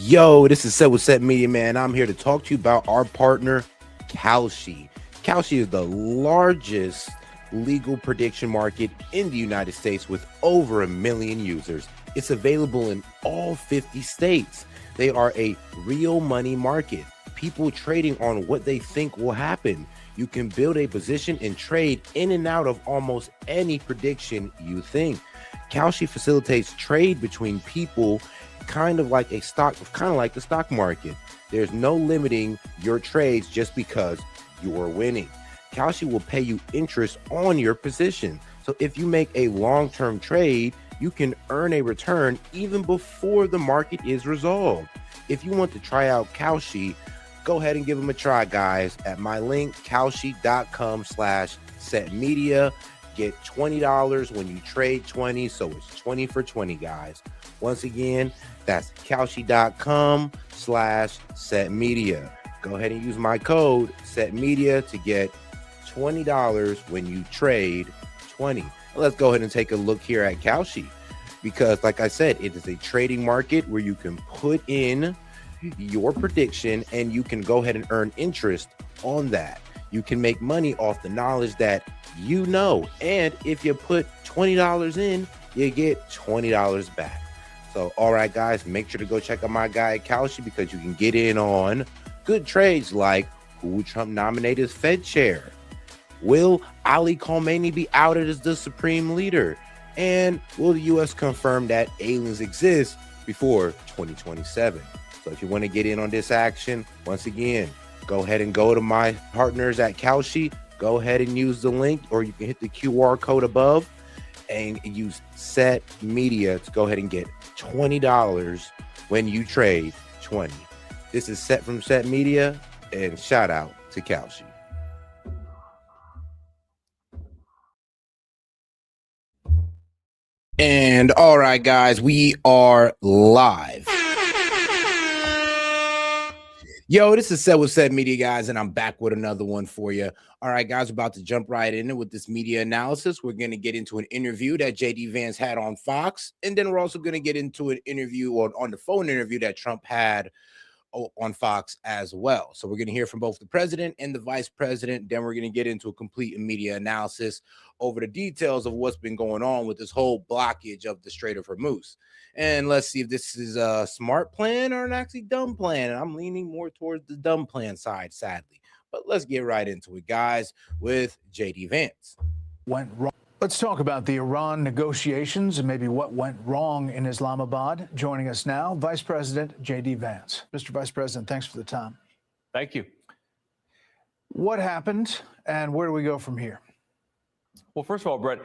Yo, this is Set with Set Media, man. I'm here to talk to you about our partner, Kalshi. Kalshi is the largest legal prediction market in the United States with over 1 million users. It's available in all 50 states. They are a real money market, people trading on what they think will happen. You can build a position and trade in and out of almost any prediction you think. Kalshi facilitates trade between people kind of like the stock market. There's no limiting your trades just because you're winning. Kalshi will pay you interest on your position. So if you make a long-term trade, you can earn a return even before the market is resolved. If you want to try out Kalshi, go ahead and give them a try, guys, at my link, kalshi.com/setmedia. Get $20 when you trade 20, so it's 20 for 20, guys. Once again, that's kalshi.com/setmedia. Go ahead and use my code setmedia to get $20 when you trade 20. Let's go ahead and take a look here at Kalshi, because like I said, it is a trading market where you can put in your prediction and you can go ahead and earn interest on that. You can make money off the knowledge that you know, and if you put $20 in, you get $20 back. So all right, guys, make sure to go check out my guy at Kalshi, because you can get in on good trades like who will Trump nominate as Fed chair, will Ali Khamenei be outed as the supreme leader, and will the US confirm that aliens exist before 2027. So if you want to get in on this action, once again, go ahead and go to my partners at Kalshi. Go ahead and use the link, or you can hit the QR code above and use Set Media to go ahead and get $20 when you trade 20. This is Set from Set Media, and shout out to Kalshi. And all right, guys, we are live. Yo, this is Set with Set Media, guys, and I'm back with another one for you. All right, guys, we're about to jump right in with this media analysis. We're going to get into an interview that JD Vance had on Fox, and then we're also going to get into an interview on the phone interview that Trump had on Fox as well. So we're going to hear from both the president and the vice president. Then we're going to get into a complete media analysis over the details of what's been going on with this whole blockage of the Strait of Hormuz. And let's see if this is a smart plan or an actually dumb plan. And I'm leaning more towards the dumb plan side, sadly. But let's get right into it, guys, with JD Vance. Went wrong. Let's talk about the Iran negotiations and maybe what went wrong in Islamabad. Joining us now, Vice President J.D. Vance. Mr. Vice President, thanks for the time. Thank you. What happened, and where do we go from here? Well, first of all, Brett,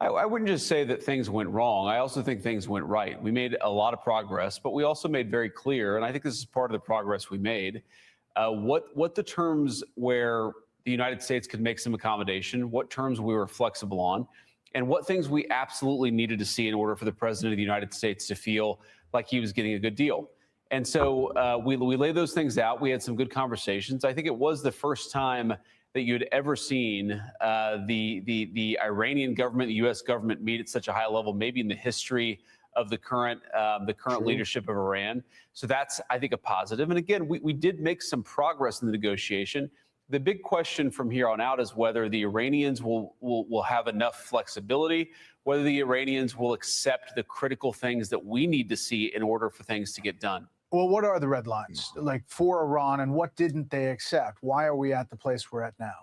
I wouldn't just say that things went wrong. I also think things went right. We made a lot of progress, but we also made very clear, and I think this is part of the progress we made, what the terms where the United States could make some accommodation, what terms we were flexible on, and what things we absolutely needed to see in order for the president of the United States to feel like he was getting a good deal. And so we laid those things out. We had some good conversations. I think it was the first time that you had ever seen the Iranian government, the U.S. government meet at such a high level, maybe in the history of the current leadership of Iran. So that's, I think, a positive. And again, we did make some progress in the negotiation. The big question from here on out is whether the Iranians will have enough flexibility, whether the Iranians will accept the critical things that we need to see in order for things to get done. Well, what are the red lines, like, for Iran, and what didn't they accept? Why are we at the place we're at now?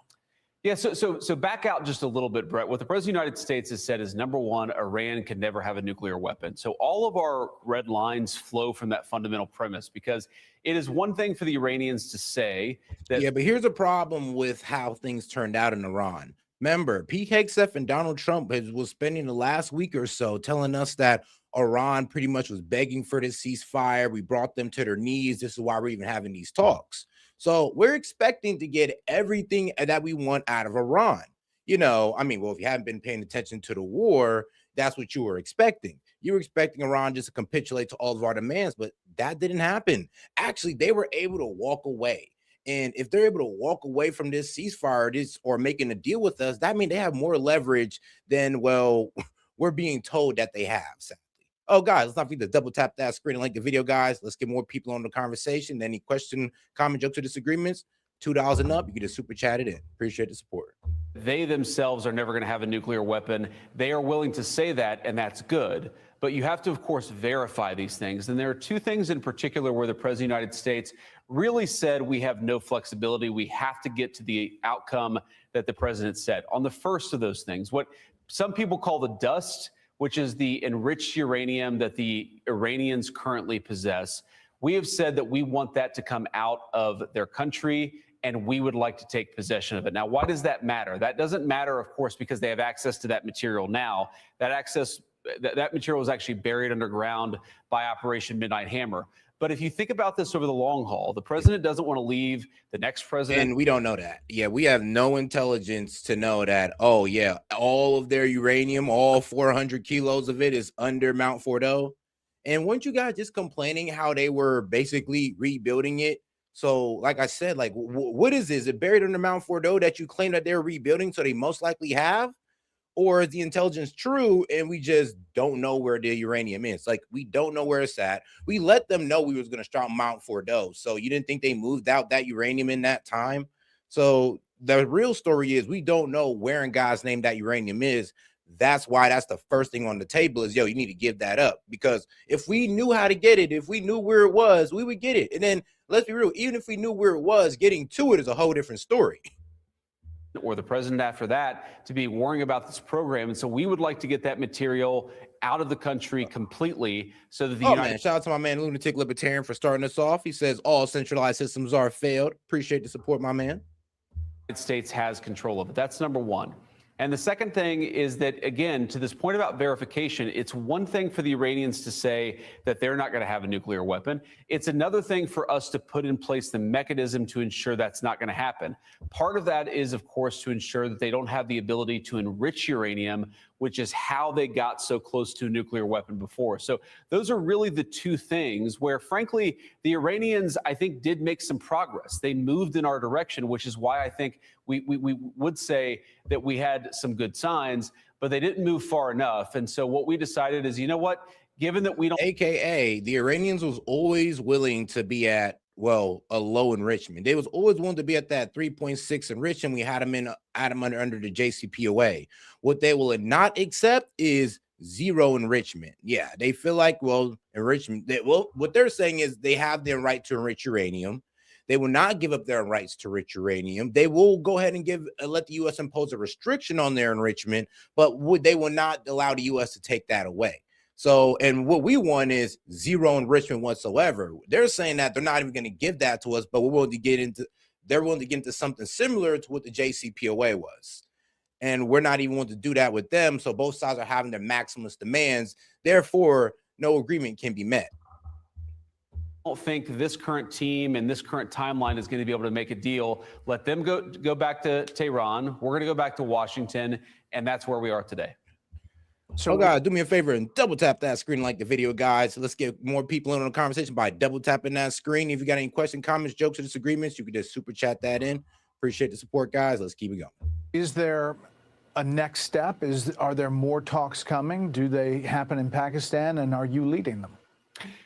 Yeah, so back out just a little bit, Brett. What the President of the United States has said is, number one, Iran can never have a nuclear weapon. So all of our red lines flow from that fundamental premise, because it is one thing for the Iranians to say that. Yeah, but here's a problem with how things turned out in Iran. Remember, Pete Hegseth and Donald Trump was spending the last week or so telling us that Iran pretty much was begging for this ceasefire. We brought them to their knees. This is why we're even having these talks. So we're expecting to get everything that we want out of Iran. You know, I mean, well, if you haven't been paying attention to the war, that's what you were expecting. You were expecting Iran just to capitulate to all of our demands, but that didn't happen. Actually, they were able to walk away. And if they're able to walk away from this ceasefire or making a deal with us, that means they have more leverage than, well, we're being told that they have. Oh, guys, let's not forget to double tap that screen and like the video, guys. Let's get more people on the conversation. Any question, comment, jokes, or disagreements, $2 and up, you can just super chat it in. Appreciate the support. They themselves are never going to have a nuclear weapon. They are willing to say that, and that's good. But you have to, of course, verify these things. And there are two things in particular where the President of the United States really said we have no flexibility. We have to get to the outcome that the president said. On the first of those things, what some people call the dust, which is the enriched uranium that the Iranians currently possess, we have said that we want that to come out of their country, and we would like to take possession of it. Now, why does that matter? That doesn't matter, of course, because they have access to that material now. That material was actually buried underground by Operation Midnight Hammer. But if you think about this over the long haul, the president doesn't want to leave. The next president. And we don't know that. Yeah, we have no intelligence to know that, oh, yeah, all of their uranium, all 400 kilos of it is under Mount Fordo. And weren't you guys just complaining how they were basically rebuilding it? So, like I said, like, what is this? Is it buried under Mount Fordo that you claim that they're rebuilding? So they most likely have? Or is the intelligence true and we just don't know where the uranium is? Like, we don't know where it's at. We let them know we was going to start Mount Fordo. So you didn't think they moved out that uranium in that time? So the real story is we don't know where in God's name that uranium is. That's why that's the first thing on the table is, yo, you need to give that up. Because if we knew how to get it, if we knew where it was, we would get it. And then let's be real, even if we knew where it was, getting to it is a whole different story. Or the president after that to be worrying about this program. And so we would like to get that material out of the country completely so that the man, shout out to my man Lunatic Libertarian for starting us off. He says all centralized systems are failed. Appreciate the support, my man. The United States has control of it. That's number one. And the second thing is that, again, to this point about verification, it's one thing for the Iranians to say that they're not going to have a nuclear weapon. It's another thing for us to put in place the mechanism to ensure that's not going to happen. Part of that is, of course, to ensure that they don't have the ability to enrich uranium, which is how they got so close to a nuclear weapon before. So those are really the two things where, frankly, the Iranians, I think, did make some progress. They moved in our direction, which is why I think we would say that we had some good signs, but they didn't move far enough. And so what we decided is, you know what, given that we don't... AKA, the Iranians was always willing to be at, well, a low enrichment. They was always willing to be at that 3.6 enrichment. We had them under the JCPOA. What they will not accept is zero enrichment. Yeah, they feel like, well, enrichment. What they're saying is they have their right to enrich uranium. They will not give up their rights to enrich uranium. They will go ahead and let the U.S. impose a restriction on their enrichment, but they will not allow the U.S. to take that away. So, and what we want is zero enrichment whatsoever. They're saying that they're not even going to give that to us, but they're willing to get into something similar to what the JCPOA was. And we're not even willing to do that with them. So both sides are having their maximalist demands. Therefore, no agreement can be met. I don't think this current team and this current timeline is going to be able to make a deal. Let them go back to Tehran. We're going to go back to Washington, and that's where we are today. So, guys, do me a favor and double tap that screen, like the video, guys. So let's get more people in on the conversation by double tapping that screen. If you got any questions, comments, jokes, or disagreements, you can just super chat that in. Appreciate the support, guys. Let's keep it going. Is there a next step? Are there more talks coming? Do they happen in Pakistan, and are you leading them?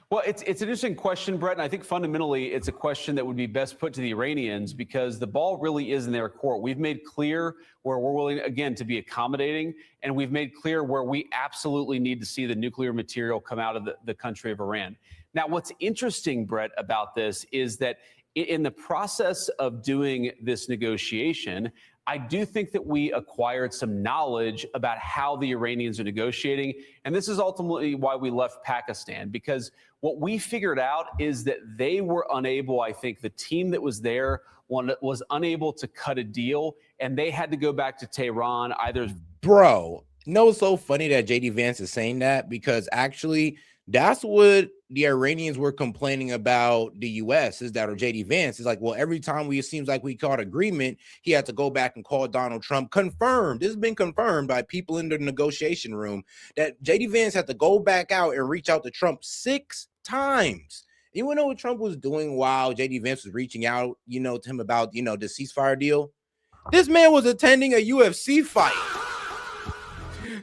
Well, it's an interesting question, Brett, and I think fundamentally it's a question that would be best put to the Iranians because the ball really is in their court. We've made clear where we're willing, again, to be accommodating, and we've made clear where we absolutely need to see the nuclear material come out of the country of Iran. Now, what's interesting, Brett, about this is that in the process of doing this negotiation, I do think that we acquired some knowledge about how the Iranians are negotiating. And this is ultimately why we left Pakistan, because what we figured out is that they were unable, I think the team that was there was unable to cut a deal, and they had to go back to Tehran either. Bro, it's so funny that JD Vance is saying that because actually that's what the Iranians were complaining about the U.S. is that, or JD Vance is like, well, every time it seems like we caught agreement, he had to go back and call Donald Trump. Confirmed. This has been confirmed by people in the negotiation room that JD Vance had to go back out and reach out to Trump 6 times. You want to know what Trump was doing while JD Vance was reaching out, to him about, the ceasefire deal? This man was attending a UFC fight.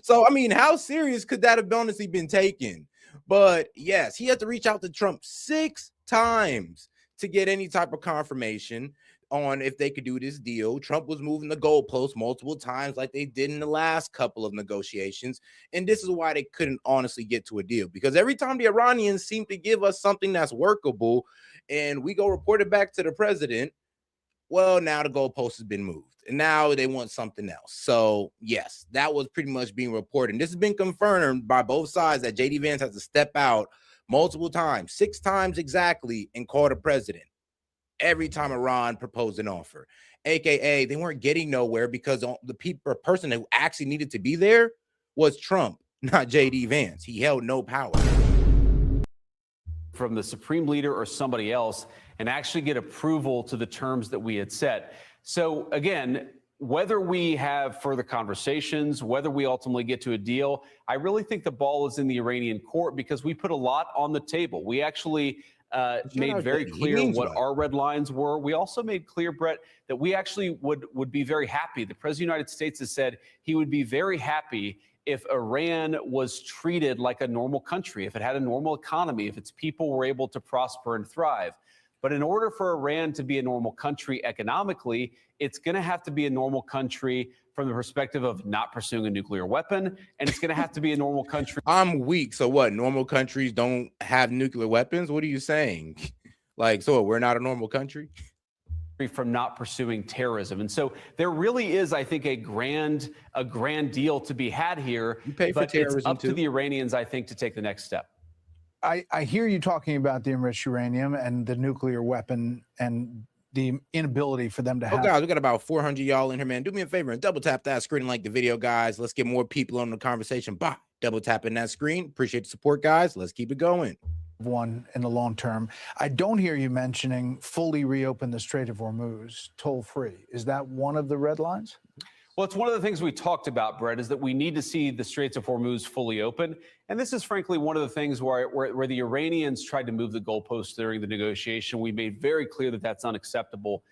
So, I mean, how serious could that have honestly been taken? But yes, he had to reach out to Trump 6 times to get any type of confirmation on if they could do this deal. Trump was moving the goalposts multiple times, like they did in the last couple of negotiations. And this is why they couldn't honestly get to a deal, because every time the Iranians seem to give us something that's workable and we go report it back to the president, well, now the goalpost has been moved and now they want something else. So yes, that was pretty much being reported. And this has been confirmed by both sides that JD Vance has to step out multiple times, 6 times exactly, and call the president every time Iran proposed an offer. AKA they weren't getting nowhere because the person who actually needed to be there was Trump, not JD Vance. He held no power from the supreme leader or somebody else and actually get approval to the terms that we had set. So again, whether we have further conversations, whether we ultimately get to a deal, I really think the ball is in the Iranian court because we put a lot on the table. We actually made very clear what our red lines were. We also made clear, Brett, that we actually would be very happy. The President of the United States has said he would be very happy if Iran was treated like a normal country, if it had a normal economy, if its people were able to prosper and thrive. But in order for Iran to be a normal country economically, it's going to have to be a normal country from the perspective of not pursuing a nuclear weapon, and it's going to have to be a normal country. I'm weak. So what? Normal countries don't have nuclear weapons? What are you saying? Like, so we're not a normal country? From not pursuing terrorism. And so there really is, I think, a grand deal to be had here. You pay for but terrorism it's up too. to the Iranians, I think, to take the next step. I hear you talking about the enriched uranium and the nuclear weapon and the inability for them to have. Oh, guys, we got about 400 y'all in here, man. Do me a favor and double tap that screen and like the video, guys. Let's get more people on the conversation by double tapping that screen. Appreciate the support, guys. Let's keep it going. One in the long term. I don't hear you mentioning fully reopen the Strait of Hormuz toll free. Is that one of the red lines? Well, it's one of the things we talked about, Brett, is that we need to see the Straits of Hormuz fully open. And this is frankly one of the things where the Iranians tried to move the goalposts during the negotiation. We made very clear that that's unacceptable.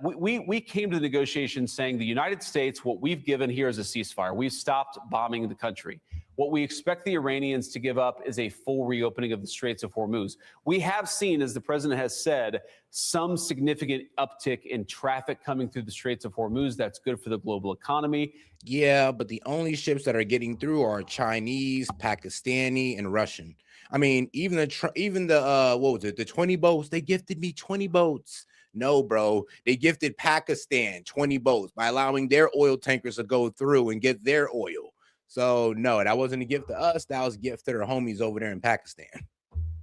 We came to the negotiation saying the United States, what we've given here is a ceasefire. We've stopped bombing the country. What we expect the Iranians to give up is a full reopening of the Straits of Hormuz. We have seen, as the president has said, some significant uptick in traffic coming through the Straits of Hormuz. That's good for the global economy. Yeah, but the only ships that are getting through are Chinese, Pakistani, and Russian. I mean, even the what was it? The 20 boats. They gifted me 20 boats. No, bro. They gifted Pakistan 20 boats by allowing their oil tankers to go through and get their oil. So no, that wasn't a gift to us. That was a gift to their homies over there in Pakistan.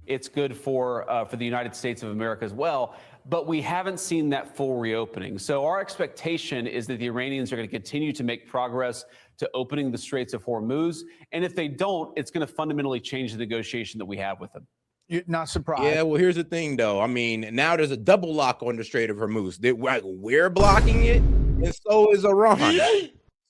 It's good for the United States of America as well, but we haven't seen that full reopening. So our expectation is that the Iranians are going to continue to make progress to opening the Straits of Hormuz. And if they don't, it's going to fundamentally change the negotiation that we have with them. You're not surprised. Yeah, well, here's the thing, though. I mean, now there's a double lock on the Strait of Hormuz. We're blocking it, and so is Iran.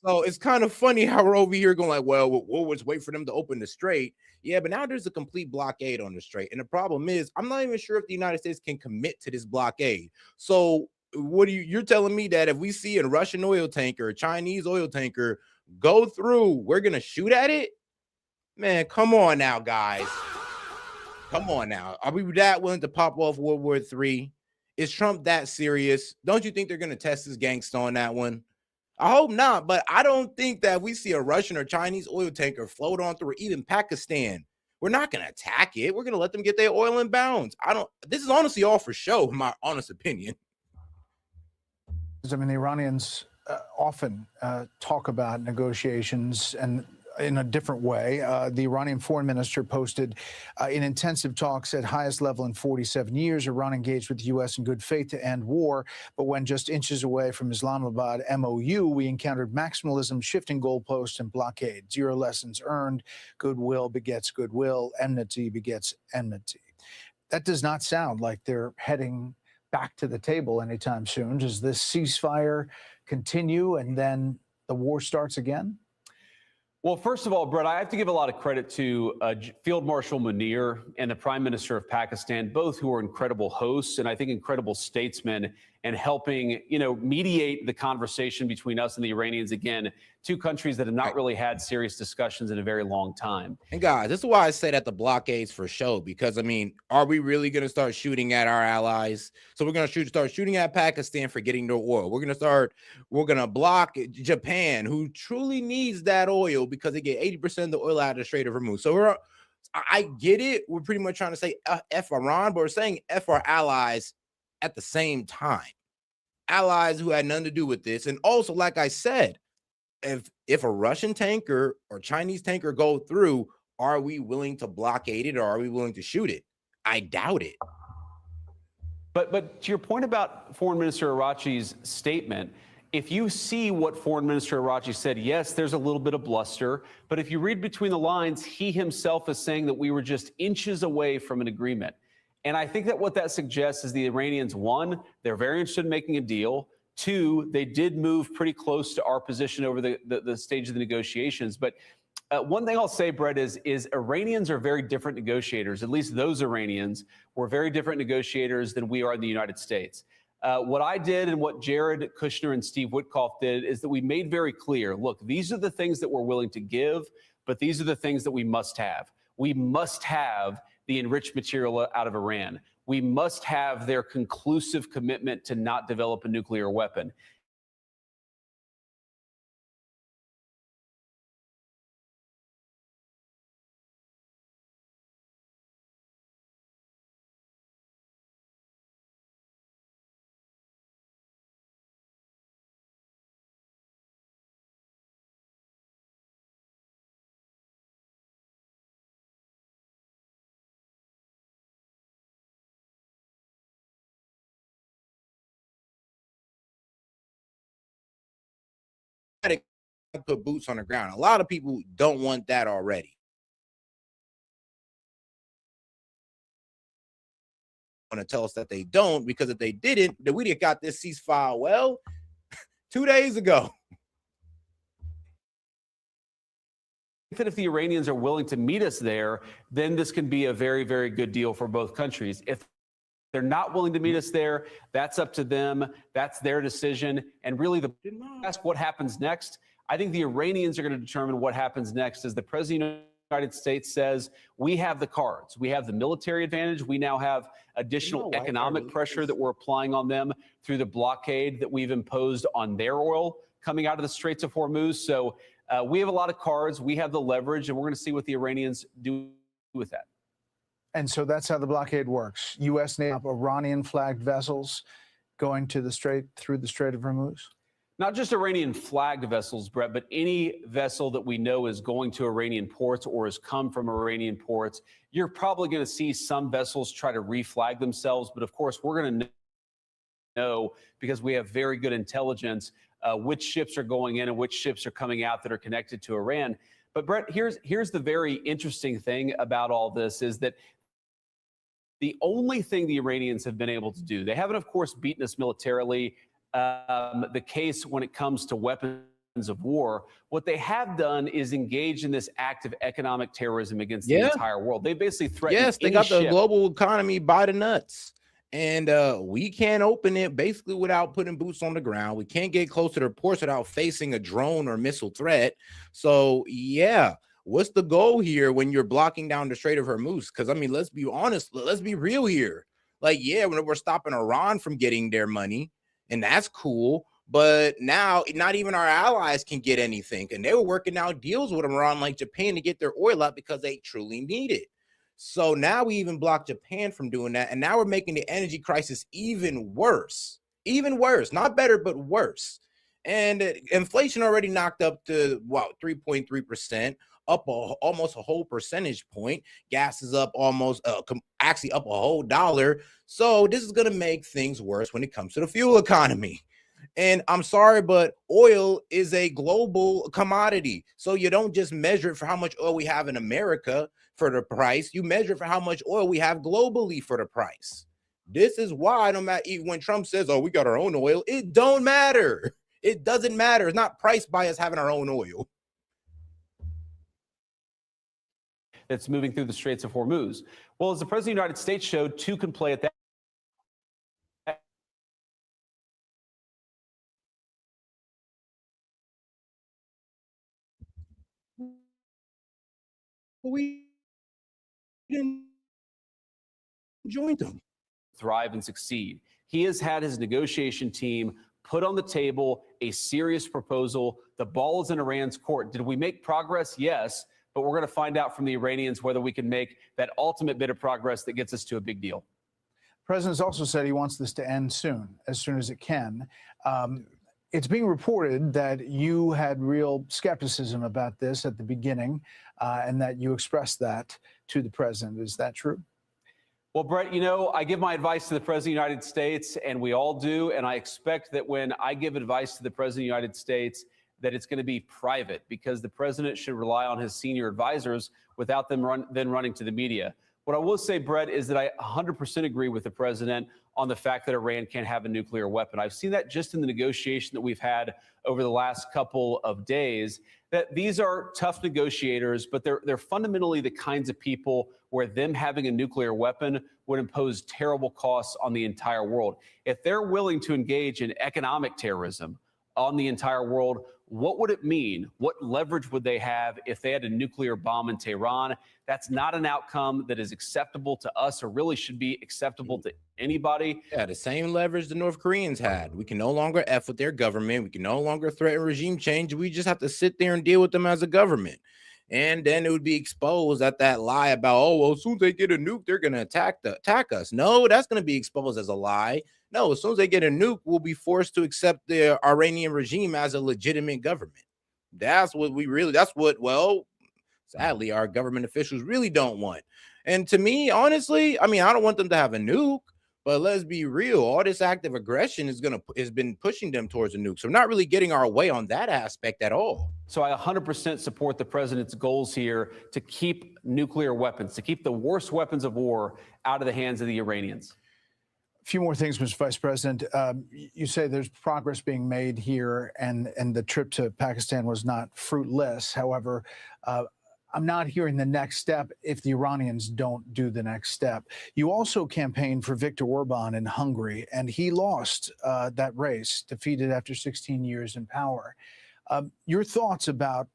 So it's kind of funny how we're over here going like, well, we'll just wait for them to open the strait. Yeah, but now there's a complete blockade on the strait. And the problem is, I'm not even sure if the United States can commit to this blockade. So what are you're telling me that if we see a Russian oil tanker, a Chinese oil tanker go through, we're going to shoot at it? Man, come on now, guys. Come on now. Are we that willing to pop off World War III? Is Trump that serious? Don't you think they're going to test his gangsta on that one? I hope not, but I don't think that if we see a Russian or Chinese oil tanker float on through, or even Pakistan, we're not going to attack it. We're going to let them get their oil in bounds. This is honestly all for show, in my honest opinion. I mean, the Iranians often talk about negotiations and in a different way. The Iranian foreign minister posted in intensive talks at highest level in 47 years. Iran engaged with the U.S. in good faith to end war. But when just inches away from Islamabad MOU, we encountered maximalism, shifting goalposts, and blockade. Zero lessons earned. Goodwill begets goodwill. Enmity begets enmity. That does not sound like they're heading back to the table anytime soon. Does this ceasefire continue and then the war starts again? Well, first of all, Brett, I have to give a lot of credit to Field Marshal Munir and the Prime Minister of Pakistan, both who are incredible hosts and I think incredible statesmen and helping, mediate the conversation between us and the Iranians. Again, two countries that have not really had serious discussions in a very long time. And guys, this is why I say that the blockade's for show, because I mean, are we really going to start shooting at our allies? So we're going to start shooting at Pakistan for getting their oil. We're going to block Japan, who truly needs that oil because they get 80% of the oil out of the Strait of Hormuz. So I get it. We're pretty much trying to say F Iran, but we're saying F our allies at the same time. Allies who had nothing to do with this. And also, like I said, if a Russian tanker or Chinese tanker go through, are we willing to blockade it or are we willing to shoot it? I doubt it. But to your point about Foreign Minister Araghchi's statement, if you see what Foreign Minister Araghchi said, yes, there's a little bit of bluster, but if you read between the lines, he himself is saying that we were just inches away from an agreement. And I think that what that suggests is the Iranians, one, they're very interested in making a deal. Two, they did move pretty close to our position over the stage of the negotiations. But one thing I'll say, Brett, is Iranians are very different negotiators. At least those Iranians were very different negotiators than we are in the United States. What I did and what Jared Kushner and Steve Witkoff did is that we made very clear, look, these are the things that we're willing to give, but these are the things that we must have. We must have the enriched material out of Iran. We must have their conclusive commitment to not develop a nuclear weapon. Put boots on the ground. A lot of people don't want that already. Want to tell us that they don't, because if they didn't, then we'd have got this ceasefire, well, 2 days ago. That if the Iranians are willing to meet us there, then this can be a very, very good deal for both countries. If they're not willing to meet us there, that's up to them. That's their decision. And really, ask what happens next. I think the Iranians are going to determine what happens next. As the President of the United States says, we have the cards. We have the military advantage. We now have additional economic pressure that we're applying on them through the blockade that we've imposed on their oil coming out of the Straits of Hormuz. So we have a lot of cards. We have the leverage, and we're going to see what the Iranians do with that. And so that's how the blockade works. U.S. Navy Iranian-flagged vessels going to through the Strait of Hormuz? Not just Iranian-flagged vessels, Brett, but any vessel that we know is going to Iranian ports or has come from Iranian ports. You're probably going to see some vessels try to reflag themselves, but of course, we're going to know, because we have very good intelligence, which ships are going in and which ships are coming out that are connected to Iran. But Brett, here's the very interesting thing about all this is that the only thing the Iranians have been able to do, they haven't, of course, beaten us militarily. The case when it comes to weapons of war, what they have done is engage in this act of economic terrorism against the entire world. They basically threatened. Yes, they got the global economy by the nuts. And we can't open it basically without putting boots on the ground. We can't get close to their ports without facing a drone or missile threat. So, yeah, what's the goal here when you're blocking down the Strait of Hormuz? Because, I mean, let's be honest. Let's be real here. Like, yeah, we're stopping Iran from getting their money, and that's cool. But now not even our allies can get anything. And they were working out deals with Iran like Japan to get their oil out because they truly need it. So now we even blocked Japan from doing that. And now we're making the energy crisis even worse, not better, but worse. And inflation already knocked up to 3.3%, up almost a whole percentage point. Gas is up almost actually up a whole $1. So this is going to make things worse when it comes to the fuel economy. And I'm sorry, but oil is a global commodity. So you don't just measure it for how much oil we have in America for the price. You measure it for how much oil we have globally for the price. This is why no matter, even when Trump says, oh, we got our own oil, it don't matter. It doesn't matter. It's not priced by us having our own oil. That's moving through the Straits of Hormuz. Well, as the President of the United States showed, two can play at that We didn't join them. Thrive and succeed. He has had his negotiation team put on the table a serious proposal. The ball is in Iran's court. Did we make progress? Yes, but we're going to find out from the Iranians whether we can make that ultimate bit of progress that gets us to a big deal. The president's also said he wants this to end soon as it can. It's being reported that you had real skepticism about this at the beginning, and that you expressed that to the president. Is that true? Well, Brett, you know, I give my advice to the President of the United States, and we all do. And I expect that when I give advice to the President of the United States, that it's going to be private, because the president should rely on his senior advisors without them then running to the media. What I will say, Brett, is that I 100% agree with the president on the fact that Iran can't have a nuclear weapon. I've seen that just in the negotiation that we've had over the last couple of days, that these are tough negotiators, but they're fundamentally the kinds of people where them having a nuclear weapon would impose terrible costs on the entire world. If they're willing to engage in economic terrorism on the entire world, what would it mean? What leverage would they have if they had a nuclear bomb in Tehran? That's not an outcome that is acceptable to us, or really should be acceptable to anybody. Yeah, the same leverage the North Koreans had. We can no longer F with their government. We can no longer threaten regime change. We just have to sit there and deal with them as a government. And then it would be exposed that lie about, oh, well, as soon as they get a nuke, they're going to attack us. No, that's going to be exposed as a lie. No, as soon as they get a nuke, we'll be forced to accept the Iranian regime as a legitimate government. That's what, well, sadly, our government officials really don't want. And to me, honestly, I mean, I don't want them to have a nuke, but let's be real. All this active aggression has been pushing them towards a nuke. So we're not really getting our way on that aspect at all. So I 100% support the president's goals here to keep nuclear weapons, to keep the worst weapons of war out of the hands of the Iranians. A few more things, Mr. Vice President. You say there's progress being made here, and the trip to Pakistan was not fruitless. However, I'm not hearing the next step if the Iranians don't do the next step. You also campaigned for Viktor Orban in Hungary, and he lost that race, defeated after 16 years in power. Your thoughts about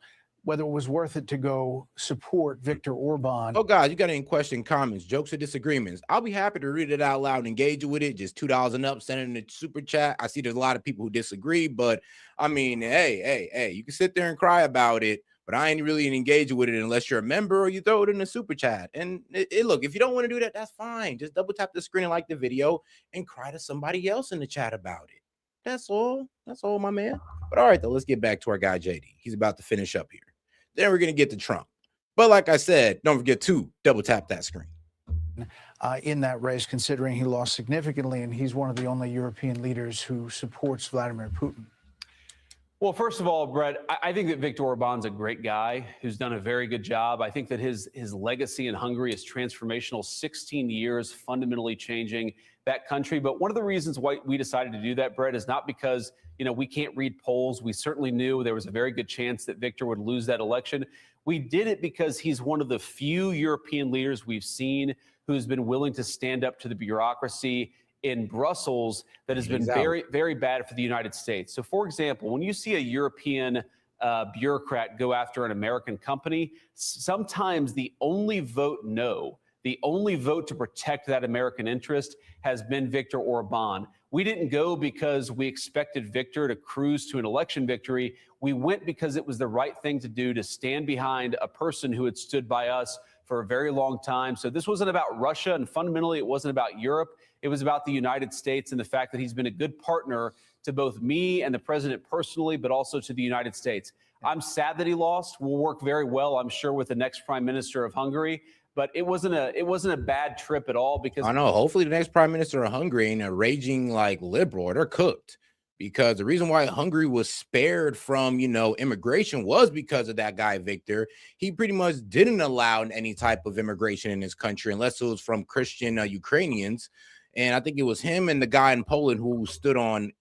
whether it was worth it to go support Viktor Orban? Oh, guys, you got any question, comments, jokes, or disagreements? I'll be happy to read it out loud and engage with it. Just $2 and up, send it in the super chat. I see there's a lot of people who disagree, but I mean, hey, you can sit there and cry about it, but I ain't really engaged with it unless you're a member or you throw it in the super chat. And look, if you don't want to do that, that's fine. Just double tap the screen and like the video and cry to somebody else in the chat about it. That's all. That's all, my man. But all right, though, let's get back to our guy, JD. He's about to finish up here. Then we're going to get to Trump. But like I said, don't forget to double tap that screen. In that race, considering he lost significantly, and he's one of the only European leaders who supports Vladimir Putin. Well, first of all, Brett, I think that Viktor Orban's a great guy who's done a very good job. I think that his legacy in Hungary is transformational. 16 years fundamentally changing that country. But one of the reasons why we decided to do that, Brett, is not because, you know, we can't read polls. We certainly knew there was a very good chance that Viktor would lose that election. We did it because he's one of the few European leaders we've seen who's been willing to stand up to the bureaucracy in Brussels that has been very, very bad for the United States. So, for example, when you see a European bureaucrat go after an American company, sometimes the only vote no, the only vote to protect that American interest has been Viktor Orban. We didn't go because we expected Viktor to cruise to an election victory. We went because it was the right thing to do, to stand behind a person who had stood by us for a very long time. So this wasn't about Russia, and fundamentally it wasn't about Europe. It was about the United States and the fact that he's been a good partner to both me and the president personally, but also to the United States. I'm sad that he lost. We'll work very well, I'm sure, with the next prime minister of Hungary. But it wasn't a bad trip at all, because I know hopefully the next prime minister of Hungary ain't a raging like liberal. They're cooked, because the reason why Hungary was spared from, you know, immigration was because of that guy, Viktor. He pretty much didn't allow any type of immigration in his country unless it was from Christian Ukrainians. And I think it was him and the guy in Poland who stood on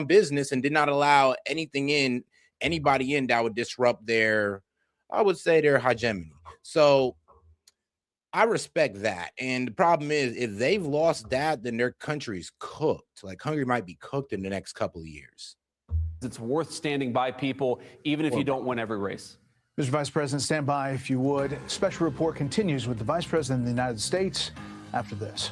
business and did not allow anybody in that would disrupt their, I would say, their hegemony. So I respect that. And the problem is, if they've lost that, then their country's cooked. Like Hungary might be cooked in the next couple of years. It's worth standing by people, even if you don't win every race. Mr. Vice President, stand by if you would. Special report continues with the Vice President of the United States after this.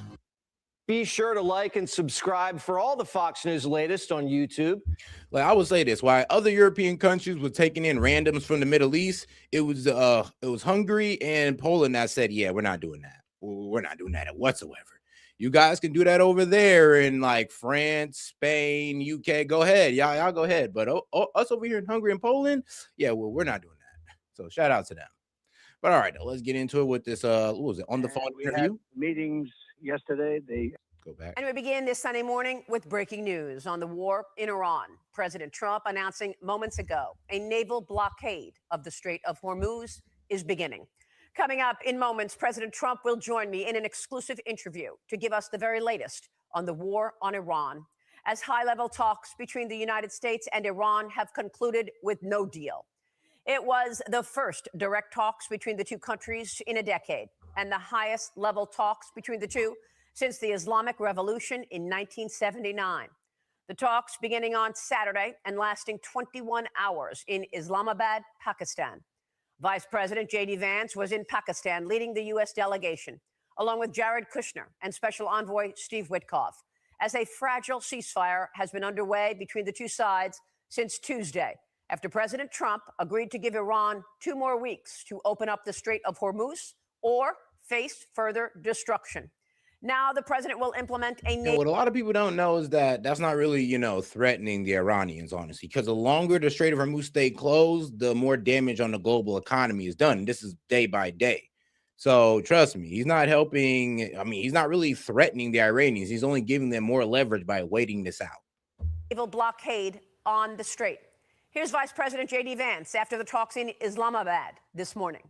Be sure to like and subscribe for all the Fox News latest on YouTube. Like I would say this, while other European countries were taking in randoms from the Middle East, it was Hungary and Poland that said, yeah, we're not doing that. We're not doing that whatsoever. You guys can do that over there in like France, Spain, UK. Go ahead. Y'all go ahead. But us over here in Hungary and Poland, yeah, well, we're not doing that. So shout out to them. But all right, let's get into it with this what was it, on the phone interview? Meetings yesterday. Go back. And we begin this Sunday morning with breaking news on the war in Iran. President Trump announcing moments ago a naval blockade of the Strait of Hormuz is beginning. Coming up in moments, President Trump will join me in an exclusive interview to give us the very latest on the war on Iran, as high-level talks between the United States and Iran have concluded with no deal. It was the first direct talks between the two countries in a decade, and the highest level talks between the two since the Islamic Revolution in 1979. The talks beginning on Saturday and lasting 21 hours in Islamabad, Pakistan. Vice President J.D. Vance was in Pakistan leading the U.S. delegation, along with Jared Kushner and Special Envoy Steve Witkoff, as a fragile ceasefire has been underway between the two sides since Tuesday, after President Trump agreed to give Iran 2 more weeks to open up the Strait of Hormuz or face further destruction. Now the president will implement a And what a lot of people don't know is that that's not really, threatening the Iranians, honestly, because the longer the Strait of Hormuz stay closed, the more damage on the global economy is done. This is day by day. So trust me, he's not helping. I mean, he's not really threatening the Iranians. He's only giving them more leverage by waiting this out. naval blockade on the strait. Here's Vice President J.D. Vance after the talks in Islamabad this morning.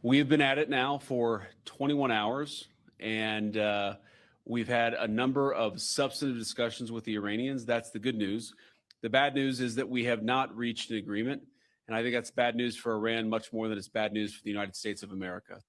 We've been at it now for 21 hours, and we've had a number of substantive discussions with the Iranians. That's the good news. The bad news is that we have not reached an agreement, and I think that's bad news for Iran much more than it's bad news for the United States of America.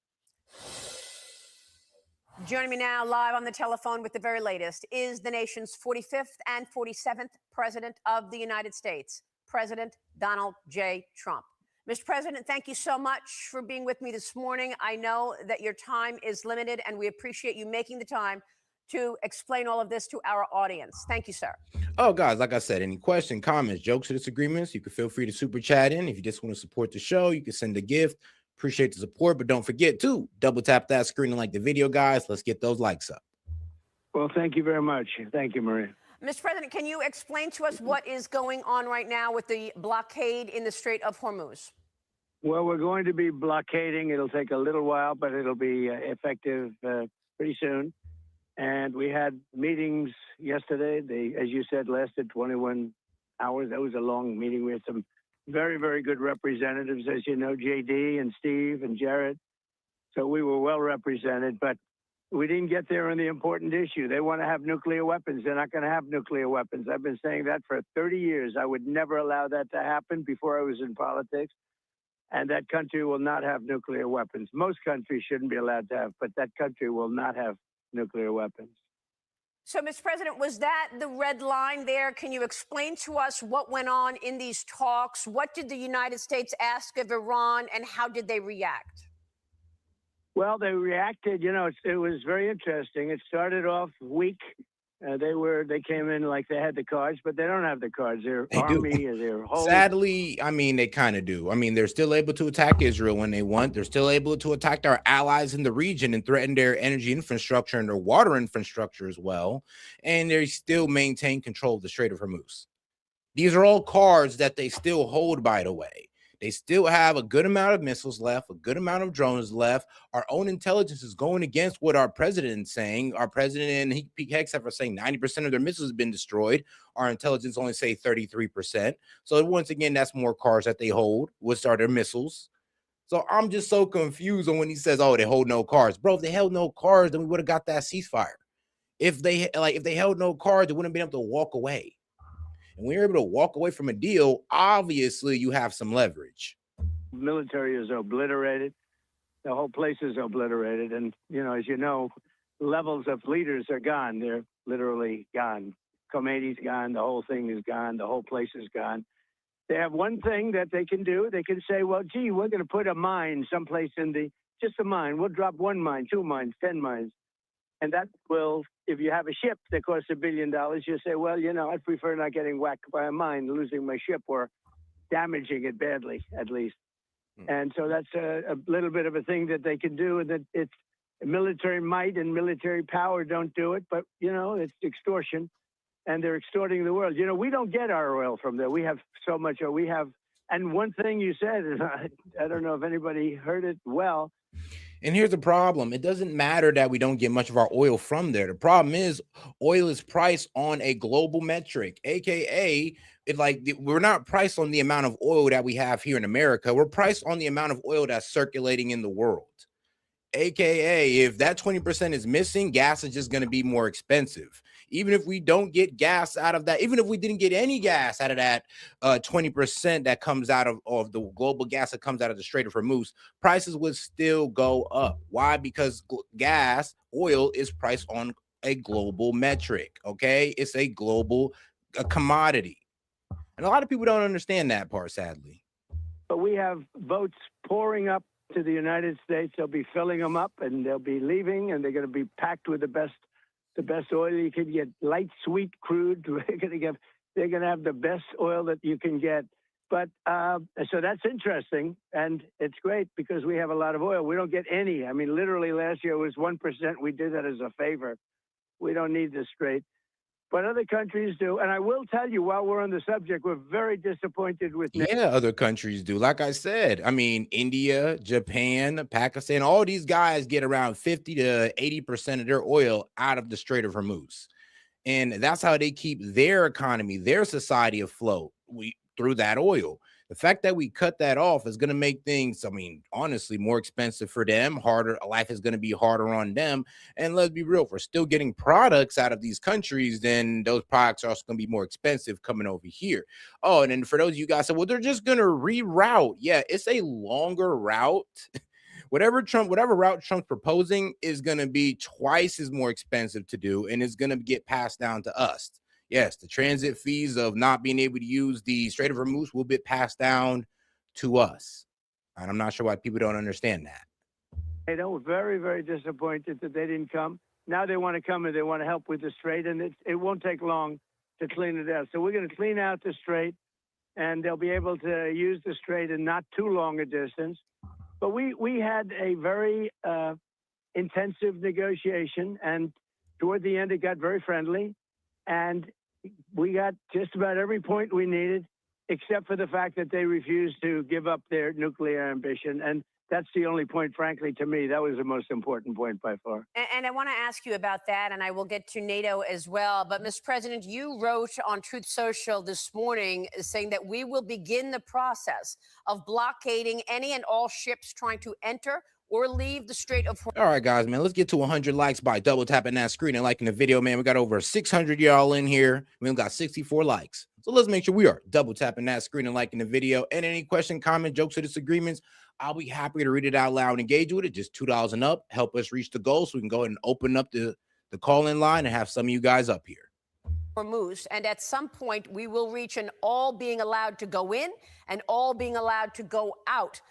Joining me now live on the telephone with the very latest is the nation's 45th and 47th President of the United States, President Donald J. Trump. Mr. President, thank you so much for being with me this morning. I know that your time is limited, and we appreciate you making the time to explain all of this to our audience. Thank you, sir. Oh, guys, like I said, any question, comments, jokes, or disagreements, you can feel free to super chat in. If you just want to support the show, you can send a gift. Appreciate the support, but don't forget to double tap that screen and like the video, guys. Let's get those likes up. Well, thank you very much. Thank you, Maria. Mr. President, can you explain to us what is going on right now with the blockade in the Strait of Hormuz? Well, we're going to be blockading. It'll take a little while, but it'll be effective pretty soon. And we had meetings yesterday. They, as you said, lasted 21 hours. That was a long meeting. We had some very, very good representatives, as you know, JD and Steve and Jared. So we were well represented, but we didn't get there on the important issue. They want to have nuclear weapons. They're not going to have nuclear weapons. I've been saying that for 30 years. I would never allow that to happen before I was in politics. And that country will not have nuclear weapons. Most countries shouldn't be allowed to have, but that country will not have nuclear weapons. So, Mr. President, was that the red line there? Can you explain to us what went on in these talks? What did the United States ask of Iran, and how did they react? Well, they reacted. You know, it was very interesting. It started off weak. They came in like they had the cards, but they don't have the cards. Their army, their whole. Sadly, I mean, they kind of do. I mean, they're still able to attack Israel when they want. They're still able to attack our allies in the region and threaten their energy infrastructure and their water infrastructure as well. And they still maintain control of the Strait of Hormuz. These are all cards that they still hold, by the way. They still have a good amount of missiles left, a good amount of drones left. Our own intelligence is going against what our president is saying. Our president and Pete Hegseth are saying 90% of their missiles have been destroyed. Our intelligence only say 33%. So once again, that's more cards that they hold, which are their missiles. So I'm just so confused on when he says, oh, they hold no cards. Bro, if they held no cards, then we would have got that ceasefire. If they held no cards, they wouldn't have been able to walk away. And when you're able to walk away from a deal, obviously you have some leverage. Military is obliterated. The whole place is obliterated. And, you know, as you know, levels of leaders are gone. They're literally gone. Khomeini's gone. The whole thing is gone. The whole place is gone. They have one thing that they can do. They can say, well, gee, we're going to put a mine someplace just a mine. We'll drop 1 mine, 2 mines, 10 mines. And that will, if you have a ship that costs $1 billion, you say, well, I'd prefer not getting whacked by a mine, losing my ship or damaging it badly, at least. And so that's a little bit of a thing that they can do, and that it's military might and military power don't do it, but, it's extortion, and they're extorting the world. We don't get our oil from there. We have so much, and one thing you said, and I don't know if anybody heard it well. And here's the problem. It doesn't matter that we don't get much of our oil from there. The problem is oil is priced on a global metric, aka we're not priced on the amount of oil that we have here in America. We're priced on the amount of oil that's circulating in the world. AKA, if that 20% is missing, gas is just going to be more expensive. Even if we don't get gas out of that, even if we didn't get any gas out of that 20% that comes out of the global gas that comes out of the Strait of Hormuz, prices would still go up. Why? Because oil is priced on a global metric. Okay, it's a global commodity, and a lot of people don't understand that part, sadly. But we have boats pouring up to the United States. They'll be filling them up, and they'll be leaving, and they're going to be packed with the best oil you can get. Light, sweet crude. They're going to have the best oil that you can get. But so that's interesting, and it's great because we have a lot of oil. We don't get any. I mean, literally last year was 1%. We did that as a favor. We don't need the Strait. But other countries do. And I will tell you, while we're on the subject, we're very disappointed with... Yeah, other countries do. Like I said, I mean, India, Japan, Pakistan, all these guys get around 50 to 80% of their oil out of the Strait of Hormuz. And that's how they keep their economy, their society afloat through that oil. The fact that we cut that off is going to make things, I mean, honestly, more expensive for them. Harder. Life is going to be harder on them. And let's be real, if we're still getting products out of these countries, then those products are also going to be more expensive coming over here. Oh, and then for those of you guys said, well, they're just going to reroute. Yeah, it's a longer route. Whatever route Trump's proposing is going to be twice as more expensive to do, and it's going to get passed down to us. Yes, the transit fees of not being able to use the Strait of Hormuz will be passed down to us. And I'm not sure why people don't understand that. They know, very, very disappointed that they didn't come. Now they want to come and they want to help with the Strait, and it won't take long to clean it out. So we're going to clean out the Strait, and they'll be able to use the Strait in not too long a distance. But we had a very intensive negotiation, and toward the end it got very friendly, and we got just about every point we needed, except for the fact that they refused to give up their nuclear ambition. And that's the only point, frankly, to me, that was the most important point by far. And I want to ask you about that, and I will get to NATO as well. But, Mr. President, you wrote on Truth Social this morning saying that we will begin the process of blockading any and all ships trying to enter or leave the Strait of Hormuz. All right, guys, man, let's get to 100 likes by double tapping that screen and liking the video, man. We got over 600 y'all in here. We only got 64 likes. So let's make sure we are double tapping that screen and liking the video. And any question, comment, jokes, or disagreements, I'll be happy to read it out loud and engage with it. Just $2 and up. Help us reach the goal so we can go ahead and open up the call-in line and have some of you guys up here. Hormuz, and at some point we will reach an all being allowed to go in and all being allowed to go out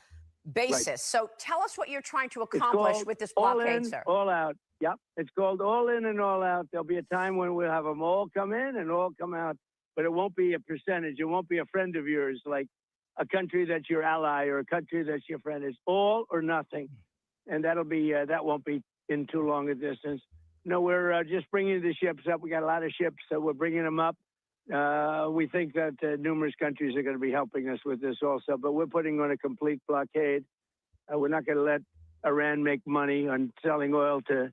basis. Right. So tell us what you're trying to accomplish with this blockade, all in, sir. All out. Yep. It's called all in and all out. There'll be a time when we'll have them all come in and all come out, but it won't be a percentage. It won't be a friend of yours, like a country that's your ally or a country that's your friend. It's all or nothing. And that'll be, that won't be in too long a distance. No, we're just bringing the ships up. We got a lot of ships, so we're bringing them up. We think that numerous countries are going to be helping us with this also, but we're putting on a complete blockade. We're not going to let Iran make money on selling oil to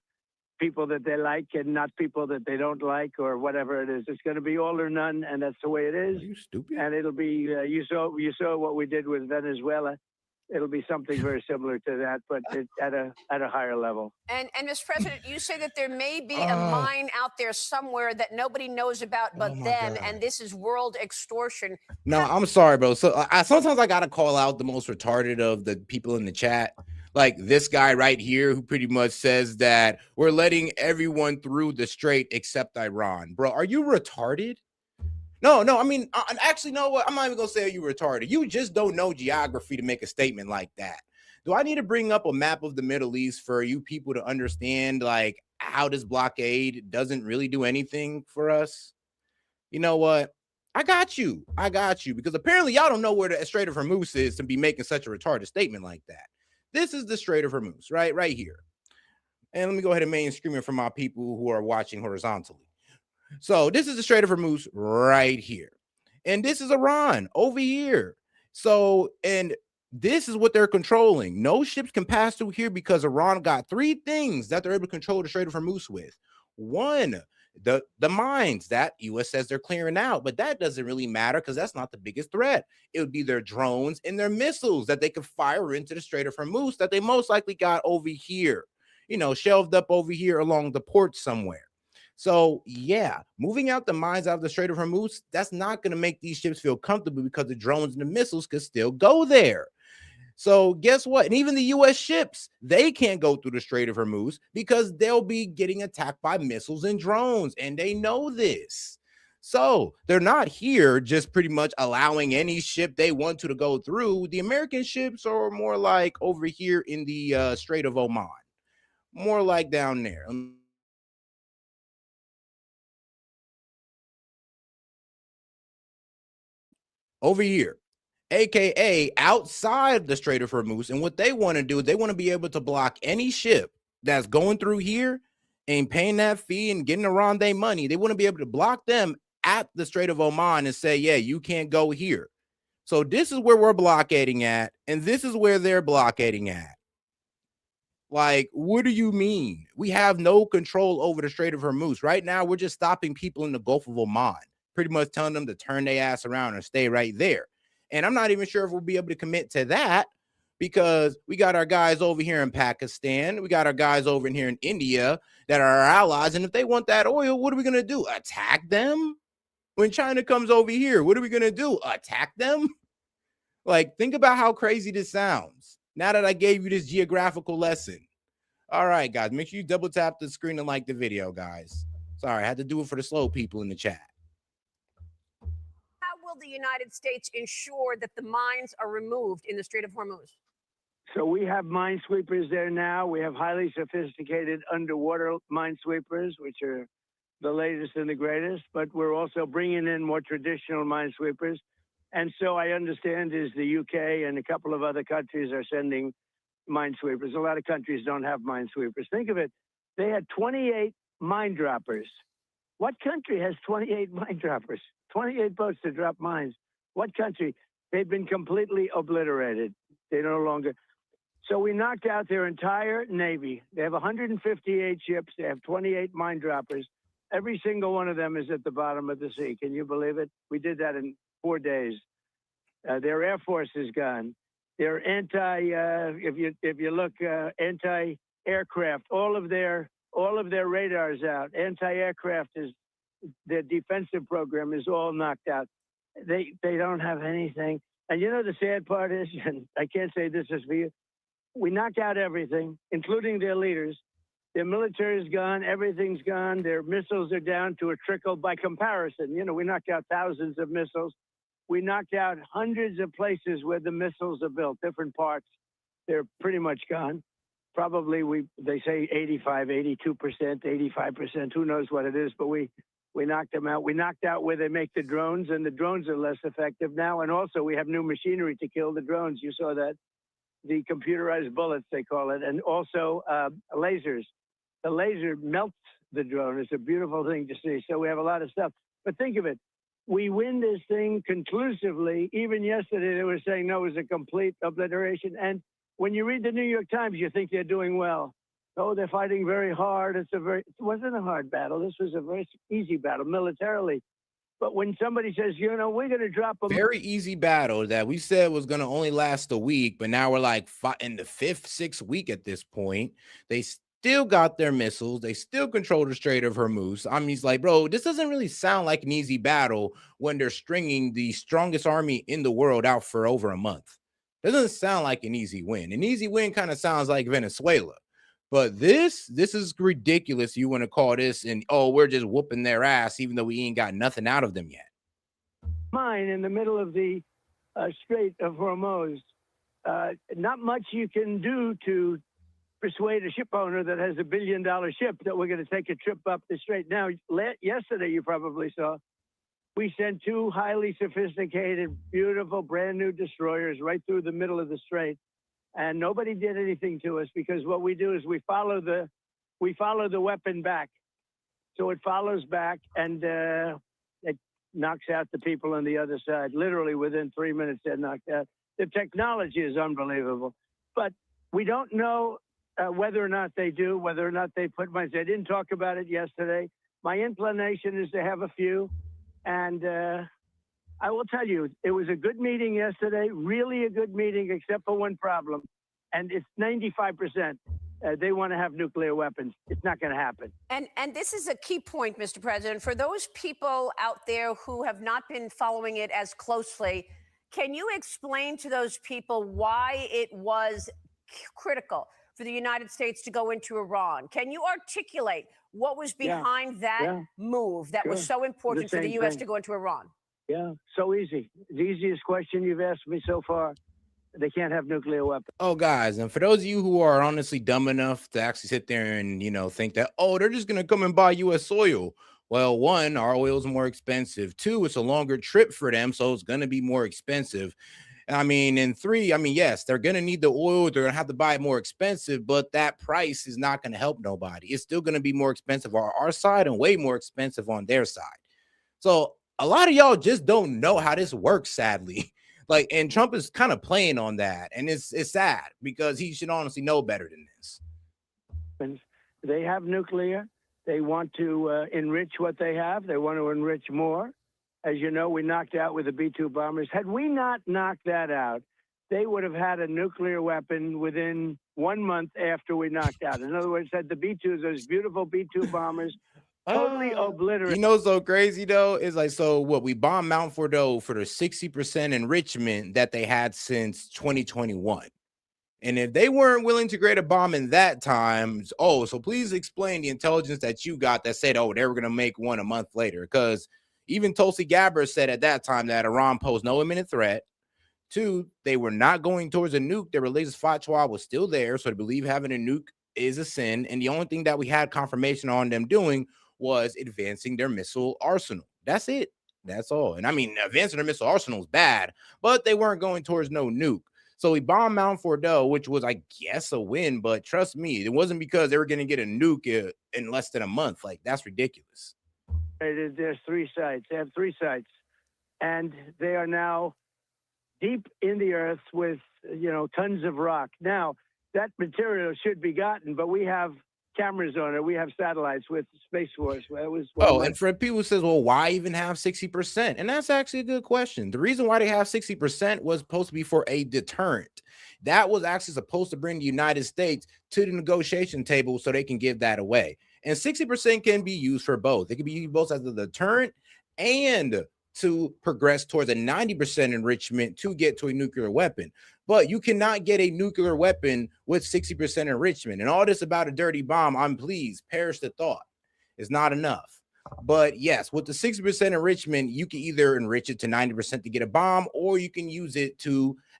people that they like and not people that they don't like or whatever it is. It's going to be all or none, and that's the way it is. Are you stupid? And it'll be, you saw what we did with Venezuela. It'll be something very similar to that, but at a higher level. And Mr. President, you say that there may be a mine out there somewhere that nobody knows about but them, and this is world extortion. No, I'm sorry, bro. So sometimes I gotta call out the most retarded of the people in the chat. Like this guy right here who pretty much says that we're letting everyone through the strait except Iran. Bro, are you retarded? No, I mean, actually, know what? I'm not even gonna say you retarded. You just don't know geography to make a statement like that. Do I need to bring up a map of the Middle East for you people to understand like how this blockade doesn't really do anything for us? You know what? I got you, because apparently y'all don't know where the Strait of Hormuz is to be making such a retarded statement like that. This is the Strait of Hormuz, right here. And let me go ahead and mainstream it for my people who are watching horizontally. So this is the Strait of Hormuz right here. And this is Iran over here. So, and this is what they're controlling. No ships can pass through here because Iran got three things that they're able to control the Strait of Hormuz with. One, the mines that US says they're clearing out, but that doesn't really matter because that's not the biggest threat. It would be their drones and their missiles that they could fire into the Strait of Hormuz that they most likely got over here, shelved up over here along the port somewhere. So yeah, moving out the mines out of the Strait of Hormuz, that's not going to make these ships feel comfortable because the drones and the missiles could still go there. So guess what? And even the US ships, they can't go through the Strait of Hormuz because they'll be getting attacked by missiles and drones, and they know this. So they're not here just pretty much allowing any ship they want to go through. The American ships are more like over here in the Strait of Oman, more like down there. Over here, aka outside the Strait of Hormuz. And what they want to do, they want to be able to block any ship that's going through here and paying that fee and getting around their money. They want to be able to block them at the Strait of Oman and say, yeah, you can't go here. So this is where we're blockading at, and this is where they're blockading at. Like, what do you mean? We have no control over the Strait of Hormuz. Right now, we're just stopping people in the Gulf of Oman, pretty much telling them to turn their ass around and stay right there. And I'm not even sure if we'll be able to commit to that because we got our guys over here in Pakistan. We got our guys over in here in India that are our allies. And if they want that oil, what are we going to do? Attack them? When China comes over here, what are we going to do? Attack them? Like, think about how crazy this sounds. Now that I gave you this geographical lesson. All right, guys, make sure you double tap the screen and like the video, guys. Sorry, I had to do it for the slow people in the chat. How will the United States ensure that the mines are removed in the Strait of Hormuz? So we have minesweepers there now. We have highly sophisticated underwater minesweepers, which are the latest and the greatest, but we're also bringing in more traditional minesweepers. And so I understand is the UK and a couple of other countries are sending minesweepers. A lot of countries don't have minesweepers. Think of it. They had 28 mine droppers. What country has 28 mine droppers? 28 boats to drop mines. What country? They've been completely obliterated. They no longer. So we knocked out their entire Navy. They have 158 ships. They have 28 mine droppers. Every single one of them is at the bottom of the sea. Can you believe it? We did that in 4 days. Their Air Force is gone. Their if you look, anti-aircraft. All of their radars out. Anti-aircraft is their defensive program is all knocked out. They don't have anything. And you know the sad part is, and I can't say this is for you. We knocked out everything, including their leaders. Their military is gone. Everything's gone. Their missiles are down to a trickle. By comparison, we knocked out thousands of missiles. We knocked out hundreds of places where the missiles are built, different parts. They're pretty much gone. Probably they say 85, 82%, 85%. Who knows what it is? But we knocked them out. We knocked out where they make the drones, and the drones are less effective now. And also, we have new machinery to kill the drones. You saw that. The computerized bullets, they call it. And also lasers. The laser melts the drone. It's a beautiful thing to see. So we have a lot of stuff. But think of it. We win this thing conclusively. Even yesterday, they were saying, no, it was a complete obliteration. And when you read the New York Times, you think they're doing well. Oh, they're fighting very hard. It wasn't a hard battle. This was a very easy battle militarily. But when somebody says, we're going to drop a very easy battle that we said was going to only last a week, but now we're like in the 5th, 6th week at this point. They still got their missiles. They still control the Strait of Hormuz. I mean, he's like, bro, this doesn't really sound like an easy battle when they're stringing the strongest army in the world out for over a month. Doesn't sound like an easy win. An easy win kind of sounds like Venezuela. But this is ridiculous. You want to call this and, we're just whooping their ass, even though we ain't got nothing out of them yet. mine in the middle of the Strait of Hormuz. Not much you can do to persuade a ship owner that has $1 billion ship that we're going to take a trip up the strait. Now, yesterday, you probably saw, we sent 2 highly sophisticated, beautiful, brand new destroyers right through the middle of the strait, and nobody did anything to us because what we do is we follow the weapon back, so it follows back and it knocks out the people on the other side. Literally within 3 minutes, they're knocked out. The technology is unbelievable, but we don't know whether or not they do, whether or not they put mines. They didn't talk about it yesterday. My inclination is to have a few. And I will tell you, it was a good meeting yesterday, really a good meeting, except for one problem. And it's 95%. They want to have nuclear weapons. It's not going to happen. And this is a key point, Mr. President. For those people out there who have not been following it as closely, can you explain to those people why it was critical for the United States to go into Iran? Can you articulate what was behind that move that was so important for the U.S. to go into Iran? Yeah, so easy. The easiest question you've asked me so far. They can't have nuclear weapons. Oh, guys, and for those of you who are honestly dumb enough to actually sit there and, think that, oh, they're just going to come and buy U.S. oil. Well, 1, our oil is more expensive. 2, it's a longer trip for them, so it's going to be more expensive. And 3, yes, they're going to need the oil. They're going to have to buy it more expensive, but that price is not going to help nobody. It's still going to be more expensive on our side and way more expensive on their side. So a lot of y'all just don't know how this works, sadly. And Trump is kind of playing on that. And it's sad because he should honestly know better than this. They have nuclear. They want to enrich what they have. They want to enrich more. As you know, we knocked out with the B-2 bombers. Had we not knocked that out, they would have had a nuclear weapon within 1 month after we knocked out. In other words, had the B-2s, those beautiful B-2 bombers, totally obliterated. So crazy, though, is we bombed Mount Fordo for the 60% enrichment that they had since 2021. And if they weren't willing to create a bomb in that time, so please explain the intelligence that you got that said, they were going to make one a month later. Because even Tulsi Gabbard said at that time that Iran posed no imminent threat. 2, they were not going towards a nuke. Their religious fatwa was still there. So to believe having a nuke is a sin. And the only thing that we had confirmation on them doing was advancing their missile arsenal. That's it. That's all. And advancing their missile arsenal is bad, but they weren't going towards no nuke. So we bombed Mount Fordo, which was, I guess, a win. But trust me, it wasn't because they were going to get a nuke in less than a month. That's ridiculous. There's 3 sites. They have 3 sites. And they are now deep in the earth with, tons of rock. Now, that material should be gotten, but we have cameras on it. We have satellites with Space Force. And for people who says, well, why even have 60%? And that's actually a good question. The reason why they have 60% was supposed to be for a deterrent. That was actually supposed to bring the United States to the negotiation table so they can give that away. And 60% can be used for both. It can be used both as a deterrent and to progress towards a 90% enrichment to get to a nuclear weapon. But you cannot get a nuclear weapon with 60% enrichment. And all this about a dirty bomb, please perish the thought. It's not enough. But yes, with the 60% enrichment, you can either enrich it to 90% to get a bomb, or you can use it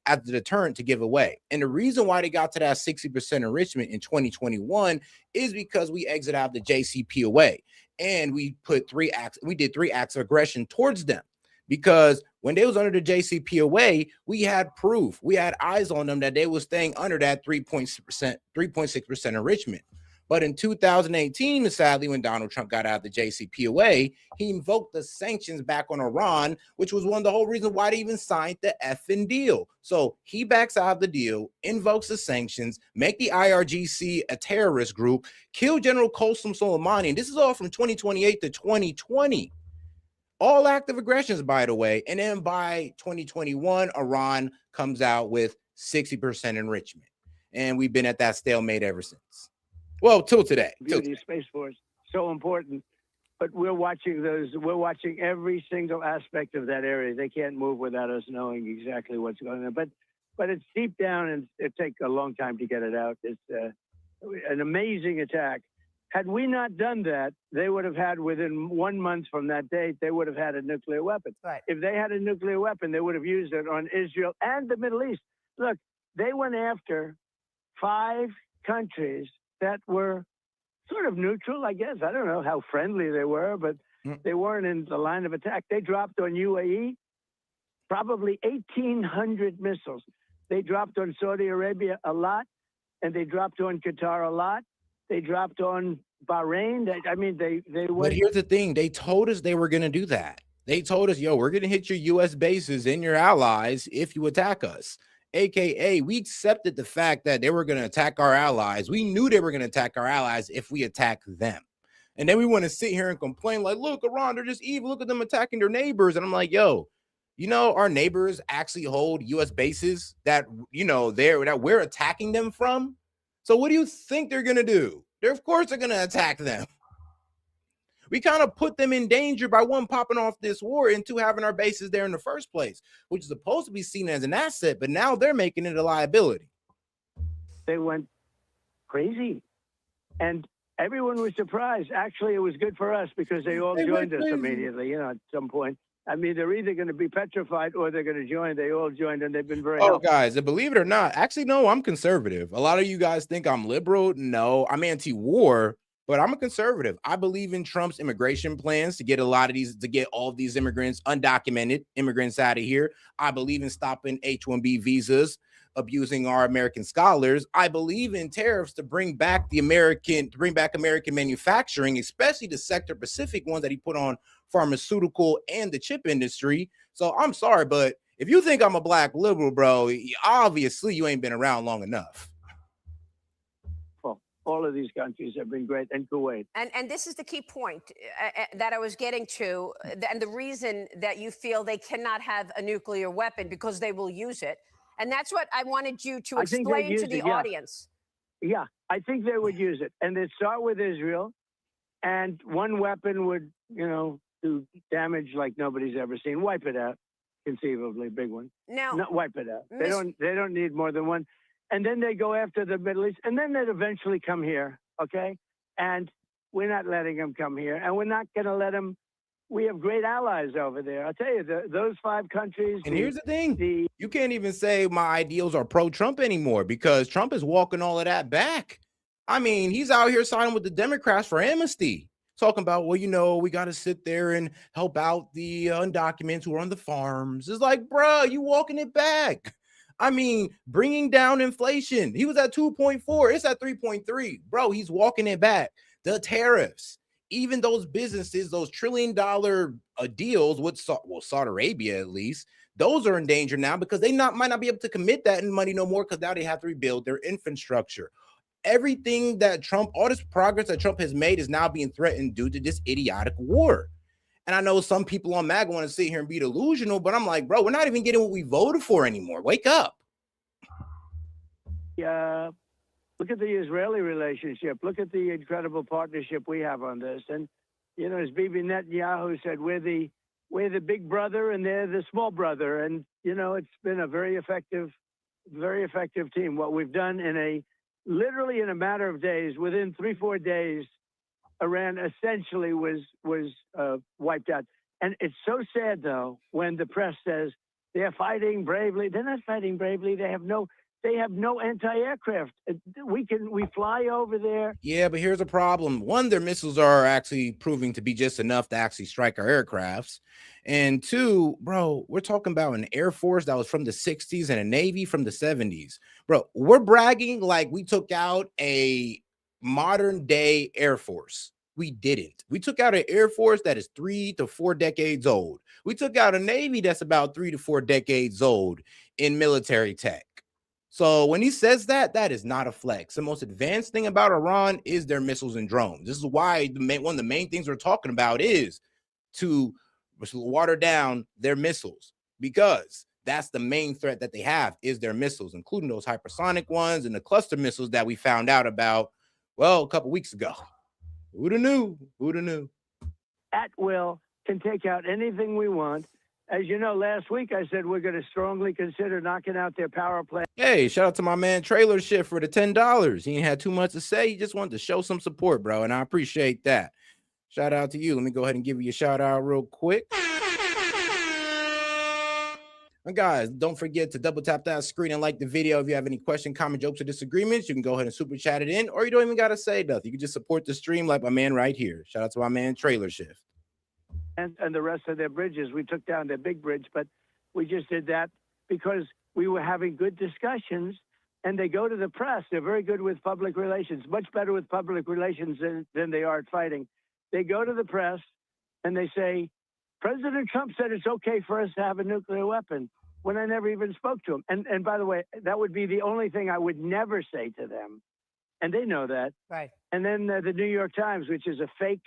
as the deterrent to give away. And the reason why they got to that 60% enrichment in 2021 is because we exited out the JCPOA and we did 3 acts of aggression towards them. Because when they was under the JCPOA, we had proof, we had eyes on them that they was staying under that 3.6% enrichment. But in 2018, sadly, when Donald Trump got out of the JCPOA, he invoked the sanctions back on Iran, which was one of the whole reasons why they even signed the effing deal. So he backs out of the deal, invokes the sanctions, make the IRGC a terrorist group, kill General Qasem Soleimani. And this is all from 2028 to 2020. All active aggressions, by the way. And then by 2021, Iran comes out with 60% enrichment. And we've been at that stalemate ever since. Well, till today. Beauty of Space Force, so important. But we're watching every single aspect of that area. They can't move without us knowing exactly what's going on. But it's deep down, and it takes a long time to get it out. It's an amazing attack. Had we not done that, they would have had, within 1 month from that date, they would have had a nuclear weapon. Right. If they had a nuclear weapon, they would have used it on Israel and the Middle East. Look, they went after 5 countries that were sort of neutral, I guess. I don't know how friendly they were, but they weren't in the line of attack. They dropped on UAE probably 1,800 missiles. They dropped on Saudi Arabia a lot, and they dropped on Qatar a lot. They dropped on Bahrain. I mean, they went. But here's the thing. They told us they were going to do that. They told us, yo, we're going to hit your U.S. bases and your allies if you attack us. AKA, we accepted the fact that they were going to attack our allies. We knew they were going to attack our allies if we attack them. And then we want to sit here and complain like, look, Iran, they're just evil. Look at them attacking their neighbors. And I'm like, yo, you know, our neighbors actually hold U.S. bases that, you know, that we're attacking them from. So what do you think they're going to do? Of course they're going to attack them. We kind of put them in danger by 1, popping off this war, and 2, having our bases there in the first place, which is supposed to be seen as an asset, but now they're making it a liability. They went crazy. And everyone was surprised. Actually, it was good for us because they all joined us immediately, you know, at some point. I mean, they're either going to be petrified or they're going to join. They all joined, and they've been very helpful. Guys, believe it or not, actually, no, I'm conservative. A lot of you guys think I'm liberal. No, I'm anti-war, but I'm a conservative. I believe in Trump's immigration plans to get all of these immigrants, undocumented immigrants, out of here. I believe in stopping H-1B visas, abusing our American scholars. I believe in tariffs to bring back American manufacturing, especially the sector Pacific ones that he put on pharmaceutical and the chip industry. So I'm sorry, but if you think I'm a black liberal, bro, obviously you ain't been around long enough. Well, all of these countries have been great, and Kuwait. And this is the key point that I was getting to, and the reason that you feel they cannot have a nuclear weapon, because they will use it. And that's what I wanted you to explain to the audience. Yeah, I think they would use it. And they'd start with Israel, and one weapon would, you know, do damage like nobody's ever seen. Wipe it out, conceivably, big one. Now, wipe it out. They don't need more than one. And then they go after the Middle East, and then they'd eventually come here, okay? And we're not letting them come here, and we're not going to let them. We have great allies over there. I'll tell you, those 5 countries. And here's the thing. You can't even say my ideals are pro-Trump anymore, because Trump is walking all of that back. I mean, he's out here signing with the Democrats for amnesty, talking about, well, you know, we got to sit there and help out the undocumented who are on the farms. It's like, bro, you walking it back. I mean, bringing down inflation. He was at 2.4. It's at 3.3. Bro, he's walking it back. The tariffs. Even those businesses, those $1 trillion deals with Saudi Arabia, at least, those are in danger now, because they might not be able to commit that money no more, because now they have to rebuild their infrastructure. Everything that Trump, all this progress that Trump has made, is now being threatened due to this idiotic war. And I know some people on MAGA want to sit here and be delusional, but I'm like, bro, we're not even getting what we voted for anymore. Wake up. Yeah. Look at the Israeli relationship. Look at the incredible partnership we have on this. And, you know, as Bibi Netanyahu said, we're the big brother and they're the small brother. And, you know, it's been a very effective team. What we've done literally in a matter of days, within 3-4 days, Iran essentially was wiped out. And it's so sad, though, when the press says they're fighting bravely. They're not fighting bravely. They have no anti-aircraft. We fly over there. Yeah, but here's a problem. One, their missiles are actually proving to be just enough to actually strike our aircrafts. And 2, bro, we're talking about an Air Force that was from the 60s and a Navy from the 70s. Bro, we're bragging like we took out a modern day Air Force. We didn't. We took out an Air Force that is 3 to 4 decades old. We took out a Navy that's about 3 to 4 decades old in military tech. So when he says that, that is not a flex. The most advanced thing about Iran is their missiles and drones. This is why one of the main things we're talking about is to water down their missiles, because that's the main threat that they have, is their missiles, including those hypersonic ones and the cluster missiles that we found out about, well, a couple weeks ago. Who'da knew? Who'da knew? At will, can take out anything we want. as you know, last week I said we're going to strongly consider knocking out their power plant. Hey, shout out to my man Trailer Shift for the $10. He ain't had too much to say. He just wanted to show some support, bro, and I appreciate that. Shout out to you. Let me go ahead and give you a shout out real quick. And guys, don't forget to double tap that screen and like the video. If you have any question, comment, jokes, or disagreements, you can go ahead and super chat it in, or you don't even got to say nothing. You can just support the stream like my man right here. Shout out to my man Trailer Shift. And the rest of their bridges. We took down their big bridge, but we just did that because we were having good discussions, and they go to the press. They're very good with public relations, much better with public relations than they are at fighting. They go to the press, and they say, President Trump said it's okay for us to have a nuclear weapon, when I never even spoke to him. And by the way, that would be the only thing I would never say to them. And they know that. Right. And then the New York Times, which is a fake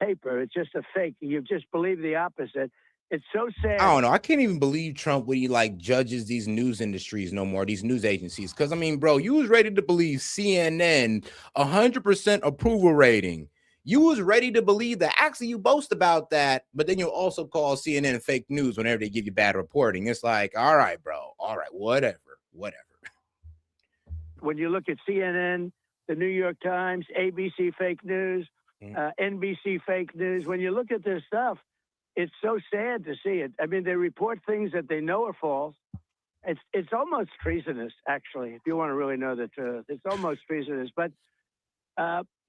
paper. It's just a fake. You just believe the opposite. It's so sad. I don't know. I can't even believe Trump when he like judges these news industries no more, these news agencies. Because I mean, bro, you was ready to believe CNN 100% approval rating. You was ready to believe that. Actually, you boast about that, but then you also call CNN fake news whenever they give you bad reporting. It's like, all right, bro. All right, whatever. When you look at CNN, the New York Times, ABC fake news, NBC fake news, when you look at this stuff, it's so sad to see it. I mean, they report things that they know are false. It's almost treasonous, actually, if you want to really know the truth. It's almost treasonous. But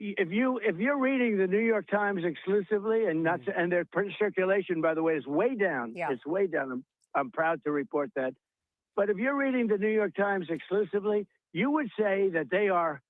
if you're reading the New York Times exclusively, and their circulation, by the way, is way down. Yeah. It's way down. I'm proud to report that. But if you're reading the New York Times exclusively, you would say that they are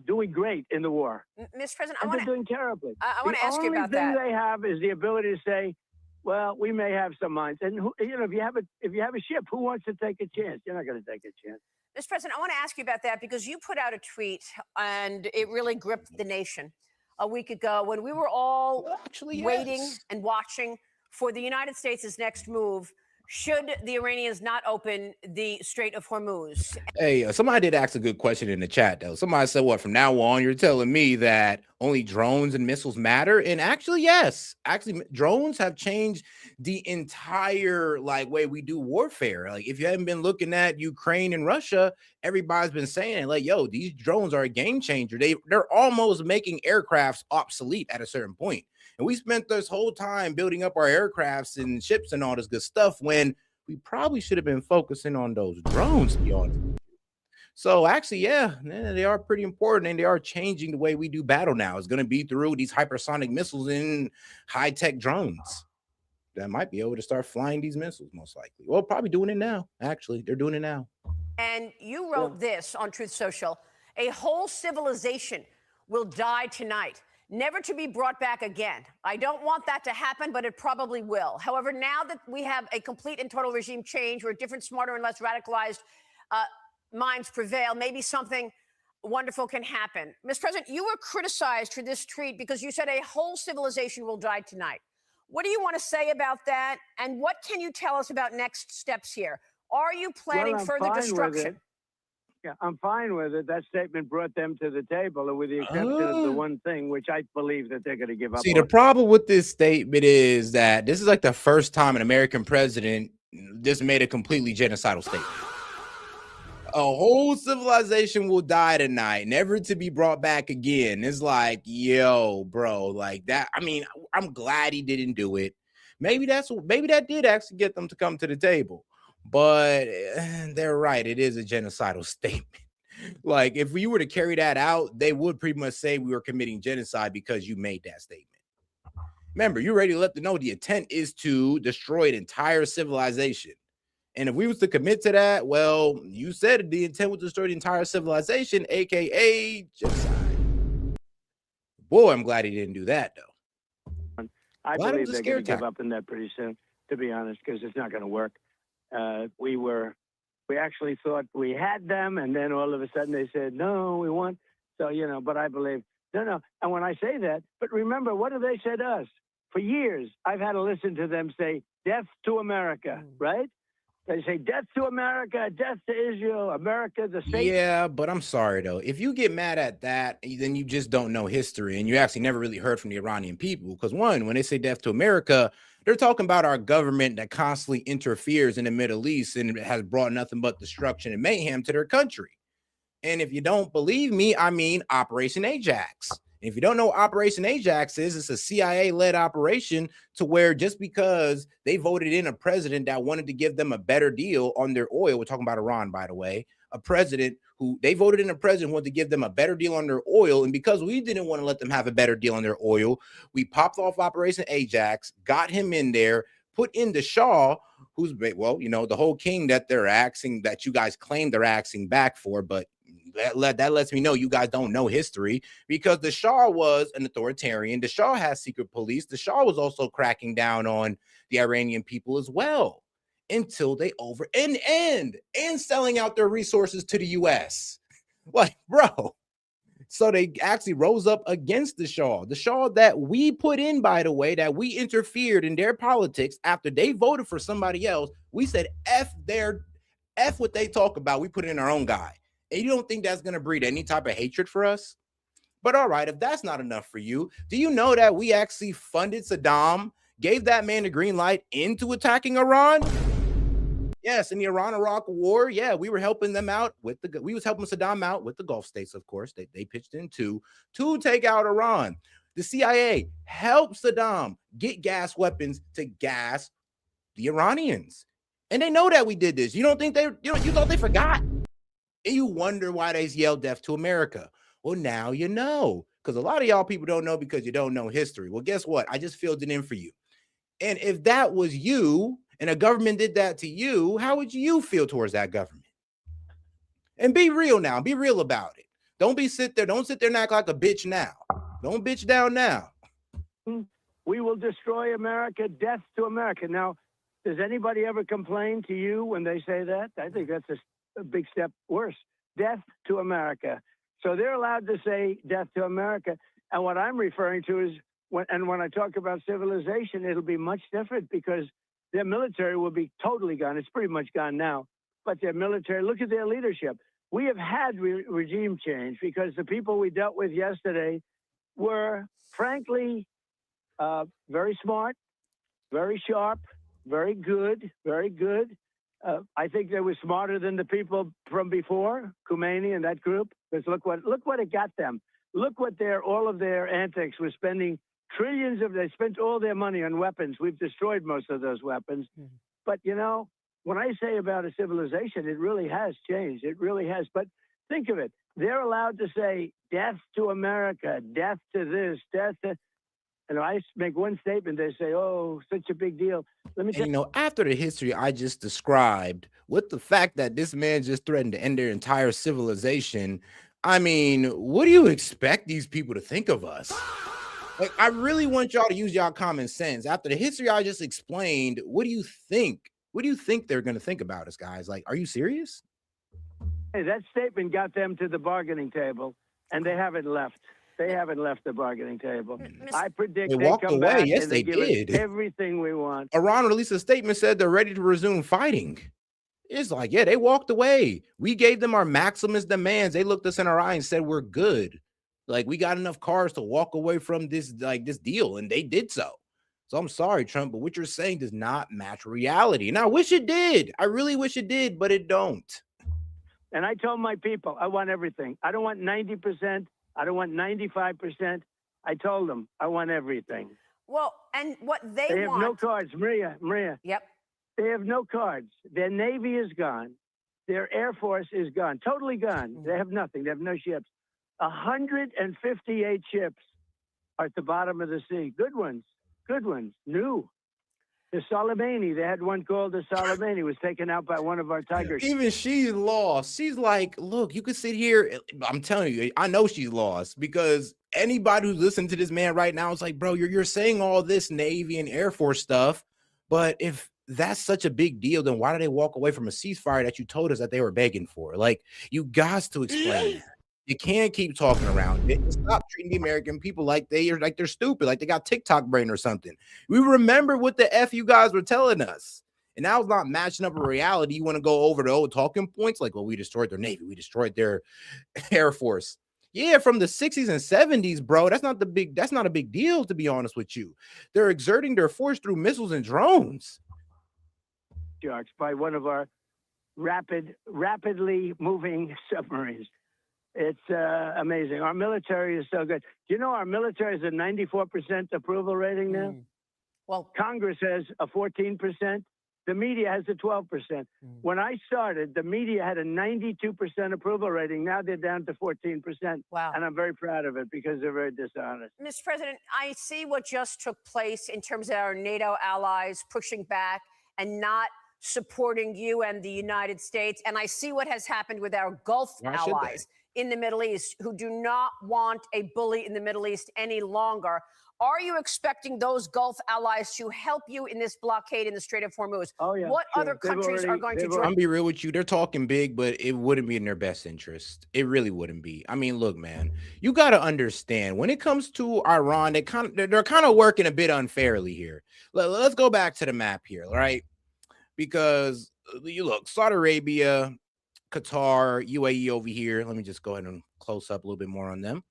doing great in the war. Mr. President, They're doing terribly. I want to ask you about that. The only thing they have is the ability to say, well, we may have some mines. And if you have a ship, who wants to take a chance? You're not going to take a chance. Mr. President, I want to ask you about that because you put out a tweet and it really gripped the nation a week ago when we were all waiting and watching for the United States' next move should the Iranians not open the Strait of Hormuz. Hey, somebody did ask a good question in the chat, though. Somebody said, what, from now on, you're telling me that only drones and missiles matter? And actually, yes. Actually, drones have changed the entire way we do warfare. Like, if you haven't been looking at Ukraine and Russia, everybody's been saying, like, yo, these drones are a game changer. They're almost making aircrafts obsolete at a certain point. And we spent this whole time building up our aircrafts and ships and all this good stuff when we probably should have been focusing on those drones, to be honest. So actually, yeah, they are pretty important, and they are changing the way we do battle now. It's going to be through these hypersonic missiles and high-tech drones that might be able to start flying these missiles, most likely. Well, probably doing it now. Actually, they're doing it now. And you wrote this on Truth Social: a whole civilization will die tonight, never to be brought back again. I don't want that to happen, but it probably will. However, now that we have a complete and total regime change where different, smarter, and less radicalized minds prevail, maybe something wonderful can happen. Mr. President, you were criticized for this tweet because you said a whole civilization will die tonight. What do you want to say about that? And what can you tell us about next steps here? Are you planning further destruction? Yeah, I'm fine with it. That statement brought them to the table, with the exception of the one thing, which I believe that they're going to give up. See, the problem with this statement is that this is like the first time an American president just made a completely genocidal statement. A whole civilization will die tonight, never to be brought back again. It's like, yo, bro, like that. I mean, I'm glad he didn't do it. Maybe that did actually get them to come to the table. But they're right. It is a genocidal statement. Like, if we were to carry that out, they would pretty much say we were committing genocide because you made that statement. Remember, you're ready to let them know the intent is to destroy an entire civilization. And if we was to commit to that, well, you said the intent was to destroy the entire civilization, aka genocide. Boy, I'm glad he didn't do that, though. I believe they're going to give up on that pretty soon, to be honest, because it's not going to work. We actually thought we had them, and then all of a sudden they said, no, we want. So, but I believe, no. And when I say that, but remember, what have they said to us? For years, I've had to listen to them say, death to America, right? They say death to America, death to Israel, America, the state. Yeah, but I'm sorry, though. If you get mad at that, then you just don't know history. And you actually never really heard from the Iranian people. Because one, when they say death to America, They're talking about our government that constantly interferes in the Middle East and has brought nothing but destruction and mayhem to their country. And if you don't believe me, I mean Operation Ajax. And if you don't know what Operation Ajax is, it's a CIA-led operation to where just because they voted in a president that wanted to give them a better deal on their oil, we're talking about Iran, by the way, a president who they voted in a president who wanted to give them a better deal on their oil. And because we didn't want to let them have a better deal on their oil, we popped off Operation Ajax, got him in there, put in the Shah, who's, well, you know, the whole king that they're axing, that you guys claim they're axing back for, but that lets me know you guys don't know history, because the Shah was an authoritarian. The Shah has secret police. The Shah was also cracking down on the Iranian people as well until they and selling out their resources to the US. Like, bro. So they actually rose up against the Shah that we put in, by the way, that we interfered in their politics after they voted for somebody else. We said, F what they talk about. We put in our own guy. And you don't think that's going to breed any type of hatred for us? But all right, if that's not enough for you, do you know that we actually funded Saddam, gave that man the green light into attacking Iran? Yes, in the Iran-Iraq war, yeah, we were helping them out with we was helping Saddam out with the Gulf states, of course. They pitched in to take out Iran. The CIA helped Saddam get gas weapons to gas the Iranians. And they know that we did this. You don't think you thought they forgot? And you wonder why they yelled death to America. Well, now you know, because a lot of y'all people don't know because you don't know history. Well, guess what? I just filled it in for you. And if that was you and a government did that to you, how would you feel towards that government? And be real now. Be real about it. Don't sit there and act like a bitch now. Don't bitch down now. We will destroy America. Death to America. Now, does anybody ever complain to you when they say that? I think that's a big step worse. Death to America. So they're allowed to say death to America. And what I'm referring to is when I talk about civilization, it'll be much different because their military will be totally gone. It's pretty much gone now. But their military, look at their leadership. We have had regime change because the people we dealt with yesterday were, frankly, very smart, very sharp, very good, very good. I think they were smarter than the people from before, Khomeini and that group. Because look what it got them. Look what all of their antics were spending they spent all their money on weapons. We've destroyed most of those weapons. Mm-hmm. But you know, when I say about a civilization, it really has changed. It really has. But think of it. They're allowed to say death to America, death to this, death to, and I make one statement, they say, oh, such a big deal. Let me tell you know, after the history I just described, with the fact that this man just threatened to end their entire civilization, I mean, what do you expect these people to think of us? Like, I really want y'all to use y'all common sense. After the history I just explained, what do you think? What do you think they're going to think about us, guys? Like, are you serious? Hey, that statement got them to the bargaining table, and they haven't left. They haven't left the bargaining table. I predict they walked away. Back yes, they did. Everything we want. Iran released a statement, said they're ready to resume fighting. It's like, yeah, they walked away. We gave them our maximum demands. They looked us in our eye and said we're good. Like, we got enough cars to walk away from this deal, and they did so. So I'm sorry, Trump, but what you're saying does not match reality. And I wish it did. I really wish it did, but it don't. And I told my people, I want everything. I don't want 90%. I don't want 95%. I told them I want everything. Well, and what they have no cards, Maria. Yep. They have no cards. Their Navy is gone. Their Air Force is gone. Totally gone. Mm-hmm. They have nothing. They have no ships. 158 ships are at the bottom of the sea. Good ones. New. The Soleimani, they had one called the Soleimani, was taken out by one of our Tigers. Even she's lost. She's like, look, you can sit here. I'm telling you, I know she's lost because anybody who's listening to this man right now is like, bro, you're saying all this Navy and Air Force stuff, but if that's such a big deal, then why did they walk away from a ceasefire that you told us that they were begging for? Like, you got to explain that. You can't keep talking around it. Stop treating the American people like they're stupid, like they got TikTok brain or something. We remember what the F you guys were telling us. And now it's not matching up with reality. You want to go over the old talking points like, well, we destroyed their Navy. We destroyed their Air Force. Yeah, from the 60s and 70s, bro. That's not a big deal, to be honest with you. They're exerting their force through missiles and drones. Sharks by one of our rapidly moving submarines. It's amazing. Our military is so good. Do you know our military is a 94% approval rating now? Well, Congress has a 14%. The media has a 12%. When I started, the media had a 92% approval rating. Now they're down to 14%. Wow. And I'm very proud of it because they're very dishonest. Mr. President, I see what just took place in terms of our NATO allies pushing back and not supporting you and the United States. And I see what has happened with our Gulf Why should allies in the Middle East who do not want a bully in the Middle East any longer. Are you expecting those Gulf allies to help you in this blockade in the Strait of Hormuz? Oh, yeah. What sure. other countries are going to join? I'm be real with you. They're talking big, but it wouldn't be in their best interest. It really wouldn't be. I mean, look, man, you got to understand when it comes to Iran, they're kind of working a bit unfairly here. Let's go back to the map here, right? Because you look, Saudi Arabia, Qatar, UAE over here. Let me just go ahead and close up a little bit more on them.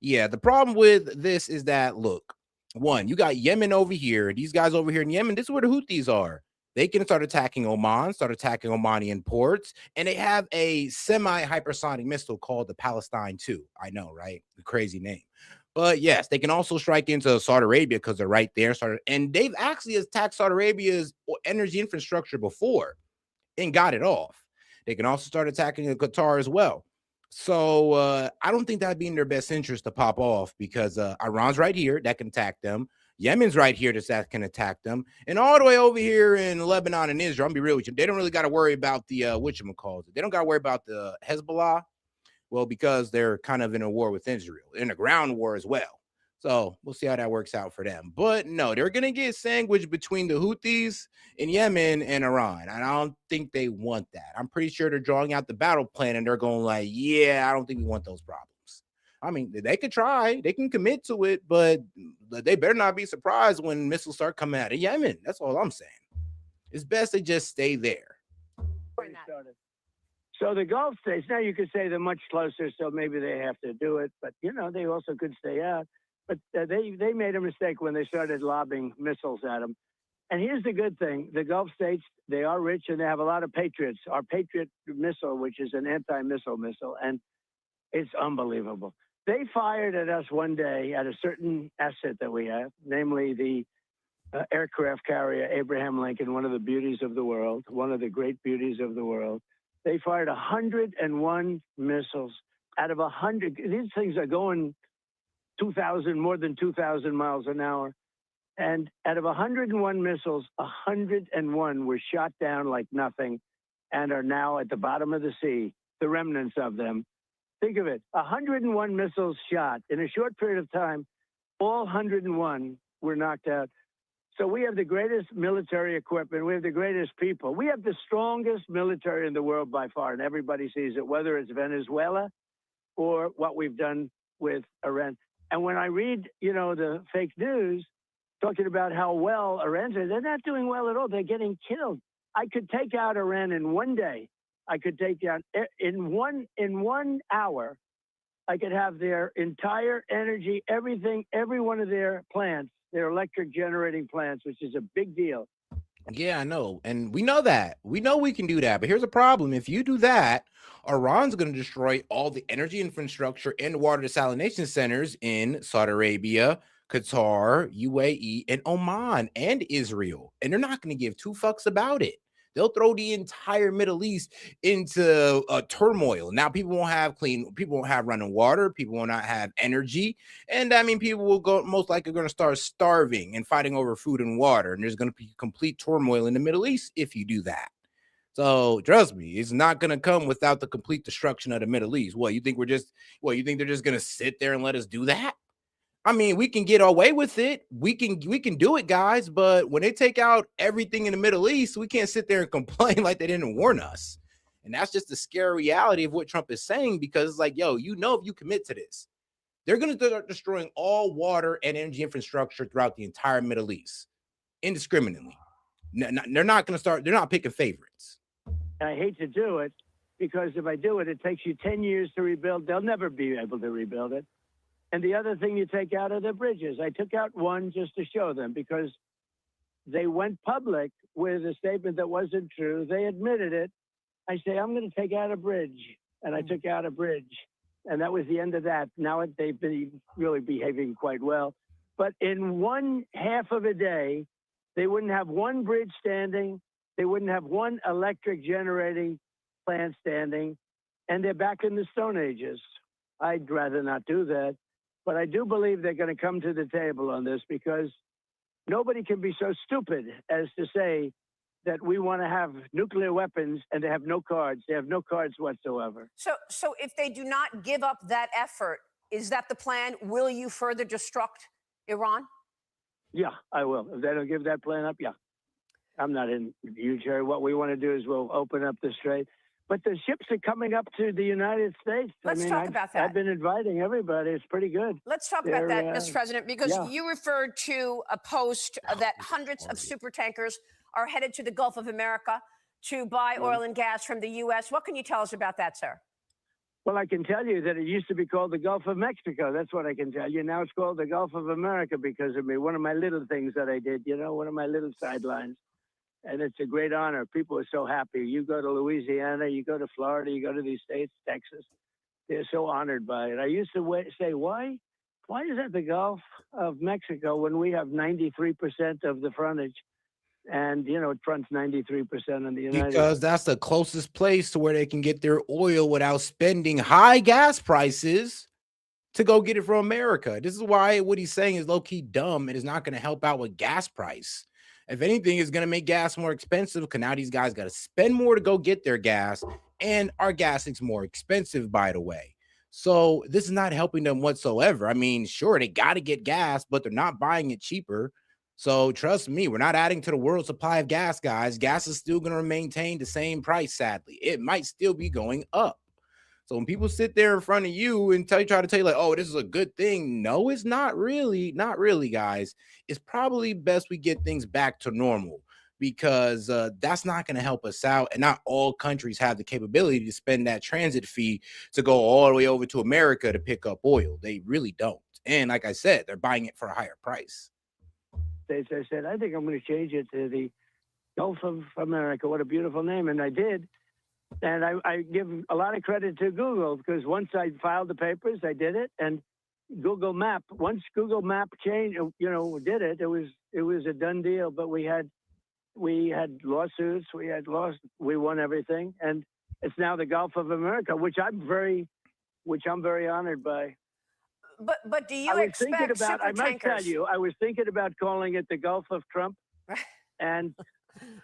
Yeah, the problem with this is that, look, one, you got Yemen over here. These guys over here in Yemen, this is where the Houthis are. They can start attacking Oman, start attacking Omanian ports, and they have a semi-hypersonic missile called the Palestine 2. I know, right? The crazy name. But yes, they can also strike into Saudi Arabia because they're right there. And they've actually attacked Saudi Arabia's energy infrastructure before and got it off. They can also start attacking Qatar as well. So I don't think that'd be in their best interest to pop off because Iran's right here that can attack them. Yemen's right here that can attack them. And all the way over here in Lebanon and Israel, I'm gonna be real with you, they don't really got to worry about the whatchamacallit. They don't got to worry about the Hezbollah. Well, because they're kind of in a war with Israel, in a ground war as well. So we'll see how that works out for them. But no, they're going to get sandwiched between the Houthis in Yemen and Iran. And I don't think they want that. I'm pretty sure they're drawing out the battle plan and they're going like, yeah, I don't think we want those problems. I mean, they could try, they can commit to it, but they better not be surprised when missiles start coming out of Yemen. That's all I'm saying. It's best they just stay there. So the Gulf states, now you could say they're much closer, so maybe they have to do it. But, you know, they also could stay out. But they made a mistake when they started lobbing missiles at them. And here's the good thing. The Gulf states, they are rich and they have a lot of Patriots. Our Patriot missile, which is an anti-missile missile, and it's unbelievable. They fired at us one day at a certain asset that we have, namely the aircraft carrier Abraham Lincoln, one of the beauties of the world, one of the great beauties of the world. They fired 101 missiles out of 100. These things are going more than 2,000 miles an hour. And out of 101 missiles, 101 were shot down like nothing and are now at the bottom of the sea, the remnants of them. Think of it, 101 missiles shot. In a short period of time, all 101 were knocked out. So we have the greatest military equipment. We have the greatest people. We have the strongest military in the world by far, and everybody sees it, whether it's Venezuela or what we've done with Iran. And when I read, you know, the fake news talking about how well Iran's doing, they're not doing well at all. They're getting killed. I could take out Iran in one day. I could take down in one hour. I could have their entire energy, everything, every one of their plants, their electric generating plants, which is a big deal. Yeah, I know. And we know that. We know we can do that. But here's a problem. If you do that, Iran's going to destroy all the energy infrastructure and water desalination centers in Saudi Arabia, Qatar, UAE, and Oman, and Israel. And they're not going to give two fucks about it. They'll throw the entire Middle East into turmoil. Now people won't have running water. People will not have energy. And I mean, people will most likely going to start starving and fighting over food and water. And there's going to be complete turmoil in the Middle East if you do that. So trust me, it's not going to come without the complete destruction of the Middle East. You think they're just going to sit there and let us do that? I mean, we can get away with it. We can do it, guys. But when they take out everything in the Middle East, we can't sit there and complain like they didn't warn us. And that's just the scary reality of what Trump is saying, because it's like, yo, you know, if you commit to this, they're going to start destroying all water and energy infrastructure throughout the entire Middle East indiscriminately. They're not going to start. They're not picking favorites. I hate to do it because if I do it, it takes you 10 years to rebuild. They'll never be able to rebuild it. And the other thing you take out are the bridges. I took out one just to show them because they went public with a statement that wasn't true. They admitted it. I say, I'm going to take out a bridge. And I took out a bridge. And that was the end of that. Now they've been really behaving quite well. But in one half of a day, they wouldn't have one bridge standing. They wouldn't have one electric generating plant standing. And they're back in the Stone Ages. I'd rather not do that. But I do believe they're going to come to the table on this because nobody can be so stupid as to say that we want to have nuclear weapons and they have no cards. They have no cards whatsoever. So if they do not give up that effort, is that the plan? Will you further destruct Iran? Yeah, I will. If they don't give that plan up, yeah. I'm not in huge hurry. What we want to do is we'll open up the strait. But the ships are coming up to the United States. Let's talk about that. I've been inviting everybody. It's pretty good. Let's talk about that, Mr. President, because you referred to a post that hundreds of super tankers are headed to the Gulf of America to buy oil and gas from the U.S. What can you tell us about that, sir? Well, I can tell you that it used to be called the Gulf of Mexico. That's what I can tell you. Now it's called the Gulf of America because of me. One of my little things that I did, one of my little sidelines. And it's a great honor. People are so happy. You go to Louisiana, you go to Florida, you go to these states, Texas. They're so honored by it. I used to say, why is that the Gulf of Mexico when we have 93% of the frontage? And, it fronts 93% on the United States. Because that's the closest place to where they can get their oil without spending high gas prices to go get it from America. This is why what he's saying is low-key dumb and is not going to help out with gas price. If anything, it's going to make gas more expensive because now these guys got to spend more to go get their gas, and our gas is more expensive, by the way. So this is not helping them whatsoever. I mean, sure, they got to get gas, but they're not buying it cheaper. So trust me, we're not adding to the world supply of gas, guys. Gas is still going to maintain the same price, sadly. It might still be going up. So when people sit there in front of you and try to tell you like, oh, this is a good thing. No, it's not really, guys. It's probably best we get things back to normal because that's not going to help us out. And not all countries have the capability to spend that transit fee to go all the way over to America to pick up oil. They really don't. And like I said, they're buying it for a higher price. I said, I think I'm going to change it to the Gulf of America. What a beautiful name. And I did. And I give a lot of credit to Google because once I filed the papers, I did it. And Google Map, once Google Map changed, did it, it was a done deal. But we had lawsuits, we won everything. And it's now the Gulf of America, which I'm very honored by. But do you expect super tankers? I might tell you, I was thinking about calling it the Gulf of Trump. And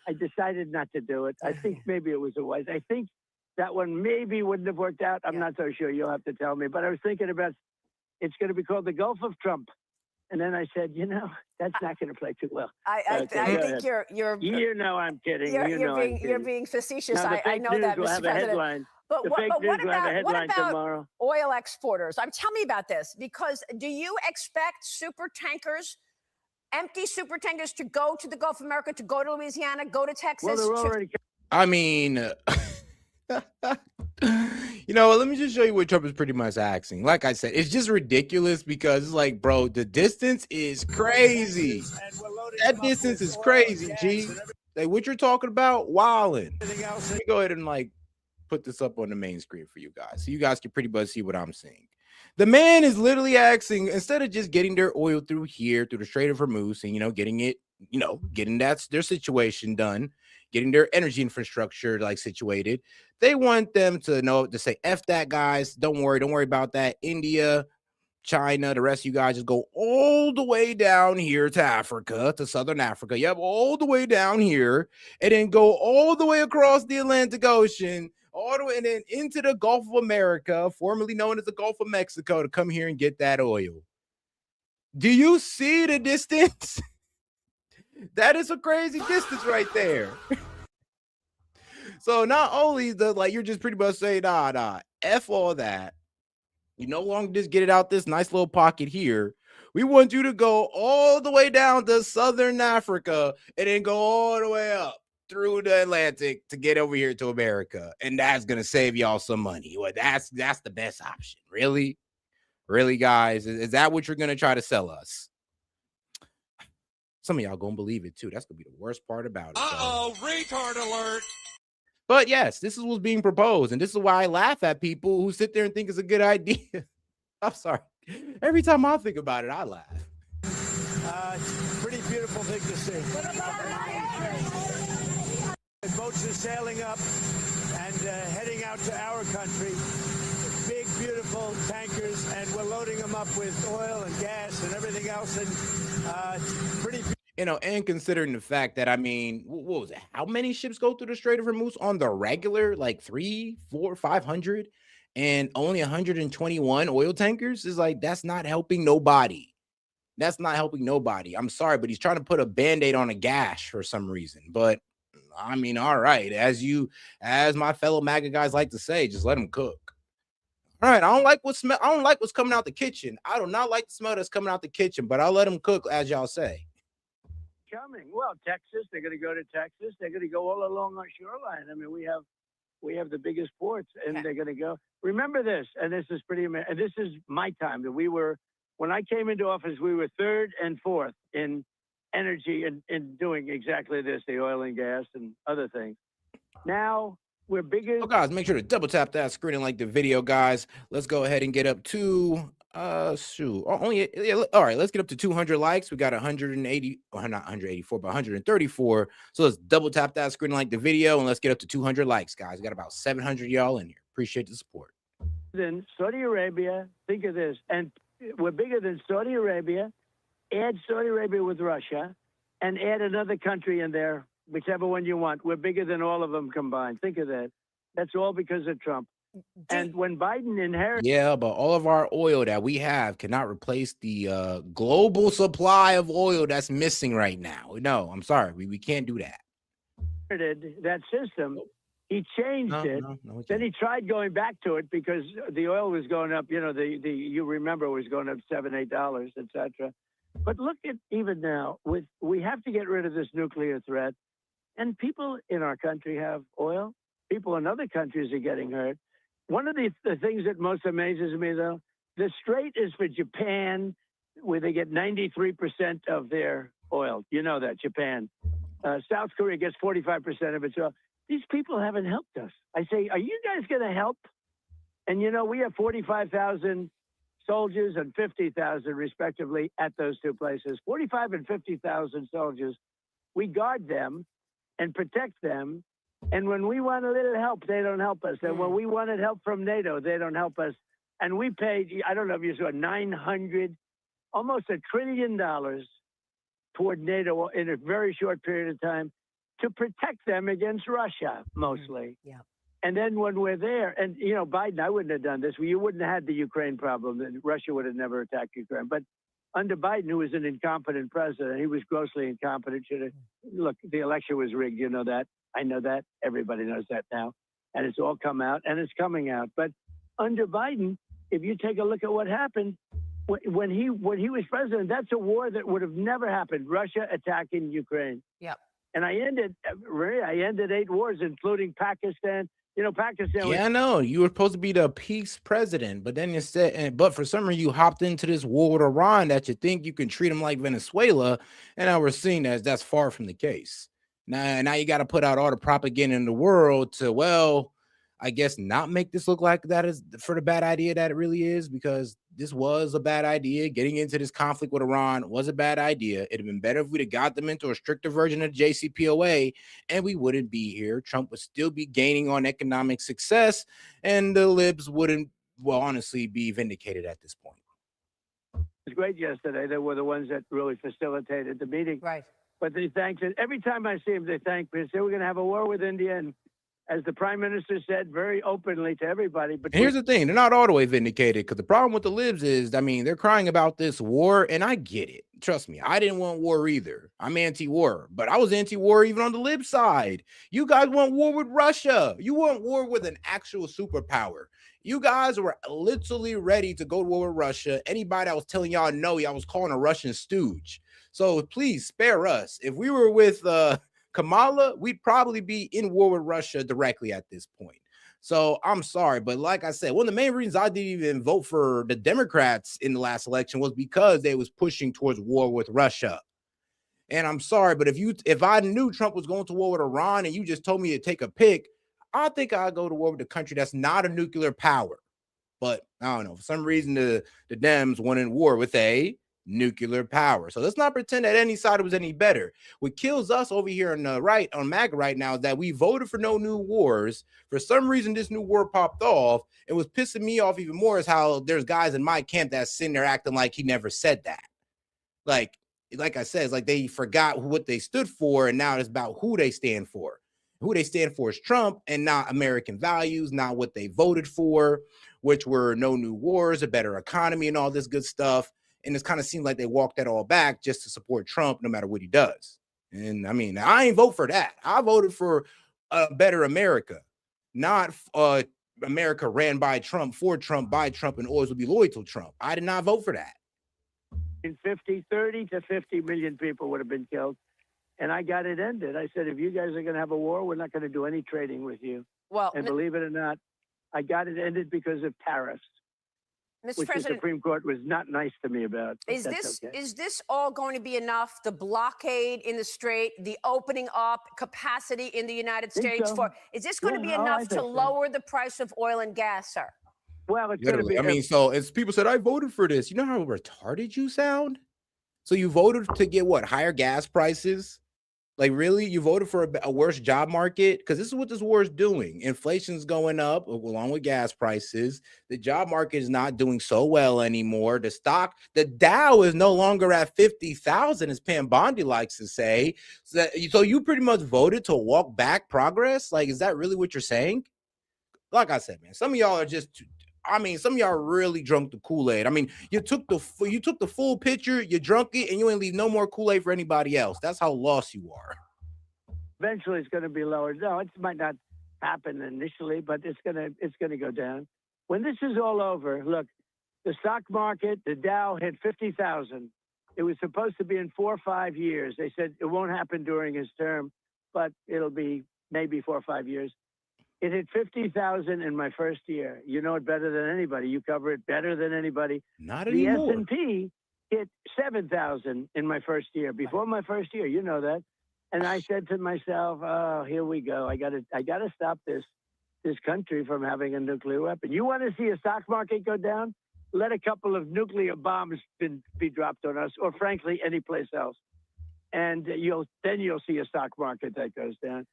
I decided not to do it. I think maybe it was a wise. I think that one maybe wouldn't have worked out. I'm not so sure. You'll have to tell me. But I was thinking about it's going to be called the Gulf of Trump. And then I said, that's not going to play too well. I think you're. I'm kidding. You're being facetious. I know that, Mr. President. But what about oil exporters? Tell me about this, because do you expect super tankers, empty super tankers, to go to the Gulf of America, to go to Louisiana, go to Texas? Well, they're already. I mean, let me just show you what Trump is pretty much asking. Like I said, it's just ridiculous because it's like, bro, the distance is crazy. That distance is crazy, G. Like what you're talking about, wildin'. Let me go ahead and put this up on the main screen for you guys so you guys can pretty much see what I'm seeing. The man is literally asking, instead of just getting their oil through the Strait of Hormuz and getting it, getting their situation done, getting their energy infrastructure situated, they want them to say F that, guys. Don't worry about that. India, China, the rest of you guys just go all the way down here to Africa, to Southern Africa. Yep, all the way down here, and then go all the way across the Atlantic Ocean, all the way and then into the Gulf of America, formerly known as the Gulf of Mexico, to come here and get that oil. Do you see the distance? That is a crazy distance right there. So not only you're just pretty much saying, nah, F all that. You no longer just get it out this nice little pocket here. We want you to go all the way down to Southern Africa and then go all the way up. through the Atlantic to get over here to America, and that's gonna save y'all some money. Well, that's the best option. Really, guys, is that what you're gonna try to sell us? Some of y'all gonna believe it too. That's gonna be the worst part about it. Retard alert. But yes, this is what's being proposed, and this is why I laugh at people who sit there and think it's a good idea. I'm sorry. Every time I think about it, I laugh. Pretty beautiful thing to see. The boats are sailing up and heading out to our country. Big, beautiful tankers, and we're loading them up with oil and gas and everything else. And pretty. And considering the fact that, I mean, what was it? How many ships go through the Strait of Hormuz on the regular? Like 300, 400, 500, and only 121 oil tankers? Is like, that's not helping nobody. That's not helping nobody. I'm sorry, but he's trying to put a Band-Aid on a gash for some reason. But I mean, all right, as my fellow MAGA guys like to say, just let him cook. All right, I don't like what's coming out the kitchen. I do not like the smell that's coming out the kitchen, but I'll let him cook, as y'all say. Coming. Well, Texas, they're going to go to Texas. They're going to go all along our shoreline. I mean, we have the biggest ports, and they're going to go. Remember this, and this is pretty amazing. And this is my time that when I came into office, we were 3rd and 4th in energy and in doing exactly this, the oil and gas and other things. Now we're bigger. Oh, guys, make sure to double tap that screen and like the video, guys. Let's go ahead and get up to all right, let's get up to 200 likes. We got 180, well, not 184, but 134. So let's double tap that screen and like the video, and let's get up to 200 likes, guys. We got about 700 y'all in here. Appreciate the support. Then Saudi Arabia, think of this, and we're bigger than Saudi Arabia. Add Saudi Arabia with Russia, and add another country in there, whichever one you want. We're bigger than all of them combined. Think of that. That's all because of Trump. And when Biden inherited... Yeah, but all of our oil that we have cannot replace the global supply of oil that's missing right now. No, I'm sorry. We can't do that. That system, he changed it. Then he tried going back to it because the oil was going up. You know, you remember it was going up $7, $8, etc. But look at even now, we have to get rid of this nuclear threat. And people in our country have oil. People in other countries are getting hurt. One of the things that most amazes me, though, the Strait is for Japan, where they get 93% of their oil. You know that, Japan. South Korea gets 45% of its oil. These people haven't helped us. I say, are you guys going to help? And, you know, we have 45,000 soldiers and 50,000, respectively, at those two places. 45 and 50,000 soldiers. We guard them and protect them. And when we want a little help, they don't help us. And when we wanted help from NATO, they don't help us. And we paid, I don't know if you saw, almost $1 trillion toward NATO in a very short period of time to protect them against Russia, mostly. Yeah. And then when we're there, and, you know, Biden, I wouldn't have done this. You wouldn't have had the Ukraine problem. Russia would have never attacked Ukraine. But under Biden, who was an incompetent president, he was grossly incompetent. Look, the election was rigged. You know that. I know that. Everybody knows that now. And it's all come out, and it's coming out. But under Biden, if you take a look at what happened, when he was president, that's a war that would have never happened. Russia attacking Ukraine. Yep. And I ended 8 wars, including Pakistan. You know, Pakistan. Yeah, I know. You were supposed to be the peace president, but then but for some reason you hopped into this war with Iran that you think you can treat them like Venezuela, and now we're seeing that's far from the case. Now you got to put out all the propaganda in the world to, well, I guess not make this look like that is for the bad idea that it really is, because this was a bad idea. Getting into this conflict with Iran was a bad idea. It'd have been better if we'd have got them into a stricter version of the JCPOA, and we wouldn't be here. Trump would still be gaining on economic success, and the libs wouldn't, well, honestly, be vindicated at this point. It was great yesterday. They were the ones that really facilitated the meeting. Right. But they thanked it. Every time I see them, they thank me. They say, we're going to have a war with India. And as the prime minister said very openly to everybody. But here's the thing. They're not all the way vindicated, because the problem with the libs is, I mean, they're crying about this war, and I get it. Trust me, I didn't want war either. I'm anti-war, but I was anti-war even on the lib side. You guys want war with Russia. You want war with an actual superpower. You guys were literally ready to go to war with Russia. Anybody that was telling y'all no, y'all was calling a Russian stooge. So please spare us. If we were with Kamala, we'd probably be in war with Russia directly at this point. So I'm sorry, but like I said, one of the main reasons I didn't even vote for the Democrats in the last election was because they was pushing towards war with Russia. And I'm sorry, but if I knew Trump was going to war with Iran and you just told me to take a pick, I think I'd go to war with a country that's not a nuclear power. But I don't know, for some reason the Dems went in war with a nuclear power. So let's not pretend that any side was any better. What kills us over here on the right, on MAGA right now, is that we voted for no new wars. For some reason, this new war popped off. It was pissing me off even more is how there's guys in my camp that's sitting there acting like he never said that. Like I said, it's like they forgot what they stood for, and now it's about who they stand for. Who they stand for is Trump and not American values, not what they voted for, which were no new wars, a better economy, and all this good stuff. And it's kind of seemed like they walked that all back just to support Trump no matter what he does. And I mean, I ain't vote for that. I voted for a better America, not America ran by Trump, for Trump, by Trump, and always will be loyal to Trump. I did not vote for that. In 30 to 50 million people would have been killed. And I got it ended. I said, if you guys are going to have a war, we're not going to do any trading with you. Well, and believe it or not, I got it ended because of tariffs, Mr. which President, the Supreme Court was not nice to me about. is this all going to be enough? The blockade in the Strait, the opening up capacity in the United States is this going to be enough to lower the price of oil and gas, sir? Well, it's going to be. I mean, so it's people said I voted for this. You know how retarded you sound? So you voted to get what? Higher gas prices? Like, really? You voted for a worse job market? Because this is what this war is doing. Inflation's going up along with gas prices. The job market is not doing so well anymore. The Dow is no longer at 50,000, as Pam Bondi likes to say. So you pretty much voted to walk back progress? Like, is that really what you're saying? Like I said, man, some of y'all are just... some of y'all really drunk the Kool-Aid. I mean, you took the full picture, you drunk it, and you ain't leave no more Kool-Aid for anybody else. That's how lost you are. Eventually, it's going to be lower. No, it might not happen initially, but it's going to go down. When this is all over, look, the stock market, the Dow hit 50,000. It was supposed to be in 4 or 5 years. They said it won't happen during his term, but it'll be maybe 4 or 5 years. It hit 50,000 in my first year. You know it better than anybody. You cover it better than anybody. Not anymore. The S&P hit 7,000 in my first year. Before my first year, you know that. And I said to myself, "Oh, here we go. I got to stop this country from having a nuclear weapon. You want to see a stock market go down? Let a couple of nuclear bombs be dropped on us, or frankly, any place else, and you'll see a stock market that goes down."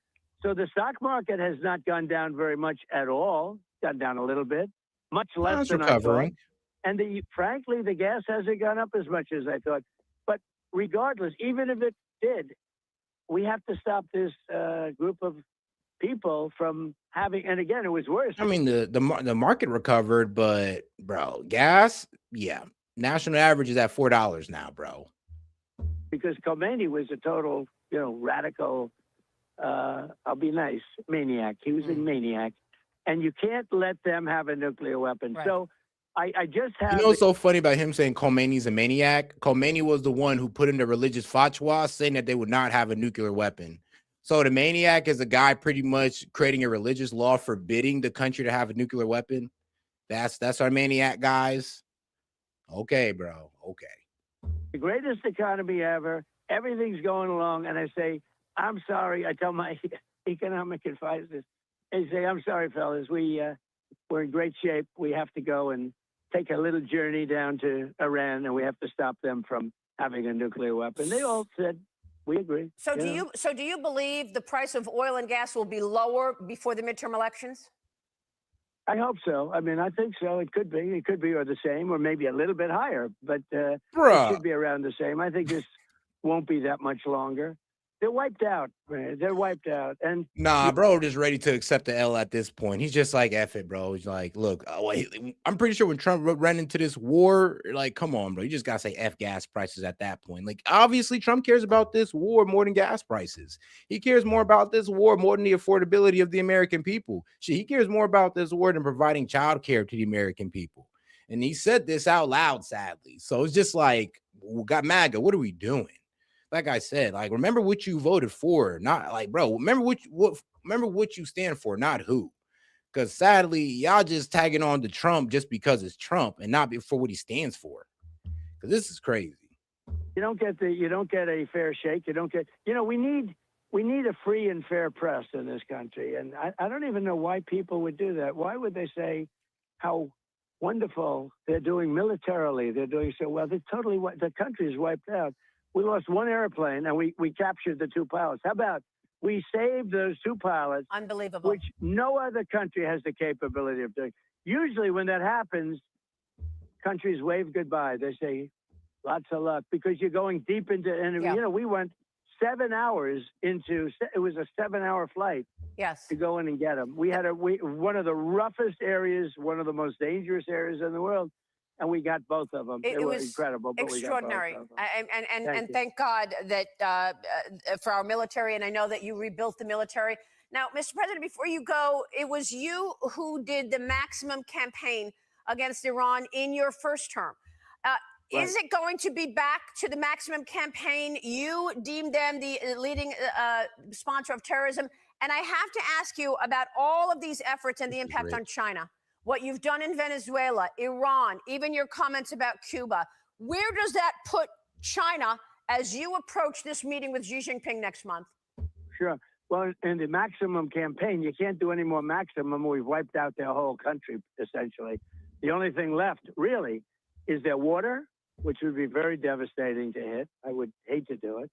So the stock market has not gone down very much at all. Gone down a little bit, much less than I thought. And frankly, the gas hasn't gone up as much as I thought. But regardless, even if it did, we have to stop this group of people from having. And again, it was worse. I mean, the market recovered, but bro, gas, yeah, national average is at $4 now, bro. Because Khomeini was a total, radical. I'll be nice, maniac. He was a maniac, and you can't let them have a nuclear weapon. Right. So I just have. What's so funny about him saying Khomeini's a maniac? Khomeini was the one who put in the religious fatwa saying that they would not have a nuclear weapon. So the maniac is a guy pretty much creating a religious law forbidding the country to have a nuclear weapon. That's our maniac, guys. Okay, bro. Okay. The greatest economy ever. Everything's going along, and I say, I'm sorry. I tell my economic advisors, they say, I'm sorry, fellas. We're in great shape. We have to go and take a little journey down to Iran, and we have to stop them from having a nuclear weapon. They all said, we agree. So do you believe the price of oil and gas will be lower before the midterm elections? I hope so. I mean, I think so. It could be, or the same, or maybe a little bit higher, but it should be around the same. I think this won't be that much longer. They're wiped out, man. They're wiped out. And bro, just ready to accept the L at this point. He's just like, F it, bro. He's like, look, I'm pretty sure when Trump ran into this war, like, come on, bro. You just got to say F gas prices at that point. Like, obviously, Trump cares about this war more than gas prices. He cares more about this war more than the affordability of the American people. Shit, he cares more about this war than providing child care to the American people. And he said this out loud, sadly. So it's just like, got MAGA. What are we doing? like I said, like remember what you voted for, not like, bro, remember what you stand for, not who. Because sadly, y'all just tagging on to Trump just because it's Trump and not for what he stands for. Because this is crazy. You don't get a fair shake. You don't get, we need a free and fair press in this country. And I don't even know why people would do that. Why would they say how wonderful they're doing militarily? They're doing so well. They're totally, the country is wiped out. We lost one airplane and we captured the two pilots. How about we saved those two pilots? Unbelievable. Which no other country has the capability of doing. Usually when that happens, countries wave goodbye. They say, lots of luck, because you're going deep into, and we went 7 hours into, it was a 7-hour flight. Yes. To go in and get them. We had one of the roughest areas, one of the most dangerous areas in the world, and we got both of them. It was incredible. But extraordinary. We got both of them. And thank God that for our military, and I know that you rebuilt the military. Now, Mr. President, before you go, it was you who did the maximum campaign against Iran in your first term. Right. Is it going to be back to the maximum campaign? You deemed them the leading sponsor of terrorism. And I have to ask you about all of these efforts and the impact on China, what you've done in Venezuela, Iran, even your comments about Cuba. Where does that put China as you approach this meeting with Xi Jinping next month? Sure. Well, in the maximum campaign, you can't do any more maximum. We've wiped out their whole country, essentially. The only thing left, really, is their water, which would be very devastating to hit. I would hate to do it.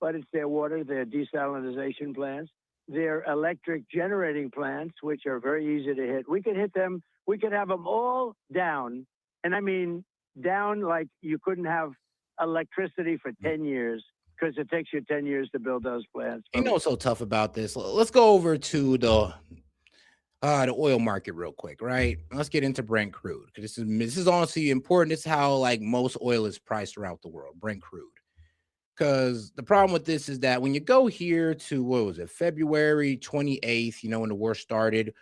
But it's their water, their desalinization plants, their electric generating plants, which are very easy to hit. We could hit them. We could have them all down. And I mean, down like you couldn't have electricity for 10 years because it takes you 10 years to build those plants. You know what's so tough about this? Let's go over to the oil market real quick, right? Let's get into Brent crude, because this is honestly important. This is how like most oil is priced around the world, Brent crude. Because the problem with this is that when you go here to, what was it, February 28th, when the war started,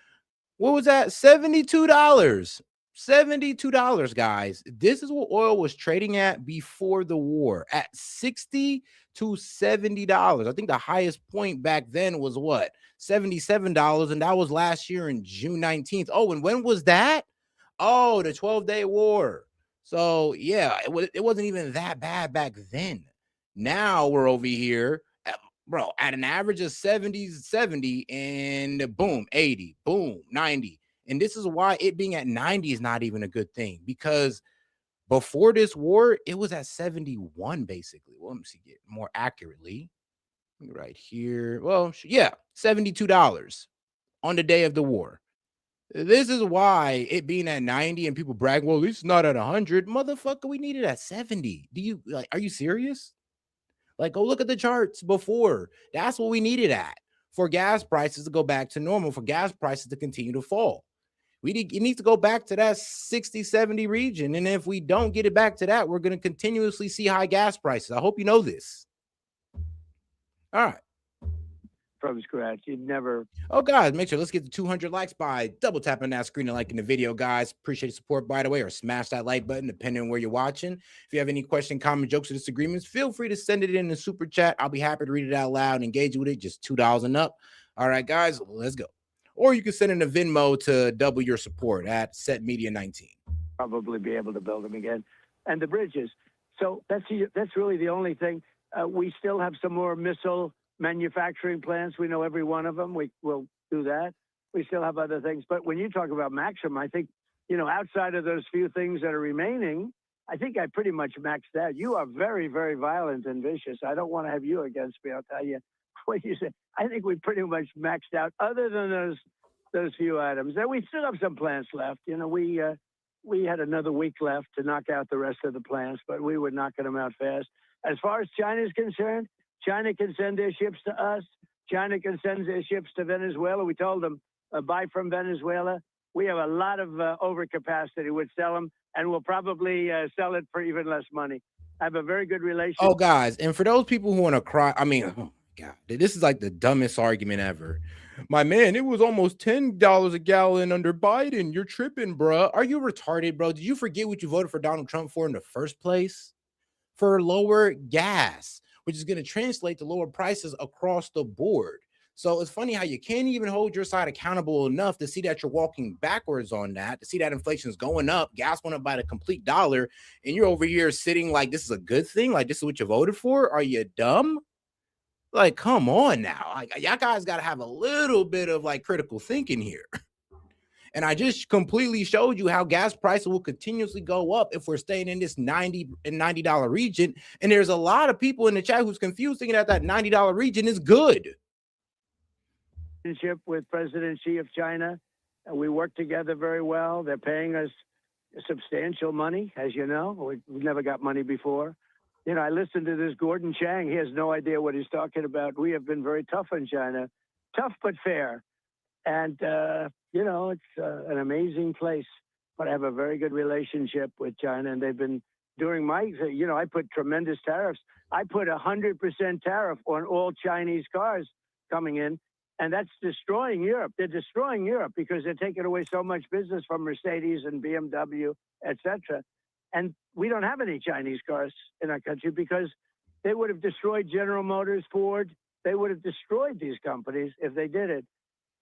what was that? $72. $72, guys. This is what oil was trading at before the war, at $60 to $70. I think the highest point back then was what? $77, and that was last year in June 19th. Oh, and when was that? Oh, the 12-day war. So, yeah, it wasn't even that bad back then. Now we're over here, bro, at an average of 70, and boom, 80, boom, 90. And this is why it being at 90 is not even a good thing, because before this war, it was at 71, basically. Well, let me see, get more accurately right here. Well, yeah, $72 on the day of the war. This is why it being at 90 and people brag, well, at least not at 100. Motherfucker, we need it at 70. Are you serious? Like, go look at the charts before. That's what we needed at for gas prices to go back to normal, for gas prices to continue to fall. It needs to go back to that 60, 70 region. And if we don't get it back to that, we're going to continuously see high gas prices. I hope you know this. All right. From scratch. You'd never. Oh, guys, make sure let's get to 200 likes by double tapping that screen and liking the video, guys. Appreciate the support, by the way, or smash that like button, depending on where you're watching. If you have any question, comment, jokes, or disagreements, feel free to send it in the super chat. I'll be happy to read it out loud and engage with it. Just $2 and up. All right, guys, let's go. Or you can send in a Venmo to double your support at S.E.T Media 19. Probably be able to build them again. And the bridges. So that's really the only thing. We still have some more missile manufacturing plants. We know every one of them. We will do that. We still have other things. But when you talk about maximum, I think, outside of those few things that are remaining, I think I pretty much maxed out. You are very, very violent and vicious. I don't want to have you against me. I'll tell you what you said. I think we pretty much maxed out, other than those few items. Then we still have some plants left. We had another week left to knock out the rest of the plants, but we were knocking them out fast. As far as China is concerned, China can send their ships to us. China can send their ships to Venezuela. We told them, buy from Venezuela. We have a lot of overcapacity. We'd sell them, and we'll probably sell it for even less money. I have a very good relationship. Oh, guys, and for those people who want to cry, I mean, oh my God, this is like the dumbest argument ever. My man, it was almost $10 a gallon under Biden. You're tripping, bro. Are you retarded, bro? Did you forget what you voted for Donald Trump for in the first place? For lower gas. which is going to translate to lower prices across the board. So it's funny how you can't even hold your side accountable enough to see that you're walking backwards on that, to see that inflation is going up, gas went up by the complete dollar, and you're over here sitting like this is a good thing, like this is what you voted for. Are you dumb? Like, come on now. Like, y'all guys got to have a little bit of like critical thinking here. And I just completely showed you how gas prices will continuously go up if we're staying in this $90 region. And there's a lot of people in the chat who's confused thinking that $90 region is good. With President Xi of China, we work together very well. They're paying us substantial money, as you know. We've never got money before. You know, I listened to this Gordon Chang. He has no idea what he's talking about. We have been very tough on China, tough but fair. And, you know, it's an amazing place. But I have a very good relationship with China, and they've been doing you know, I put tremendous tariffs. I put 100% tariff on all Chinese cars coming in. And that's destroying Europe. They're destroying Europe because they're taking away so much business from Mercedes and BMW, et cetera. And we don't have any Chinese cars in our country because they would have destroyed General Motors, Ford. They would have destroyed these companies if they did it.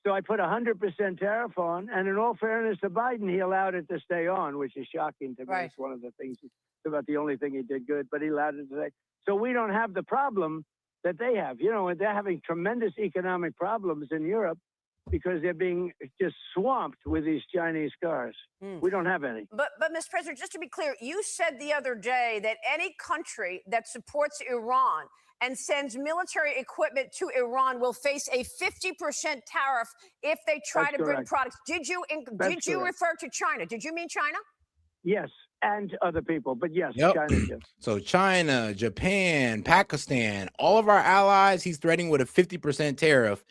So I put 100% tariff on. And in all fairness to Biden, he allowed it to stay on, which is shocking to me. Right. It's one of the things, it's about the only thing he did good, but he allowed it to stay. So we don't have the problem that they have. You know, they're having tremendous economic problems in Europe because they're being just swamped with these Chinese cars. We don't have any. But Mr. President, just to be clear, you said the other day that any country that supports Iran and sends military equipment to Iran will face a 50% tariff if they try That's to bring correct. products. Did you refer to China? Did you mean China? Yes, and other people, but yes, Yep. China too. So China, Japan, Pakistan, all of our allies, he's threatening with a 50% tariff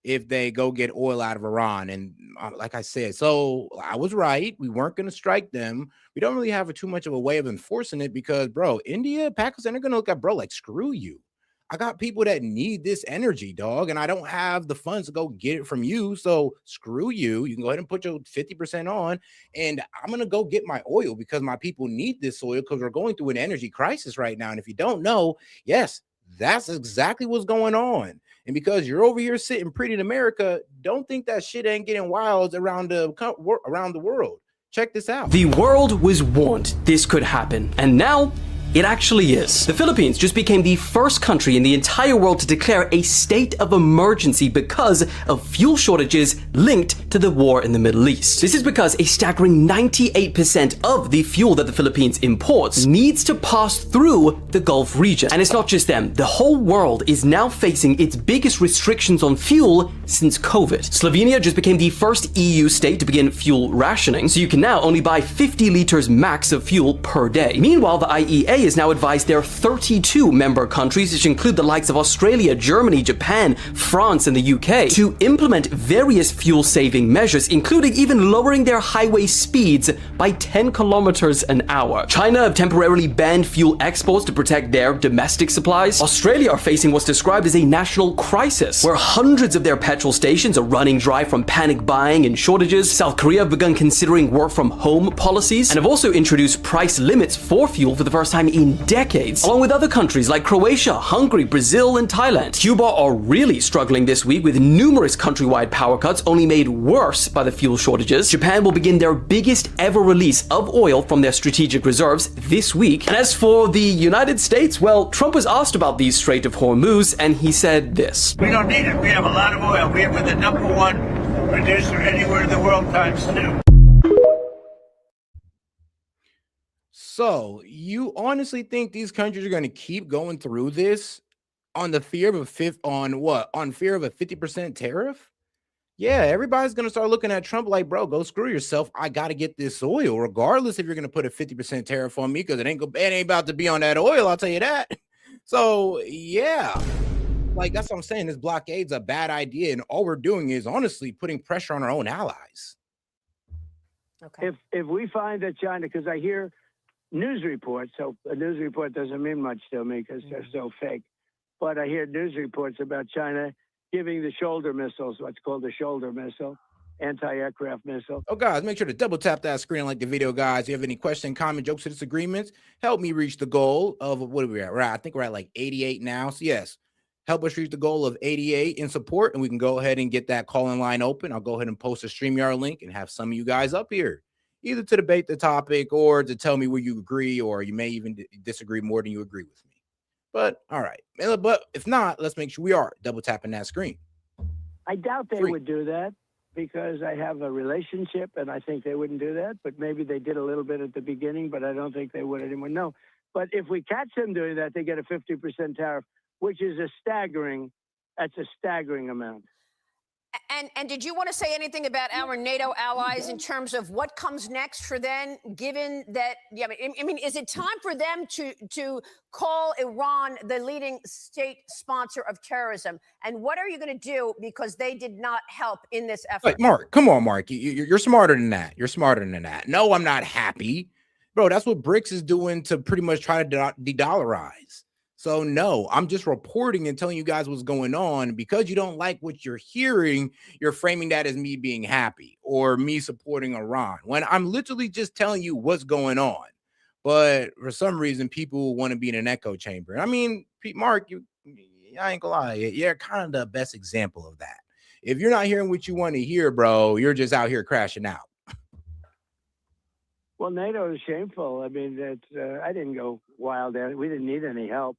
if they go get oil out of Iran. And like I said, so I was right. We weren't going to strike them. We don't really have too much of a way of enforcing it because, bro, India, Pakistan are going to look at, bro, like, screw you. I got people that need this energy, dog, and I don't have the funds to go get it from you. So screw you. You can go ahead and put your 50% on, and I'm going to go get my oil because my people need this oil because we're going through an energy crisis right now. And if you don't know, yes, that's exactly what's going on. And because you're over here sitting pretty in America, don't think that shit ain't getting wild around the world. Check this out. The world was warned this could happen, and now it actually is. The Philippines just became the first country in the entire world to declare a state of emergency because of fuel shortages linked to the war in the Middle East. This is because a staggering 98% of the fuel that the Philippines imports needs to pass through the Gulf region. And it's not just them. The whole world is now facing its biggest restrictions on fuel since COVID. Slovenia just became the first EU state to begin fuel rationing, so you can now only buy 50 liters max of fuel per day. Meanwhile, the IEA has now advised their 32 member countries, which include the likes of Australia, Germany, Japan, France, and the UK, to implement various fuel-saving measures, including even lowering their highway speeds by 10 kilometers an hour. China have temporarily banned fuel exports to protect their domestic supplies. Australia are facing what's described as a national crisis, where hundreds of their petrol stations are running dry from panic buying and shortages. South Korea have begun considering work-from-home policies and have also introduced price limits for fuel for the first time in decades, along with other countries like Croatia, Hungary, Brazil, and Thailand. Cuba are really struggling this week with numerous countrywide power cuts only made worse by the fuel shortages. Japan will begin their biggest ever release of oil from their strategic reserves this week. And as for the United States, well, Trump was asked about the Strait of Hormuz, and he said this. We don't need it. We have a lot of oil. We're the #1 producer anywhere in the world ×2. So you honestly think these countries are going to keep going through this on the fear of a 50% tariff? Yeah, everybody's going to start looking at Trump like, bro, go screw yourself. I got to get this oil, regardless if you're going to put a 50% tariff on me, because it ain't about to be on that oil. I'll tell you that. So yeah, like that's what I'm saying. This blockade's a bad idea, and all we're doing is honestly putting pressure on our own allies. Okay. If we find that China, because I hear news reports, so a news report doesn't mean much to me because they're so fake, but I hear news reports about China giving the shoulder missiles, what's called the shoulder missile, anti-aircraft missile. Oh, guys, make sure to double tap that screen and like the video, guys. If you have any questions, comment, jokes, or disagreements, help me reach the goal of what are we at? Right, I think we're at like 88 now. So, yes, help us reach the goal of 88 in support, and we can go ahead and get that call-in line open. I'll go ahead and post a StreamYard link and have some of you guys up here, either to debate the topic or to tell me where you agree, or you may even disagree more than you agree with me. But, all right. But if not, let's make sure we are double tapping that screen. I doubt they would do that, because I have a relationship, and I think they wouldn't do that. But maybe they did a little bit at the beginning, but I don't think they would anymore. No. But if we catch them doing that, they get a 50% tariff, which is that's a staggering amount. And did you want to say anything about our NATO allies in terms of what comes next for them, given that, I mean, is it time for them to call Iran the leading state sponsor of terrorism? And what are you going to do, because they did not help in this effort? Wait, Mark, come on, Mark. You're smarter than that. You're smarter than that. No, I'm not happy. Bro, that's what BRICS is doing to pretty much try to de-dollarize. So no, I'm just reporting and telling you guys what's going on. Because you don't like what you're hearing, you're framing that as me being happy or me supporting Iran, when I'm literally just telling you what's going on. But for some reason, people want to be in an echo chamber. I mean, Mark, I ain't gonna lie, you're kind of the best example of that. If you're not hearing what you want to hear, bro, you're just out here crashing out. Well, NATO is shameful. I mean, I didn't go wild at it. We didn't need any help.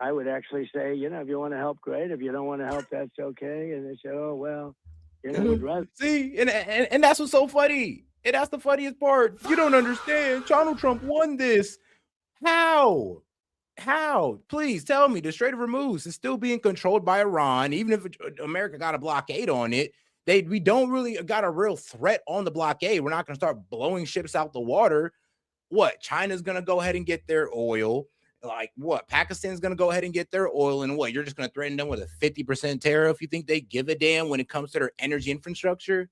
I would actually say, if you want to help, great. If you don't want to help, that's okay. And they say, oh, well, we'd rather. See, and that's what's so funny. And that's the funniest part. You don't understand. Donald Trump won this. How? Please tell me. The Strait of Hormuz is still being controlled by Iran. Even if America got a blockade on it, we don't really got a real threat on the blockade. We're not going to start blowing ships out the water. What? China's going to go ahead and get their oil. Like what? Pakistan's going to go ahead and get their oil, and what? You're just going to threaten them with a 50% tariff? You think they give a damn when it comes to their energy infrastructure?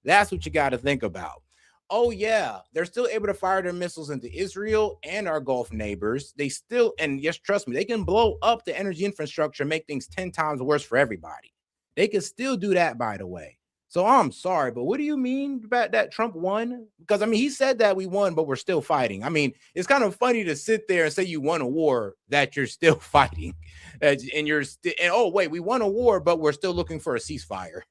That's what you got to think about. Oh yeah, they're still able to fire their missiles into Israel and our Gulf neighbors. They still, and yes, trust me, they can blow up the energy infrastructure and make things 10 times worse for everybody. They can still do that, by the way. So I'm sorry, but what do you mean about that Trump won? Because, I mean, he said that we won, but we're still fighting. I mean, it's kind of funny to sit there and say you won a war that you're still fighting. And oh, wait, we won a war, but we're still looking for a ceasefire.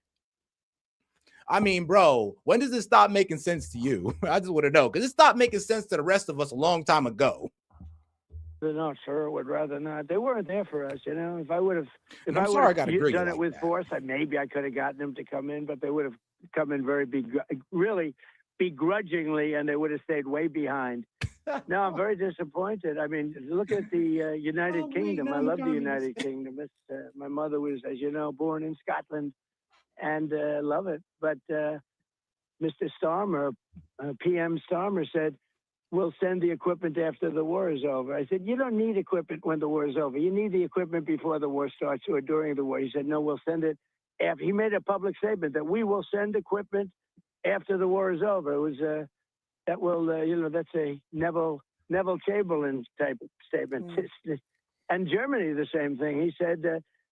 I mean, bro, when does this stop making sense to you? I just want to know, because it stopped making sense to the rest of us a long time ago. No, sir, would rather not. They weren't there for us, If I would have, done it with force, maybe I could have gotten them to come in, but they would have come in really begrudgingly, and they would have stayed way behind. No, I'm very disappointed. I mean, look at the United Kingdom. I love the United Kingdom. My mother was, as you know, born in Scotland, and love it. But Mr. Starmer, PM Starmer, said, we'll send the equipment after the war is over. I said, you don't need equipment when the war is over. You need the equipment before the war starts or during the war. He said, no, we'll send it after. He made a public statement that we will send equipment after the war is over. It was that's a Neville Chamberlain type statement. And Germany, the same thing. He said,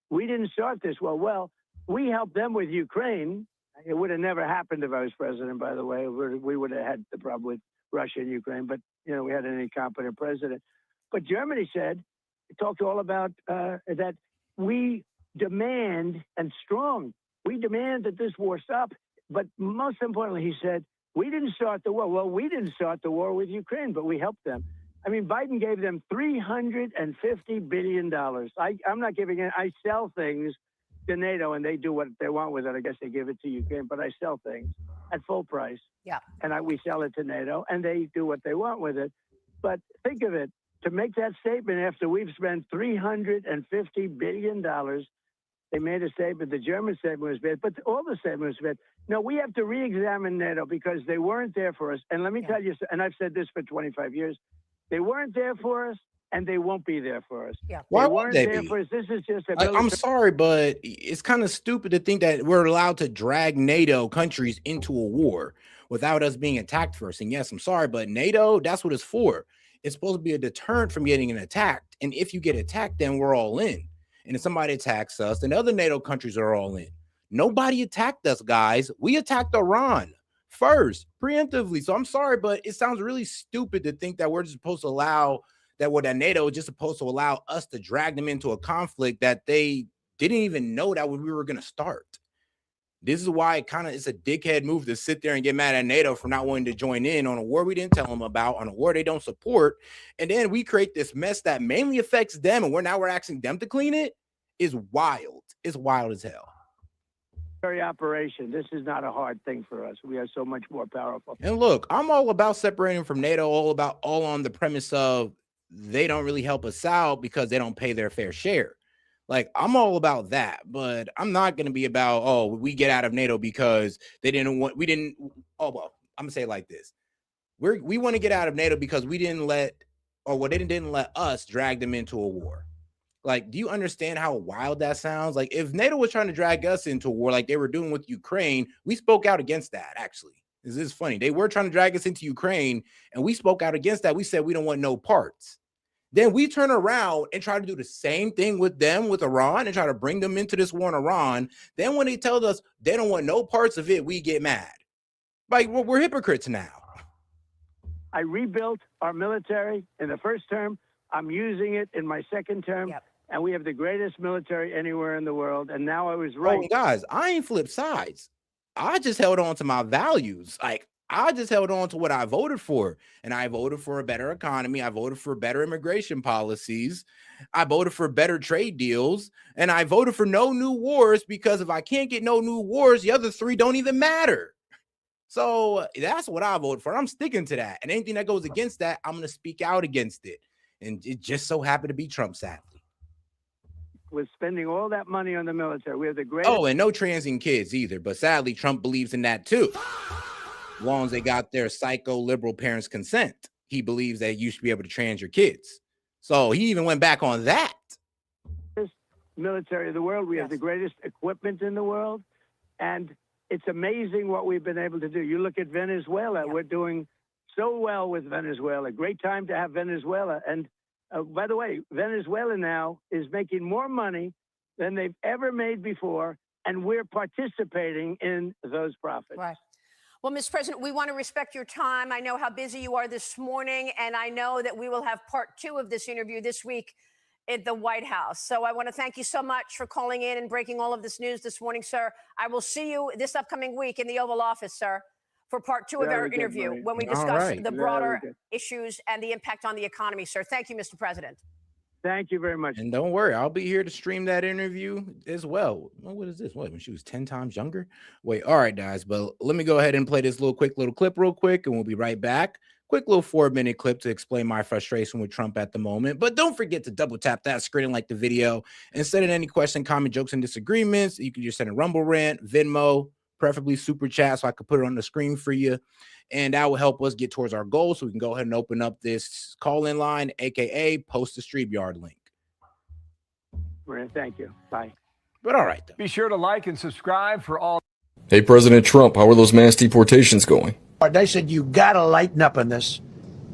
we didn't start this war. Well, we helped them with Ukraine. It would have never happened if I was president, by the way. We would have had the problem with Russia and Ukraine, but we had an incompetent president. But Germany said, it talked all about that we demand, and strong, we demand that this war stop. But most importantly, he said, we didn't start the war. Well, we didn't start the war with Ukraine, but we helped them. I mean, Biden gave them $350 billion. I'm not giving it. I sell things to NATO, and they do what they want with it. I guess they give it to Ukraine, but I sell things at full price. Yeah. And we sell it to NATO, and they do what they want with it. But think of it, to make that statement after we've spent $350 billion, they made a statement. The German statement was bad, but all the statements were bad. No, we have to re-examine NATO because they weren't there for us. And let me tell you, and I've said this for 25 years, they weren't there for us, and they won't be there for us. Yeah. Why weren't they there be? for us. This is just I'm sorry, but it's kind of stupid to think that we're allowed to drag NATO countries into a war without us being attacked first. And yes, I'm sorry, but NATO, that's what it's for. It's supposed to be a deterrent from getting attacked. And if you get attacked, then we're all in. And if somebody attacks us, then other NATO countries are all in. Nobody attacked us, guys. We attacked Iran first, preemptively. So I'm sorry, but it sounds really stupid to think that we're just supposed to allow that NATO is just supposed to allow us to drag them into a conflict that they didn't even know that we were going to start. This is why it's a dickhead move to sit there and get mad at NATO for not wanting to join in on a war we didn't tell them about, on a war they don't support. And then we create this mess that mainly affects them. And we're asking them to clean it. Is wild. It's wild as hell. Operation. This is not a hard thing for us. We are so much more powerful. And look, I'm all about separating from NATO, all on the premise of they don't really help us out because they don't pay their fair share. Like, I'm all about that, but I'm not going to be about, oh, we get out of NATO because I'm going to say it like this. We want to get out of NATO because they didn't let us drag them into a war. Like, do you understand how wild that sounds? Like, if NATO was trying to drag us into a war like they were doing with Ukraine, we spoke out against that, actually. This is funny. They were trying to drag us into Ukraine, and we spoke out against that. We said we don't want no parts. Then we turn around and try to do the same thing with them, with Iran, and try to bring them into this war in Iran. Then when they tell us they don't want no parts of it, we get mad. Like, we're hypocrites now. I rebuilt our military in the first term. I'm using it in my second term. Yep. And we have the greatest military anywhere in the world. And now I was right. Oh, guys, I ain't flipped sides. I just held on to my values. Like, I just held on to what I voted for. And I voted for a better economy. I voted for better immigration policies. I voted for better trade deals. And I voted for no new wars, because if I can't get no new wars, the other three don't even matter. So that's what I voted for. I'm sticking to that. And anything that goes against that, I'm going to speak out against it. And it just so happened to be Trump, sadly. With spending all that money on the military, we have the greatest. Oh, and no transing kids either. But sadly, Trump believes in that too. As long as they got their psycho liberal parents' consent, he believes that you should be able to trans your kids. So he even went back on that. Military of the world. We have the greatest equipment in the world. And it's amazing what we've been able to do. You look at Venezuela. We're doing so well with Venezuela. Great time to have Venezuela. And by the way, Venezuela now is making more money than they've ever made before, and we're participating in those profits. Right. Well, Mr. President, we want to respect your time. I know how busy you are this morning, and I know that we will have part 2 of this interview this week at the White House. So I want to thank you so much for calling in and breaking all of this news this morning, sir. I will see you this upcoming week in the Oval Office, sir, for part 2 of our interview when we discuss the broader issues and the impact on the economy, sir. Thank you, Mr. President. Thank you very much. And don't worry, I'll be here to stream that interview as well. What is this? What, when she was 10 times younger? Wait, all right, guys, but let me go ahead and play this little clip real quick, and we'll be right back. Quick little 4-minute clip to explain my frustration with Trump at the moment. But don't forget to double tap that screen and like the video. And send in any question, comment, jokes, and disagreements. You can just send a Rumble rant, Venmo, preferably super chat, so I could put it on the screen for you. And that will help us get towards our goal, so we can go ahead and open up this call-in line, aka post the StreamYard link. Thank you. Bye. But all right, though. Be sure to like and subscribe for all. Hey, President Trump, how are those mass deportations going? They said, you got to lighten up on this.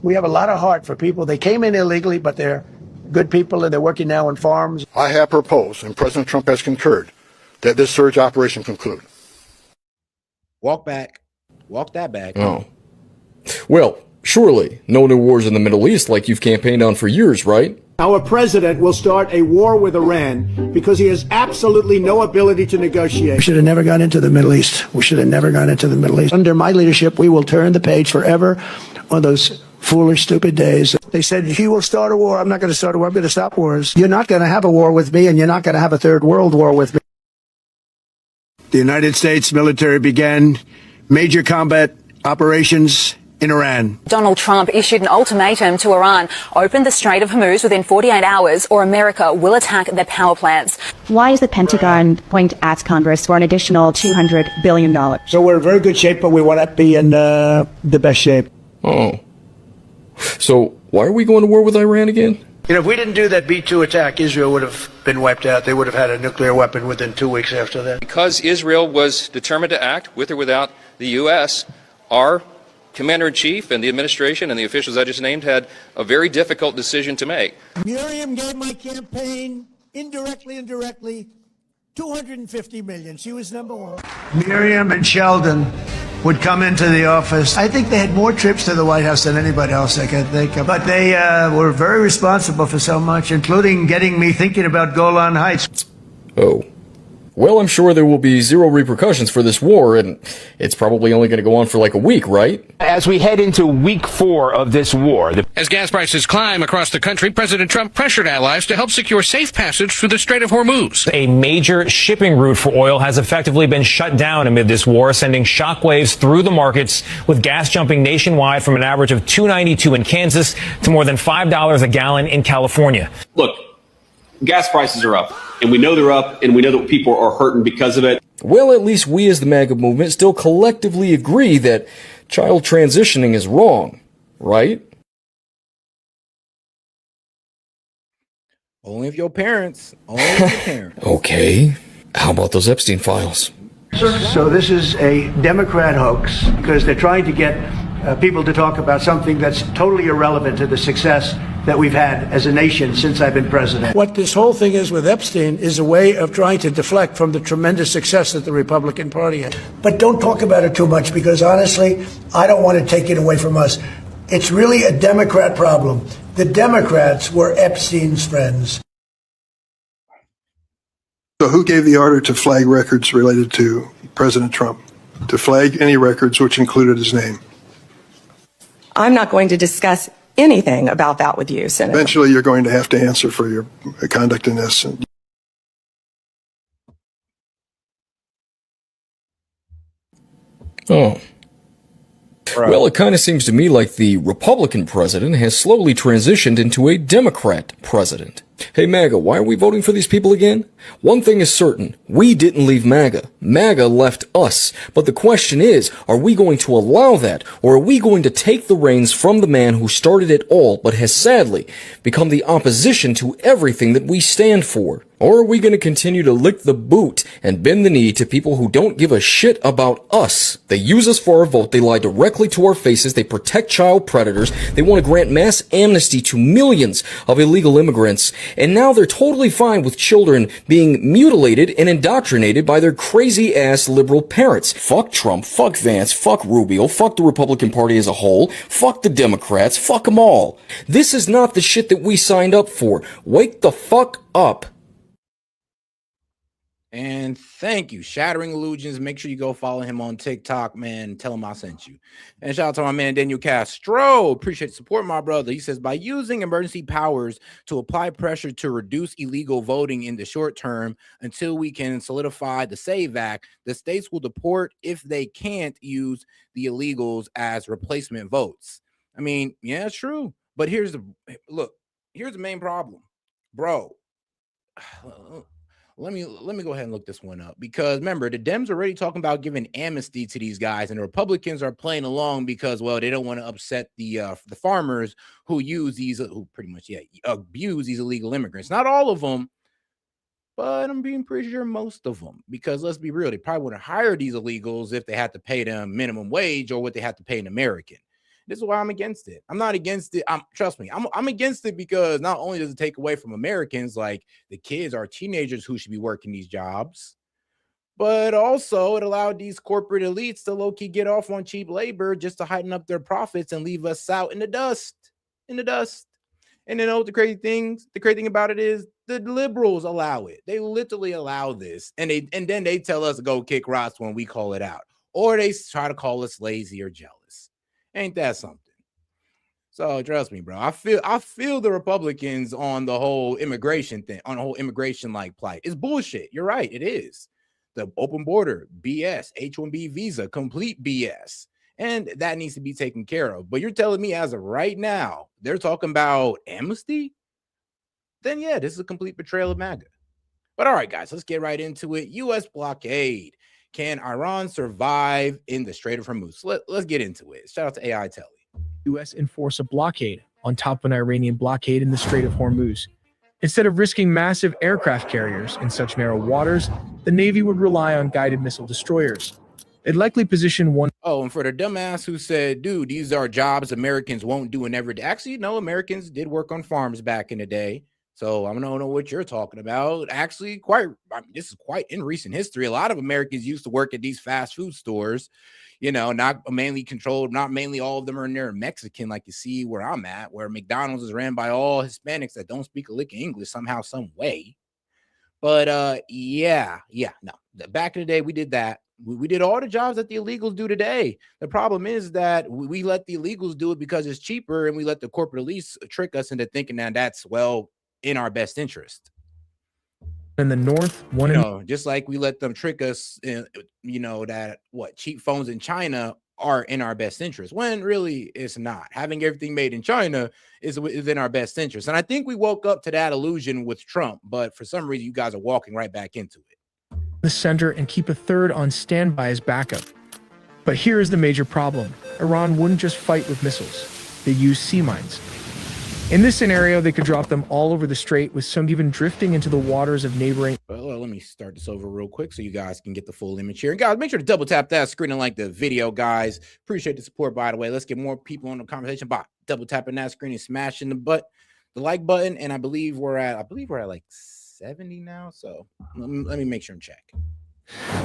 We have a lot of heart for people. They came in illegally, but they're good people, and they're working now on farms. I have proposed, and President Trump has concurred, that this surge operation conclude. Walk that back. Oh. Well, surely no new wars in the Middle East like you've campaigned on for years, right? Our president will start a war with Iran because he has absolutely no ability to negotiate. We should have never gone into the Middle East. Under my leadership, we will turn the page forever on those foolish, stupid days. They said, he will start a war. I'm not going to start a war. I'm going to stop wars. You're not going to have a war with me, and you're not going to have a third world war with me. The United States military began major combat operations in Iran. Donald Trump issued an ultimatum to Iran: open the Strait of Hormuz within 48 hours or America will attack their power plants. Why is the Pentagon going to ask Congress for an additional $200 billion? So we're in very good shape, but we want to be in the best shape. Oh. So why are we going to war with Iran again? You know, if we didn't do that B-2 attack, Israel would have been wiped out. They would have had a nuclear weapon within 2 weeks after that. Because Israel was determined to act with or without the U.S., our Commander-in-Chief and the administration and the officials I just named had a very difficult decision to make. Miriam gave my campaign indirectly and directly 250 million. She was number one. Miriam and Sheldon would come into the office. I think they had more trips to the White House than anybody else I can think of. But they were very responsible for so much, including getting me thinking about Golan Heights. Oh. Well, I'm sure there will be zero repercussions for this war, and it's probably only going to go on for like a week, right? As we head into week 4 of this war. As gas prices climb across the country, President Trump pressured allies to help secure safe passage through the Strait of Hormuz. A major shipping route for oil has effectively been shut down amid this war, sending shockwaves through the markets, with gas jumping nationwide from an average of $2.92 in Kansas to more than $5 a gallon in California. Look, gas prices are up, and we know they're up, and we know that people are hurting because of it. Well, at least we as the MAGA movement still collectively agree that child transitioning is wrong, right? Only if your parents. Only if your parents. Okay. How about those Epstein files? So this is a Democrat hoax because they're trying to get people to talk about something that's totally irrelevant to the success that we've had as a nation since I've been president. What this whole thing is with Epstein is a way of trying to deflect from the tremendous success that the Republican Party had. But don't talk about it too much because honestly, I don't want to take it away from us. It's really a Democrat problem. The Democrats were Epstein's friends. So who gave the order to flag records related to President Trump? To flag any records which included his name? I'm not going to discuss anything about that with you, Senator. Eventually, you're going to have to answer for your conduct in this. Oh. Well, it kind of seems to me like the Republican president has slowly transitioned into a Democrat president. Hey, MAGA, why are we voting for these people again? One thing is certain. We didn't leave MAGA. MAGA left us. But the question is, are we going to allow that? Or are we going to take the reins from the man who started it all, but has sadly become the opposition to everything that we stand for? Or are we going to continue to lick the boot and bend the knee to people who don't give a shit about us? They use us for our vote. They lie directly to our faces. They protect child predators. They want to grant mass amnesty to millions of illegal immigrants. And now they're totally fine with children being mutilated and indoctrinated by their crazy-ass liberal parents. Fuck Trump, fuck Vance, fuck Rubio, fuck the Republican Party as a whole, fuck the Democrats, fuck them all. This is not the shit that we signed up for. Wake the fuck up. And thank you, Shattering Illusions. Make sure you go follow him on TikTok, man. Tell him I sent you. And shout out to my man Daniel Castro. Appreciate the support, my brother. He says, by using emergency powers to apply pressure to reduce illegal voting in the short term until we can solidify the SAVE Act, the states will deport if they can't use the illegals as replacement votes. I mean, yeah, it's true. But here's the main problem, bro. Let me go ahead and look this one up, because remember, the Dems are already talking about giving amnesty to these guys, and the Republicans are playing along because, well, they don't want to upset the farmers who use these, who pretty much abuse these illegal immigrants. Not all of them, but I'm being pretty sure most of them, because let's be real, they probably wouldn't hire these illegals if they had to pay them minimum wage or what they had to pay an American. This is why I'm against it. I'm not against it. Trust me, I'm against it because not only does it take away from Americans, like the kids or teenagers who should be working these jobs, but also it allowed these corporate elites to low-key get off on cheap labor just to heighten up their profits and leave us out in the dust. And then the crazy thing about it is the liberals allow it. They literally allow this, and then they tell us to go kick rocks when we call it out, or they try to call us lazy or jealous. Ain't that something? So trust me, bro. I feel the Republicans on the whole immigration thing, on the whole immigration like plight. It's bullshit. You're right. It is. The open border, BS, H-1B visa, complete BS. And that needs to be taken care of. But you're telling me as of right now, they're talking about amnesty? Then yeah, this is a complete betrayal of MAGA. But all right, guys, let's get right into it. U.S. blockade. Can Iran survive in the Strait of Hormuz? Let's get into it. Shout out to AI Telly. U.S. enforce a blockade on top of an Iranian blockade in the Strait of Hormuz. Instead of risking massive aircraft carriers in such narrow waters, the Navy would rely on guided missile destroyers. They'd likely position one. Oh, and for the dumbass who said, dude, these are jobs Americans won't do and never do. Actually, no, Americans did work on farms back in the day. So I don't know what you're talking about. Actually, this is quite in recent history. A lot of Americans used to work at these fast food stores, not mainly controlled, not mainly all of them are near Mexican, like you see where I'm at, where McDonald's is ran by all Hispanics that don't speak a lick of English somehow, some way. But no. Back in the day, we did that. We did all the jobs that the illegals do today. The problem is that we let the illegals do it because it's cheaper, and we let the corporate elites trick us into thinking that that's, well, in our best interest. In the north, just like we let them trick us, that cheap phones in China are in our best interest, when really it's not. Having everything made in China is in our best interest. And I think we woke up to that illusion with Trump, but for some reason you guys are walking right back into it. The center and keep a third on standby as backup. But here is the major problem. Iran wouldn't just fight with missiles. They use sea mines. In this scenario, they could drop them all over the strait, with some even drifting into the waters of neighboring. Well, let me start this over real quick so you guys can get the full image here. And guys, make sure to double tap that screen and like the video, guys. Appreciate the support, by the way. Let's get more people on the conversation by double tapping that screen and smashing the like button. And I believe we're at like 70 now. So let me make sure and check.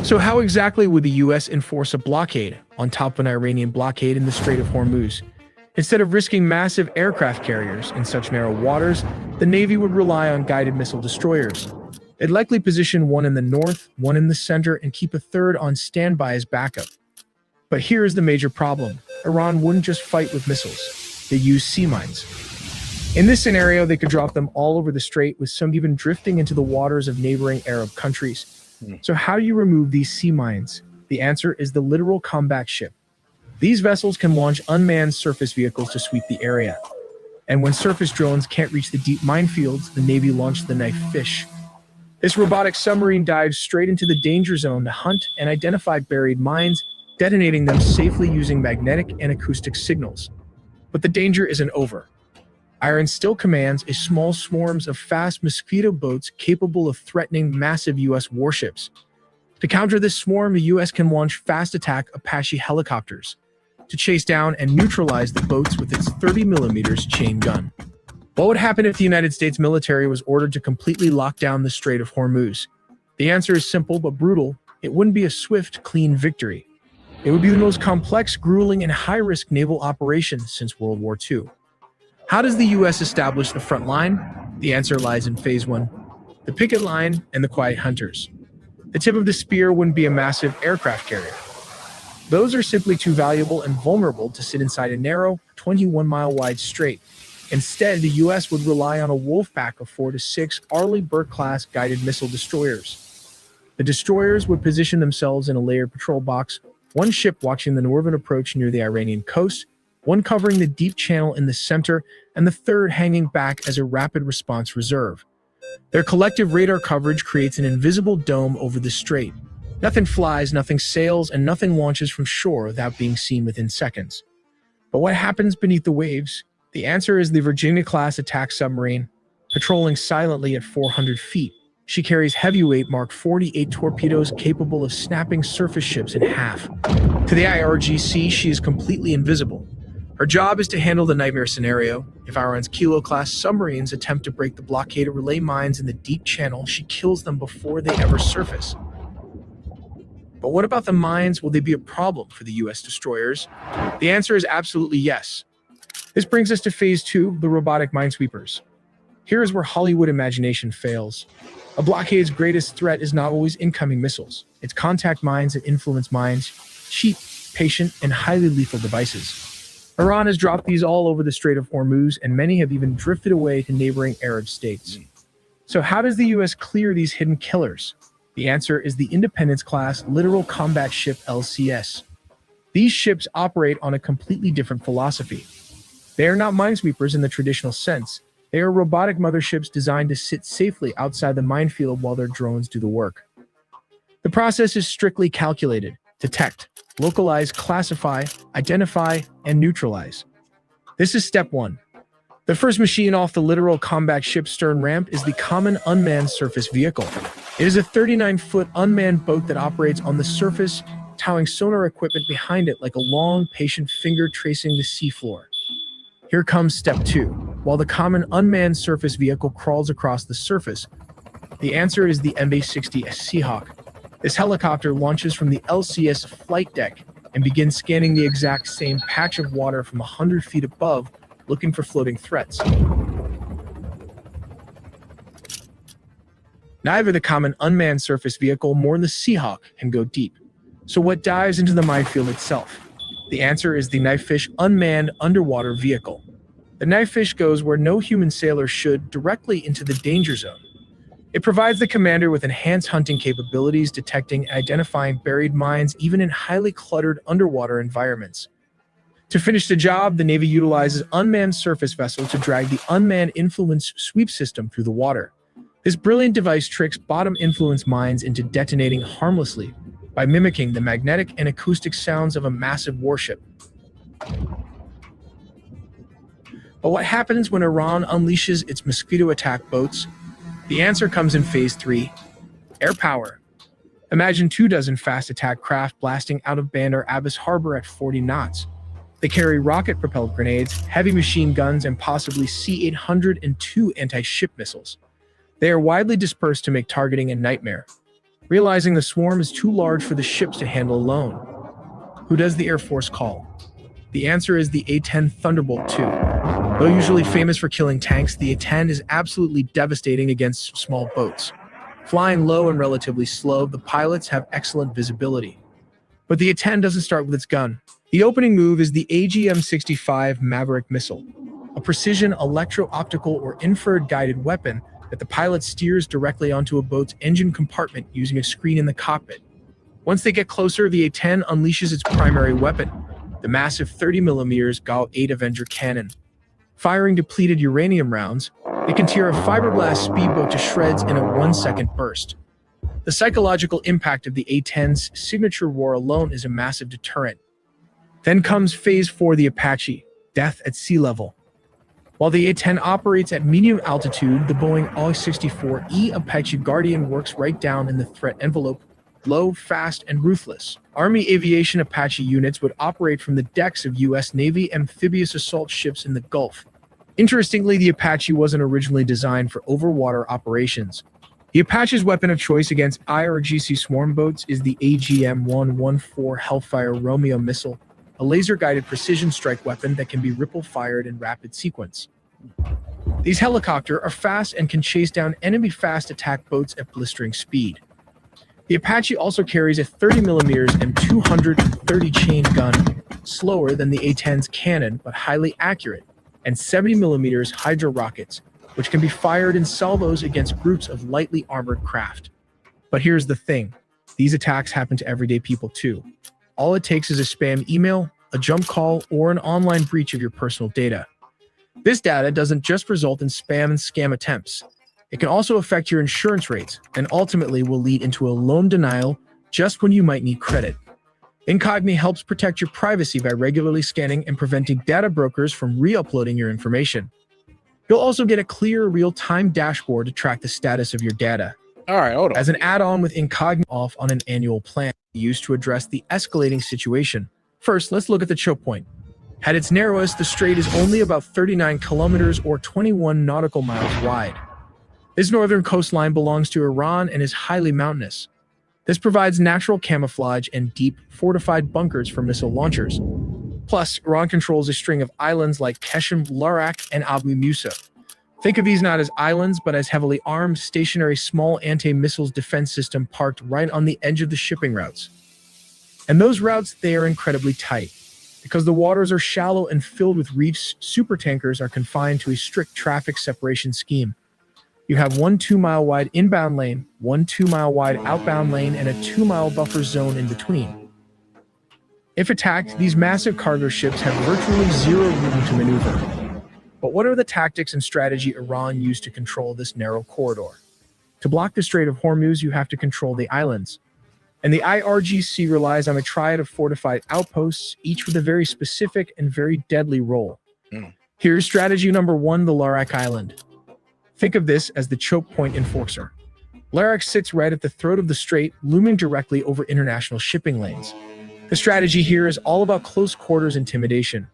So how exactly would the U.S. enforce a blockade on top of an Iranian blockade in the Strait of Hormuz? Instead of risking massive aircraft carriers in such narrow waters, the Navy would rely on guided missile destroyers. They'd likely position one in the north, one in the center, and keep a third on standby as backup. But here is the major problem. Iran wouldn't just fight with missiles. They use sea mines. In this scenario, they could drop them all over the strait, with some even drifting into the waters of neighboring Arab countries. So how do you remove these sea mines? The answer is the literal combat ship. These vessels can launch unmanned surface vehicles to sweep the area. And when surface drones can't reach the deep minefields, the Navy launched the knife fish. This robotic submarine dives straight into the danger zone to hunt and identify buried mines, detonating them safely using magnetic and acoustic signals. But the danger isn't over. Iran still commands a small swarms of fast Mosquito boats capable of threatening massive U.S. warships. To counter this swarm, the U.S. can launch fast attack Apache helicopters to chase down and neutralize the boats with its 30mm chain gun. What would happen if the United States military was ordered to completely lock down the Strait of Hormuz? The answer is simple but brutal. It wouldn't be a swift, clean victory. It would be the most complex, grueling, and high-risk naval operation since World War II. How does the U.S. establish the front line? The answer lies in Phase 1, the picket line and the quiet hunters. The tip of the spear wouldn't be a massive aircraft carrier. Those are simply too valuable and vulnerable to sit inside a narrow, 21-mile-wide strait. Instead, the U.S. would rely on a wolf pack of 4 to 6 Arleigh Burke-class guided missile destroyers. The destroyers would position themselves in a layered patrol box, one ship watching the northern approach near the Iranian coast, one covering the deep channel in the center, and the third hanging back as a rapid response reserve. Their collective radar coverage creates an invisible dome over the strait. Nothing flies, nothing sails, and nothing launches from shore without being seen within seconds. But what happens beneath the waves? The answer is the Virginia-class attack submarine, patrolling silently at 400 feet. She carries heavyweight Mark 48 torpedoes capable of snapping surface ships in half. To the IRGC, she is completely invisible. Her job is to handle the nightmare scenario. If Iran's Kilo-class submarines attempt to break the blockade or relay mines in the deep channel, she kills them before they ever surface. But what about the mines? Will they be a problem for the U.S. destroyers? The answer is absolutely yes. This brings us to Phase 2, the robotic minesweepers. Here is where Hollywood imagination fails. A blockade's greatest threat is not always incoming missiles. It's contact mines and influence mines, cheap, patient, and highly lethal devices. Iran has dropped these all over the Strait of Hormuz, and many have even drifted away to neighboring Arab states. So how does the U.S. clear these hidden killers? The answer is the Independence-class littoral combat ship LCS. These ships operate on a completely different philosophy. They are not minesweepers in the traditional sense. They are robotic motherships designed to sit safely outside the minefield while their drones do the work. The process is strictly calculated: detect, localize, classify, identify, and neutralize. This is step 1. The first machine off the littoral combat ship's stern ramp is the Common Unmanned Surface Vehicle. It is a 39-foot unmanned boat that operates on the surface, towing sonar equipment behind it like a long, patient finger tracing the seafloor. Here comes step 2. while the common unmanned surface vehicle crawls across the surface? The answer is the MH-60 Seahawk. This helicopter launches from the LCS flight deck and begins scanning the exact same patch of water from 100 feet above, looking for floating threats. Neither the common unmanned surface vehicle nor the Seahawk can go deep. So what dives into the minefield itself? The answer is the Knifefish unmanned underwater vehicle. The Knifefish goes where no human sailor should, directly into the danger zone. It provides the commander with enhanced hunting capabilities, detecting and identifying buried mines even in highly cluttered underwater environments. To finish the job, the Navy utilizes unmanned surface vessel to drag the unmanned influence sweep system through the water. This brilliant device tricks bottom influence mines into detonating harmlessly by mimicking the magnetic and acoustic sounds of a massive warship. But what happens when Iran unleashes its mosquito attack boats? The answer comes in Phase 3, air power. Imagine 24 fast attack craft blasting out of Bandar Abbas Harbor at 40 knots. They carry rocket-propelled grenades, heavy machine guns, and possibly C-800 and 2 anti-ship missiles. They are widely dispersed to make targeting a nightmare. Realizing the swarm is too large for the ships to handle alone, who does the Air Force call? The answer is the A-10 Thunderbolt II. Though usually famous for killing tanks, the A-10 is absolutely devastating against small boats. Flying low and relatively slow, the pilots have excellent visibility. But the A-10 doesn't start with its gun. The opening move is the AGM-65 Maverick missile, a precision electro-optical or infrared guided weapon that the pilot steers directly onto a boat's engine compartment using a screen in the cockpit. Once they get closer, the A-10 unleashes its primary weapon, the massive 30mm GAU-8 Avenger cannon. Firing depleted uranium rounds, it can tear a fiberglass speedboat to shreds in a 1-second burst. The psychological impact of the A-10's signature roar alone is a massive deterrent. Then comes Phase 4, the Apache, death at sea level. While the A-10 operates at medium altitude, the Boeing AW-64E Apache Guardian works right down in the threat envelope, low, fast, and ruthless. Army aviation Apache units would operate from the decks of U.S. Navy amphibious assault ships in the Gulf. Interestingly, the Apache wasn't originally designed for overwater operations. The Apache's weapon of choice against IRGC swarm boats is the AGM-114 Hellfire Romeo missile, a laser-guided precision strike weapon that can be ripple-fired in rapid sequence. These helicopters are fast and can chase down enemy fast attack boats at blistering speed. The Apache also carries a 30mm and 230 chain gun, slower than the A-10's cannon but highly accurate, and 70mm Hydra rockets, which can be fired in salvos against groups of lightly armored craft. But here's the thing, these attacks happen to everyday people too. All it takes is a spam email, a jump call, or an online breach of your personal data. This data doesn't just result in spam and scam attempts. It can also affect your insurance rates and ultimately will lead into a loan denial just when you might need credit. Incogni helps protect your privacy by regularly scanning and preventing data brokers from re-uploading your information. You'll also get a clear, real-time dashboard to track the status of your data. All right, hold on. As an add-on with Incogni off on an annual plan used to address the escalating situation. First, let's look at the choke point. At its narrowest, the strait is only about 39 kilometers or 21 nautical miles wide. This northern coastline belongs to Iran and is highly mountainous. This provides natural camouflage and deep, fortified bunkers for missile launchers. Plus, Iran controls a string of islands like Keshem, Larak, and Abu Musa. Think of these not as islands, but as heavily armed, stationary small anti-missiles defense system parked right on the edge of the shipping routes. And those routes, they are incredibly tight. Because the waters are shallow and filled with reefs, supertankers are confined to a strict traffic separation scheme. You have one 2-mile wide inbound lane, one 2-mile wide outbound lane, and a 2-mile buffer zone in between. If attacked, these massive cargo ships have virtually zero room to maneuver. But what are the tactics and strategy Iran used to control this narrow corridor? To block the Strait of Hormuz, you have to control the islands. And the IRGC relies on a triad of fortified outposts, each with a very specific and very deadly role. Here's strategy number 1, the Larak Island. Think of this as the choke point enforcer. Larak sits right at the throat of the strait, looming directly over international shipping lanes. The strategy here is all about close quarters intimidation.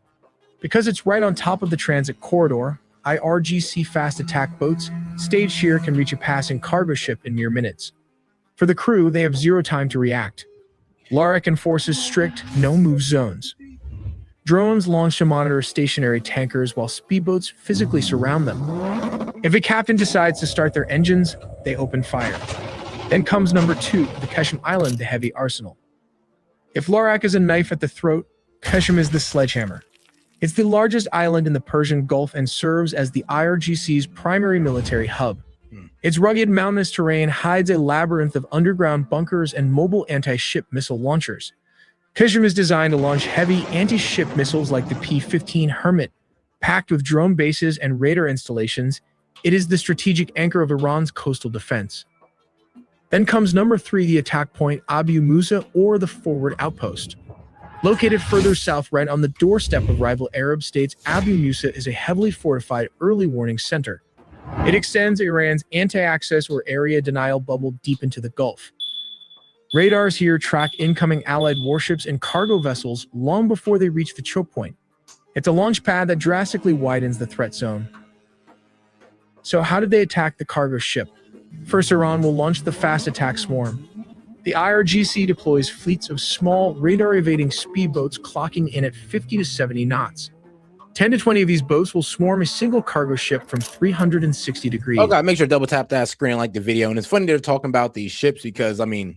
Because it's right on top of the transit corridor, IRGC fast attack boats staged here can reach a passing cargo ship in mere minutes. For the crew, they have zero time to react. LARIC enforces strict no-move zones. Drones launch to monitor stationary tankers while speedboats physically surround them. If a captain decides to start their engines, they open fire. Then comes number 2, the Qeshm Island, the heavy arsenal. If LARIC is a knife at the throat, Qeshm is the sledgehammer. It's the largest island in the Persian Gulf and serves as the IRGC's primary military hub. Its rugged mountainous terrain hides a labyrinth of underground bunkers and mobile anti-ship missile launchers. Qeshm is designed to launch heavy anti-ship missiles like the P-15 Hermit. Packed with drone bases and radar installations, it is the strategic anchor of Iran's coastal defense. Then comes number 3, the attack point Abu Musa, or the forward outpost. Located further south right on the doorstep of rival Arab states, Abu Musa is a heavily fortified early warning center. It extends Iran's anti-access or area denial bubble deep into the Gulf. Radars here track incoming Allied warships and cargo vessels long before they reach the choke point. It's a launch pad that drastically widens the threat zone. So how did they attack the cargo ship? First, Iran will launch the fast attack swarm. The IRGC deploys fleets of small, radar-evading speedboats clocking in at 50 to 70 knots. 10 to 20 of these boats will swarm a single cargo ship from 360 degrees. Oh God, make sure to double tap that screen like the video. And it's funny they're talking about these ships because, I mean,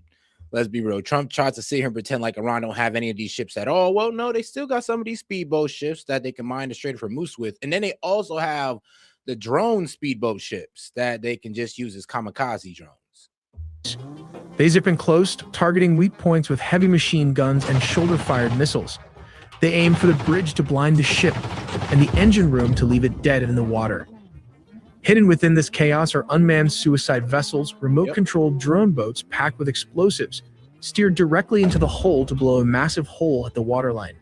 let's be real. Trump tries to sit here and pretend like Iran don't have any of these ships at all. Well, no, they still got some of these speedboat ships that they can mine the Strait of Hormuz with. And then they also have the drone speedboat ships that they can just use as kamikaze drones. They zip in close, targeting weak points with heavy machine guns and shoulder-fired missiles. They aim for the bridge to blind the ship and the engine room to leave it dead in the water. Hidden within this chaos are unmanned suicide vessels, remote-controlled drone boats packed with explosives, steered directly into the hull to blow a massive hole at the waterline.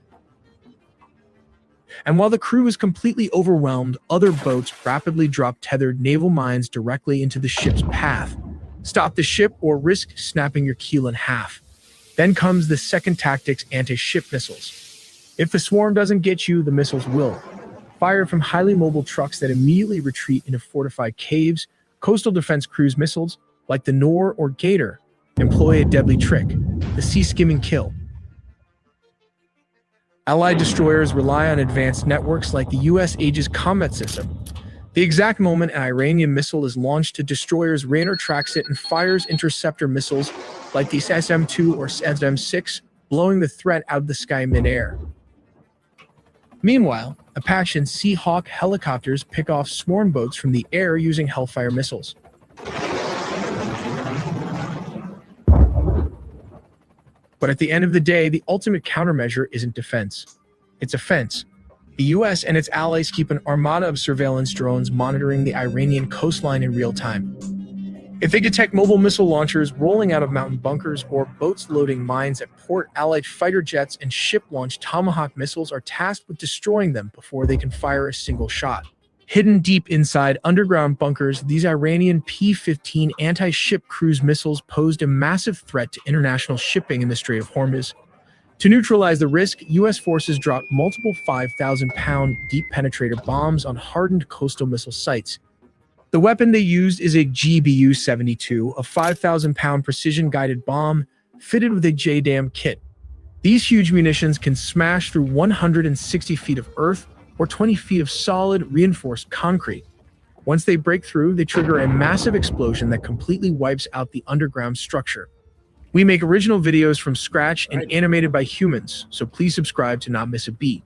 And while the crew is completely overwhelmed, other boats rapidly drop tethered naval mines directly into the ship's path. Stop the ship or risk snapping your keel in half. Then comes the second tactics, anti-ship missiles. If the swarm doesn't get you, the missiles will. Fired from highly mobile trucks that immediately retreat into fortified caves, coastal defense cruise missiles, like the Nor or Gator, employ a deadly trick, the sea-skimming kill. Allied destroyers rely on advanced networks like the U.S. Aegis combat system. The exact moment an Iranian missile is launched, a destroyer's radar tracks it and fires interceptor missiles like the SM-2 or SM-6, blowing the threat out of the sky mid-air. Meanwhile, Apache and Seahawk helicopters pick off swarm boats from the air using Hellfire missiles. But at the end of the day, the ultimate countermeasure isn't defense. It's offense. The US and its allies keep an armada of surveillance drones monitoring the Iranian coastline in real time. If they detect mobile missile launchers rolling out of mountain bunkers or boats loading mines at port, Allied fighter jets and ship-launched Tomahawk missiles are tasked with destroying them before they can fire a single shot. Hidden deep inside underground bunkers, these Iranian P-15 anti-ship cruise missiles posed a massive threat to international shipping in the Strait of Hormuz. To neutralize the risk, U.S. forces dropped multiple 5,000-pound deep penetrator bombs on hardened coastal missile sites. The weapon they used is a GBU-72, a 5,000-pound precision-guided bomb fitted with a JDAM kit. These huge munitions can smash through 160 feet of earth or 20 feet of solid, reinforced concrete. Once they break through, they trigger a massive explosion that completely wipes out the underground structure. We make original videos from scratch and animated by humans, so please subscribe to not miss a beat.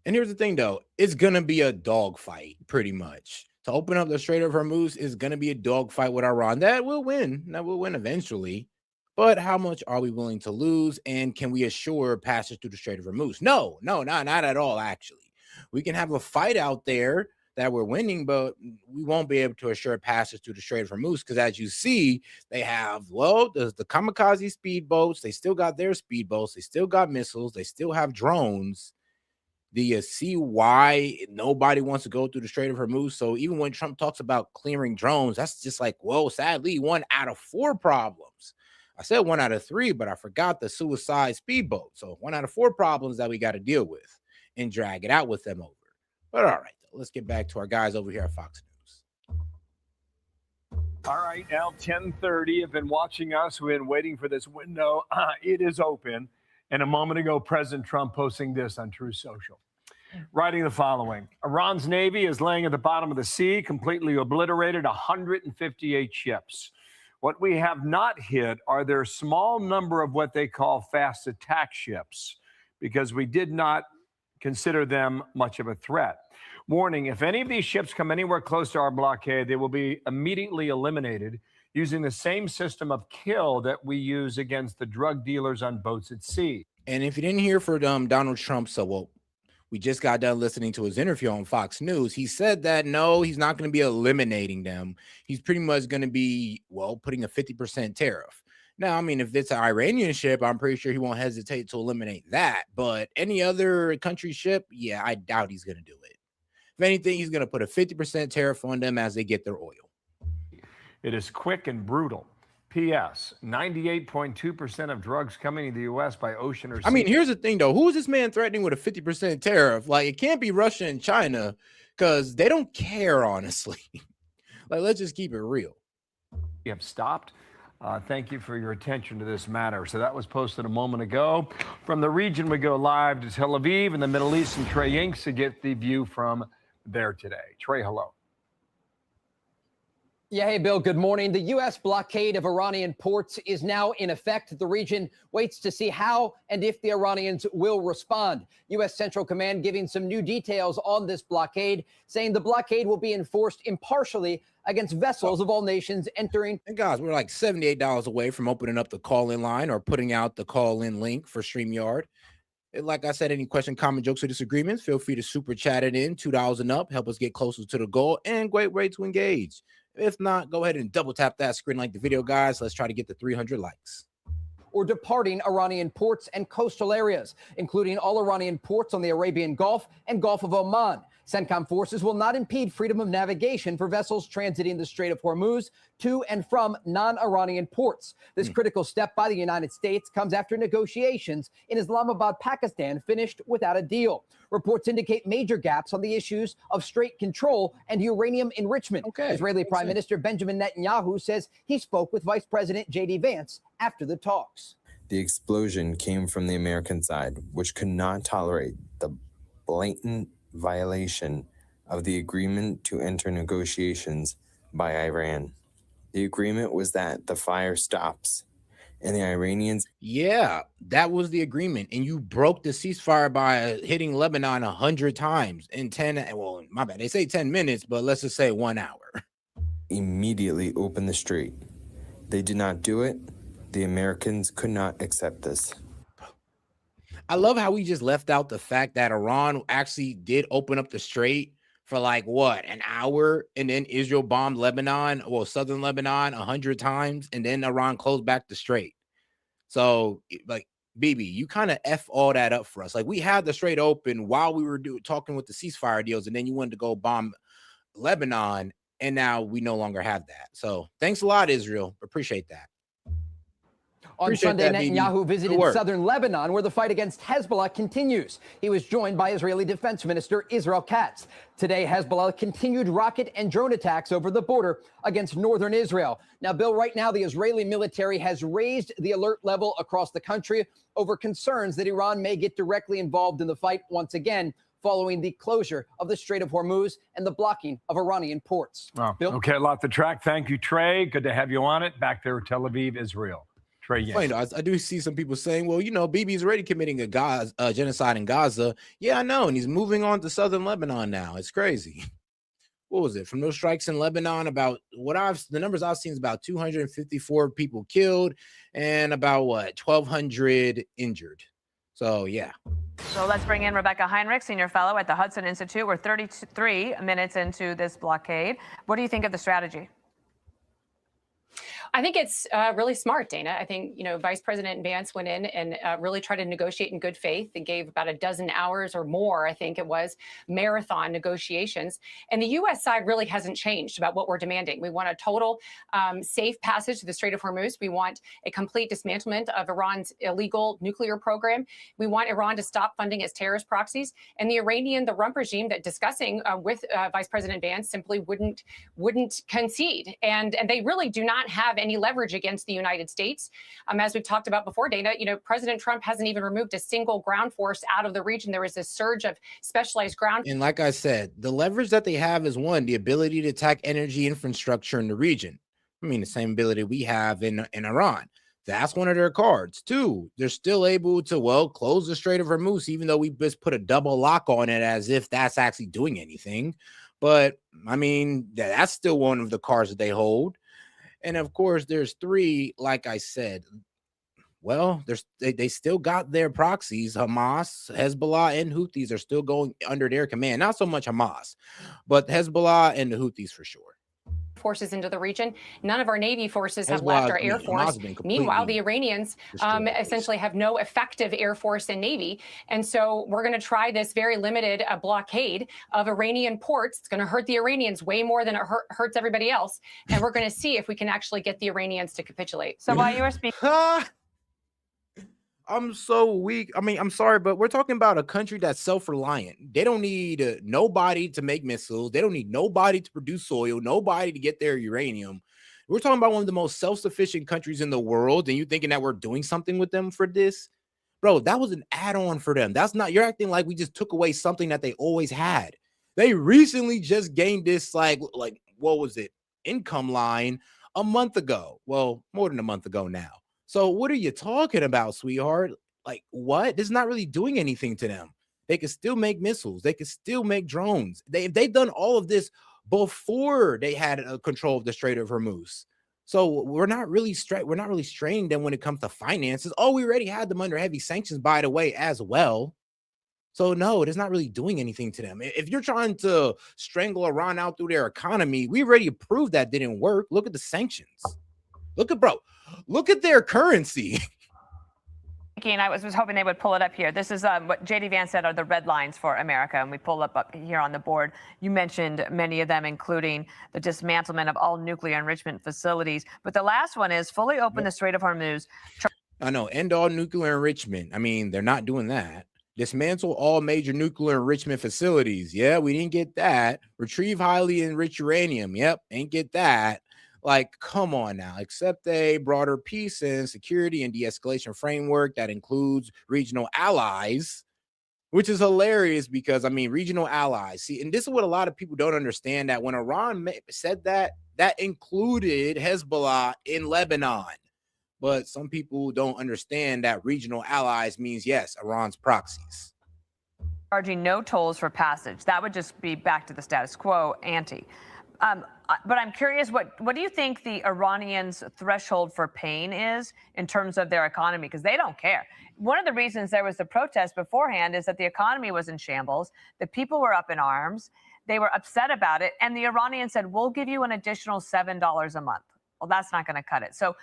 And here's the thing, though. It's going to be a dogfight, pretty much. To open up the Strait of Hormuz is going to be a dogfight with Iran. That will win. That will win eventually. But how much are we willing to lose? And can we assure passage through the Strait of Hormuz? No, not at all, actually. We can have a fight out there that we're winning, but we won't be able to assure passage through the Strait of Hormuz because, as you see, they have, well, the kamikaze speedboats. They still got their speedboats. They still got missiles. They still have drones. Do you see why nobody wants to go through the Strait of Hormuz? So even when Trump talks about clearing drones, that's just like, well, sadly, 1 out of 4 problems. I said 1 out of 3, but I forgot the suicide speedboat. So 1 out of 4 problems that we got to deal with and drag it out with them over. But all right, though. let's get back to our guys over here at Fox News. All right, now 10:30. Have been watching us. We've been waiting for this window. It is open. And a moment ago, President Trump posting this on Truth Social, writing the following: Iran's Navy is laying at the bottom of the sea, completely obliterated 158 ships. What we have not hit are their small number of what they call fast attack ships, because we did not consider them much of a threat. Warning, if any of these ships come anywhere close to our blockade, they will be immediately eliminated using the same system of kill that we use against the drug dealers on boats at sea. And if you didn't hear from Donald Trump, we just got done listening to his interview on Fox News. He said that no, he's not going to be eliminating them. He's pretty much going to be, putting a 50% tariff. Now, I mean, if it's an Iranian ship, I'm pretty sure he won't hesitate to eliminate that. But any other country ship, yeah, I doubt he's going to do it. If anything, he's going to put a 50% tariff on them as they get their oil. It is quick and brutal. P.S. 98.2% of drugs coming to the U.S. by ocean or sea. I mean, here's the thing, though. Who is this man threatening with a 50% tariff? Like, it can't be Russia and China because they don't care, honestly. Like, let's just keep it real. You have stopped. Thank you for your attention to this matter. So that was posted a moment ago. From the region, we go live to Tel Aviv in the Middle East, and Trey Inks to get the view from there today. Trey, hello. Yeah, hey, Bill, good morning. The U.S. blockade of Iranian ports is now in effect. The region waits to see how and if the Iranians will respond. U.S. Central Command giving some new details on this blockade, saying the blockade will be enforced impartially against vessels of all nations entering. And guys, we're like $78 away from opening up the call-in line or putting out the call-in link for StreamYard. Like I said, any question, comment, jokes, or disagreements, feel free to super chat it in. $2 and up, help us get closer to the goal, and great way to engage. If not, go ahead and double tap that screen like the video, guys. Let's try to get the 300 likes. Or departing Iranian ports and coastal areas, including all Iranian ports on the Arabian Gulf and Gulf of Oman. CENTCOM forces will not impede freedom of navigation for vessels transiting the Strait of Hormuz to and from non-Iranian ports. This critical step by the United States comes after negotiations in Islamabad, Pakistan, finished without a deal. Reports indicate major gaps on the issues of strait control and uranium enrichment. Israeli Prime Minister Benjamin Netanyahu says he spoke with Vice President J.D. Vance after the talks. The explosion came from the American side, which could not tolerate the blatant violation of the agreement to enter negotiations by Iran. The agreement was that the fire stops and the Iranians... Yeah, that was the agreement. And you broke the ceasefire by hitting Lebanon 100 times in 10, well, my bad, they say 10 minutes, but let's just say 1 hour. Immediately opened the strait. They did not do it. The Americans could not accept this. I love how we just left out the fact that Iran actually did open up the strait for like an hour, and then Israel bombed Lebanon, southern Lebanon 100 times, and then Iran closed back the strait. So like, Bibi, you kind of F all that up for us. Like, we had the strait open while we were talking with the ceasefire deals, and then you wanted to go bomb Lebanon, and now we no longer have that. So thanks a lot, Israel. Appreciate that. On Sunday, Netanyahu visited southern Lebanon, where the fight against Hezbollah continues. He was joined by Israeli Defense Minister Israel Katz. Today, Hezbollah continued rocket and drone attacks over the border against northern Israel. Now, Bill, right now, the Israeli military has raised the alert level across the country over concerns that Iran may get directly involved in the fight once again, following the closure of the Strait of Hormuz and the blocking of Iranian ports. Oh, okay, a lot to track. Thank you, Trey. Good to have you on it. Back there, Tel Aviv, Israel. Trey, yes. I do see some people saying, well, Bibi's already committing a genocide in Gaza. Yeah, I know. And he's moving on to southern Lebanon now. It's crazy. What was it? From those strikes in Lebanon, the numbers I've seen is about 254 people killed and about 1,200 injured. So, yeah. So let's bring in Rebecca Heinrich, senior fellow at the Hudson Institute. We're 33 minutes into this blockade. What do you think of the strategy? I think it's really smart, Dana. I think, Vice President Vance went in and really tried to negotiate in good faith and gave about a dozen hours or more, I think it was, marathon negotiations. And the U.S. side really hasn't changed about what we're demanding. We want a total safe passage to the Strait of Hormuz. We want a complete dismantlement of Iran's illegal nuclear program. We want Iran to stop funding its terrorist proxies. And the rump regime that discussing with Vice President Vance simply wouldn't concede. And they really do not have any leverage against the United States. As we've talked about before, Dana, President Trump hasn't even removed a single ground force out of the region. There was this surge of specialized ground. And like I said, the leverage that they have is one, the ability to attack energy infrastructure in the region. I mean, the same ability we have in Iran. That's one of their cards. Two, they're still able to, close the Strait of Hormuz, even though we just put a double lock on it as if that's actually doing anything. But I mean, that's still one of the cards that they hold. And of course, there's three, like I said, they still got their proxies. Hamas, Hezbollah, and Houthis are still going under their command. Not so much Hamas, but Hezbollah and the Houthis for sure. Forces into the region. None of our Navy forces have left our Air Force. Meanwhile, the Iranians essentially have no effective Air Force and Navy. And so we're going to try this very limited blockade of Iranian ports. It's going to hurt the Iranians way more than it hurts everybody else. And we're going to see if we can actually get the Iranians to capitulate. So while you were speaking... I'm so weak. I mean, I'm sorry, but we're talking about a country that's self-reliant. They don't need nobody to make missiles. They don't need nobody to produce oil, nobody to get their uranium. We're talking about one of the most self-sufficient countries in the world, and you thinking that we're doing something with them for this? Bro, that was an add-on for them. That's not, you're acting like we just took away something that they always had. They recently just gained this, like what was it, income line a month ago. Well, more than a month ago now. So what are you talking about, sweetheart? Like, what? This is not really doing anything to them. They can still make missiles. They can still make drones. They've done all of this before they had control of the Strait of Hormuz. So we're not really straining them when it comes to finances. Oh, we already had them under heavy sanctions, by the way, as well. So no, it is not really doing anything to them. If you're trying to strangle Iran out through their economy, we already proved that didn't work. Look at the sanctions. Look at their currency. I was hoping they would pull it up here. This is what J.D. Vance said are the red lines for America, and we pull up here on the board. You mentioned many of them, including the dismantlement of all nuclear enrichment facilities. But the last one is fully open the Strait of Hormuz. I know, end all nuclear enrichment. I mean, they're not doing that. Dismantle all major nuclear enrichment facilities. Yeah, we didn't get that. Retrieve highly enriched uranium. Yep, ain't get that. Like, come on now, accept a broader peace and security and de-escalation framework that includes regional allies, which is hilarious because, I mean, regional allies. See, and this is what a lot of people don't understand, that when Iran said that included Hezbollah in Lebanon. But some people don't understand that regional allies means, yes, Iran's proxies. Charging no tolls for passage. That would just be back to the status quo ante. But I'm curious, what do you think the Iranians' threshold for pain is in terms of their economy? Because they don't care. One of the reasons there was the protest beforehand is that the economy was in shambles. The people were up in arms. They were upset about it. And the Iranians said, we'll give you an additional $7 a month. Well, that's not going to cut it. So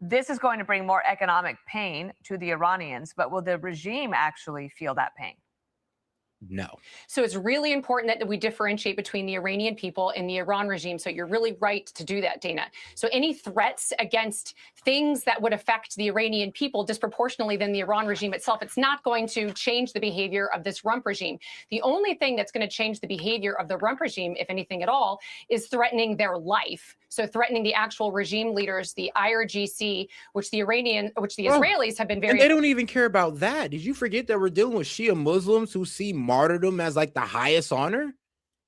this is going to bring more economic pain to the Iranians. But will the regime actually feel that pain? No. So it's really important that we differentiate between the Iranian people and the Iran regime. So you're really right to do that, Dana. So any threats against things that would affect the Iranian people disproportionately than the Iran regime itself, it's not going to change the behavior of this rump regime. The only thing that's going to change the behavior of the rump regime, if anything at all, is threatening their life. So threatening the actual regime leaders, the IRGC, which the Israelis have been very... And they don't even care about that. Did you forget that we're dealing with Shia Muslims who see martyrdom as like the highest honor?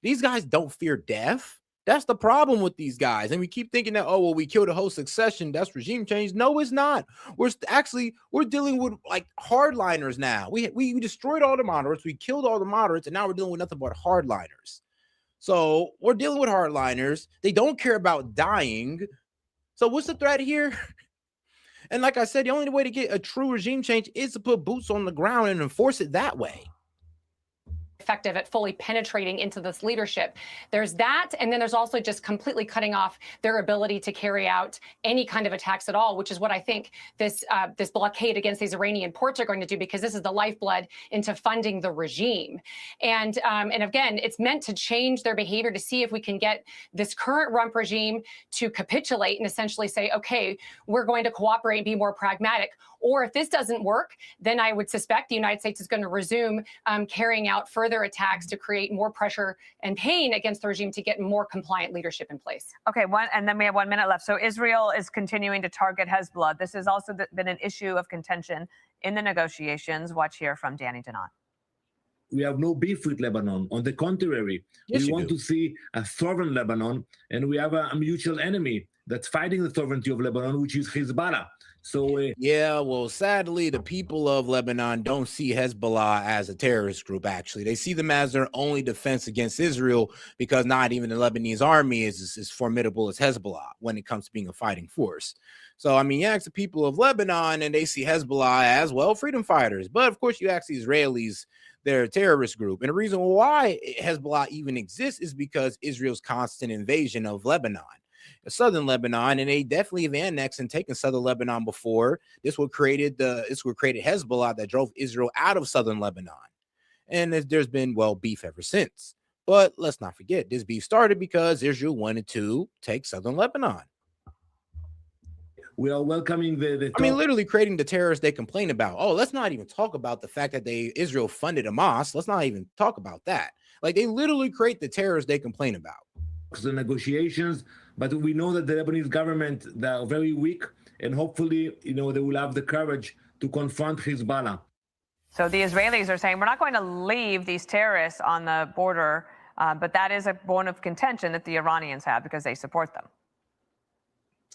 These guys don't fear death. That's the problem with these guys. And we keep thinking that, oh, well, we killed a whole succession. That's regime change. No, it's not. We're dealing with like hardliners now. We destroyed all the moderates. We killed all the moderates. And now we're dealing with nothing but hardliners. So we're dealing with hardliners. They don't care about dying. So what's the threat here? And like I said, the only way to get a true regime change is to put boots on the ground and enforce it that way. effective at fully penetrating into this leadership. There's that, and then there's also just completely cutting off their ability to carry out any kind of attacks at all, which is what I think this blockade against these Iranian ports are going to do, because this is the lifeblood into funding the regime. And again, it's meant to change their behavior, to see if we can get this current rump regime to capitulate and essentially say, okay, we're going to cooperate and be more pragmatic. Or if this doesn't work, then I would suspect the United States is going to resume carrying out further attacks to create more pressure and pain against the regime to get more compliant leadership in place. Okay, and then we have 1 minute left. So Israel is continuing to target Hezbollah. This has also been an issue of contention in the negotiations. Watch here from Danny Donat. We have no beef with Lebanon. On the contrary, we want to see a sovereign Lebanon, and we have a mutual enemy that's fighting the sovereignty of Lebanon, which is Hezbollah. So yeah, well, sadly, the people of Lebanon don't see Hezbollah as a terrorist group. Actually, they see them as their only defense against Israel, because not even the Lebanese army is as formidable as Hezbollah when it comes to being a fighting force. So, I mean, you ask the people of Lebanon, and they see Hezbollah as, well, freedom fighters. But of course, you ask the Israelis, they're a terrorist group. And the reason why Hezbollah even exists is because Israel's constant invasion of Lebanon. Southern Lebanon, and they definitely have annexed and taken southern Lebanon before. This what created Hezbollah that drove Israel out of southern Lebanon. And there's been, well, beef ever since. But let's not forget, this beef started because Israel wanted to take southern Lebanon. We are welcoming I mean, literally creating the terrorists they complain about. Oh, let's not even talk about the fact that Israel funded Hamas. Let's not even talk about that. Like, they literally create the terrorists they complain about. The negotiations, but we know that the Lebanese government, they are very weak, and hopefully, they will have the courage to confront Hezbollah. So the Israelis are saying, we're not going to leave these terrorists on the border, but that is a bone of contention that the Iranians have because they support them.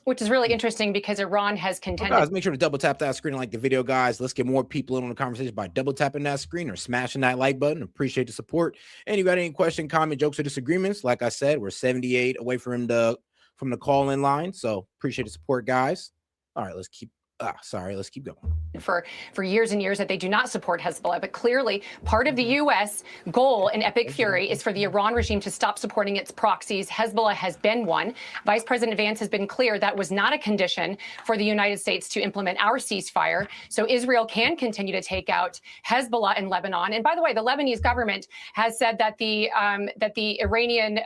Which is really interesting because Iran has contended. Guys, make sure to double tap that screen and like the video, guys. Let's get more people in on the conversation by double tapping that screen or smashing that like button. Appreciate the support. And you got any question, comment, jokes, or disagreements? Like I said, we're 78 away from the call-in line. So appreciate the support, guys. All right, let's keep going. For years and years that they do not support Hezbollah, but clearly part of the U.S. goal in Epic Fury is for the Iran regime to stop supporting its proxies. Hezbollah has been one. Vice President Vance has been clear that was not a condition for the United States to implement our ceasefire. So Israel can continue to take out Hezbollah in Lebanon. And by the way, the Lebanese government has said that the Iranian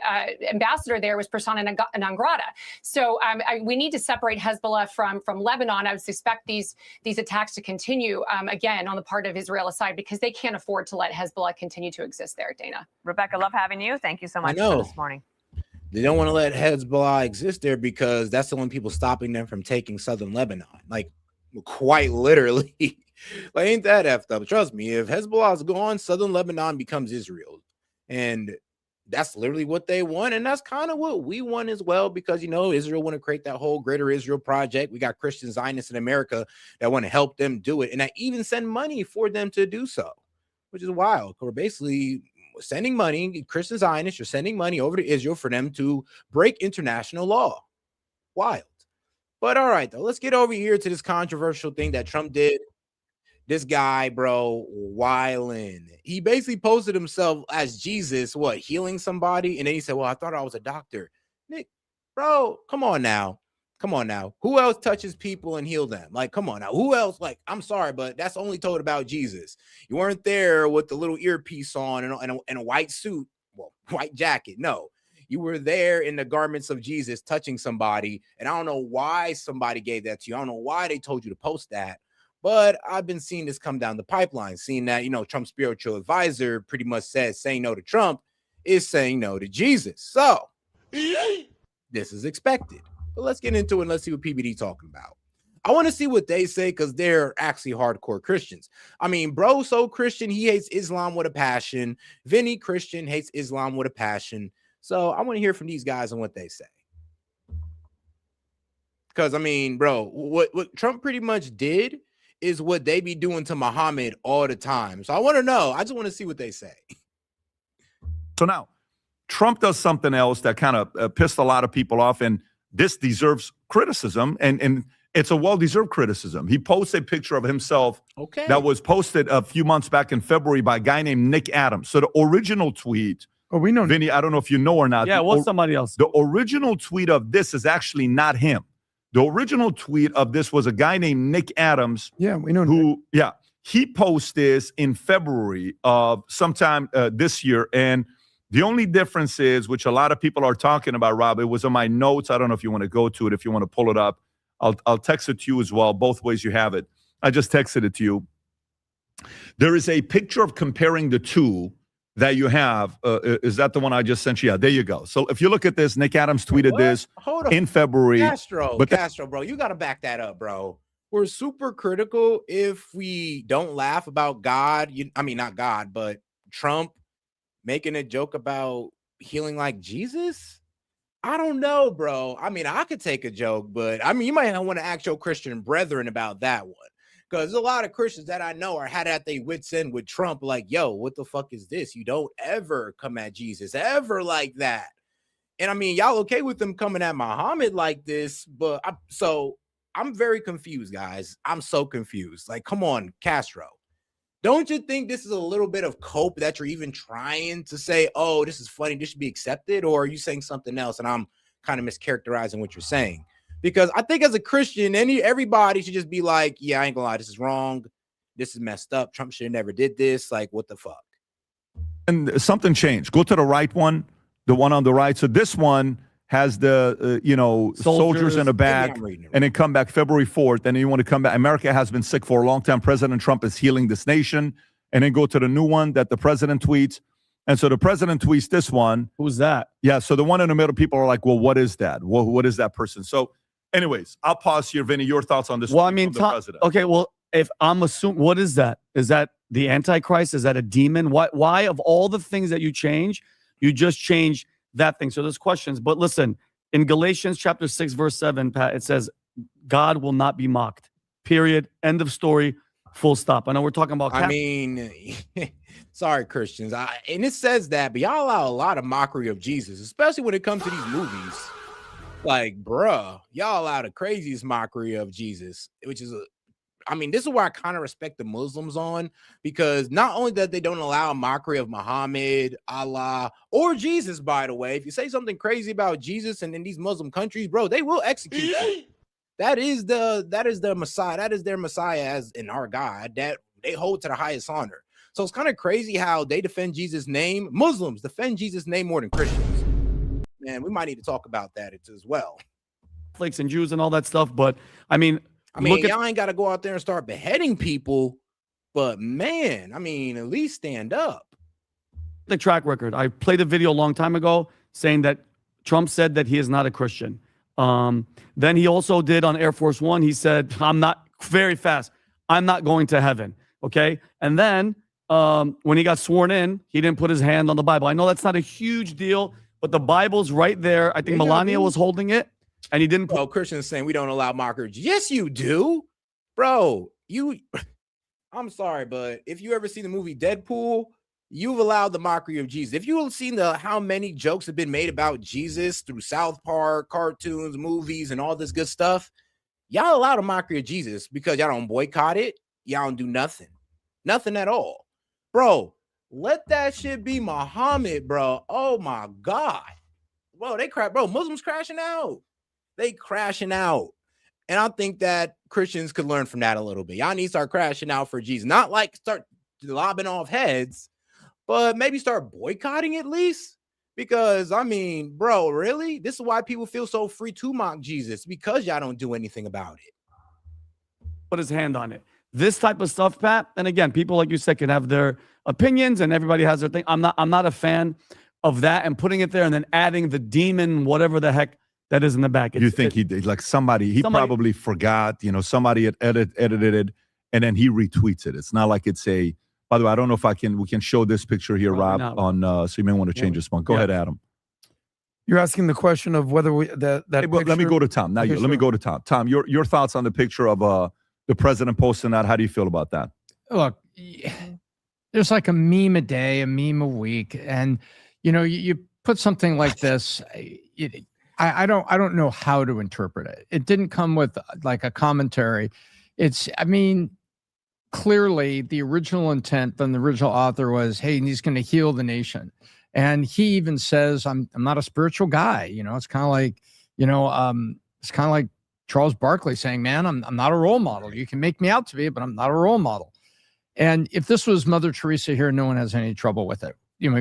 ambassador there was persona non grata. So we need to separate Hezbollah from Lebanon. I would expect these attacks to continue again on the part of Israel aside, because they can't afford to let Hezbollah continue to exist there. Dana. Rebecca, love having you. Thank you so much for this morning. They don't want to let Hezbollah exist there because that's the only people stopping them from taking southern Lebanon. Like, quite literally. Like, ain't that effed up? Trust me, if Hezbollah is gone, southern Lebanon becomes Israel. And that's literally what they want. And that's kind of what we want as well, because, Israel want to create that whole greater Israel project. We got Christian Zionists in America that want to help them do it. And I even send money for them to do so, which is wild. We're basically sending money, Christian Zionists, you're sending money over to Israel for them to break international law. Wild. But all right, though, let's get over here to this controversial thing that Trump did. This guy, bro, wildin'. He basically posted himself as Jesus, healing somebody? And then he said, well, I thought I was a doctor. Nick, bro, come on now. Who else touches people and heal them? Like, come on now. Who else? Like, I'm sorry, but that's only told about Jesus. You weren't there with the little earpiece on and a white suit, white jacket. No, you were there in the garments of Jesus touching somebody. And I don't know why somebody gave that to you. I don't know why they told you to post that. But I've been seeing this come down the pipeline, seeing that, Trump's spiritual advisor pretty much says saying no to Trump is saying no to Jesus. So this is expected. But let's get into it and let's see what PBD talking about. I want to see what they say because they're actually hardcore Christians. I mean, bro, so Christian, he hates Islam with a passion. Vinny Christian hates Islam with a passion. So I want to hear from these guys and what they say. Because, I mean, bro, what Trump pretty much did is what they be doing to Muhammad all the time. So I want to know. I just want to see what they say. So now, Trump does something else that kind of pissed a lot of people off, and this deserves criticism. And It's a well-deserved criticism. He posts a picture of himself Okay. that was posted a few months back in February by a guy named Nick Adams. So the original tweet, we know, Vinny, I don't know if you know or not. Yeah, what's somebody else? The original tweet of this is actually not him. The original tweet of this was a guy named Nick Adams. Yeah, we know. Who, yeah, he posted this in February of sometime this year. And the only difference is, which a lot of people are talking about, Rob, it was on my notes. I don't know if you want to go to it, if you want to pull it up. I'll text it to you as well. Both ways you have it. I just texted it to you. There is a picture of comparing the two that you have. Is that the one I just sent you? Yeah, there you go. So if you look at this, Nick Adams tweeted this in February. Castro, bro, you got to back that up, bro. We're super critical if we don't laugh about God. I mean, not God, but Trump making a joke about healing like Jesus. I don't know, bro. I mean, I could take a joke, but I mean, you might want to ask your Christian brethren about that one. Because a lot of Christians that I know are had at their wits end with Trump, like, yo, what the fuck is this? You don't ever come at Jesus, ever like that. And I mean, y'all okay with them coming at Muhammad like this, but I'm very confused, guys. I'm so confused. Like, come on, Castro. Don't you think this is a little bit of cope that you're even trying to say, oh, this is funny, this should be accepted? Or are you saying something else and I'm kind of mischaracterizing what you're saying? Because I think as a Christian, everybody should just be like, yeah, I ain't gonna lie, this is wrong. This is messed up. Trump should have never did this. Like, what the fuck? And something changed. Go to the right one, the one on the right. So this one has the, soldiers in the back, and then come back February 4th, and then you want to come back. America has been sick for a long time. President Trump is healing this nation. And then go to the new one that the president tweets. And so the president tweets this one. Who's that? Yeah, so the one in the middle, people are like, well, what is that? What is that person? So anyways, I'll pause here. Vinny, your thoughts on this? Well, I mean, okay, well, if I'm assuming, what is that? Is that the Antichrist? Is that a demon? Why of all the things that you change, you just change that thing? So there's questions. But listen, in Galatians chapter 6, verse 7, Pat, it says, God will not be mocked. Period. End of story. Full stop. I know we're talking about. I mean, sorry, Christians. And it says that, but y'all allow a lot of mockery of Jesus, especially when it comes to these movies. Like, bruh, y'all allow the craziest mockery of Jesus, which is this is where I kind of respect the Muslims on, because not only that they don't allow a mockery of Muhammad, Allah, or Jesus, by the way, if you say something crazy about Jesus and in these Muslim countries, bro, they will execute that. That is the Messiah. That is their Messiah, as in our God, that they hold to the highest honor. So it's kind of crazy how they defend Jesus' name. Muslims defend Jesus' name more than Christians. Man, we might need to talk about that as well. Flakes and Jews and all that stuff. But I mean, y'all ain't got to go out there and start beheading people. But man, at least stand up. The track record. I played a video a long time ago saying that Trump said that he is not a Christian. Then he also did on Air Force One. He said, I'm not going to heaven. Okay. And then when he got sworn in, he didn't put his hand on the Bible. I know that's not a huge deal, but the Bible's right there. I think Melania was holding it, and he didn't. Bro, Christians saying we don't allow mockers. Yes, you do. Bro, I'm sorry, but if you ever seen the movie Deadpool, you've allowed the mockery of Jesus. If you've seen how many jokes have been made about Jesus through South Park, cartoons, movies, and all this good stuff, y'all allow the mockery of Jesus because y'all don't boycott it. Y'all don't do nothing. Nothing at all. Bro, let that shit be Muhammad, bro. Oh my God. Bro, Muslims crashing out. They crashing out. And I think that Christians could learn from that a little bit. Y'all need to start crashing out for Jesus. Not like start lobbing off heads, but maybe start boycotting at least. Because, bro, really? This is why people feel so free to mock Jesus, because y'all don't do anything about it. Put his hand on it. This type of stuff, Pat, and again, people like you said can have their opinions and everybody has their thing. I'm not a fan of that and putting it there and then adding the demon, whatever the heck that is in the back. You think he did? Like somebody probably forgot, somebody had edited it and then he retweets it. It's not like it's by the way, I don't know if we can show this picture here, Rob, on, so you may want to change this one. Go ahead, Adam. You're asking the question of whether let me go to Tom. Now, let me go to Tom. Tom, your thoughts on the picture of the president posting that? How do you feel about that? Look, there's like a meme a day, a meme a week. And, you put something like this, I don't know how to interpret it. It didn't come with like a commentary. I mean, clearly the original intent from the original author was, hey, he's going to heal the nation. And he even says, I'm not a spiritual guy. You know, it's kind of like, it's kind of like Charles Barkley saying, man, I'm not a role model. You can make me out to be, but I'm not a role model. And if this was Mother Teresa here, no one has any trouble with it,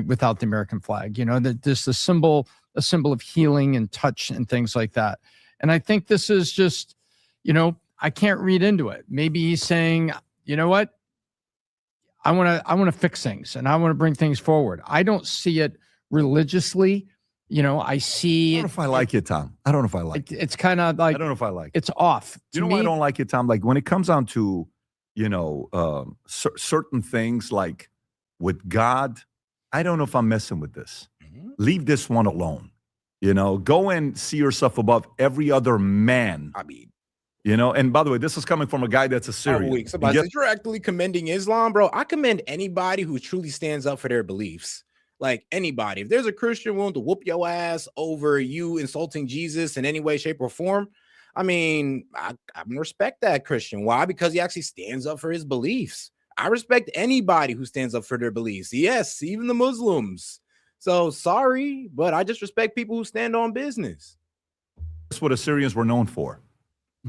without the American flag, that this a symbol of healing and touch and things like that. And I think this is just, I can't read into it. Maybe he's saying, you know what? I want to fix things and I want to bring things forward. I don't see it religiously. I see. I don't know if I like it, Tom. I don't know if I like it. It's kind of like, I don't know if I like it. It's off. You know why I don't like it, Tom? Like when it comes down to, certain things like with God, I don't know if I'm messing with this. Leave this one alone. Go and see yourself above every other man. I mean, and by the way, this is coming from a guy that's a Syrian. You're actually commending Islam, bro. I commend anybody who truly stands up for their beliefs. Like anybody. If there's a Christian willing to whoop your ass over you insulting Jesus in any way, shape, or form, I mean, I respect that Christian. Why? Because he actually stands up for his beliefs. I respect anybody who stands up for their beliefs. Yes, even the Muslims. So sorry, but I just respect people who stand on business. That's what Assyrians were known for.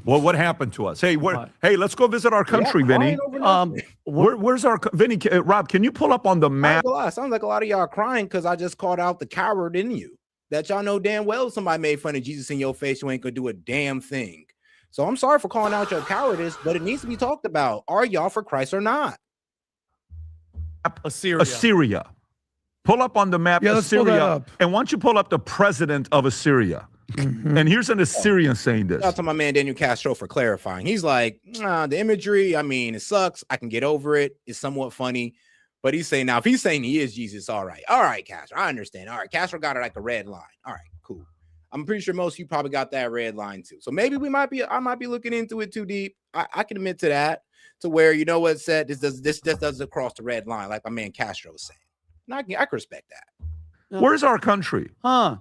Well, what happened to us? Hey, let's go visit our country, Vinny. Where's our Vinny? Rob, can you pull up on the map? Sounds like a lot of y'all crying because I just called out the coward in you. That y'all know damn well somebody made fun of Jesus in your face. You ain't gonna do a damn thing. So I'm sorry for calling out your cowardice, but it needs to be talked about. Are y'all for Christ or not? Assyria. Pull up on the map, Assyria. And why don't you pull up the president of Assyria? And here's an Assyrian saying this. Shout out to my man Daniel Castro for clarifying. He's like, the imagery, I mean, it sucks. I can get over it. It's somewhat funny. But he's saying, now, if he's saying he is Jesus, all right. All right, Castro, I understand. All right, Castro got it like a red line. All right, cool. I'm pretty sure most of you probably got that red line too. So maybe I might be looking into it too deep. I can admit to that, to where, what said, this doesn't cross the red line, like my man Castro was saying. And I can respect that. Where's our country? Pat,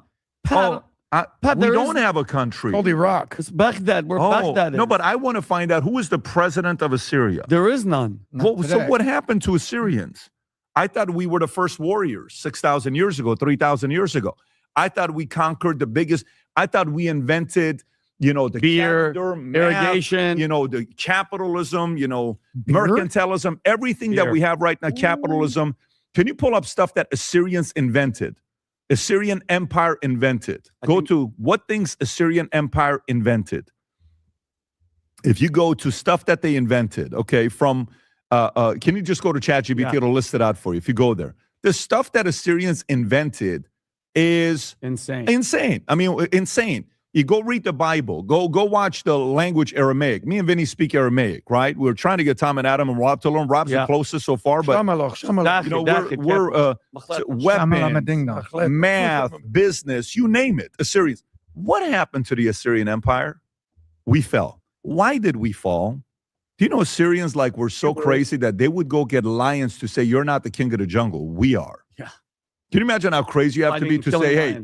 we don't have a country. Holy Rock. It's Baghdad. We're Baghdad. No, but I want to find out who is the president of Assyria. There is none. So what happened to Assyrians? I thought we were the first warriors 6,000 years ago, 3,000 years ago. I thought we conquered the biggest. I thought we invented, the beer, irrigation, the capitalism, mercantilism, everything that we have right now, capitalism. Can you pull up stuff that Assyrians invented? Assyrian Empire invented. Go to what things Assyrian Empire invented. If you go to stuff that they invented, okay, from, can you just go to ChatGPT? Yeah. It'll list it out for you if you go there. The stuff that Assyrians invented is insane. I mean, insane. You go read the Bible. Go watch the language Aramaic. Me and Vinny speak Aramaic, right? We're trying to get Tom and Adam and Rob to learn. Rob's the closest so far, but we're weapons, math, business, you name it. Assyrians. What happened to the Assyrian Empire? We fell. Why did we fall? Do you know Assyrians were so crazy that they would go get lions to say, "You're not the king of the jungle. We are." Yeah. Can you imagine how crazy you have to be to say, "Hey"?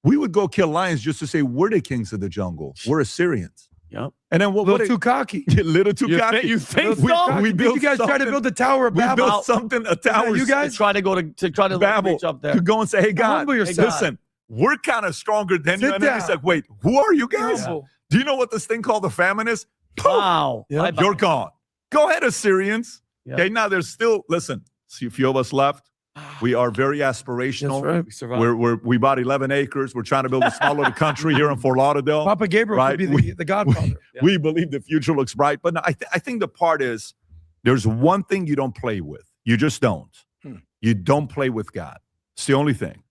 We would go kill lions just to say we're the kings of the jungle. We're Assyrians. Yep. And then what? Too cocky. Little too cocky. You think so? We built you guys try to build the Tower of Babel. We built something. A tower. You guys try to Babel reach up there. To go and say, "Hey God, listen, we're kind of stronger than you." And then he's like, "Wait, who are you guys? Yeah. Do you know what this thing called the famine is? Wow, you're gone. Go ahead, Assyrians. Yep. Okay, now there's still see a few of us left. We are very aspirational. That's right. We bought 11 acres. We're trying to build a small little country here in Fort Lauderdale. Papa Gabriel could be the godfather. We believe the future looks bright. But no, I think the part is there's one thing you don't play with. You just don't. You don't play with God. It's the only thing.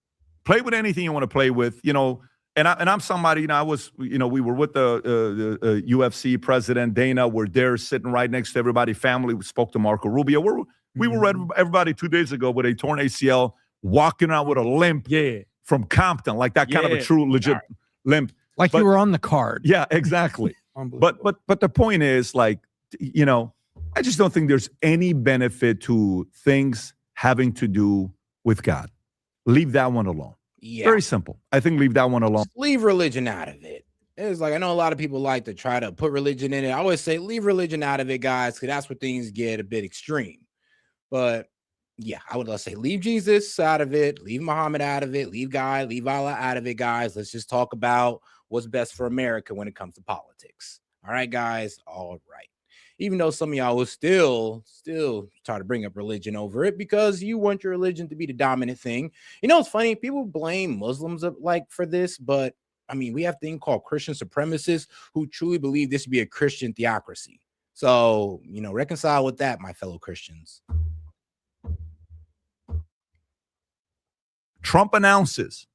Play with anything you want to play with, And I'm somebody, I was, we were with the UFC president, Dana. We're there sitting right next to everybody, family. We spoke to Marco Rubio. We were with everybody 2 days ago with a torn ACL, walking around with a limp from Compton, like that kind of a true, legit limp. Like you were on the card. Yeah, exactly. But the point is, I just don't think there's any benefit to things having to do with God. Leave that one alone. Yeah. Very simple. I think leave that one alone. Just leave religion out of it. It's like, I know a lot of people like to try to put religion in it. I always say leave religion out of it, guys, because that's where things get a bit extreme. But yeah, I would say leave Jesus out of it, leave Muhammad out of it, leave Allah out of it, guys. Let's just talk about what's best for America when it comes to politics. All right, guys. All right. Even though some of y'all will still try to bring up religion over it because you want your religion to be the dominant thing. You know, it's funny. People blame Muslims for this, but I mean, we have a thing called Christian supremacists who truly believe this to be a Christian theocracy. So, you know, reconcile with that, my fellow Christians. Trump announces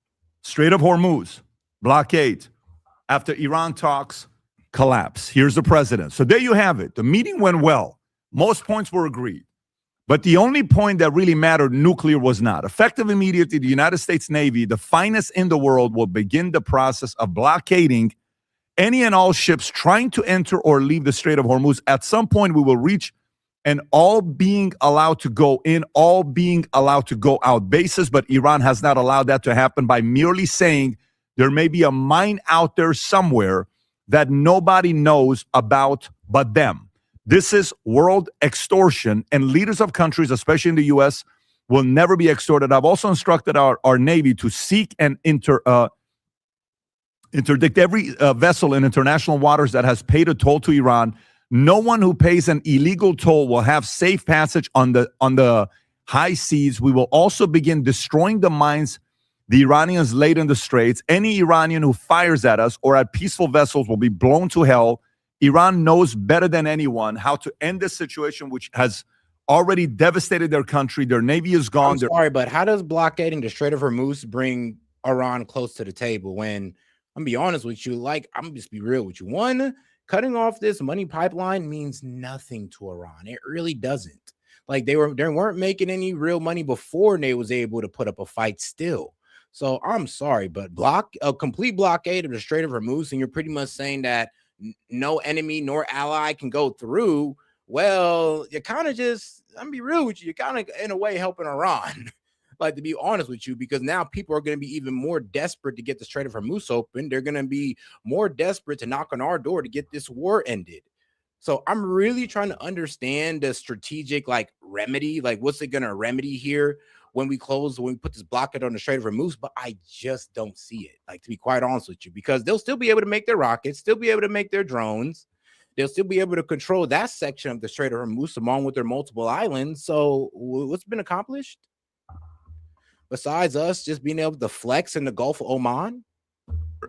Strait of Hormuz blockade after Iran talks collapse. Here's the president. So there you have it. The meeting went well. Most points were agreed. But the only point that really mattered, nuclear, was not. Effective immediately, the United States Navy, the finest in the world, will begin the process of blockading any and all ships trying to enter or leave the Strait of Hormuz. At some point, we will reach an all being allowed to go in, all being allowed to go out basis. But Iran has not allowed that to happen by merely saying there may be a mine out there somewhere that nobody knows about but them. This is world extortion, and leaders of countries, especially in the U.S., will never be extorted. I've also instructed our Navy to seek and interdict every vessel in international waters that has paid a toll to Iran. No one who pays an illegal toll will have safe passage on the high seas. We will also begin destroying the mines the Iranians laid in the straits. Any Iranian who fires at us or at peaceful vessels will be blown to hell. Iran knows better than anyone how to end this situation, which has already devastated their country. Their navy is gone. I'm sorry, but how does blockading the Strait of Hormuz bring Iran close to the table when, I'm gonna be honest with you, I'm gonna just be real with you. One, cutting off this money pipeline means nothing to Iran. It really doesn't. Like they weren't making any real money before they was able to put up a fight still. So I'm sorry, but a complete blockade of the Strait of Hormuz, and you're pretty much saying that no enemy nor ally can go through. Well, you're kind of just, I'm gonna be real with you, you're kind of in a way helping Iran. Like, to be honest with you, because now people are going to be even more desperate to get the Strait of Hormuz open. They're going to be more desperate to knock on our door to get this war ended. So I'm really trying to understand the strategic remedy, what's it going to remedy here when we put this blockade on the Strait of Hormuz, but I just don't see it, to be quite honest with you, because they'll still be able to make their rockets, still be able to make their drones. They'll still be able to control that section of the Strait of Hormuz along with their multiple islands. So what's been accomplished besides us just being able to flex in the Gulf of Oman?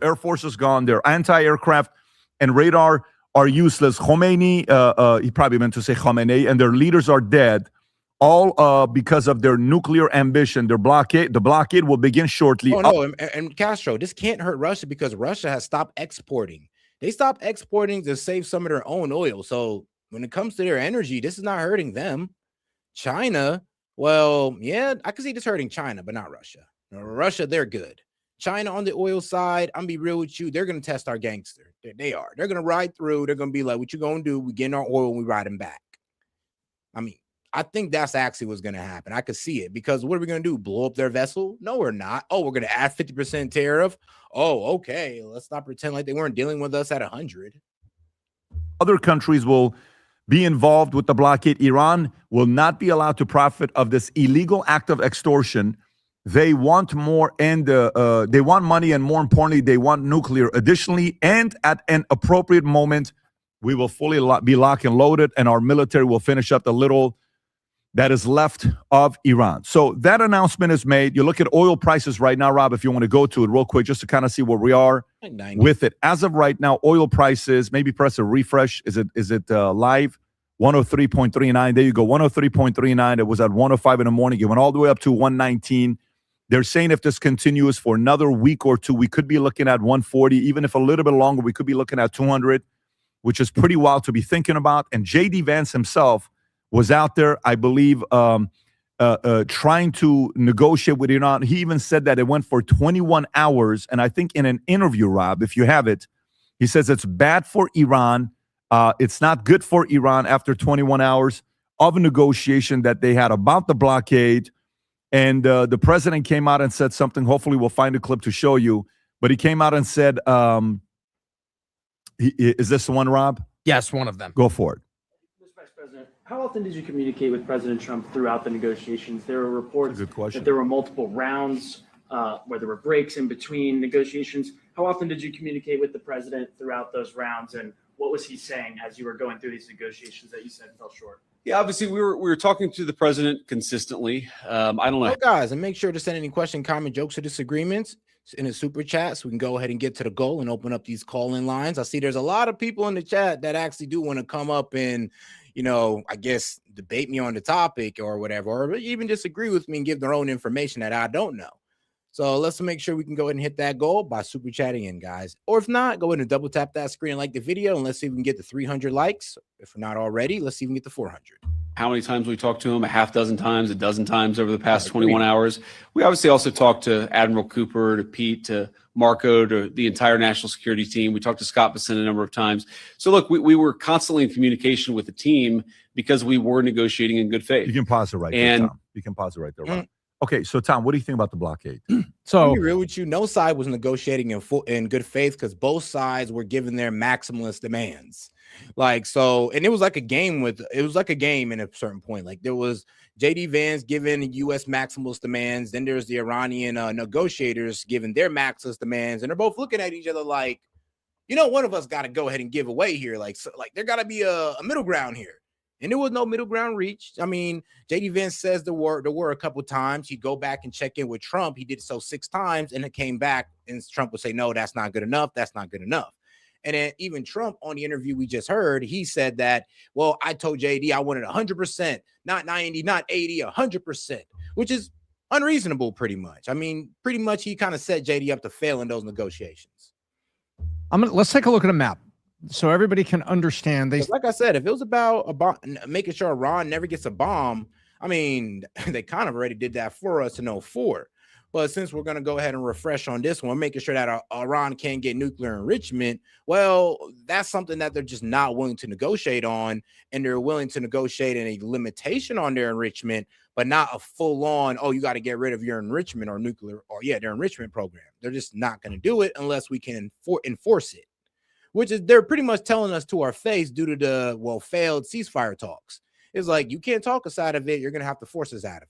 Air Force is gone. Their anti-aircraft and radar are useless. Khomeini, he probably meant to say Khamenei, and their leaders are dead. All because of their nuclear ambition. The blockade will begin shortly. Oh, no, and Castro, this can't hurt Russia because Russia has stopped exporting. They stopped exporting to save some of their own oil. So when it comes to their energy, this is not hurting them. China, well, yeah, I can see this hurting China, but not Russia. Russia, they're good. China on the oil side, I'm gonna be real with you, they're gonna test our gangster. They are. They're gonna ride through. They're gonna be like, what you gonna do? We getting our oil and we ride them back. I mean, I think that's actually what's going to happen. I could see it because what are we going to do? Blow up their vessel? No, we're not. Oh, we're going to add 50% tariff. Oh, okay. Let's not pretend like they weren't dealing with us at 100. Other countries will be involved with the blockade. Iran will not be allowed to profit of this illegal act of extortion. They want more, and they want money, and more importantly, they want nuclear. Additionally, and at an appropriate moment, we will fully be locked and loaded, and our military will finish up the little that is left of Iran. So that announcement is made. You look at oil prices right now, Rob, if you want to go to it real quick, just to kind of see where we are with it. As of right now, oil prices, maybe press a refresh. Is it live? 103.39. There you go, 103.39. It was at 105 in the morning. It went all the way up to 119. They're saying if this continues for another week or two, we could be looking at 140. Even if a little bit longer, we could be looking at 200, which is pretty wild to be thinking about. And J.D. Vance himself was out there, I believe, trying to negotiate with Iran. He even said that it went for 21 hours. And I think in an interview, Rob, if you have it, he says it's bad for Iran. It's not good for Iran after 21 hours of a negotiation that they had about the blockade. And the president came out and said something. Hopefully we'll find a clip to show you. But he came out and said, is this the one, Rob? Yes, one of them. Go for it. Mr. Vice President, how often did you communicate with President Trump throughout the negotiations? There were reports that there were multiple rounds, where there were breaks in between negotiations. How often did you communicate with the president throughout those rounds, and what was he saying as you were going through these negotiations that you said fell short? Yeah, obviously we were talking to the president consistently. I don't know. Oh, guys, and make sure to send any question, comment, jokes, or disagreements in the super chat so we can go ahead and get to the goal and open up these call-in lines. I see there's a lot of people in the chat that actually do want to come up and, I guess debate me on the topic or whatever, or even disagree with me and give their own information that I don't know. So let's make sure we can go ahead and hit that goal by super chatting in, guys. Or if not, go ahead and double tap that screen and like the video, and let's see if we can get the 300 likes. If we're not already, let's see if we can get the 400. How many times we talked to him? A half dozen times, a dozen times over the past 21 hours. We obviously also talked to Admiral Cooper, to Pete, to Marco, to the entire national security team. We talked to Scott Bessent a number of times. So look, we were constantly in communication with the team because we were negotiating in good faith. You can pause it right there, Tom. You can pause it right there, Rob. Okay, so Tom, what do you think about the blockade? So, to be real with you, no side was negotiating in good faith because both sides were giving their maximalist demands. And it was like a game in a certain point. Like there was JD Vance giving U.S. maximalist demands. Then there's the Iranian negotiators giving their maximalist demands, and they're both looking at each other like, one of us got to go ahead and give away here. Like there got to be a middle ground here. And there was no middle ground reached. I mean, J.D. Vance says the word a couple of times. He'd go back and check in with Trump. He did so 6 times, and it came back, and Trump would say, no, that's not good enough. That's not good enough. And then even Trump on the interview we just heard, he said that, well, I told J.D. I wanted 100%, not 90, not 80, 100%, which is unreasonable pretty much. I mean, pretty much he kind of set J.D. up to fail in those negotiations. Let's take a look at a map, so everybody can understand. Like I said, if it was about making sure Iran never gets a bomb, I mean, they kind of already did that for us in 2004. But since we're going to go ahead and refresh on this one, making sure that Iran can't get nuclear enrichment, well, that's something that they're just not willing to negotiate on. And they're willing to negotiate in a limitation on their enrichment, but not a full-on, you got to get rid of your enrichment or nuclear, their enrichment program. They're just not going to do it unless we can enforce it. Which is they're pretty much telling us to our face due to the failed ceasefire talks. It's like, you can't talk us out of it. You're going to have to force us out of it.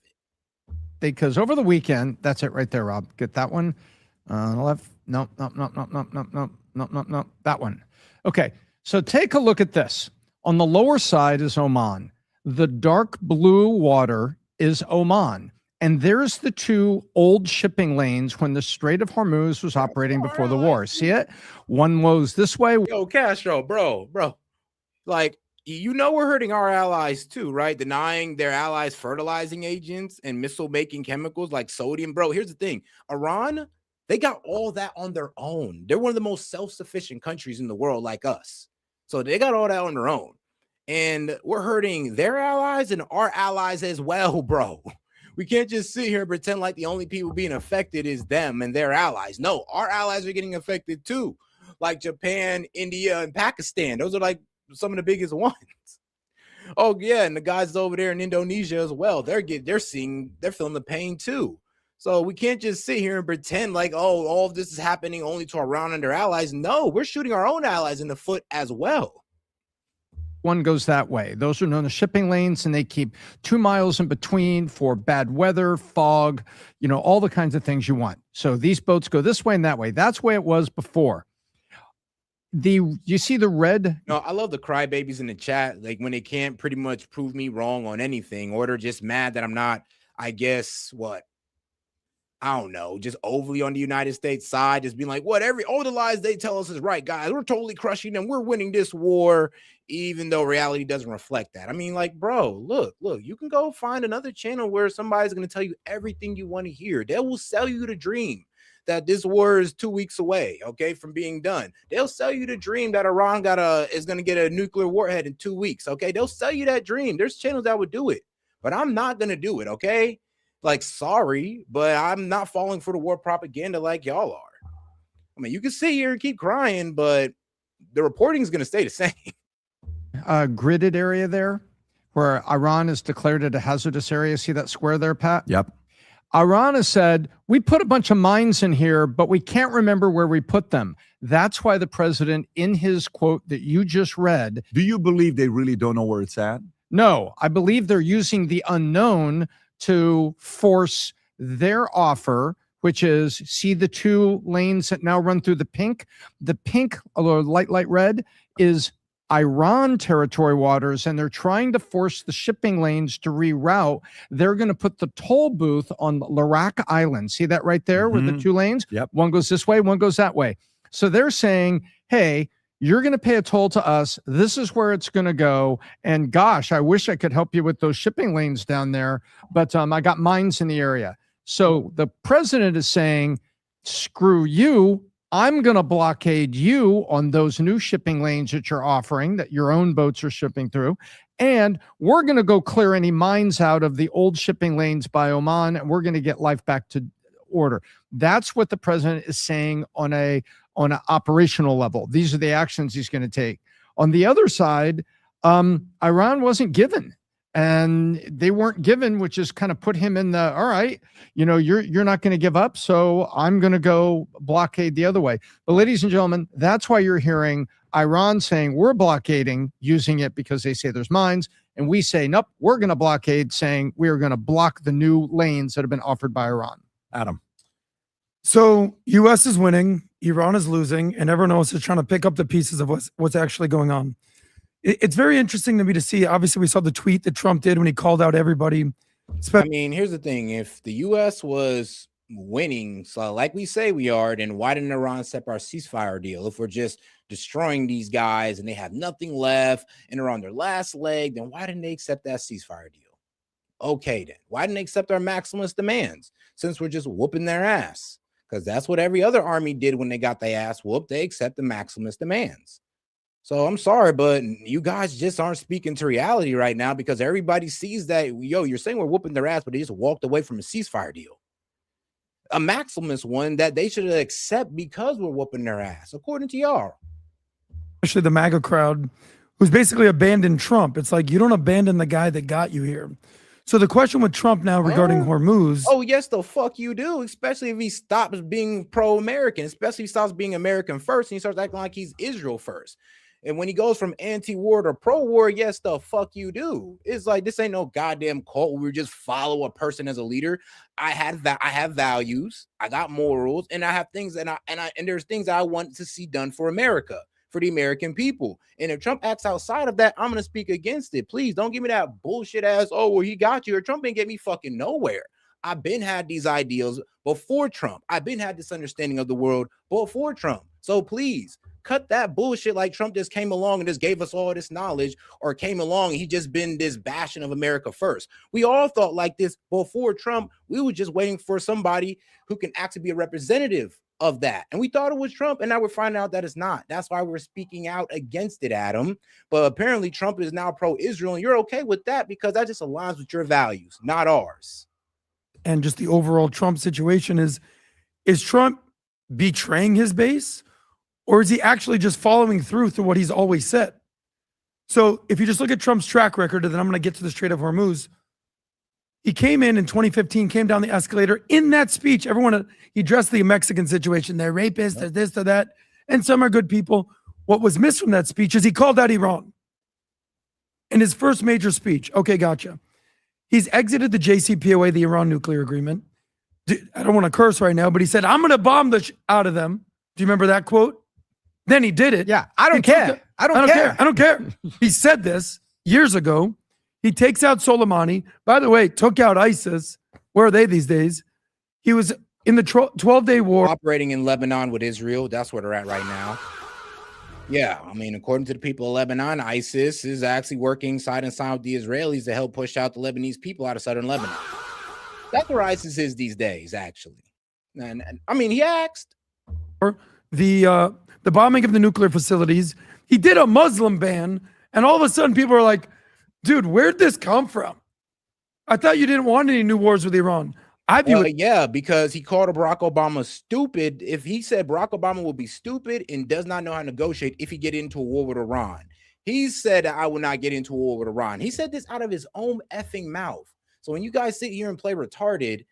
Because over the weekend, that's it right there, Rob. Get that one. Left. No. That one. Okay. So take a look at this. On the lower side is Oman. The dark blue water is Oman. And there's the 2 old shipping lanes when the Strait of Hormuz was operating before the war. See it? One goes this way. Yo, Castro, bro. Like, we're hurting our allies too, right? Denying their allies fertilizing agents and missile-making chemicals like sodium. Bro, here's the thing. Iran, they got all that on their own. They're one of the most self-sufficient countries in the world like us. So they got all that on their own. And we're hurting their allies and our allies as well, bro. We can't just sit here and pretend like the only people being affected is them and their allies. No, our allies are getting affected too. Like Japan, India, and Pakistan. Those are like some of the biggest ones. Oh yeah, and the guys over there in Indonesia as well. They're feeling the pain too. So we can't just sit here and pretend like, all of this is happening only to Iran and their allies. No, we're shooting our own allies in the foot as well. One goes that way. Those are known as shipping lanes, and they keep 2 miles in between for bad weather, fog, all the kinds of things you want. So these boats go this way and that way. That's the way it was before. You see the red? No, I love the crybabies in the chat. Like when they can't pretty much prove me wrong on anything, or they're just mad that I'm not, I guess, I don't know, just overly on the United States side, just being like, all the lies they tell us is right, guys. We're totally crushing them. We're winning this war, even though reality doesn't reflect that. I mean, like, bro, look, you can go find another channel where somebody's going to tell you everything you want to hear. They will sell you the dream that this war is 2 weeks away, from being done. They'll sell you the dream that Iran is going to get a nuclear warhead in 2 weeks, They'll sell you that dream. There's channels that would do it, but I'm not going to do it, Like, sorry, but I'm not falling for the war propaganda like y'all are. I mean, you can sit here and keep crying, but the reporting is going to stay the same. Gridded area there where Iran has declared it a hazardous area. See that square there, Pat? Yep. Iran has said, we put a bunch of mines in here, but we can't remember where we put them. That's why the president, in his quote that you just read. Do you believe they really don't know where it's at? No, I believe they're using the unknown to force their offer, which is, see the 2 lanes that now run through the pink? The pink, although light red, is Iran territory waters, and they're trying to force the shipping lanes to reroute. They're going to put the toll booth on Larak Island. See that right there with the 2 lanes? Yep. One goes this way, one goes that way. So they're saying, hey, you're going to pay a toll to us. This is where it's going to go. And gosh, I wish I could help you with those shipping lanes down there, but I got mines in the area. So the president is saying, screw you. I'm going to blockade you on those new shipping lanes that you're offering, that your own boats are shipping through. And we're going to go clear any mines out of the old shipping lanes by Oman, and we're going to get life back to order. That's what the president is saying on an operational level. These are the actions he's going to take. On the other side, Iran wasn't given. And they weren't given, which is kind of put him in the, all right, you're not going to give up, so I'm going to go blockade the other way. But ladies and gentlemen, that's why you're hearing Iran saying we're blockading, using it because they say there's mines, and we say, nope, we're going to blockade, saying we are going to block the new lanes that have been offered by Iran. Adam. So U.S. is winning, Iran is losing, and everyone else is trying to pick up the pieces of what's actually going on. It's very interesting to me to see. Obviously, we saw the tweet that Trump did when he called out everybody. I mean, here's the thing. If the U.S. was winning, so like we say we are, then why didn't Iran accept our ceasefire deal? If we're just destroying these guys and they have nothing left and are on their last leg, then why didn't they accept that ceasefire deal? Okay, then. Why didn't they accept our maximalist demands since we're just whooping their ass? Because that's what every other army did when they got their ass whooped. They accept the maximalist demands. So I'm sorry, but you guys just aren't speaking to reality right now, because everybody sees that, you're saying we're whooping their ass, but they just walked away from a ceasefire deal. A maximalist one that they should accept because we're whooping their ass, according to y'all. Especially the MAGA crowd, who's basically abandoned Trump. It's like, you don't abandon the guy that got you here. So the question with Trump now regarding Hormuz. Oh, yes, the fuck you do, especially if he stops being pro-American, especially if he stops being American first and he starts acting like he's Israel first. And when he goes from anti-war to pro-war, yes, the fuck you do. It's like, this ain't no goddamn cult where we just follow a person as a leader. I have values, I got morals, and I have things, and there's things that I want to see done for America, for the American people. And if Trump acts outside of that, I'm gonna speak against it. Please don't give me that bullshit ass, oh, well, he got you, or Trump ain't get me fucking nowhere. I've been had these ideals before Trump. I've been had this understanding of the world before Trump. So please, cut that bullshit like Trump just came along and just gave us all this knowledge, or came along and he just been this bashing of America first. We all thought like this before Trump. We were just waiting for somebody who can actually be a representative of that. And we thought it was Trump, and now we're finding out that it's not. That's why we're speaking out against it, Adam. But apparently Trump is now pro-Israel, and you're okay with that because that just aligns with your values, not ours. And just the overall Trump situation is Trump betraying his base? Or is he actually just following through what he's always said? So if you just look at Trump's track record, and then I'm going to get to the Strait of Hormuz, he came in 2015, came down the escalator. In that speech, he addressed the Mexican situation. They're rapists, they're this, they're that, and some are good people. What was missed from that speech is he called out Iran. In his first major speech, okay, gotcha. He's exited the JCPOA, the Iran nuclear agreement. I don't want to curse right now, but he said, I'm going to bomb the out of them. Do you remember that quote? Then he did it. Yeah, I don't care. I don't care. He said this years ago. He takes out Soleimani. By the way, took out ISIS. Where are they these days? He was in the 12-day war. Operating in Lebanon with Israel. That's where they're at right now. Yeah, I mean, according to the people of Lebanon, ISIS is actually working side and side with the Israelis to help push out the Lebanese people out of southern Lebanon. That's where ISIS is these days, actually. And I mean, he asked. The bombing of the nuclear facilities. He did a Muslim ban, and all of a sudden people are like, dude, where'd this come from? I thought you didn't want any new wars with Iran. I view it. Yeah, because he called Barack Obama stupid. If he said Barack Obama will be stupid and does not know how to negotiate if he get into a war with Iran. He said that I will not get into a war with Iran. He said this out of his own effing mouth. So when you guys sit here and play retarded,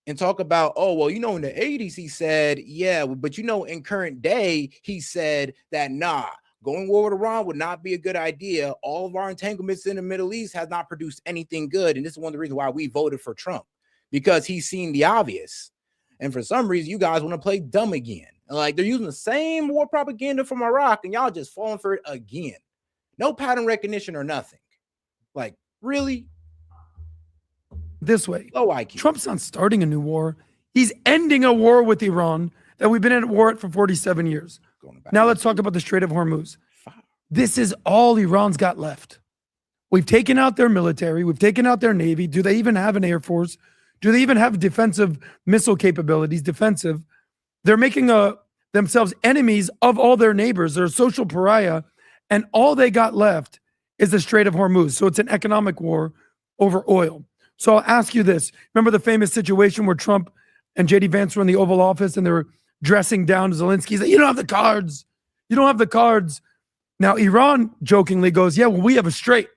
and talk about, oh, well, you know, in the 80s, he said, yeah, but you know, in current day, he said that, nah, going war with Iran would not be a good idea. All of our entanglements in the Middle East has not produced anything good. And this is one of the reasons why we voted for Trump, because he's seen the obvious. And for some reason, you guys want to play dumb again. Like, they're using the same war propaganda from Iraq, and y'all just falling for it again. No pattern recognition or nothing. Like, really? This way. Low IQ. Trump's not starting a new war. He's ending a war with Iran that we've been at war for 47 years. Now let's talk about the Strait of Hormuz. This is all Iran's got left. We've taken out their military. We've taken out their navy. Do they even have an air force? Do they even have defensive missile capabilities? Defensive. They're making themselves enemies of all their neighbors. They're a social pariah. And all they got left is the Strait of Hormuz. So it's an economic war over oil. So I'll ask you this. Remember the famous situation where Trump and J.D. Vance were in the Oval Office and they were dressing down Zelensky? He's like, you don't have the cards. You don't have the cards. Now, Iran jokingly goes, yeah, well, we have a strait,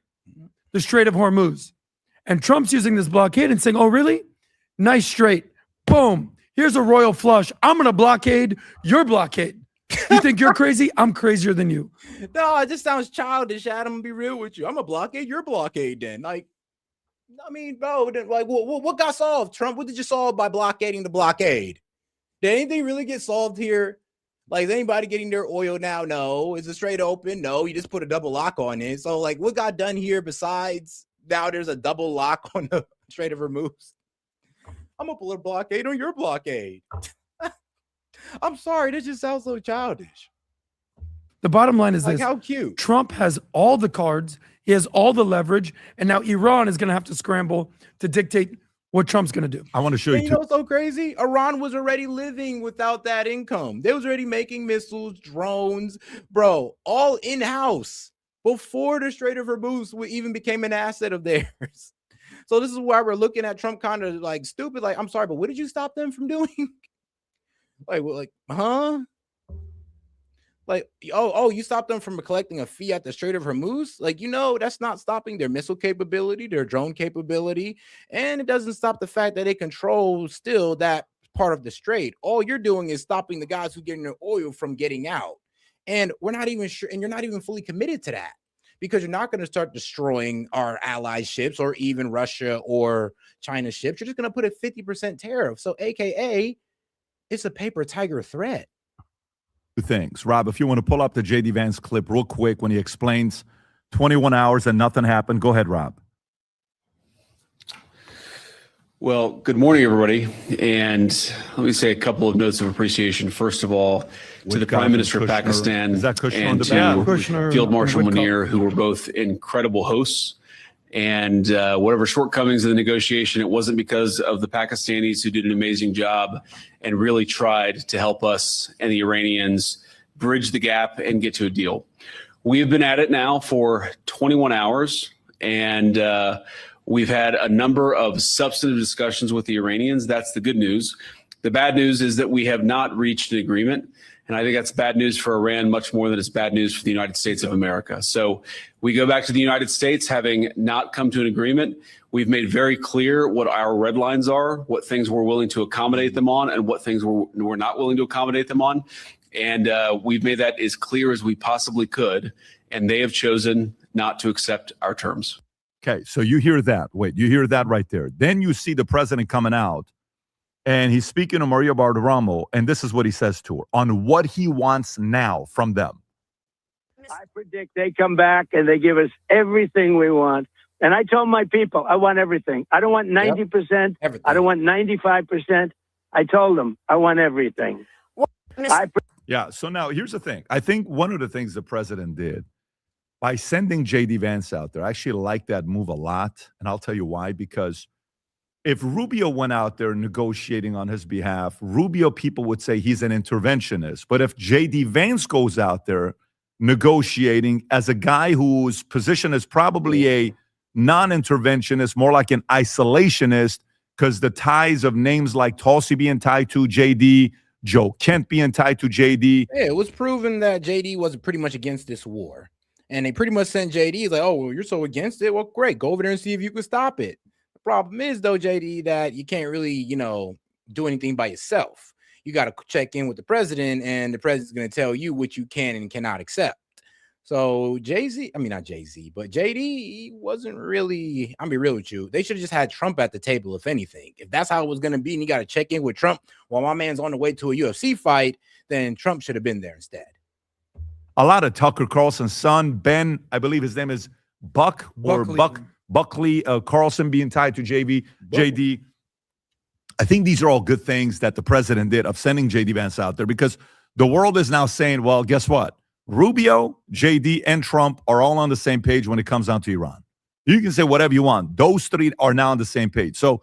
the Strait of Hormuz. And Trump's using this blockade and saying, oh, really? Nice strait. Boom. Here's a royal flush. I'm going to blockade your blockade. You think you're crazy? I'm crazier than you. No, it just sounds childish, Adam. I'm gonna be real with you. I'm a blockade your blockade then. Like, I mean, bro, like, what got solved, Trump? What did you solve by blockading the blockade? Did anything really get solved here? Like, is anybody getting their oil now? No. Is the strait open? No. You just put a double lock on it. So, like, what got done here besides now there's a double lock on the Strait of Hormuz? I'm gonna put a blockade on your blockade. I'm sorry, this just sounds so childish. The bottom line is like, this. How cute. Trump has all the cards. He has all the leverage. And now Iran is going to have to scramble to dictate what Trump's going to do. I want to show you. You know what's so crazy? Iran was already living without that income. They was already making missiles, drones, bro, all in-house before the Strait of Hormuz even became an asset of theirs. So this is why we're looking at Trump kind of like stupid. Like, I'm sorry, but what did you stop them from doing? Like, huh? Like, oh, you stopped them from collecting a fee at the Strait of Hormuz? Like, you know, that's not stopping their missile capability, their drone capability, and it doesn't stop the fact that they control still that part of the strait. All you're doing is stopping the guys who are getting their oil from getting out. And we're not even sure, and you're not even fully committed to that, because you're not going to start destroying our allied ships or even Russia or China ships. You're just going to put a 50% tariff. So, AKA, it's a paper tiger threat. Two things. Rob, if you want to pull up the J.D. Vance clip real quick when he explains 21 hours and nothing happened. Go ahead, Rob. Well, good morning, everybody. And let me say a couple of notes of appreciation. First of all, to the Prime Minister of Pakistan and to Field Marshal Munir, who were both incredible hosts. And whatever shortcomings in the negotiation, it wasn't because of the Pakistanis, who did an amazing job and really tried to help us and the Iranians bridge the gap and get to a deal. We have been at it now for 21 hours, and we've had a number of substantive discussions with the Iranians. That's the good news. The bad news is that we have not reached an agreement. And I think that's bad news for Iran, much more than it's bad news for the United States of America. So we go back to the United States having not come to an agreement. We've made very clear what our red lines are, what things we're willing to accommodate them on, and what things we're not willing to accommodate them on. And we've made that as clear as we possibly could. And they have chosen not to accept our terms. Okay, so you hear that. Wait, you hear that right there. Then you see the president coming out, and he's speaking to Maria Bartiromo, and this is what he says to her on what he wants now from them. I predict they come back and they give us everything we want. And I told my people, I want everything. I don't want 90%. Everything. I don't want 95%. I told them, I want everything. Yeah, so now here's the thing. I think one of the things the president did by sending J.D. Vance out there, I actually like that move a lot. And I'll tell you why, because if Rubio went out there negotiating on his behalf, Rubio people would say he's an interventionist. But if J.D. Vance goes out there negotiating as a guy whose position is probably a non-interventionist, more like an isolationist, because the ties of names like Tulsi being tied to J.D., Joe Kent being tied to J.D. Yeah, it was proven that J.D. was pretty much against this war. And they pretty much sent J.D. like, oh, well, you're so against it? Well, great. Go over there and see if you can stop it. The problem is, though, JD, that you can't really, do anything by yourself. You got to check in with the president, and the president's going to tell you what you can and cannot accept. So not Jay-Z, but JD, he wasn't really, I'm be real with you. They should have just had Trump at the table, if anything. If that's how it was going to be, and you got to check in with Trump while my man's on the way to a UFC fight, then Trump should have been there instead. A lot of Tucker Carlson's son, Ben, I believe his name is Buckley Carlson, being tied to JD. I think these are all good things that the president did of sending JD Vance out there, because the world is now saying, well, guess what? Rubio, JD, and Trump are all on the same page when it comes down to Iran. You can say whatever you want. Those three are now on the same page. So,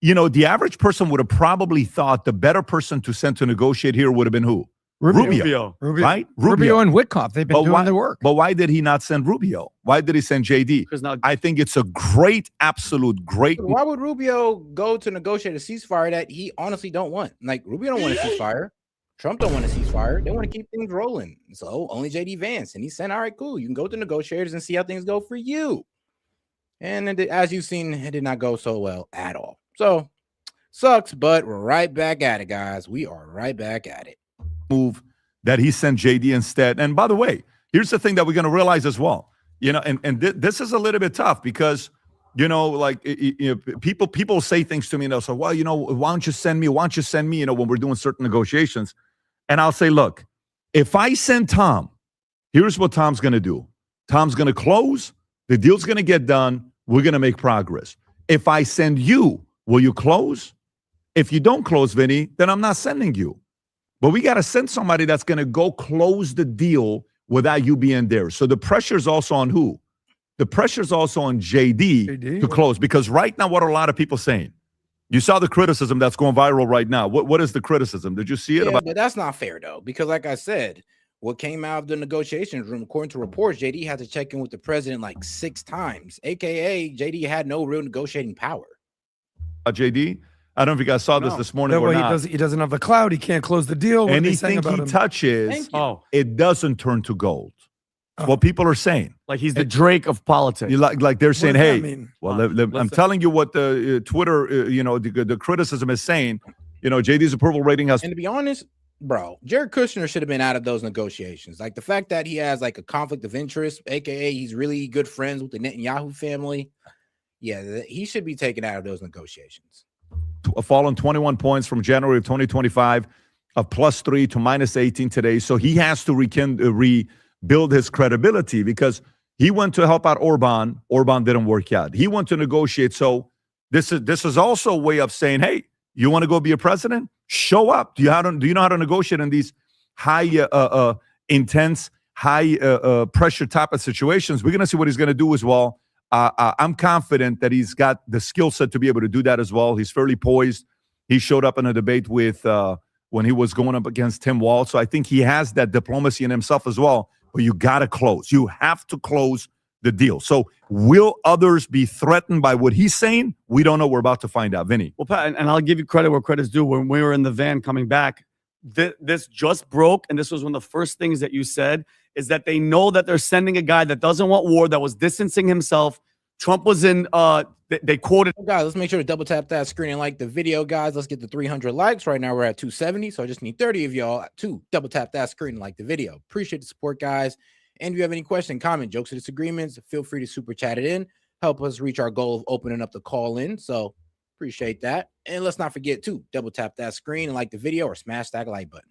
the average person would have probably thought the better person to send to negotiate here would have been who? Rubio. Right? Rubio and Witkoff. They've been doing the work. But why did he not send Rubio? Why did he send JD? Because I think it's a absolute great. Why would Rubio go to negotiate a ceasefire that he honestly don't want? Like, Rubio don't want a ceasefire. Trump don't want a ceasefire. They want to keep things rolling. So only JD Vance. And he said, all right, cool. You can go to negotiators and see how things go for you. And as you've seen, it did not go so well at all. So sucks, but we're right back at it, guys. We are right back at it. Move that he sent JD instead. And by the way, here's the thing that we're going to realize as well. This is a little bit tough because, people say things to me and they'll say, well, why don't you send me, when we're doing certain negotiations. And I'll say, look, if I send Tom, here's what Tom's going to do. Tom's going to close. The deal's going to get done. We're going to make progress. If I send you, will you close? If you don't close, Vinny, then I'm not sending you. But we got to send somebody that's going to go close the deal without you being there. So the pressure's also on who? The pressure's also on JD to close. Because right now, what are a lot of people saying? You saw the criticism that's going viral right now. What is the criticism? Did you see it? Yeah, but that's not fair, though. Because like I said, what came out of the negotiations room, according to reports, JD had to check in with the president like 6 times. AKA, JD had no real negotiating power. JD? I don't know if you guys saw this morning or not. He doesn't have the clout. He can't close the deal. Anything he touches, it doesn't turn to gold. What people are saying. Like he's the Drake of politics. Like they're saying, hey, well, I'm telling you what the Twitter, the criticism is saying. JD's approval rating has. And to be honest, bro, Jared Kushner should have been out of those negotiations. Like the fact that he has like a conflict of interest, AKA he's really good friends with the Netanyahu family. Yeah, he should be taken out of those negotiations. Fallen 21 points from January of 2025 of +3 to -18 today. So he has to rebuild his credibility because he went to help out Orban. Orban didn't work out. He went to negotiate. So this is also a way of saying, hey, you want to go be a president? Show up. Do you know how to negotiate in these high intense, high pressure type of situations? We're going to see what he's going to do as well. I'm confident that he's got the skill set to be able to do that as well. He's fairly poised. He showed up in a debate with when he was going up against Tim Walz. So I think he has that diplomacy in himself as well. But you got to close. You have to close the deal. So will others be threatened by what he's saying? We don't know. We're about to find out. Vinny. Well, Pat, and I'll give you credit where credit's due. When we were in the van coming back, this just broke. And this was one of the first things that you said, is that they know that they're sending a guy that doesn't want war, that was distancing himself. Trump was in, they quoted. Guys, let's make sure to double tap that screen and like the video, guys. Let's get the 300 likes. Right now we're at 270. So I just need 30 of y'all to double tap that screen and like the video. Appreciate the support, guys. And if you have any question, comment, jokes, or disagreements, feel free to super chat it in. Help us reach our goal of opening up the call in. So appreciate that. And let's not forget to double tap that screen and like the video or smash that like button.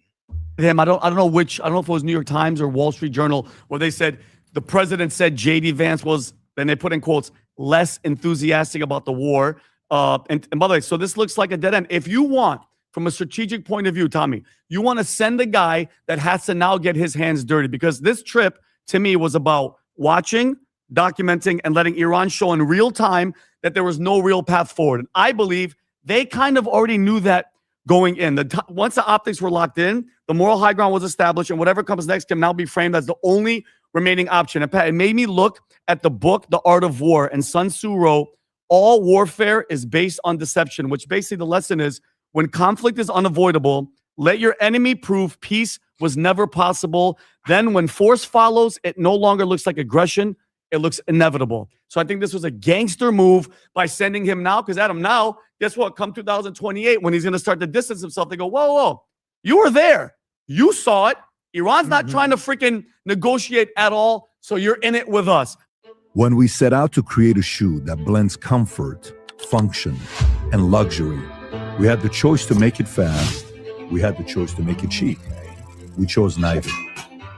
Him, I don't know if it was New York Times or Wall Street Journal, where they said the president said JD Vance was, then they put in quotes, less enthusiastic about the war. And by the way, so this looks like a dead end. If you want, from a strategic point of view, Tommy, you want to send a guy that has to now get his hands dirty, because this trip to me was about watching, documenting, and letting Iran show in real time that there was no real path forward. And I believe they kind of already knew that going in. Once the optics were locked in, the moral high ground was established, and whatever comes next can now be framed as the only remaining option. And Pat, it made me look at the book, The Art of War, and Sun Tzu wrote, all warfare is based on deception, which basically the lesson is, when conflict is unavoidable, let your enemy prove peace was never possible. Then when force follows, it no longer looks like aggression. it looks inevitable. So I think this was a gangster move by sending him now, because Adam, now, guess what? Come 2028, when he's going to start to distance himself, they go, whoa, you were there. You saw it. Iran's not trying to freaking negotiate at all, so you're in it with us. When we set out to create a shoe that blends comfort, function, and luxury, we had the choice to make it fast. We had the choice to make it cheap. We chose neither.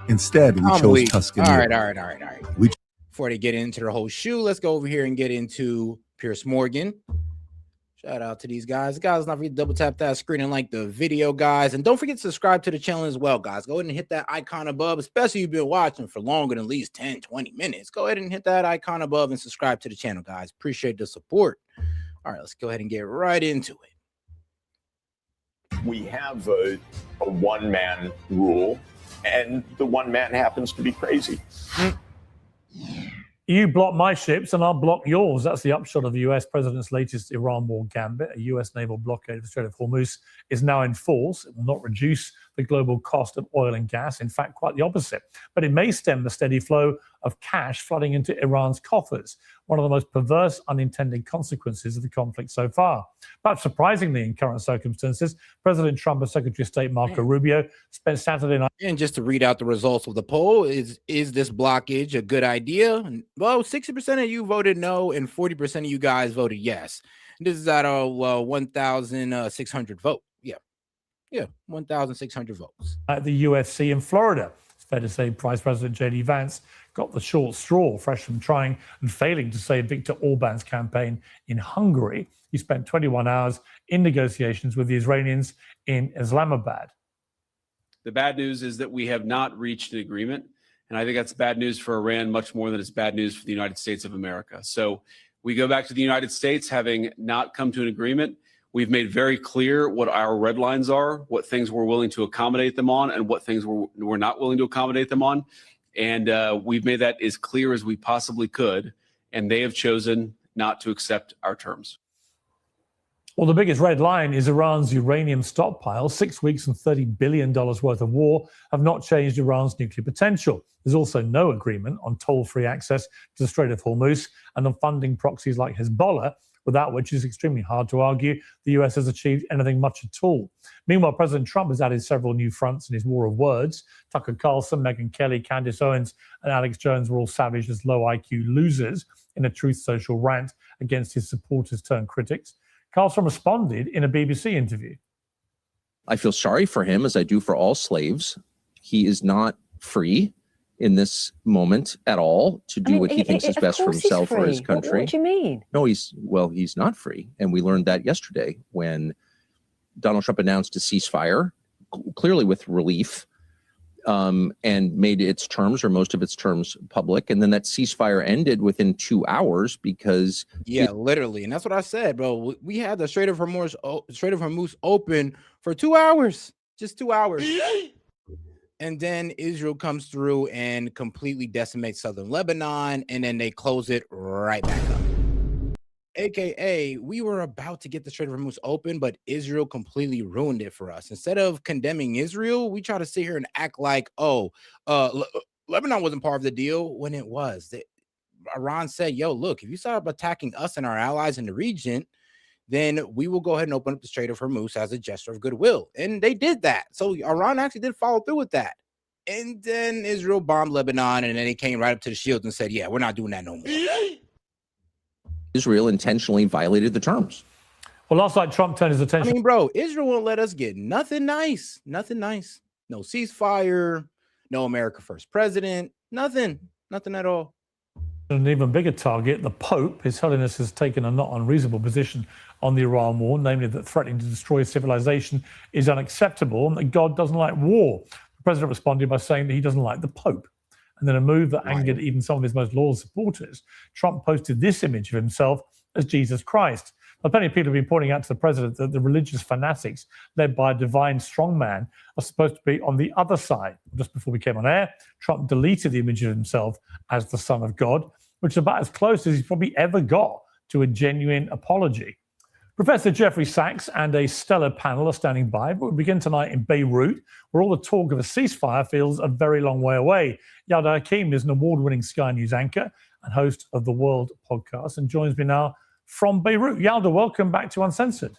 Instead, we chose Tuscany. All right. Before they get into the whole shoe, let's go over here and get into Piers Morgan. Shout out to these guys. Guys, not forget to double tap that screen and like the video, guys. And don't forget to subscribe to the channel as well, guys. Go ahead and hit that icon above, especially if you've been watching for longer than at least 10, 20 minutes. Go ahead and hit that icon above and subscribe to the channel, guys. Appreciate the support. All right, let's go ahead and get right into it. We have a one-man rule, and the one man happens to be crazy. You block my ships and I'll block yours. That's the upshot of the US president's latest Iran war gambit. A US naval blockade of the Strait of Hormuz is now in force. It will not reduce the global cost of oil and gas. In fact, quite the opposite. But it may stem the steady flow of cash flooding into Iran's coffers, one of the most perverse unintended consequences of the conflict so far. But surprisingly, in current circumstances, President Trump and Secretary of State Marco Rubio spent Saturday night. And just to read out the results of the poll, is this blockage a good idea? Well, 60% of you voted no, and 40% of you guys voted yes. This is out of 1,600 votes. Yeah, 1,600 votes. At the UFC in Florida. It's fair to say Vice President J.D. Vance got the short straw, fresh from trying and failing to save Viktor Orban's campaign in Hungary. He spent 21 hours in negotiations with the Israelis in Islamabad. The bad news is that we have not reached an agreement. And I think that's bad news for Iran, much more than it's bad news for the United States of America. So we go back to the United States having not come to an agreement. We've made very clear what our red lines are, what things we're willing to accommodate them on, and what things we're not willing to accommodate them on. And we've made that as clear as we possibly could. And they have chosen not to accept our terms. Well, the biggest red line is Iran's uranium stockpile. 6 weeks and $30 billion worth of war have not changed Iran's nuclear potential. There's also no agreement on toll-free access to the Strait of Hormuz and on funding proxies like Hezbollah, without which it's extremely hard to argue the US has achieved anything much at all. Meanwhile, President Trump has added several new fronts in his war of words. Tucker Carlson, Megyn Kelly, Candace Owens, and Alex Jones were all savaged as low IQ losers in a Truth Social rant against his supporters turned critics. Carlson responded in a BBC interview. I feel sorry for him, as I do for all slaves. He is not free in this moment at all to do what he thinks is best for himself or his country. What do you mean? No, he's not free. And we learned that yesterday when Donald Trump announced a ceasefire, clearly with relief, and made its terms or most of its terms public. And then that ceasefire ended within 2 hours because literally. And that's what I said, bro. We had the Strait of Hormuz open for 2 hours, just 2 hours. And then Israel comes through and completely decimates southern Lebanon, and then they close it right back up. AKA, we were about to get the Strait of Hormuz open, but Israel completely ruined it for us. Instead of condemning Israel, we try to sit here and act like, Lebanon wasn't part of the deal when it was. Iran said, yo, look, if you start attacking us and our allies in the region, then we will go ahead and open up the Strait of Hormuz as a gesture of goodwill. And they did that. So Iran actually did follow through with that. And then Israel bombed Lebanon, and then they came right up to the shields and said, yeah, we're not doing that no more. Israel intentionally violated the terms. Well, last night, Trump turned his attention. I mean, bro, Israel won't let us get nothing nice. Nothing nice. No ceasefire. No America First president. Nothing at all. An even bigger target, the Pope. His Holiness has taken a not unreasonable position on the Iran war, namely that threatening to destroy civilization is unacceptable and that God doesn't like war. The president responded by saying that he doesn't like the Pope. And then a move that angered even some of his most loyal supporters, Trump posted this image of himself as Jesus Christ. Now, plenty of people have been pointing out to the president that the religious fanatics led by a divine strongman are supposed to be on the other side. Just before we came on air, Trump deleted the image of himself as the Son of God, which is about as close as he's probably ever got to a genuine apology. Professor Jeffrey Sachs and a stellar panel are standing by, but we begin tonight in Beirut, where all the talk of a ceasefire feels a very long way away. Yalda Hakim is an award-winning Sky News anchor and host of the World podcast and joins me now from Beirut. Yalda, welcome back to Uncensored.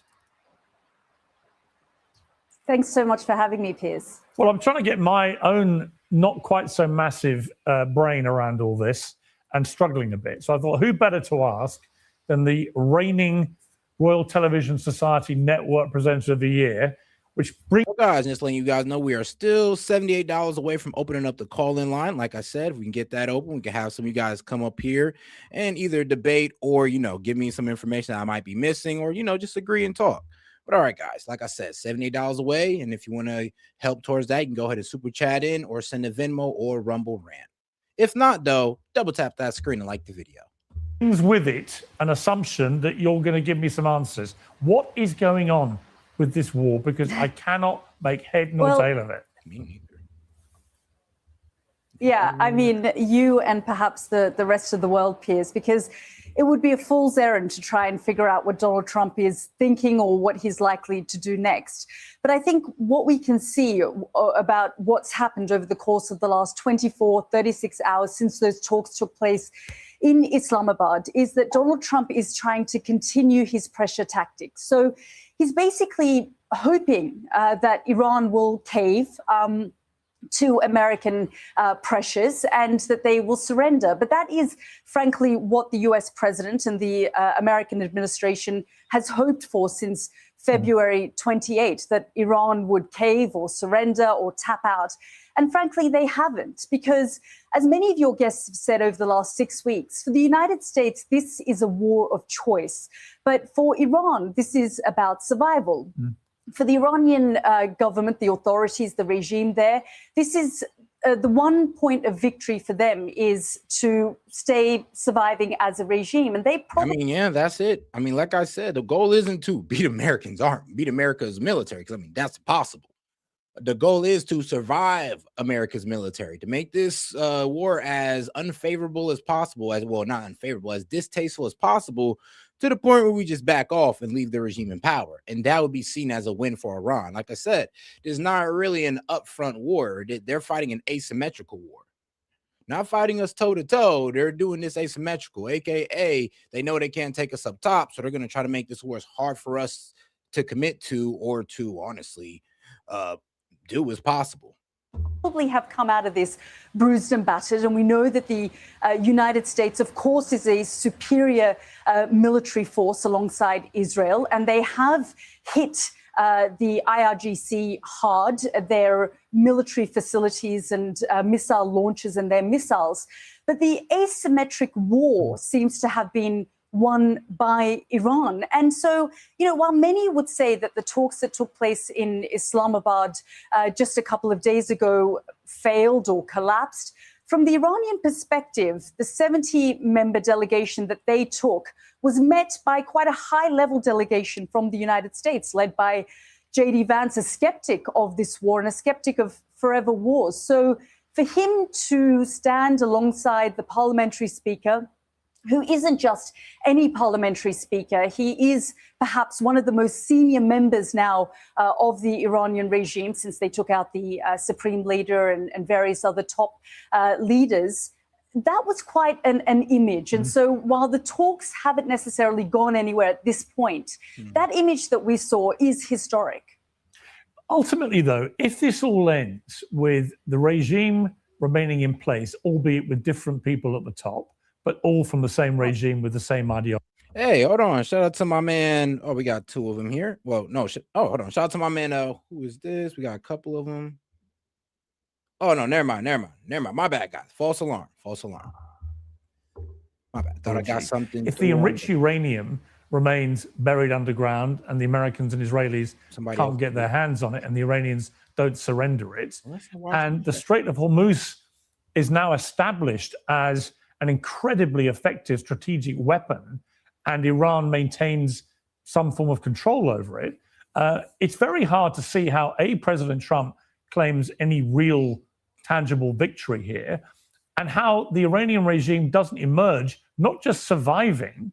Thanks so much for having me, Piers. Well, I'm trying to get my own not quite so massive brain around all this and struggling a bit. So I thought, who better to ask than the reigning Royal Television Society Network Presenter of the Year, which brings... Well, guys, just letting you guys know we are still $78 away from opening up the call-in line. Like I said, if we can get that open, we can have some of you guys come up here and either debate or, give me some information that I might be missing or, just agree and talk. But all right, guys, like I said, $78 away. And if you want to help towards that, you can go ahead and super chat in or send a Venmo or Rumble rant. If not, though, double tap that screen and like the video. With it an assumption that you're going to give me some answers. What is going on with this war? Because I cannot make head nor tail of it. Me neither. Yeah, I mean, you and perhaps the rest of the world, Piers, because it would be a fool's errand to try and figure out what Donald Trump is thinking or what he's likely to do next. But I think what we can see about what's happened over the course of the last 24, 36 hours since those talks took place in Islamabad is that Donald Trump is trying to continue his pressure tactics. So he's basically hoping that Iran will cave to American pressures and that they will surrender. But that is, frankly, what the US president and the American administration has hoped for since February 28, that Iran would cave or surrender or tap out. And frankly, they haven't, because as many of your guests have said over the last 6 weeks, for the United States, this is a war of choice. But for Iran, this is about survival. For the Iranian government, the authorities, the regime there, this is the one point of victory for them is to stay surviving as a regime. And they probably... yeah, that's it. Like I said, the goal isn't to beat Americans' army, beat America's military, because that's impossible. The goal is to survive America's military, to make this war as unfavorable as possible, not unfavorable, as distasteful as possible, to the point where we just back off and leave the regime in power. And that would be seen as a win for Iran. Like I said, there's not really an upfront war. They're fighting an asymmetrical war. Not fighting us toe-to-toe. They're doing this asymmetrical, a.k.a. they know they can't take us up top, so they're going to try to make this war as hard for us to commit to or to, honestly, do as possible. Probably have come out of this bruised and battered. And we know that the United States, of course, is a superior military force alongside Israel. And they have hit the IRGC hard, their military facilities and missile launches and their missiles. But the asymmetric war seems to have been won by Iran. And so, while many would say that the talks that took place in Islamabad just a couple of days ago failed or collapsed, from the Iranian perspective, the 70-member delegation that they took was met by quite a high-level delegation from the United States, led by J.D. Vance, a skeptic of this war and a skeptic of forever wars. So for him to stand alongside the parliamentary speaker, who isn't just any parliamentary speaker, he is perhaps one of the most senior members now of the Iranian regime since they took out the supreme leader and various other top leaders. That was quite an image. And so while the talks haven't necessarily gone anywhere at this point, that image that we saw is historic. Ultimately, though, if this all ends with the regime remaining in place, albeit with different people at the top, but all from the same regime with the same ideology. Hey, hold on. Shout out to my man. Oh, we got two of them here. Well, no. Hold on. Shout out to my man. Who is this? We got a couple of them. Oh, no. Never mind. My bad, guys. False alarm. My bad. Thought I got something. If the enriched uranium remains buried underground and the Americans and Israelis can't get their hands on it and the Iranians don't surrender it, and the Strait of Hormuz is now established as an incredibly effective strategic weapon, and Iran maintains some form of control over it, it's very hard to see how President Trump claims any real tangible victory here, and how the Iranian regime doesn't emerge, not just surviving,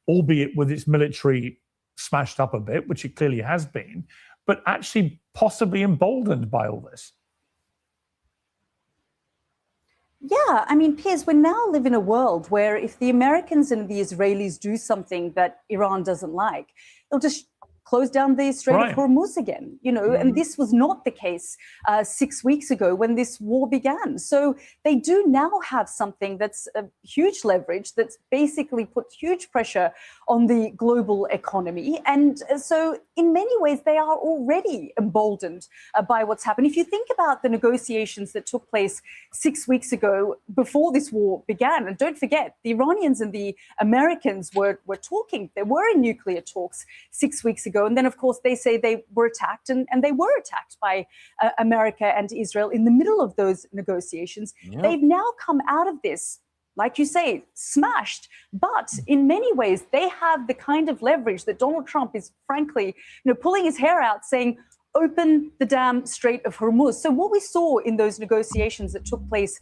albeit with its military smashed up a bit, which it clearly has been, but actually possibly emboldened by all this. Yeah, I mean, Piers, we now live in a world where if the Americans and the Israelis do something that Iran doesn't like, they'll just close down the Strait of Hormuz again, and this was not the case 6 weeks ago when this war began. So they do now have something that's a huge leverage that's basically put huge pressure on the global economy. And so in many ways, they are already emboldened by what's happened. If you think about the negotiations that took place 6 weeks ago before this war began, and don't forget, the Iranians and the Americans were talking. There were nuclear talks 6 weeks ago. And then, of course, they say they were attacked, and they were attacked by America and Israel in the middle of those negotiations. Yep. They've now come out of this, like you say, smashed. But in many ways, they have the kind of leverage that Donald Trump is, frankly, pulling his hair out, saying, open the damn Strait of Hormuz. So what we saw in those negotiations that took place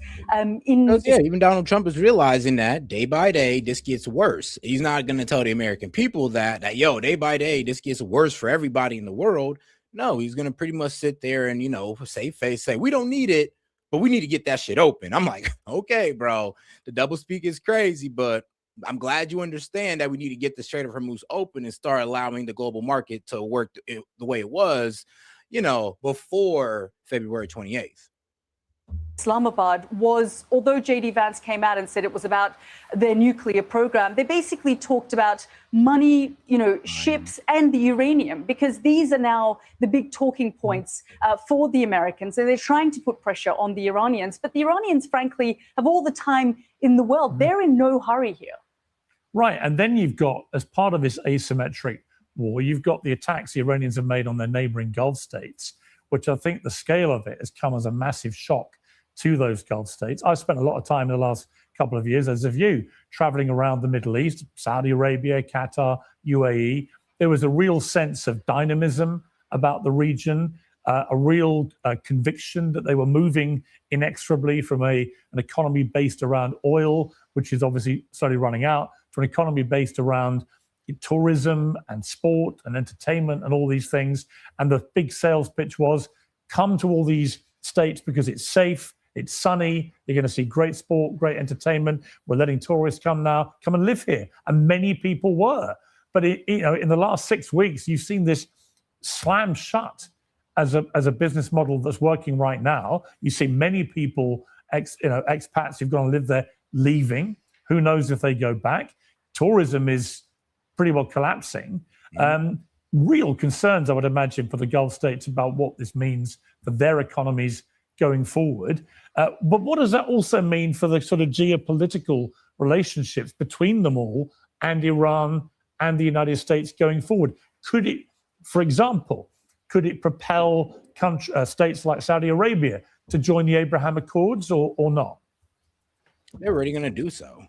even Donald Trump is realizing that day by day, this gets worse. He's not going to tell the American people that, day by day, this gets worse for everybody in the world. No, he's going to pretty much sit there and, save face, say, we don't need it, but we need to get that shit open. I'm like, okay, bro, the double speak is crazy, but I'm glad you understand that we need to get the Strait of Hormuz open and start allowing the global market to work the way it was, before February 28th. Islamabad was, although J.D. Vance came out and said it was about their nuclear program, they basically talked about money, ships and the uranium, because these are now the big talking points for the Americans. And they're trying to put pressure on the Iranians. But the Iranians, frankly, have all the time in the world. They're in no hurry here. Right. And then you've got, as part of this asymmetric war, you've got the attacks the Iranians have made on their neighboring Gulf states, which I think the scale of it has come as a massive shock to those Gulf states. I've spent a lot of time in the last couple of years, as have you, traveling around the Middle East, Saudi Arabia, Qatar, UAE. There was a real sense of dynamism about the region, a real conviction that they were moving inexorably from an economy based around oil, which is obviously slowly running out, to an economy based around tourism and sport and entertainment and all these things. And the big sales pitch was, come to all these states because it's safe, it's sunny, you're going to see great sport, great entertainment. We're letting tourists come now, come and live here. And many people were. But in the last 6 weeks, you've seen this slam shut as a business model that's working right now. You see many people, expats who've gone to live there, leaving. Who knows if they go back? Tourism is pretty well collapsing. Real concerns, I would imagine, for the Gulf states about what this means for their economies going forward. But what does that also mean for the sort of geopolitical relationships between them all and Iran and the United States going forward? Could it, for example, propel states like Saudi Arabia to join the Abraham Accords or not? They're already going to do so.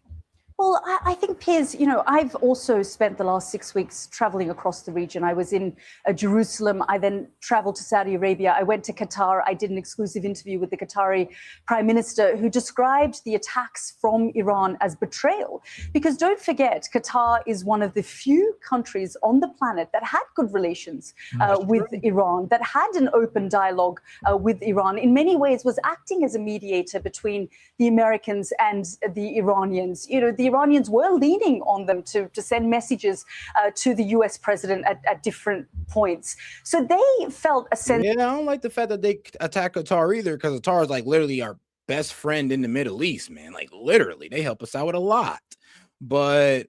Well, I think, Piers, I've also spent the last 6 weeks traveling across the region. I was in Jerusalem. I then traveled to Saudi Arabia. I went to Qatar. I did an exclusive interview with the Qatari Prime Minister, who described the attacks from Iran as betrayal. Because don't forget, Qatar is one of the few countries on the planet that had good relations with Iran, that had an open dialogue with Iran, in many ways was acting as a mediator between the Americans and the Iranians. The Iranians were leaning on them to send messages to the US president at different points. So they felt a sense. Yeah, I don't like the fact that they attack Qatar either, because Qatar is like literally our best friend in the Middle East, man. Like literally, they help us out with a lot. But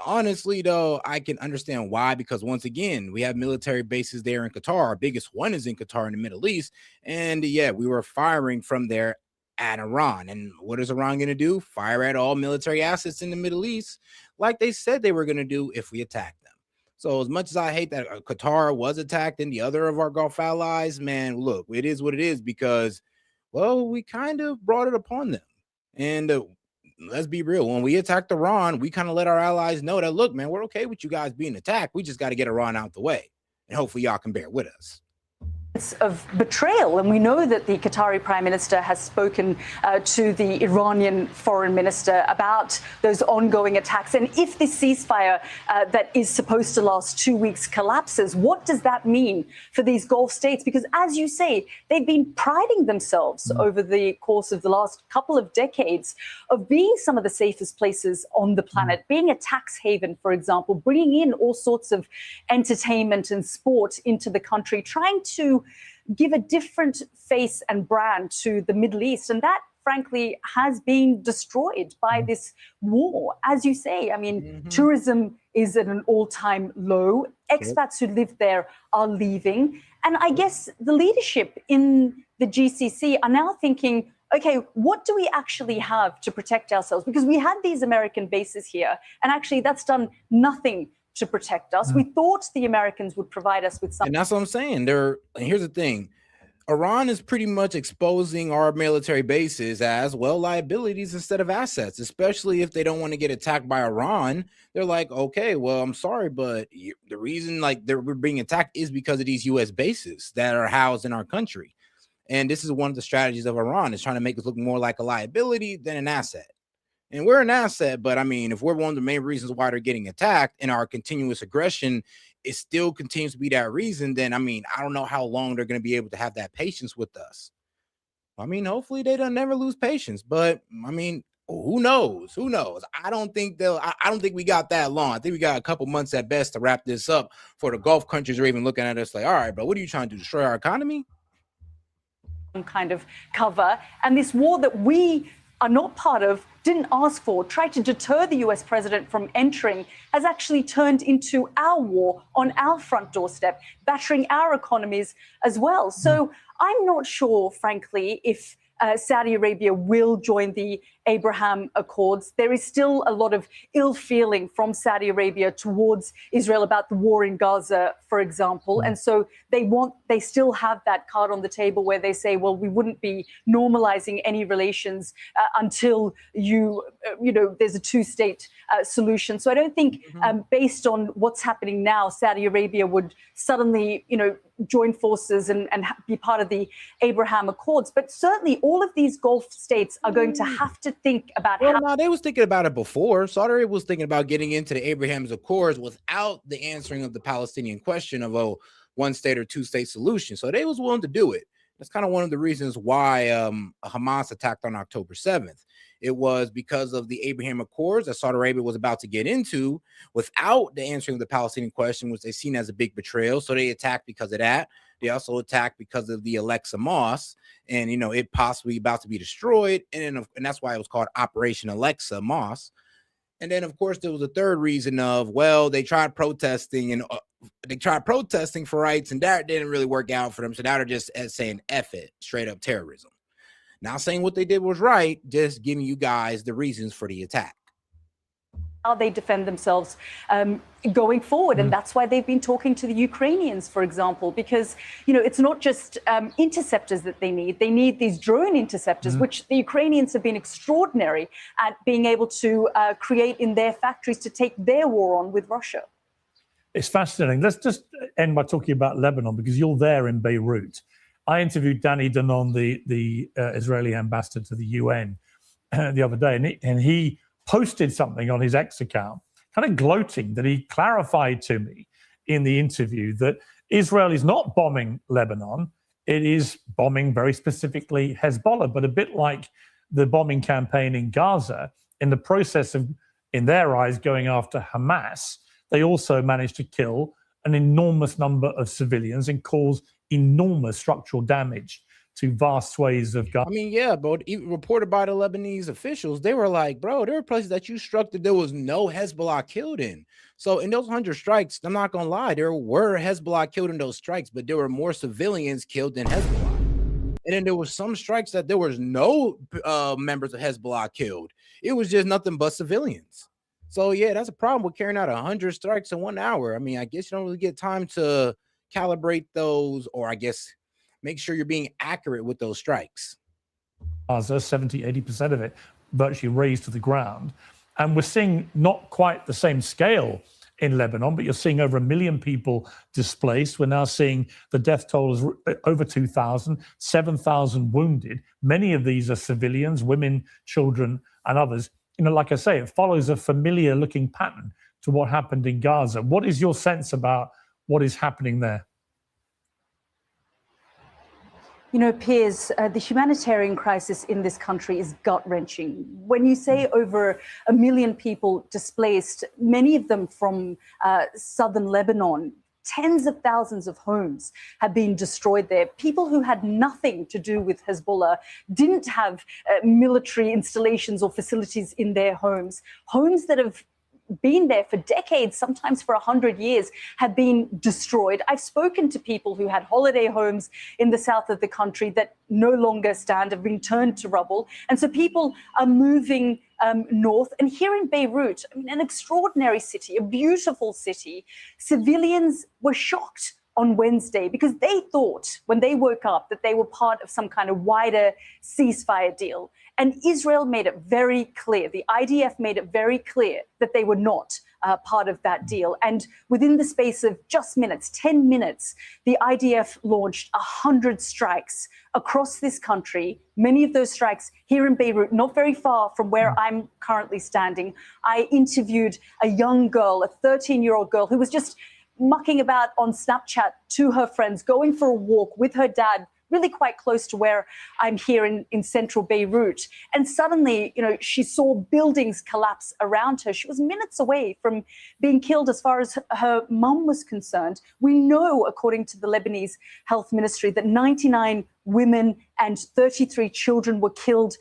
honestly, though, I can understand why, because once again, we have military bases there in Qatar. Our biggest one is in Qatar in the Middle East. And yeah, we were firing from there at Iran. And what is Iran going to do? Fire at all military assets in the Middle East, like they said they were going to do if we attacked them. So as much as I hate that Qatar was attacked and the other of our Gulf allies, man, look, it is what it is, because, well, we kind of brought it upon them. And let's be real, when we attacked Iran, we kind of let our allies know that, look, man, we're okay with you guys being attacked. We just got to get Iran out the way. And hopefully y'all can bear with us. of betrayal. And we know that the Qatari Prime Minister has spoken to the Iranian Foreign Minister about those ongoing attacks. And if the ceasefire that is supposed to last 2 weeks collapses, what does that mean for these Gulf states? Because as you say, they've been priding themselves over the course of the last couple of decades of being some of the safest places on the planet, being a tax haven, for example, bringing in all sorts of entertainment and sport into the country, trying to give a different face and brand to the Middle East. And that, frankly, has been destroyed by this war. As you say, I mean, tourism is at an all-time low. Expats who live there are leaving. And I guess the leadership in the GCC are now thinking, okay, what do we actually have to protect ourselves? Because we had these American bases here, and actually that's done nothing to protect us. We thought the Americans would provide us with something. And that's what I'm saying. And here's the thing. Iran is pretty much exposing our military bases as, well, liabilities instead of assets, especially if they don't want to get attacked by Iran. They're like, okay, well, I'm sorry, but the reason we're being attacked is because of these U.S. bases that are housed in our country. And this is one of the strategies of Iran, is trying to make us look more like a liability than an asset. And we're an asset, but I mean, if we're one of the main reasons why they're getting attacked and our continuous aggression, it still continues to be that reason, then I mean, I don't know how long they're going to be able to have that patience with us. I mean, hopefully they don't never lose patience, but I mean, who knows? Who knows? I don't think we got that long. I think we got a couple months at best to wrap this up for the Gulf countries are even looking at us like, all right, bro, what are you trying to do? Destroy our economy? Kind of cover. And this war that we are not part of, didn't ask for, tried to deter the US president from entering, has actually turned into our war on our front doorstep, battering our economies as well. So I'm not sure, frankly, if Saudi Arabia will join the Abraham Accords. There is still a lot of ill feeling from Saudi Arabia towards Israel about the war in Gaza, for example. And so they still have that card on the table where they say, well, we wouldn't be normalizing any relations until there's a two-state solution. So I don't think based on what's happening now, Saudi Arabia would suddenly, join forces and be part of the Abraham Accords. But certainly all of these Gulf states are going to have to think about No, they was thinking about it before. Saudi Arabia was thinking about getting into the Abraham Accords without the answering of the Palestinian question of a one-state or two-state solution. So they was willing to do it. That's kind of one of the reasons why Hamas attacked on October 7th. It was because of the Abraham Accords that Saudi Arabia was about to get into without the answering of the Palestinian question, which they seen as a big betrayal. So they attacked because of that. They also attacked because of the Alexa Moss, and it possibly about to be destroyed. And that's why it was called Operation Alexa Moss. And then, of course, there was a third reason of, well, they tried protesting for rights, and that didn't really work out for them. So now they're just saying F it, straight up terrorism. Not saying what they did was right, just giving you guys the reasons for the attack. How they defend themselves going forward. And that's why they've been talking to the Ukrainians, for example, because, it's not just interceptors that they need. They need these drone interceptors, which the Ukrainians have been extraordinary at being able to create in their factories to take their war on with Russia. It's fascinating. Let's just end by talking about Lebanon, because you're there in Beirut. I interviewed Danny Danon, the Israeli ambassador to the UN, the other day, and he posted something on his X account, kind of gloating that he clarified to me in the interview that Israel is not bombing Lebanon. It is bombing very specifically Hezbollah, but a bit like the bombing campaign in Gaza, in the process of, in their eyes, going after Hamas, they also managed to kill an enormous number of civilians and cause enormous structural damage to vast swathes of Gaza. I mean, yeah, but even reported by the Lebanese officials, they were like, bro, there were places that you struck that there was no Hezbollah killed in. So in those 100 strikes, I'm not going to lie, there were Hezbollah killed in those strikes, but there were more civilians killed than Hezbollah. And then there were some strikes that there was no members of Hezbollah killed. It was just nothing but civilians. So, yeah, that's a problem with carrying out 100 strikes in 1 hour. I mean, I guess you don't really get time to calibrate those, or I guess make sure you're being accurate with those strikes. 70-80% of it virtually razed to the ground. And we're seeing not quite the same scale in Lebanon, but you're seeing over 1 million people displaced. We're now seeing the death toll is over 2,000, 7,000 wounded. Many of these are civilians, women, children, and others. You know, like I say, it follows a familiar looking pattern to what happened in Gaza. What is your sense about what is happening there? You know, Piers, the humanitarian crisis in this country is gut-wrenching. When you say over 1 million people displaced, many of them from southern Lebanon, tens of thousands of homes have been destroyed there. People who had nothing to do with Hezbollah didn't have military installations or facilities in their homes. Homes that have been there for decades, sometimes for 100 years, have been destroyed. I've spoken to people who had holiday homes in the south of the country that no longer stand, have been turned to rubble. And so people are moving north. And here in Beirut, I mean, an extraordinary city, a beautiful city, civilians were shocked on Wednesday because they thought when they woke up that they were part of some kind of wider ceasefire deal. And Israel made it very clear, the IDF made it very clear that they were not part of that deal. And within the space of just minutes, 10 minutes, the IDF launched 100 strikes across this country. Many of those strikes here in Beirut, not very far from where I'm currently standing. I interviewed a young girl, a 13-year-old girl who was just mucking about on Snapchat to her friends, going for a walk with her dad, really quite close to where I'm here in central Beirut. And suddenly, you know, she saw buildings collapse around her. She was minutes away from being killed as far as her mum was concerned. We know, according to the Lebanese Health Ministry, that 99 women and 33 children were killed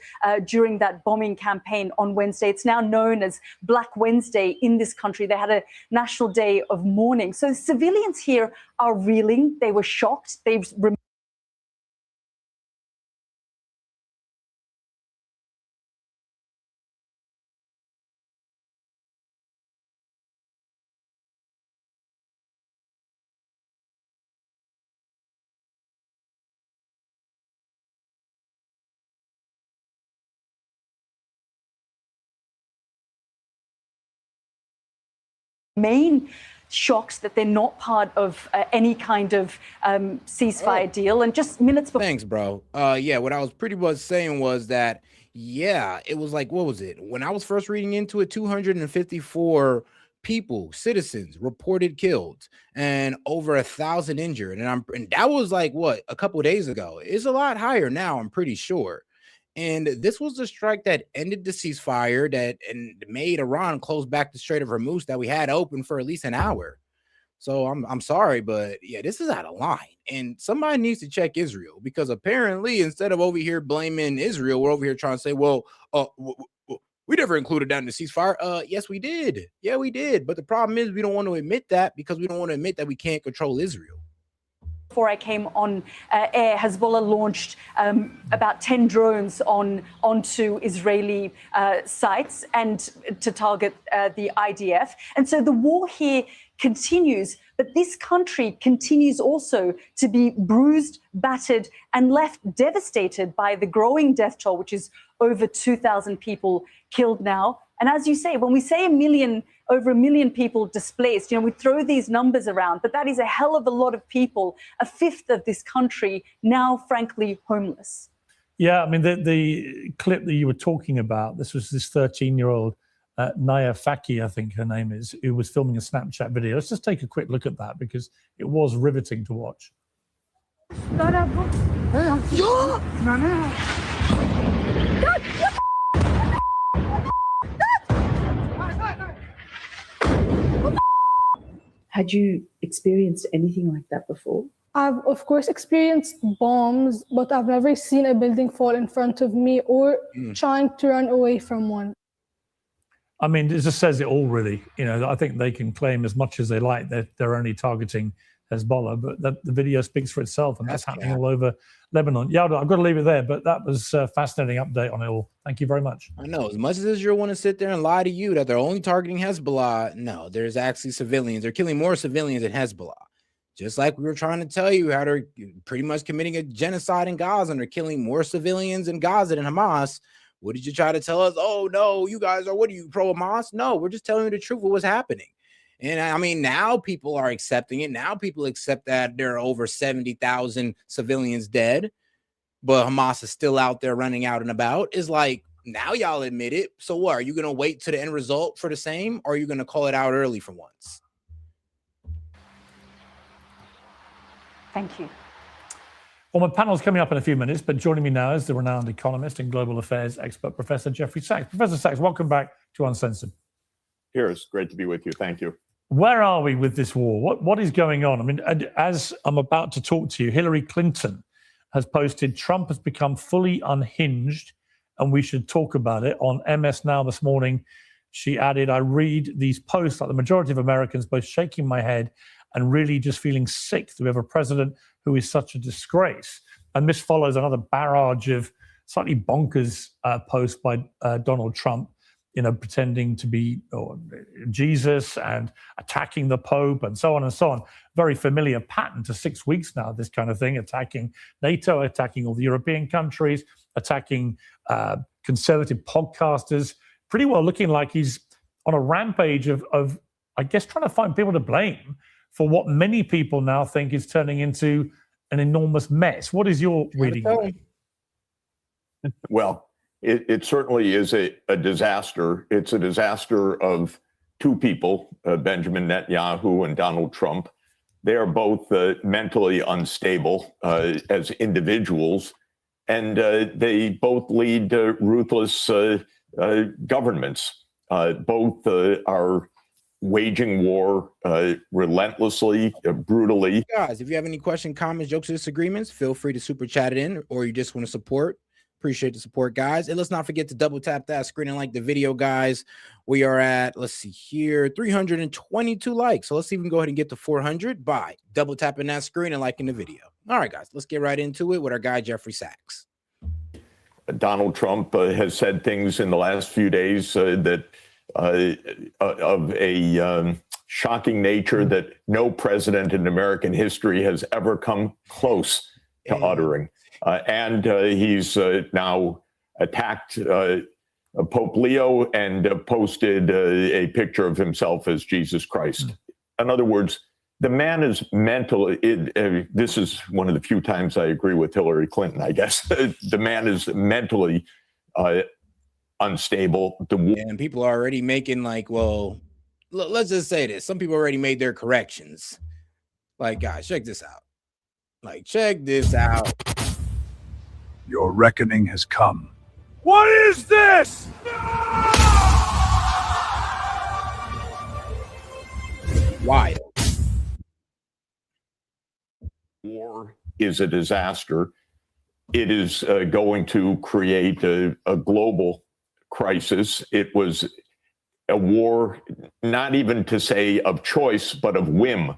during that bombing campaign on Wednesday. It's now known as Black Wednesday in this country. They had a national day of mourning. So civilians here are reeling. They were shocked. They've remain shocked that they're not part of any kind of ceasefire deal. And just minutes before. Thanks, bro. Yeah, what I was pretty much saying was that, yeah, it was like, what was it? When I was first reading into it, 254 people, citizens, reported killed and over 1,000 injured. And that was like, what, a couple of days ago. It's a lot higher now, I'm pretty sure. And this was the strike that ended the ceasefire and made Iran close back the Strait of Hormuz that we had open for at least an hour. So I'm sorry, but yeah, this is out of line. And somebody needs to check Israel, because apparently instead of over here blaming Israel, we're over here trying to say, well, we never included that in the ceasefire. Yes, we did. Yeah, we did. But the problem is we don't want to admit that because we don't want to admit that we can't control Israel. Before I came on air, Hezbollah launched about 10 drones onto Israeli sites and to target the IDF. And so the war here continues, but this country continues also to be bruised, battered, and left devastated by the growing death toll, which is over 2,000 people killed now. And as you say, when we say over 1 million people displaced, you know, we throw these numbers around, but that is a hell of a lot of people, a fifth of this country now, frankly, homeless. Yeah, I mean, the clip that you were talking about, this was this 13-year-old Naya Faki, I think her name is, who was filming a Snapchat video. Let's just take a quick look at that because it was riveting to watch. Had you experienced anything like that before? I've, of course, experienced bombs, but I've never seen a building fall in front of me or trying to run away from one. I mean, it just says it all, really. You know, I think they can claim as much as they like that they're only targeting Hezbollah, but the video speaks for itself, and that's happening all over Lebanon. Yalda, I've got to leave it there, but that was a fascinating update on it all. Thank you very much. I know, as much as Israel want to sit there and lie to you that they're only targeting Hezbollah, no, there's actually civilians. They're killing more civilians than Hezbollah. Just like we were trying to tell you how they're pretty much committing a genocide in Gaza, and they're killing more civilians in Gaza than Hamas. What did you try to tell us? Oh, no, you guys are, what are you, pro-Hamas? No, we're just telling you the truth of what's happening. And I mean, now people are accepting it. Now people accept that there are over 70,000 civilians dead, but Hamas is still out there running out and about. It's like, now y'all admit it. So what? Are you going to wait to the end result for the same, or are you going to call it out early for once? Thank you. Well, my panel's coming up in a few minutes, but joining me now is the renowned economist and global affairs expert, Professor Jeffrey Sachs. Professor Sachs, welcome back to Uncensored. Here's great to be with you. Thank you. Where are we with this war? What is going on? I mean, as I'm about to talk to you, Hillary Clinton has posted, Trump has become fully unhinged and we should talk about it. On MS Now this morning, she added, I read these posts like the majority of Americans, both shaking my head and really just feeling sick that we have a president who is such a disgrace. And this follows another barrage of slightly bonkers posts by Donald Trump, pretending to be Jesus and attacking the Pope and so on and so on. Very familiar pattern to 6 weeks now, this kind of thing, attacking NATO, attacking all the European countries, attacking conservative podcasters, pretty well looking like he's on a rampage of, I guess, trying to find people to blame for what many people now think is turning into an enormous mess. What is your reading of it? Well, it certainly is a disaster. It's a disaster of two people, Benjamin Netanyahu and Donald Trump. They are both mentally unstable as individuals, and they both lead ruthless governments. Both are waging war relentlessly, brutally. Guys, if you have any questions, comments, jokes, or disagreements, feel free to super chat it in, or you just want to support. Appreciate the support, guys. And let's not forget to double tap that screen and like the video, guys. We are at, let's see here, 322 likes. So let's see if we can go ahead and get to 400 by double tapping that screen and liking the video. All right, guys, let's get right into it with our guy, Jeffrey Sachs. Donald Trump has said things in the last few days that of a shocking nature that no president in American history has ever come close to uttering. And he's now attacked Pope Leo and posted a picture of himself as Jesus Christ. In other words, the man is mentally, this is one of the few times I agree with Hillary Clinton, I guess. The man is mentally unstable. And people are already making like, well, let's just say this. Some people already made their corrections. Like, guys, check this out. Like, check this out. Your reckoning has come. What is this? Wild. War is a disaster. It is going to create a global crisis. It was a war, not even to say of choice, but of whim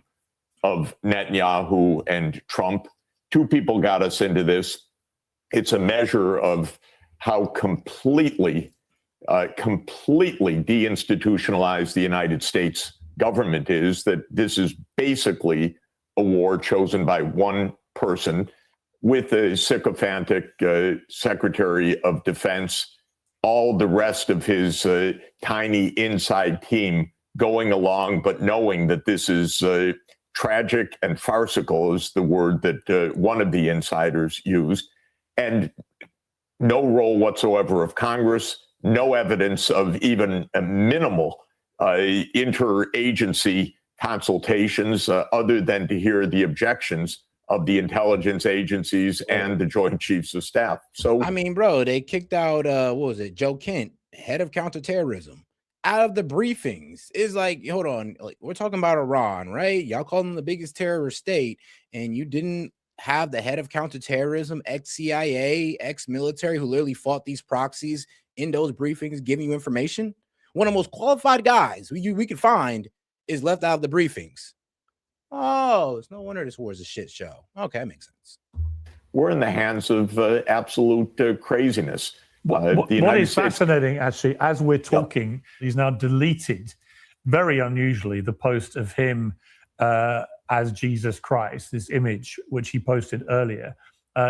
of Netanyahu and Trump. Two people got us into this. It's a measure of how completely deinstitutionalized the United States government is, that this is basically a war chosen by one person with a sycophantic Secretary of Defense, all the rest of his tiny inside team going along, but knowing that this is tragic and farcical is the word that one of the insiders used. And no role whatsoever of Congress, no evidence of even a minimal interagency consultations other than to hear the objections of the intelligence agencies and the Joint Chiefs of Staff. So, I mean, bro, they kicked out, what was it, Joe Kent, head of counterterrorism, out of the briefings. It's like, hold on, like, we're talking about Iran, right? Y'all call them the biggest terrorist state, and you didn't have the head of counterterrorism, ex-CIA, ex-military, who literally fought these proxies in those briefings, giving you information. One of the most qualified guys we could find is left out of the briefings. Oh, it's no wonder this war is a shit show. Okay, that makes sense. We're in the hands of absolute craziness. What is fascinating, actually, as we're talking, he's now deleted, very unusually, the post of him as Jesus Christ, this image which he posted earlier.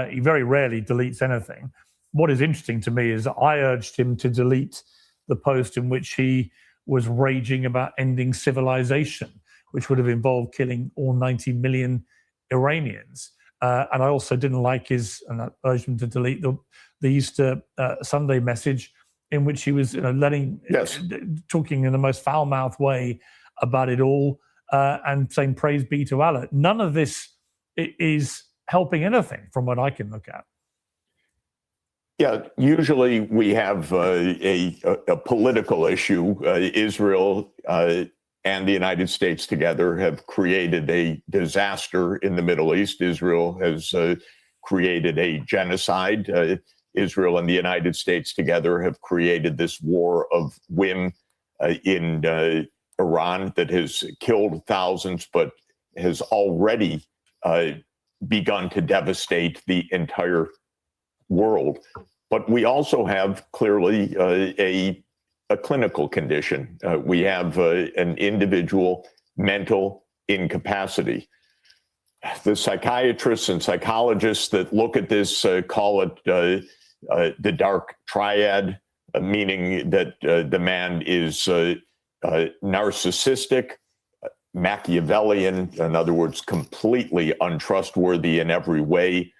He very rarely deletes anything. What is interesting to me is that I urged him to delete the post in which he was raging about ending civilization, which would have involved killing all 90 million Iranians. And I also didn't like his, and I urged him to delete the Easter Sunday message, in which he was talking in the most foul-mouthed way about it all, and saying praise be to Allah. None of this is helping anything from what I can look at. Yeah, usually we have a political issue. Israel and the United States together have created a disaster in the Middle East. Israel has created a genocide. Israel and the United States together have created this war of whim in Iran that has killed thousands, but has already begun to devastate the entire world. But we also have clearly a clinical condition. We have an individual mental incapacity. The psychiatrists and psychologists that look at this call it the dark triad, meaning that the man is narcissistic, Machiavellian, in other words, completely untrustworthy in every way,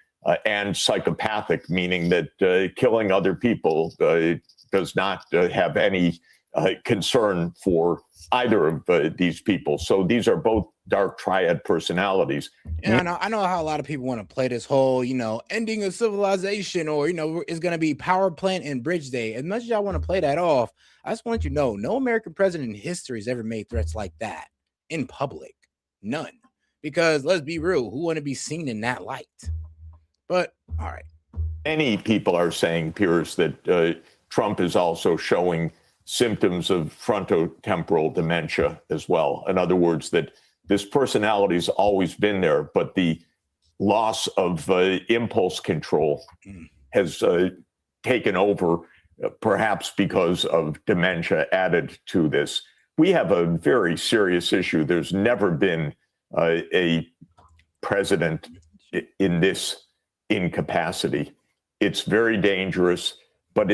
and psychopathic, meaning that killing other people does not have any concern for either of these people. So these are both dark triad personalities. And I know how a lot of people want to play this whole, ending of civilization, or, it's going to be power plant and bridge day. As much as y'all want to play that off, I just want you to know, no American president in history has ever made threats like that in public. None. Because let's be real, who want to be seen in that light? But all right. Many people are saying, Piers, that Trump is also showing symptoms of frontotemporal dementia as well. In other words, that this personality's always been there, but the loss of impulse control has taken over, perhaps because of dementia added to this. We have a very serious issue. There's never been a president in this incapacity. It's very dangerous, but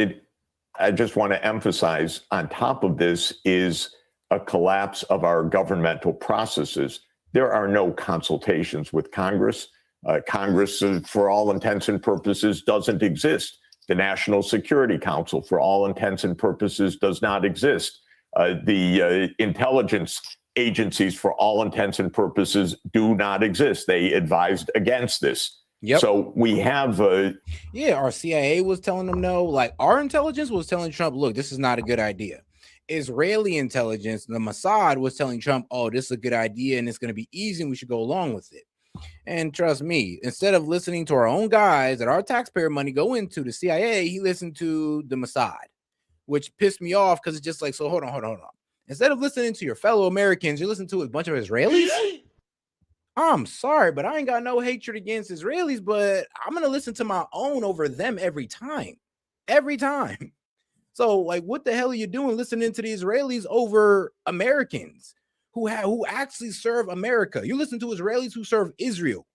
I just want to emphasize, on top of this is a collapse of our governmental processes. There are no consultations with Congress. Congress, for all intents and purposes, doesn't exist. The National Security Council, for all intents and purposes, does not exist. The intelligence agencies, for all intents and purposes, do not exist. They advised against this. Yep. So we have our CIA was telling them no. Like, our intelligence was telling Trump, look, this is not a good idea. Israeli intelligence, the Mossad, was telling Trump, oh, this is a good idea and it's going to be easy and we should go along with it. And trust me, instead of listening to our own guys that our taxpayer money go into, the CIA, he listened to the Mossad, which pissed me off because it's just like, so hold on. Instead of listening to your fellow Americans, you're listening to a bunch of Israelis. I'm sorry, but I ain't got no hatred against Israelis, but I'm going to listen to my own over them every time. So, like, what the hell are you doing listening to the Israelis over Americans who actually serve America? You listen to Israelis who serve Israel,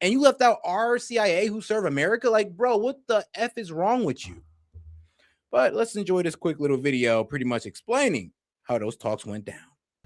and you left out our CIA who serve America? Like, bro, what the F is wrong with you? But let's enjoy this quick little video pretty much explaining how those talks went down.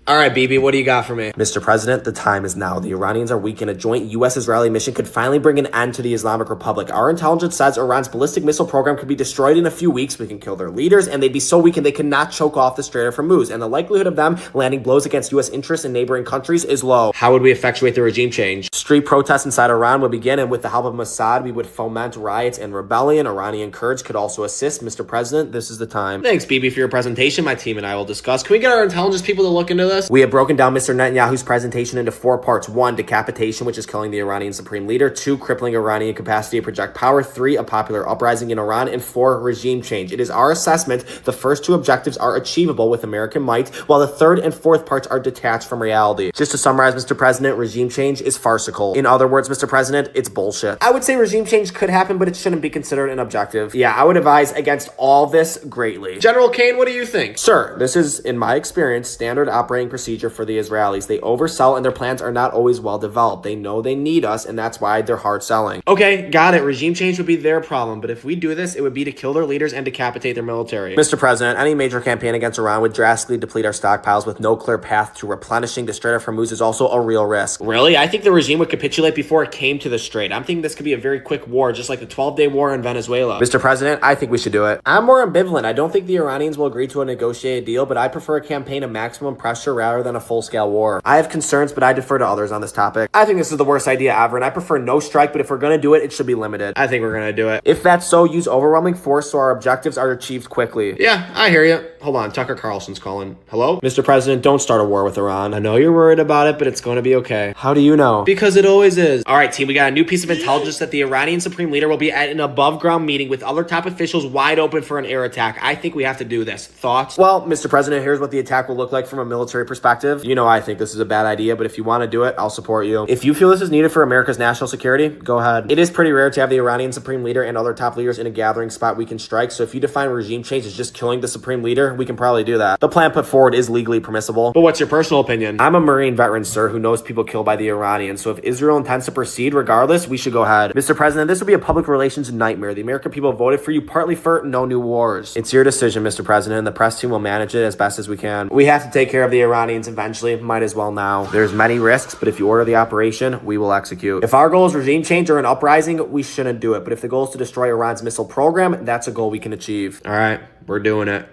All right, BB, what do you got for me? Mr. President, the time is now. The Iranians are weak, and a joint U.S.-Israeli mission could finally bring an end to the Islamic Republic. Our intelligence says Iran's ballistic missile program could be destroyed in a few weeks. We can kill their leaders, and they'd be so weak and they could not choke off the Strait of Hormuz. And the likelihood of them landing blows against U.S. interests in neighboring countries is low. How would we effectuate the regime change? Street protests inside Iran would begin, and with the help of Mossad, we would foment riots and rebellion. Iranian Kurds could also assist. Mr. President, this is the time. Thanks, BB, for your presentation. My team and I will discuss. Can we get our intelligence people to look into this? We have broken down Mr. Netanyahu's presentation into 4 parts. 1, decapitation, which is killing the Iranian supreme leader. 2, crippling Iranian capacity to project power. 3, a popular uprising in Iran. And 4, regime change. It is our assessment the first 2 objectives are achievable with American might, while the 3rd and 4th parts are detached from reality. Just to summarize, Mr. President, regime change is farcical. In other words, Mr. President, it's bullshit. I would say regime change could happen, but it shouldn't be considered an objective. Yeah, I would advise against all this greatly. General Kane, what do you think? Sir, this is, in my experience, standard operating operating procedure for the Israelis. They oversell and their plans are not always well developed. They know they need us and that's why they're hard selling. Okay, got it. Regime change would be their problem, but if we do this, it would be to kill their leaders and decapitate their military. Mr. President, any major campaign against Iran would drastically deplete our stockpiles with no clear path to replenishing the Strait of Hormuz is also a real risk. Really? I think the regime would capitulate before it came to the Strait. I'm thinking this could be a very quick war, just like the 12-day war in Venezuela. Mr. President, I think we should do it. I'm more ambivalent. I don't think the Iranians will agree to a negotiated deal, but I prefer a campaign of maximum pressure rather than a full-scale war. I have concerns, but I defer to others on this topic. I think this is the worst idea ever, and I prefer no strike, but if we're going to do it, it should be limited. I think we're going to do it. If that's so, use overwhelming force so our objectives are achieved quickly. Yeah, I hear you. Hold on, Tucker Carlson's calling. Hello? Mr. President, don't start a war with Iran. I know you're worried about it, but it's going to be okay. How do you know? Because it always is. All right, team, we got a new piece of intelligence that the Iranian Supreme Leader will be at an above-ground meeting with other top officials wide open for an air attack. I think we have to do this. Thoughts? Well, Mr. President, here's what the attack will look like from a military perspective. You know I think this is a bad idea, but if you want to do it, I'll support you. If you feel this is needed for America's national security, go ahead. It is pretty rare to have the Iranian Supreme Leader and other top leaders in a gathering spot we can strike, so if you define regime change as just killing the Supreme Leader, we can probably do that. The plan put forward is legally permissible. But what's your personal opinion? I'm a Marine veteran, sir, who knows people killed by the Iranians, so if Israel intends to proceed regardless, we should go ahead. Mr. President, this would be a public relations nightmare. The American people voted for you partly for no new wars. It's your decision, Mr. President, and the press team will manage it as best as we can. We have to take care of the Iranians eventually, might as well now. There's many risks, but if you order the operation, we will execute. If our goal is regime change or an uprising, we shouldn't do it, but if the goal is to destroy Iran's missile program, that's a goal we can achieve. All right, we're doing it.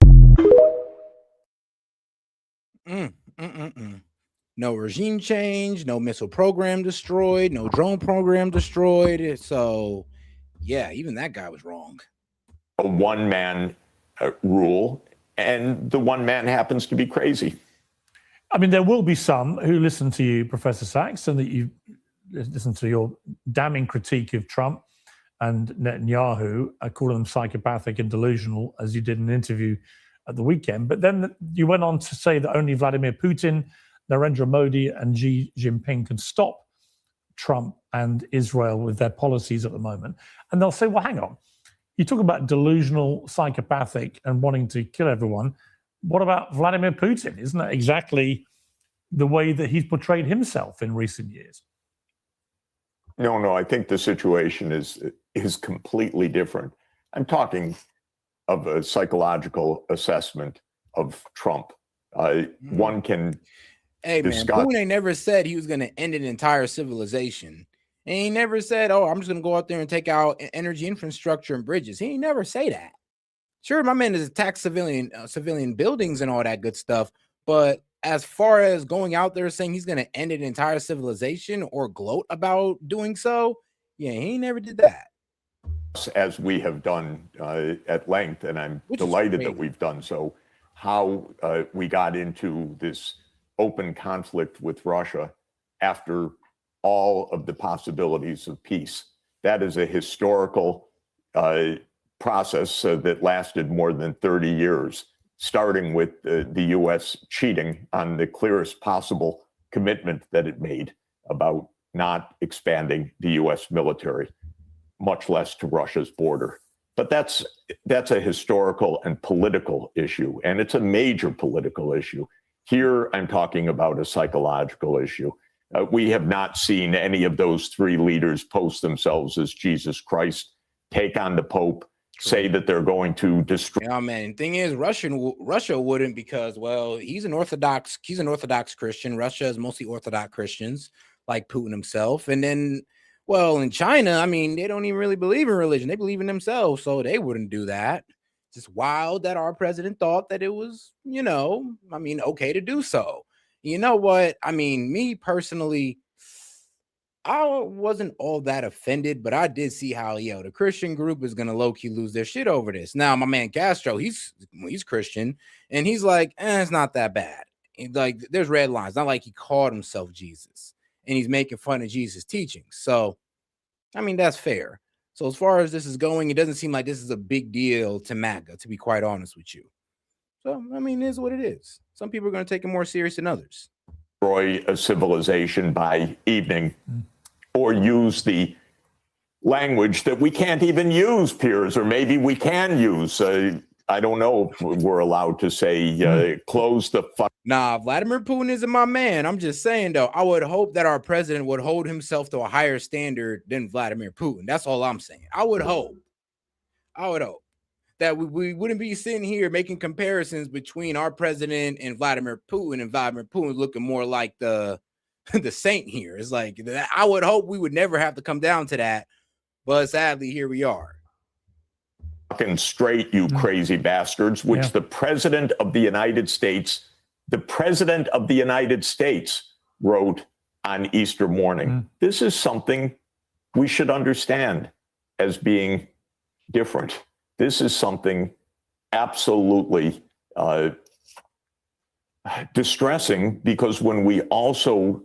No regime change, no missile program destroyed, no drone program destroyed. So, yeah, even that guy was wrong. A one-man rule, and the one man happens to be crazy. I mean, there will be some who listen to you, Professor Sachs, and that you listen to your damning critique of Trump and Netanyahu, calling them psychopathic and delusional, as you did in an interview at the weekend. But then you went on to say that only Vladimir Putin, Narendra Modi, and Xi Jinping can stop Trump and Israel with their policies at the moment. And they'll say, well, hang on. You talk about delusional, psychopathic, and wanting to kill everyone. What about Vladimir Putin? Isn't that exactly the way that he's portrayed himself in recent years? No, I think the situation is completely different. I'm talking of a psychological assessment of Trump. One can discuss. Man, Putin never said he was going to end an entire civilization. And he never said, oh, I'm just going to go out there and take out energy infrastructure and bridges. He ain't never say that. Sure, my man has attacked civilian buildings and all that good stuff. But as far as going out there saying he's going to end an entire civilization or gloat about doing so, yeah, he never did that. As we have done at length, and I'm delighted that we've done so, how we got into this open conflict with Russia after all of the possibilities of peace. That is a historical process that lasted more than 30 years, starting with the U.S. cheating on the clearest possible commitment that it made about not expanding the U.S. military, much less to Russia's border. But that's a historical and political issue, and it's a major political issue. Here, I'm talking about a psychological issue. We have not seen any of those three leaders post themselves as Jesus Christ, take on the Pope, say that they're going to destroy. Yeah, man. Thing is, Russia wouldn't, because, well, he's an Orthodox Christian. Russia is mostly Orthodox Christians, like Putin himself. And then, well, in China, I mean, they don't even really believe in religion. They believe in themselves, so they wouldn't do that. It's just wild that our president thought that it was, okay to do so. You know what? I mean, me personally, I wasn't all that offended, but I did see how, the Christian group is going to low-key lose their shit over this. Now, my man Castro, he's Christian, and he's like, it's not that bad. Like, there's red lines. Not like he called himself Jesus, and he's making fun of Jesus' teachings. So, I mean, that's fair. So as far as this is going, it doesn't seem like this is a big deal to MAGA, to be quite honest with you. So, I mean, it is what it is. Some people are going to take it more serious than others. Destroy a civilization by evening, or use the language that we can't even use, Piers, or maybe we can use. I don't know if we're allowed to say close the fuck. Nah, Vladimir Putin isn't my man. I'm just saying, though, I would hope that our president would hold himself to a higher standard than Vladimir Putin. That's all I'm saying. I would hope that we wouldn't be sitting here making comparisons between our president and Vladimir Putin looking more like the saint here. It's like, I would hope we would never have to come down to that, but sadly, here we are. Fucking straight, you crazy bastards, which the president of the United States wrote on Easter morning. This is something we should understand as being different. This is something absolutely distressing, because when we also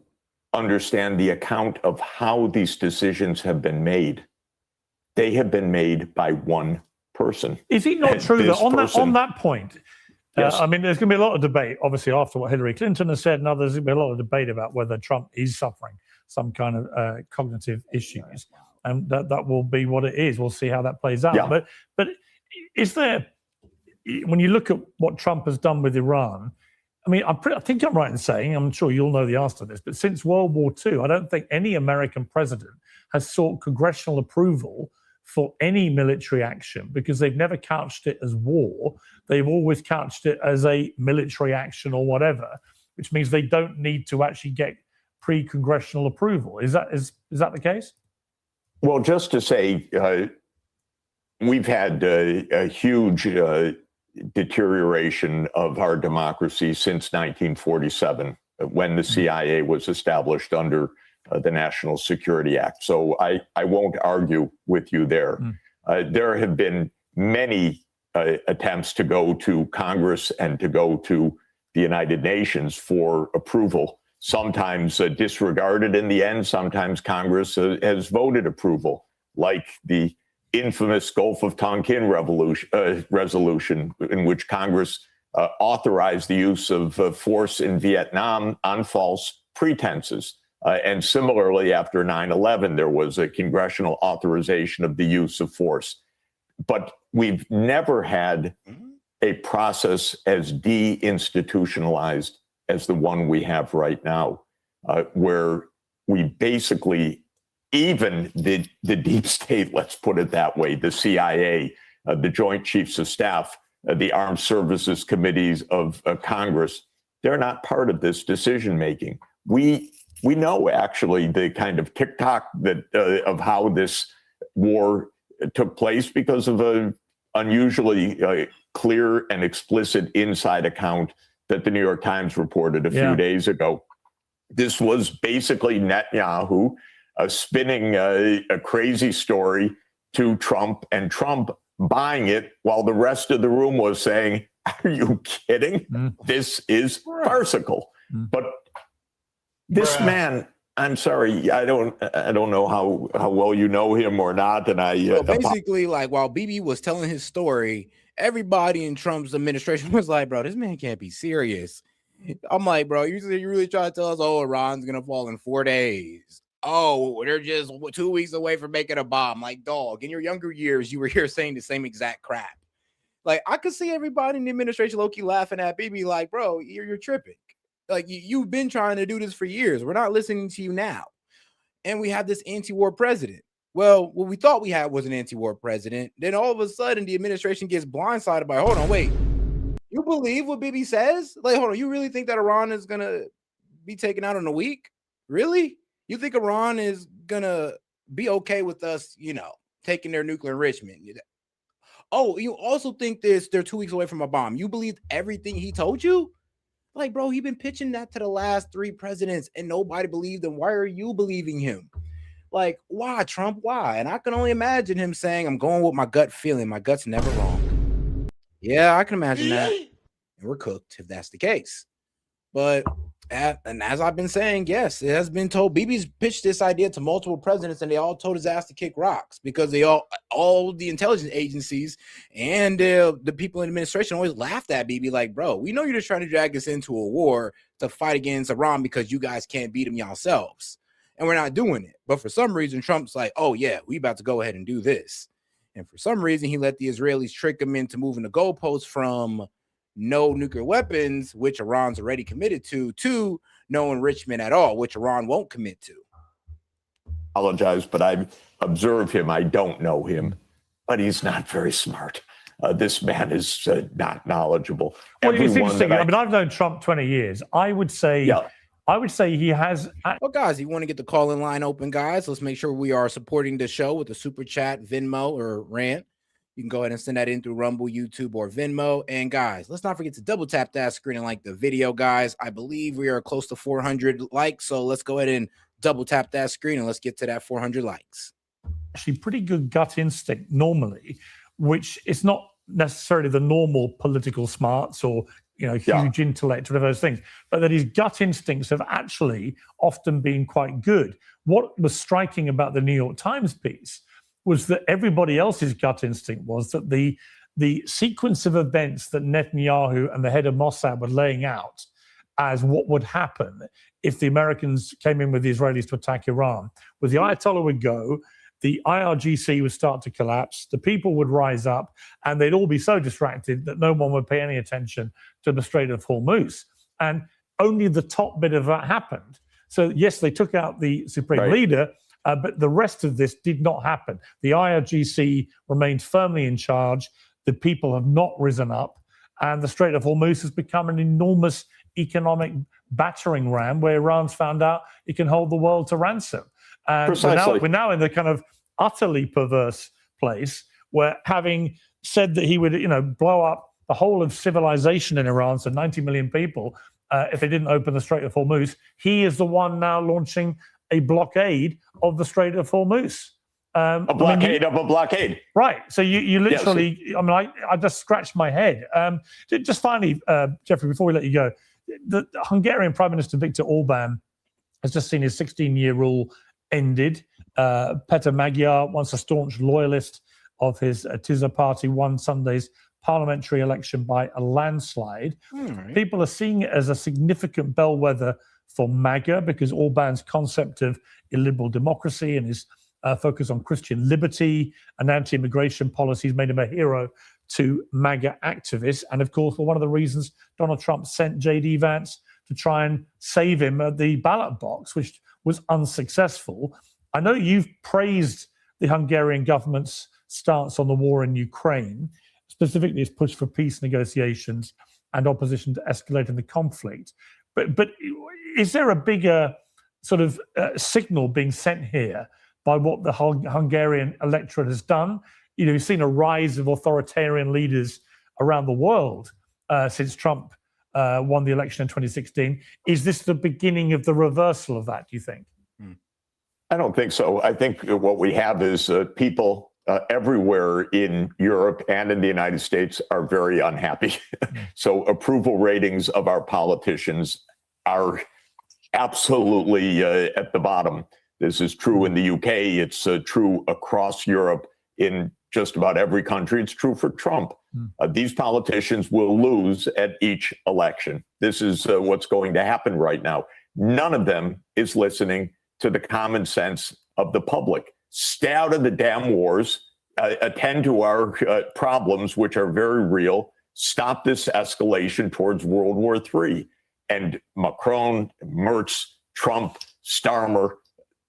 understand the account of how these decisions have been made, they have been made by one person. Is it not true that on that point, Yes. I mean, there's going to be a lot of debate, obviously, after what Hillary Clinton has said, and others, there's going to be a lot of debate about whether Trump is suffering some kind of cognitive issues, and that will be what it is. We'll see how that plays out. Yeah. But is there, when you look at what Trump has done with Iran, I mean, I think I'm right in saying, I'm sure you'll know the answer to this, but since World War II, I don't think any American president has sought congressional approval for any military action, because they've never couched it as war. They've always couched it as a military action or whatever, which means they don't need to actually get pre-congressional approval. Is that the case? Well, just to say, we've had a huge deterioration of our democracy since 1947, when the CIA was established under the National Security Act. So I won't argue with you there. There have been many attempts to go to Congress and to go to the United Nations for approval, sometimes disregarded in the end. Sometimes Congress has voted approval, like the infamous Gulf of Tonkin resolution, in which Congress authorized the use of force in Vietnam on false pretenses. And similarly, after 9/11, there was a congressional authorization of the use of force. But we've never had a process as deinstitutionalized as the one we have right now, where we basically, even the deep state, let's put it that way, the CIA, the Joint Chiefs of Staff, the Armed Services Committees of Congress, they're not part of this decision making. We know actually the kind of tick-tock that of how this war took place because of an unusually clear and explicit inside account that the New York Times reported a few days ago. This was basically Netanyahu spinning a crazy story to Trump, and Trump buying it while the rest of the room was saying, "Are you kidding? This is farcical." But this man, I'm sorry, I don't know how well you know him or not, and basically, like, while Bibi was telling his story, everybody in Trump's administration was like, "Bro, this man can't be serious." I'm like, "Bro, you really try to tell us, oh, Iran's gonna fall in 4 days? Oh, they're just 2 weeks away from making a bomb." Like, dog, in your younger years, you were here saying the same exact crap. Like, I could see everybody in the administration low-key laughing at Bibi, like, "Bro, you're tripping. Like, you've been trying to do this for years. We're not listening to you now." And we have this anti-war president. Well, what we thought we had was an anti-war president. Then all of a sudden, the administration gets blindsided by, hold on, wait, you believe what Bibi says? Like, hold on, you really think that Iran is going to be taken out in a week? Really? You think Iran is going to be okay with us, taking their nuclear enrichment? Oh, you also think they're 2 weeks away from a bomb. You believed everything he told you? Like, bro, he's been pitching that to the last 3 presidents and nobody believed him. Why are you believing him? Like, why, Trump? Why? And I can only imagine him saying, "I'm going with my gut feeling. My gut's never wrong." Yeah, I can imagine that. And we're cooked if that's the case. But and as I've been saying, yes, it has been told. Bibi's pitched this idea to multiple presidents, and they all told his ass to kick rocks, because they all the intelligence agencies and the people in administration always laughed at Bibi, like, "Bro, we know you're just trying to drag us into a war to fight against Iran because you guys can't beat them yourselves, and we're not doing it." But for some reason, Trump's like, "Oh yeah, we about to go ahead and do this." And for some reason, he let the Israelis trick him into moving the goalposts from no nuclear weapons, which Iran's already committed to no enrichment at all, which Iran won't commit to. Apologize, but I observe him. I don't know him, but he's not very smart. This man is not knowledgeable. Well, it's interesting. I mean, I've known Trump 20 years. I would say he has. Well, guys, you want to get the call-in line open, guys? Let's make sure we are supporting the show with a super chat, Venmo, or rant. You can go ahead and send that in through Rumble, YouTube, or Venmo. And guys, let's not forget to double tap that screen and like the video, guys. I believe we are close to 400 likes, so let's go ahead and double tap that screen and let's get to that 400 likes. Actually, pretty good gut instinct normally, which is not necessarily the normal political smarts or huge intellect, whatever those things, but that his gut instincts have actually often been quite good. What was striking about the New York Times piece was that everybody else's gut instinct was that the sequence of events that Netanyahu and the head of Mossad were laying out as what would happen if the Americans came in with the Israelis to attack Iran was the Ayatollah would go, the IRGC would start to collapse, the people would rise up, and they'd all be so distracted that no one would pay any attention to the Strait of Hormuz. And only the top bit of that happened. So yes, they took out the supreme leader, but the rest of this did not happen. The IRGC remains firmly in charge. The people have not risen up. And the Strait of Hormuz has become an enormous economic battering ram where Iran's found out it can hold the world to ransom. And we're now in the kind of utterly perverse place where, having said that he would, blow up the whole of civilization in Iran, so 90 million people, if they didn't open the Strait of Hormuz, he is the one now launching a blockade of the Strait of Hormuz. A blockade of a blockade. Right. So you literally, I just scratched my head. Just finally, Jeffrey, before we let you go, the Hungarian Prime Minister Viktor Orban has just seen his 16-year rule ended. Peter Magyar, once a staunch loyalist of his TISA party, won Sunday's parliamentary election by a landslide. People are seeing it as a significant bellwether for MAGA because Orban's concept of illiberal democracy and his focus on Christian liberty and anti-immigration policies made him a hero to MAGA activists. And of course, one of the reasons Donald Trump sent J.D. Vance to try and save him at the ballot box, which was unsuccessful. I know you've praised the Hungarian government's stance on the war in Ukraine, specifically its push for peace negotiations and opposition to escalating the conflict. But is there a bigger sort of signal being sent here by what the Hungarian electorate has done? You've seen a rise of authoritarian leaders around the world since Trump won the election in 2016. Is this the beginning of the reversal of that, do you think? I don't think so. I think what we have is people everywhere in Europe and in the United States are very unhappy. So approval ratings of our politicians are absolutely at the bottom. This is true in the UK. It's true across Europe. In just about every country, it's true for Trump. These politicians will lose at each election. This is what's going to happen right now. None of them is listening to the common sense of the public. Stay out of the damn wars, attend to our problems, which are very real, stop this escalation towards World War III. And Macron, Merz, Trump, Starmer,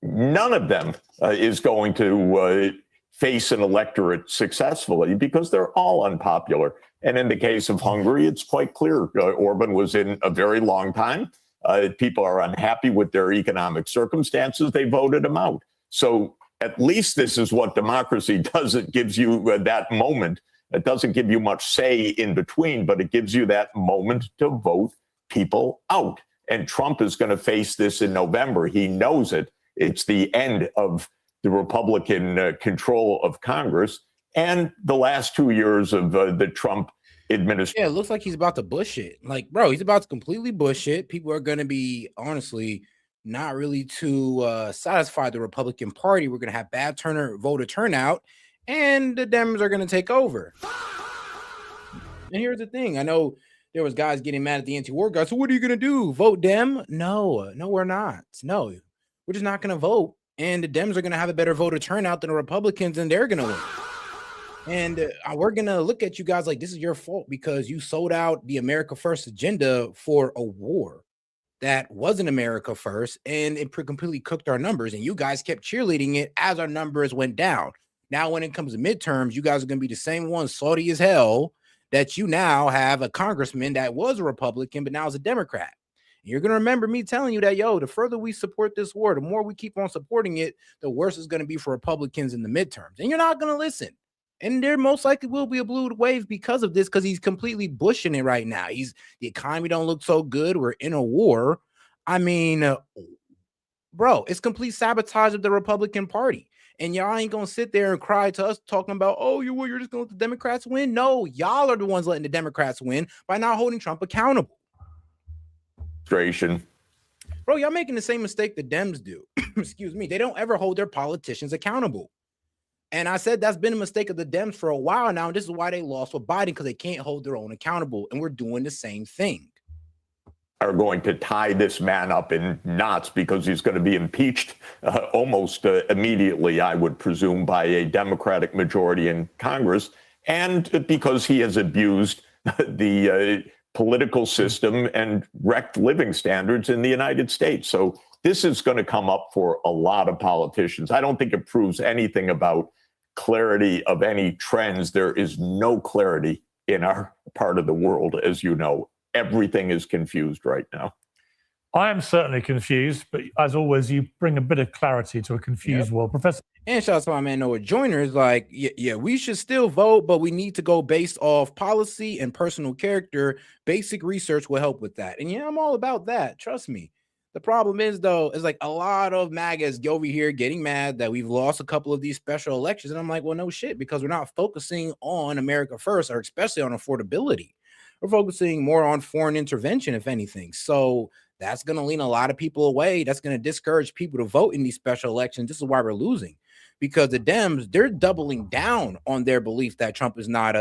none of them is going to face an electorate successfully because they're all unpopular. And in the case of Hungary, it's quite clear. Orban was in a very long time. People are unhappy with their economic circumstances. They voted him out. So at least this is what democracy does. It gives you that moment. It doesn't give you much say in between, but it gives you that moment to vote people out. And Trump is going to face this in November. He knows it. It's the end of the Republican control of Congress and the last 2 years of the Trump administration. Yeah, it looks like he's about to bush it. Like, bro, he's about to completely bush it. People are going to be, honestly, not really too satisfied the Republican Party. We're going to have bad voter turnout, and the Dems are going to take over. And here's the thing. I know there was guys getting mad at the anti-war guys. So what are you going to do? Vote Dem? No, we're not. No, we're just not going to vote. And the Dems are going to have a better voter turnout than the Republicans, and they're going to win. And we're going to look at you guys like this is your fault because you sold out the America First agenda for a war that wasn't America First, and it completely cooked our numbers, and you guys kept cheerleading it as our numbers went down. Now, when it comes to midterms, you guys are going to be the same ones salty as hell that you now have a congressman that was a Republican, but now is a Democrat. And you're going to remember me telling you that, yo, the further we support this war, the more we keep on supporting it, the worse it's going to be for Republicans in the midterms. And you're not going to listen. And there most likely will be a blue wave because of this, because he's completely bushing it right now. The economy don't look so good. We're in a war. I mean, bro, it's complete sabotage of the Republican Party. And y'all ain't gonna sit there and cry to us talking about, oh, you're just gonna let the Democrats win. No, y'all are the ones letting the Democrats win by not holding Trump accountable. Bro, y'all making the same mistake the Dems do. Excuse me. They don't ever hold their politicians accountable. And I said that's been a mistake of the Dems for a while now. And this is why they lost with Biden, because they can't hold their own accountable. And we're doing the same thing. Are going to tie this man up in knots because he's going to be impeached almost immediately, I would presume, by a Democratic majority in Congress, and because he has abused the political system and wrecked living standards in the United States. So this is going to come up for a lot of politicians. I don't think it proves anything about clarity of any trends. There is no clarity in our part of the world, as you know. Everything is confused right now. I am certainly confused, but as always, you bring a bit of clarity to a confused world. Professor. And shout out to my man Noah Joyner is like, yeah, we should still vote, but we need to go based off policy and personal character. Basic research will help with that. And yeah, I'm all about that. Trust me. The problem is, though, is like a lot of MAGAs over here getting mad that we've lost a couple of these special elections. And I'm like, well, no shit, because we're not focusing on America first, or especially on affordability. We're focusing more on foreign intervention, if anything. So that's going to lean a lot of people away. That's going to discourage people to vote in these special elections. This is why we're losing, because the Dems, they're doubling down on their belief that Trump is not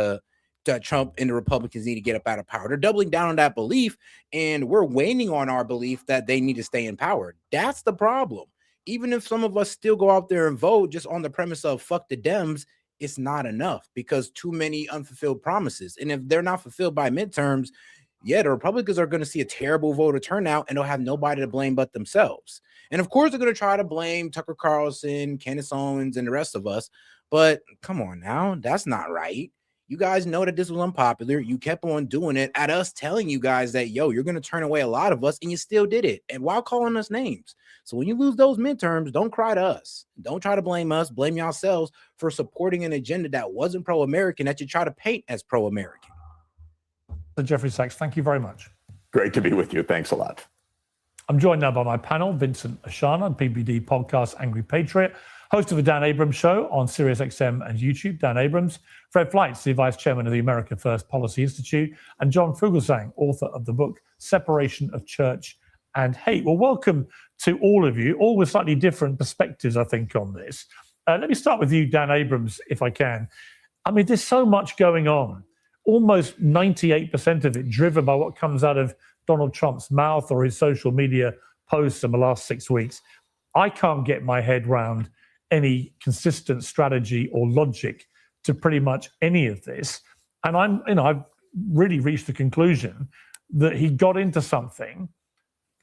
that Trump and the Republicans need to get up out of power. They're doubling down on that belief, and we're waning on our belief that they need to stay in power. That's the problem. Even if some of us still go out there and vote just on the premise of fuck the Dems, it's not enough because too many unfulfilled promises. And if they're not fulfilled by midterms, yeah, the Republicans are going to see a terrible voter turnout, and they'll have nobody to blame but themselves. And of course, they're going to try to blame Tucker Carlson, Candace Owens, and the rest of us. But come on now, that's not right. You guys know that this was unpopular. You kept on doing it at us telling you guys that, yo, you're going to turn away a lot of us, and you still did it. And while calling us names. So when you lose those midterms, don't cry to us. Don't try to blame us. Blame yourselves for supporting an agenda that wasn't pro-American, that you try to paint as pro-American. Jeffrey Sachs, thank you very much. Great to be with you. Thanks a lot. I'm joined now by my panel, Vincent Ashana, PBD podcast Angry Patriot, host of the Dan Abrams Show on SiriusXM and YouTube, Dan Abrams, Fred Fleitz, the Vice Chairman of the America First Policy Institute, and John Fugelsang, author of the book Separation of Church and Hate. Well, welcome to all of you, all with slightly different perspectives, I think, on this. Let me start with you, Dan Abrams, if I can. I mean, there's so much going on, almost 98% of it driven by what comes out of Donald Trump's mouth or his social media posts in the last 6 weeks. I can't get my head round any consistent strategy or logic to pretty much any of this. And I've really reached the conclusion that he got into something,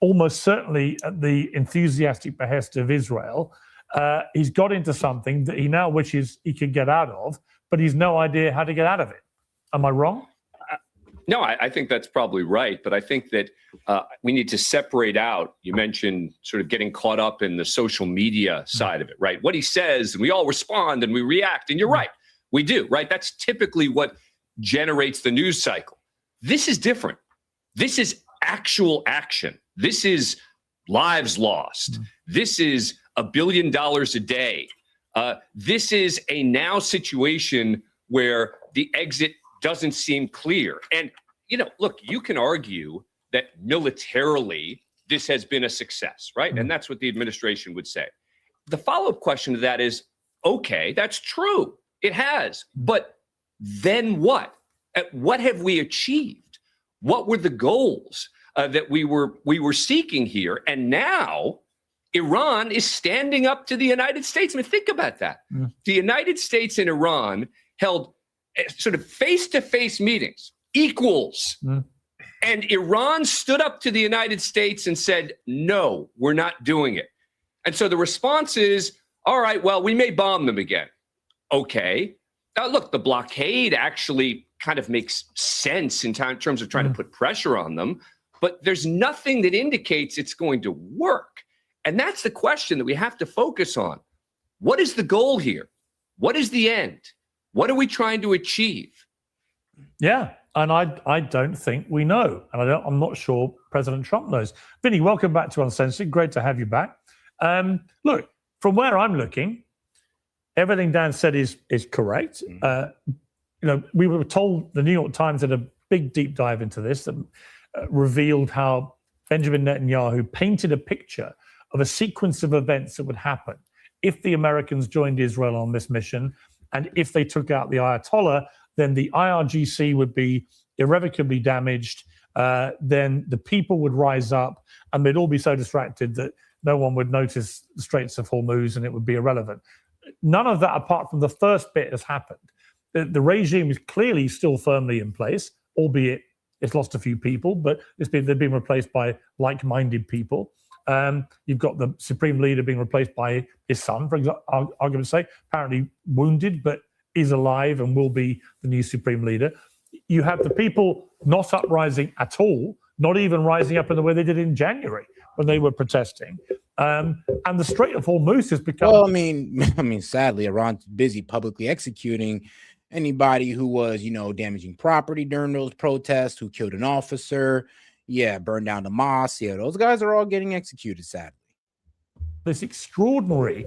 almost certainly at the enthusiastic behest of Israel. He's got into something that he now wishes he could get out of, but he's no idea how to get out of it. Am I wrong? No, I think that's probably right. But I think that we need to separate out. You mentioned sort of getting caught up in the social media side of it, right? What he says, and we all respond and we react. And you're right. We do, right? That's typically what generates the news cycle. This is different. This is actual action. This is lives lost. This is $1 billion a day. This is a now situation where the exit doesn't seem clear. And, look, you can argue that militarily this has been a success, right? And that's what the administration would say. The follow-up question to that is, okay, that's true. It has. But then what? What have we achieved? What were the goals that we were seeking here? And now Iran is standing up to the United States. I mean, think about that. The United States and Iran held sort of face-to-face meetings, equals. And Iran stood up to the United States and said, no, we're not doing it. And so the response is, all right, well, we may bomb them again. Okay. Now, look, the blockade actually kind of makes sense in terms of trying to put pressure on them, but there's nothing that indicates it's going to work. And that's the question that we have to focus on. What is the goal here? What is the end? What are we trying to achieve? Yeah, and I don't think we know. And I'm not sure President Trump knows. Vinny, welcome back to Uncensored. Great to have you back. Look, from where I'm looking, everything Dan said is correct. We were told, the New York Times did a big deep dive into this that revealed how Benjamin Netanyahu painted a picture of a sequence of events that would happen if the Americans joined Israel on this mission, and if they took out the Ayatollah, then the IRGC would be irrevocably damaged. Then the people would rise up, and they'd all be so distracted that no one would notice the Straits of Hormuz, and it would be irrelevant. None of that, apart from the first bit, has happened. The regime is clearly still firmly in place, albeit it's lost a few people, but they've been replaced by like-minded people. You've got the supreme leader being replaced by his son, for argument's sake, apparently wounded, but is alive and will be the new supreme leader. You have the people not uprising at all, not even rising up in the way they did in January when they were protesting. And the Strait of Hormuz has become... Well, I mean, sadly, Iran's busy publicly executing anybody who was, damaging property during those protests, who killed an officer, burned down the mosque. Those guys are all getting executed, sadly. This extraordinary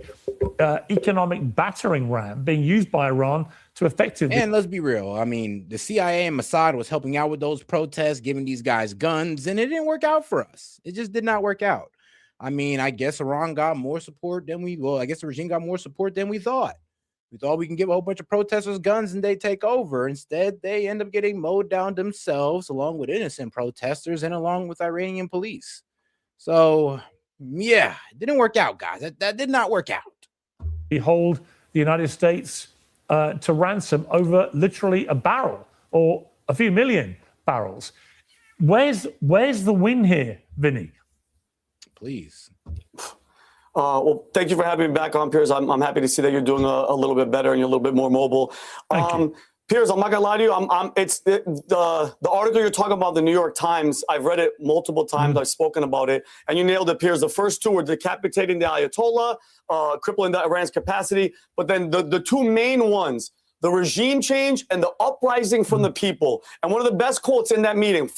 economic battering ram being used by Iran to effectively... And let's be real. I mean, the CIA and Mossad was helping out with those protests, giving these guys guns, and it didn't work out for us. It just did not work out. I mean, I guess Iran got more support than I guess the regime got more support than we thought. We thought we can give a whole bunch of protesters guns and they take over. Instead, they end up getting mowed down themselves, along with innocent protesters and along with Iranian police. So, it didn't work out, guys. That did not work out. We hold the United States to ransom over literally a barrel or a few million barrels. Where's the win here, Vinny? Please. Well, thank you for having me back on, Piers. I'm happy to see that you're doing a little bit better and you're a little bit more mobile. Piers, I'm not gonna lie to you. It's the article you're talking about, the New York Times. I've read it multiple times. I've spoken about it, and you nailed it, Piers. The first two were decapitating the Ayatollah, crippling Iran's capacity. But then the two main ones, the regime change and the uprising from the people. And one of the best quotes in that meeting,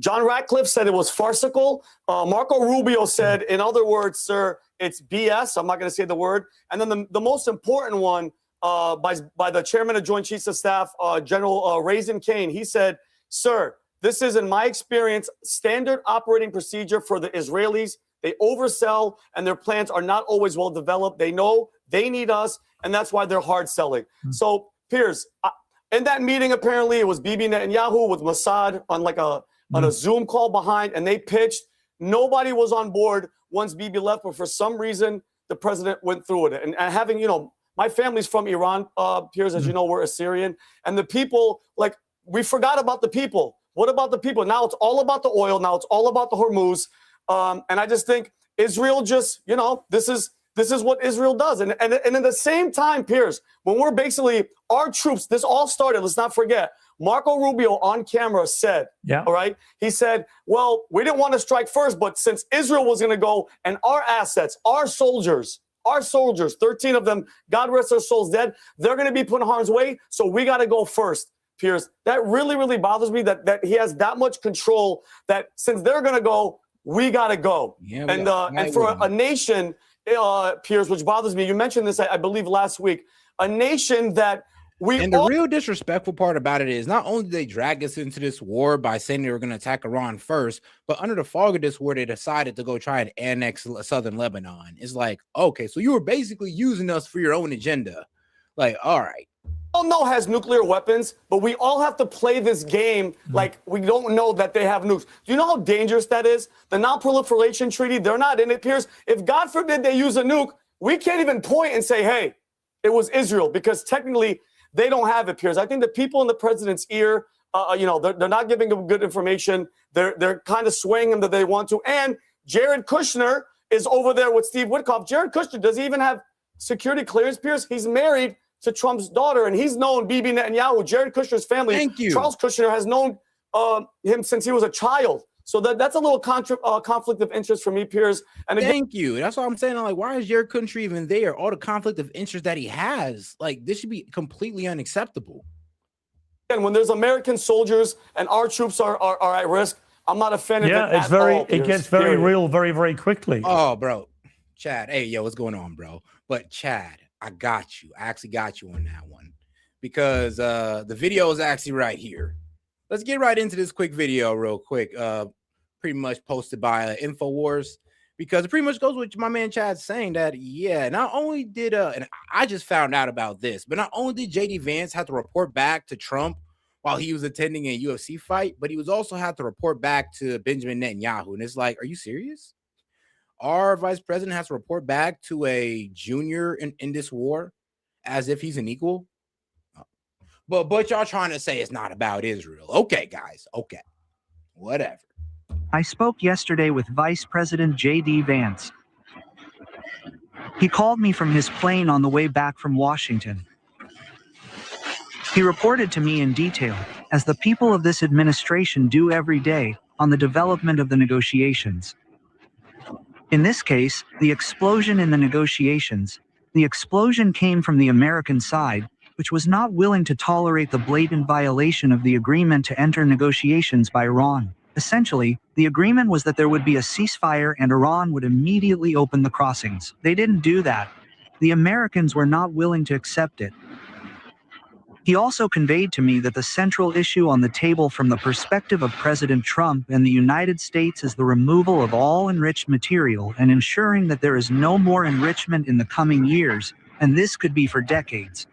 John Ratcliffe said it was farcical. Marco Rubio said, in other words, sir, it's BS. I'm not going to say the word. And then the most important one by the chairman of Joint Chiefs of Staff, General Raisin Kane, he said, sir, this is, in my experience, standard operating procedure for the Israelis. They oversell, and their plans are not always well developed. They know they need us, and that's why they're hard selling. So, Piers, in that meeting, apparently, it was Bibi Netanyahu with Mossad on a Zoom call behind, and they pitched. Nobody was on board once Bibi left, but for some reason, the president went through with it. And having, my family's from Iran, Piers, as you know, we're Assyrian. And the people, we forgot about the people. What about the people? Now it's all about the oil. Now it's all about the Hormuz. And I just think Israel just, this is what Israel does. And at the same time, Piers, when we're basically, our troops, this all started, let's not forget, Marco Rubio on camera said, all right, he said, well, we didn't want to strike first, but since Israel was going to go and our assets, our soldiers, 13 of them, God rest their souls dead, they're going to be put in harm's way, so we got to go first, Piers. That really, really bothers me that he has that much control that since they're going to go, we got to go. And for a nation, Piers, which bothers me, you mentioned this, I believe, last week, a nation that the real disrespectful part about it is not only did they drag us into this war by saying they were going to attack Iran first, but under the fog of this war, they decided to go try and annex southern Lebanon. It's like, okay, so you were basically using us for your own agenda. All right. All know has nuclear weapons, but we all have to play this game like we don't know that they have nukes. Do you know how dangerous that is? The Non-Proliferation Treaty, they're not in it, Piers. If God forbid they use a nuke, we can't even point and say, hey, it was Israel, because technically they don't have it, Piers. I think the people in the president's ear, they're not giving him good information. They're kind of swaying him that they want to. And Jared Kushner is over there with Steve Witkoff. Jared Kushner, does he even have security clearance, Piers? He's married to Trump's daughter, and he's known Bibi Netanyahu, Jared Kushner's family. Thank you. Charles Kushner has known him since he was a child. So that's a little conflict of interest for me, Piers. And again, thank you. That's what I'm saying. I'm like, why is Jared Kushner even there? All the conflict of interest that he has, like, this should be completely unacceptable. And when there's American soldiers and our troops are at risk, I'm not a fan of it. Yeah, it gets very real very, very quickly. Oh, bro. Chad, hey, yo, what's going on, bro? But Chad, I got you. I actually got you on that one because the video is actually right here. Let's get right into this quick video real quick. Pretty much posted by InfoWars, because it pretty much goes with my man Chad saying that, yeah, not only did and I just found out about this, but not only did JD Vance have to report back to Trump while he was attending a UFC fight, but he was also had to report back to Benjamin Netanyahu. And it's like, are you serious? Our vice president has to report back to a junior in this war as if he's an equal. But y'all trying to say it's not about Israel. Okay, guys. Okay. Whatever. I spoke yesterday with Vice President J.D. Vance. He called me from his plane on the way back from Washington. He reported to me in detail, as the people of this administration do every day, on the development of the negotiations. In this case, the explosion in the negotiations, the explosion came from the American side, which was not willing to tolerate the blatant violation of the agreement to enter negotiations by Iran. Essentially, the agreement was that there would be a ceasefire and Iran would immediately open the crossings. They didn't do that. The Americans were not willing to accept it. He also conveyed to me that the central issue on the table from the perspective of President Trump and the United States is the removal of all enriched material and ensuring that there is no more enrichment in the coming years, and this could be for decades.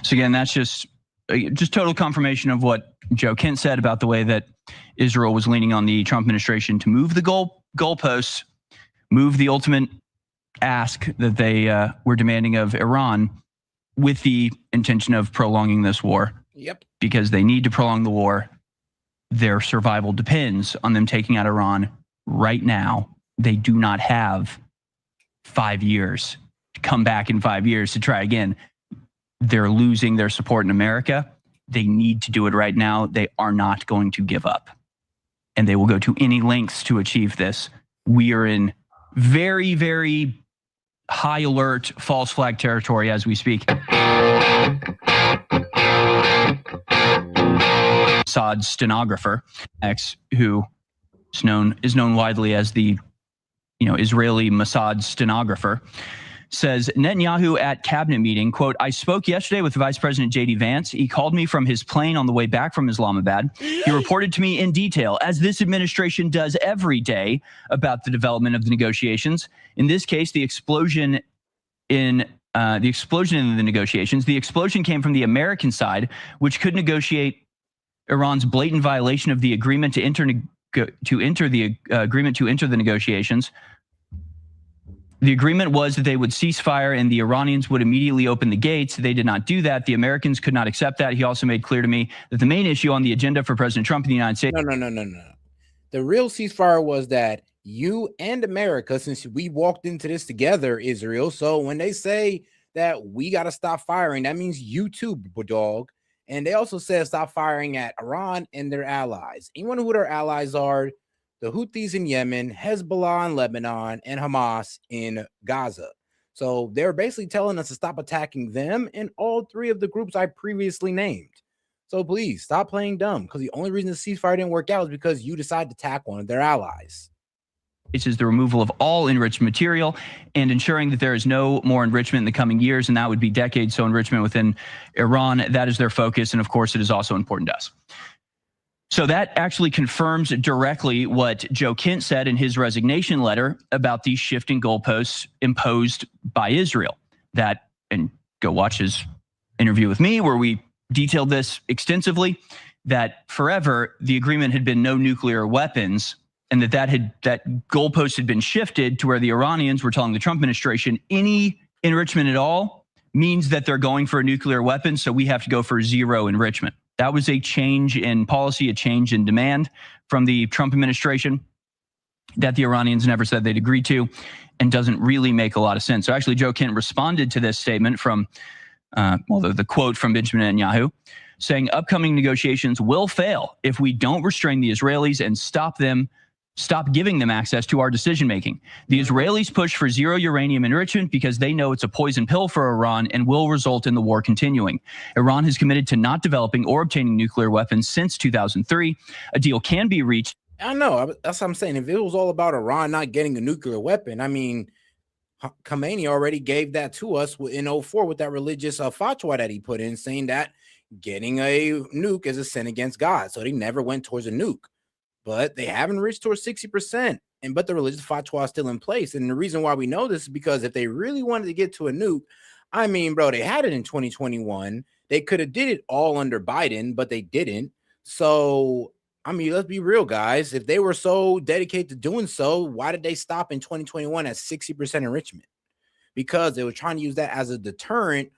So again, that's just total confirmation of what Joe Kent said about the way that Israel was leaning on the Trump administration to move the goalposts, move the ultimate ask that they were demanding of Iran with the intention of prolonging this war. Yep. Because they need to prolong the war. Their survival depends on them taking out Iran right now. They do not have 5 years to come back in 5 years to try again. They're losing their support in America. They need to do it right now. They are not going to give up. And they will go to any lengths to achieve this. We are in very, very high alert, false flag territory as we speak. Assad's stenographer, who is known widely as the Israeli Mossad stenographer, says Netanyahu at cabinet meeting, quote, I spoke yesterday with Vice President J.D. Vance. He called me from his plane on the way back from Islamabad. He reported to me in detail, as this administration does every day, about the development of the negotiations. In this case, the explosion in the negotiations. The explosion came from the American side, which could negotiate Iran's blatant violation of the agreement to enter the negotiations. The agreement was that they would cease fire and the Iranians would immediately open the gates. They did not do that. The Americans could not accept that. He also made clear to me that the main issue on the agenda for President Trump in the United States. No. The real ceasefire was that you and America, since we walked into this together, Israel. So when they say that we got to stop firing, that means you too, dog. And they also said stop firing at Iran and their allies. You wonder who their allies are? The Houthis in Yemen, Hezbollah in Lebanon, and Hamas in Gaza. So they're basically telling us to stop attacking them and all three of the groups I previously named. So please stop playing dumb, because the only reason the ceasefire didn't work out is because you decided to attack one of their allies. It is the removal of all enriched material and ensuring that there is no more enrichment in the coming years, and that would be decades. So enrichment within Iran, that is their focus. And of course, it is also important to us. So that actually confirms directly what Joe Kent said in his resignation letter about these shifting goalposts imposed by Israel. That, and go watch his interview with me where we detailed this extensively, that forever the agreement had been no nuclear weapons, and that goalpost had been shifted to where the Iranians were telling the Trump administration any enrichment at all means that they're going for a nuclear weapon, so we have to go for zero enrichment. That was a change in policy, a change in demand from the Trump administration that the Iranians never said they'd agree to, and doesn't really make a lot of sense. So actually, Joe Kent responded to this statement from, the quote from Benjamin Netanyahu, saying upcoming negotiations will fail if we don't restrain the Israelis and stop giving them access to our decision-making. The Israelis push for zero uranium enrichment because they know it's a poison pill for Iran and will result in the war continuing. Iran has committed to not developing or obtaining nuclear weapons since 2003. A deal can be reached. I know. That's what I'm saying. If it was all about Iran not getting a nuclear weapon, I mean, Khomeini already gave that to us in 2004 with that religious fatwa that he put in, saying that getting a nuke is a sin against God. So they never went towards a nuke. But they haven't reached towards 60%. But the religious fatwa is still in place. And the reason why we know this is because if they really wanted to get to a nuke, I mean, bro, they had it in 2021. They could have did it all under Biden, but they didn't. So, I mean, let's be real, guys. If they were so dedicated to doing so, why did they stop in 2021 at 60% enrichment? Because they were trying to use that as a deterrent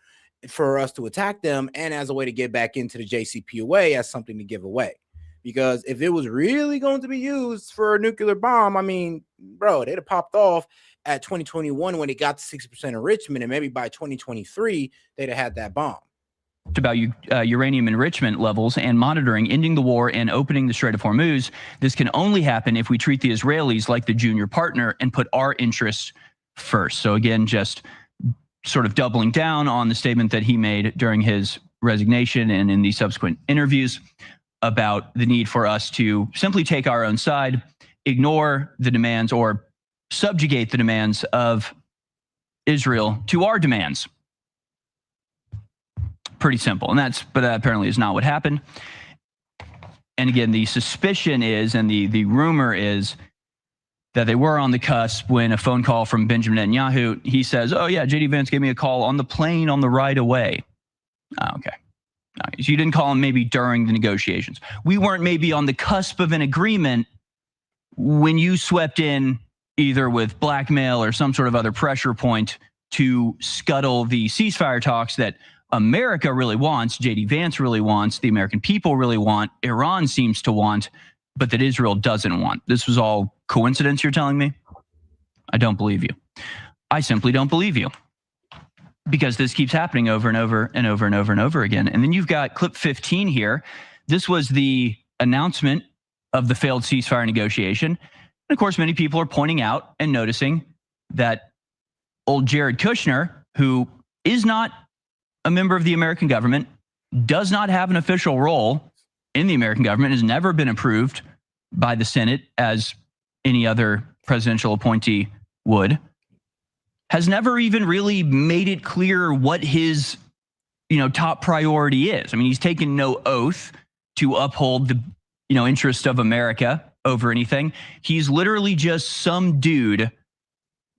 for us to attack them and as a way to get back into the JCPOA as something to give away. Because if it was really going to be used for a nuclear bomb, I mean, bro, they'd have popped off at 2021 when it got to 60% enrichment, and maybe by 2023, they'd have had that bomb. About uranium enrichment levels and monitoring, ending the war and opening the Strait of Hormuz. This can only happen if we treat the Israelis like the junior partner and put our interests first. So again, just sort of doubling down on the statement that he made during his resignation and in the subsequent interviews about the need for us to simply take our own side, ignore the demands or subjugate the demands of Israel to our demands. Pretty simple. But that apparently is not what happened. And again, the suspicion is, and the rumor is, that they were on the cusp when a phone call from Benjamin Netanyahu, he says, oh yeah, JD Vance gave me a call on the plane on the ride away. Oh, okay. So you didn't call him maybe during the negotiations. We weren't maybe on the cusp of an agreement when you swept in either with blackmail or some sort of other pressure point to scuttle the ceasefire talks that America really wants, JD Vance really wants, the American people really want, Iran seems to want, but that Israel doesn't want. This was all coincidence, you're telling me? I don't believe you. I simply don't believe you. Because this keeps happening over and over and over and over and over again. And then you've got clip 15 here. This was the announcement of the failed ceasefire negotiation. And of course, many people are pointing out and noticing that old Jared Kushner, who is not a member of the American government, does not have an official role in the American government, has never been approved by the Senate as any other presidential appointee would, has never even really made it clear what his, top priority is. I mean, he's taken no oath to uphold the, interest of America over anything. He's literally just some dude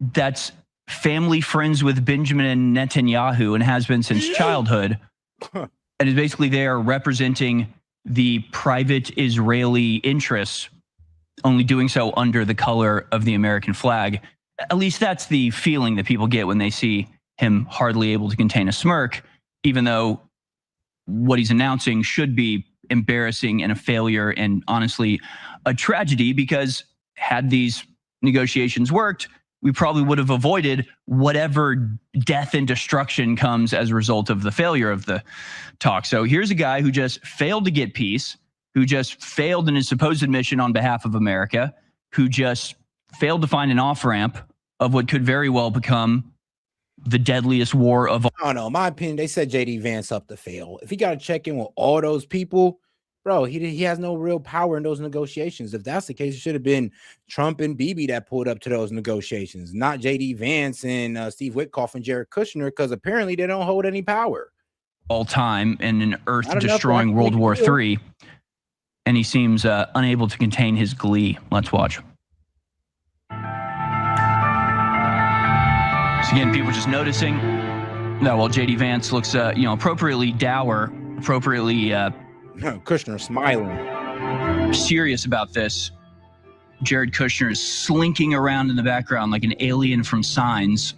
that's family friends with Benjamin Netanyahu and has been since childhood, and is basically there representing the private Israeli interests, only doing so under the color of the American flag. At least that's the feeling that people get when they see him hardly able to contain a smirk, even though what he's announcing should be embarrassing and a failure and honestly a tragedy, because had these negotiations worked, we probably would have avoided whatever death and destruction comes as a result of the failure of the talk. So here's a guy who just failed to get peace, who just failed in his supposed mission on behalf of America, who just failed to find an off-ramp of what could very well become the deadliest war of all. I don't know. In my opinion, they set JD Vance up to fail. If he got to check in with all those people, bro, he has no real power in those negotiations. If that's the case, it should have been Trump and Bibi that pulled up to those negotiations, not JD Vance and Steve Witkoff and Jared Kushner, because apparently they don't hold any power. All time in an earth-destroying World War III, and he seems unable to contain his glee. Let's watch. So again, people just noticing that while JD Vance looks, appropriately dour, appropriately Kushner smiling, serious about this, Jared Kushner is slinking around in the background like an alien from Signs,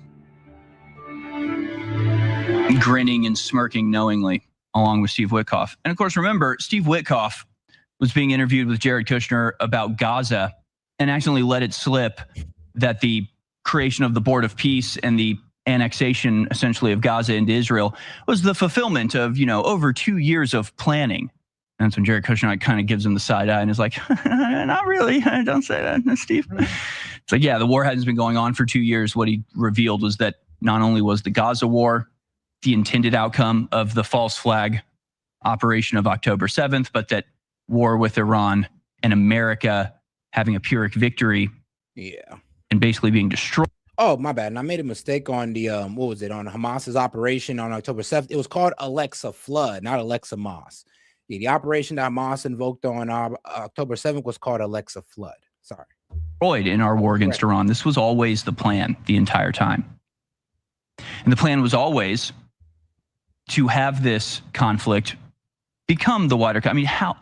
grinning and smirking knowingly along with Steve Witkoff. And of course, remember, Steve Witkoff was being interviewed with Jared Kushner about Gaza and accidentally let it slip that the creation of the Board of Peace and the annexation essentially of Gaza into Israel was the fulfillment of, over 2 years of planning. And that's when Jared Kushner kind of gives him the side eye and is like, not really. Don't say that, Steve. It's like, yeah, the war hasn't been going on for 2 years. What he revealed was that not only was the Gaza war the intended outcome of the false flag operation of October 7th, but that war with Iran and America having a Pyrrhic victory and basically being destroyed. Oh, my bad. And I made a mistake on the on Hamas's operation on October 7th. It was called Alexa Flood, not Alexa Moss. Yeah, the operation that Hamas invoked on October 7th was called Alexa Flood. Sorry. Destroyed in our war against Iran. This was always the plan the entire time. And the plan was always to have this conflict become the wider. I mean, how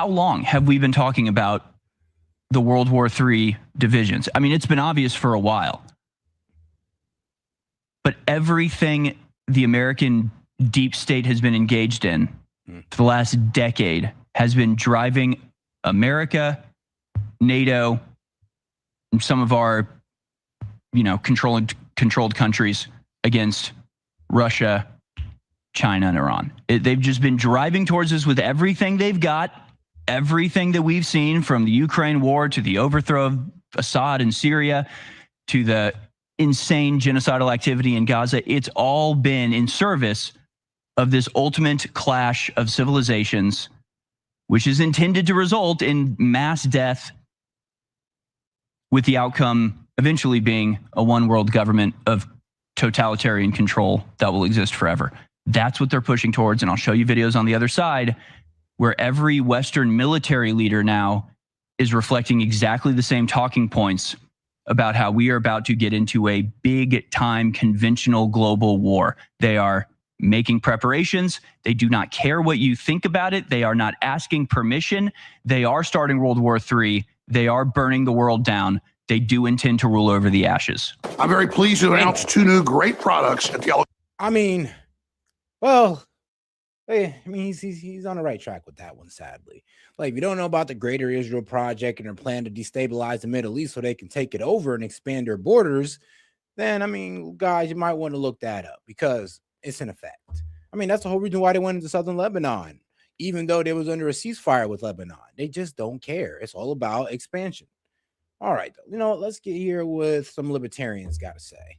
long have we been talking about the World War III divisions? I mean, it's been obvious for a while. But everything the American deep state has been engaged in for the last decade has been driving America, NATO, and some of our, controlled countries against Russia, China, and Iran. They've just been driving towards this with everything they've got, everything that we've seen from the Ukraine war to the overthrow of Assad in Syria to the insane genocidal activity in Gaza. It's all been in service of this ultimate clash of civilizations, which is intended to result in mass death, with the outcome eventually being a one world government of totalitarian control that will exist forever. That's what they're pushing towards. And I'll show you videos on the other side where every Western military leader now is reflecting exactly the same talking points about how we are about to get into a big time conventional global war. They are making preparations. They do not care what you think about it. They are not asking permission. They are starting World War III. They are burning the world down. They do intend to rule over the ashes. I'm very pleased to announce 2 new great products at the. He's on the right track with that one, sadly. Like, if you don't know about the Greater Israel Project and their plan to destabilize the Middle East so they can take it over and expand their borders, then, guys, you might want to look that up because it's in effect. That's the whole reason why they went into southern Lebanon, even though they was under a ceasefire with Lebanon. They just don't care. It's all about expansion. All right, let's get here with some libertarians got to say.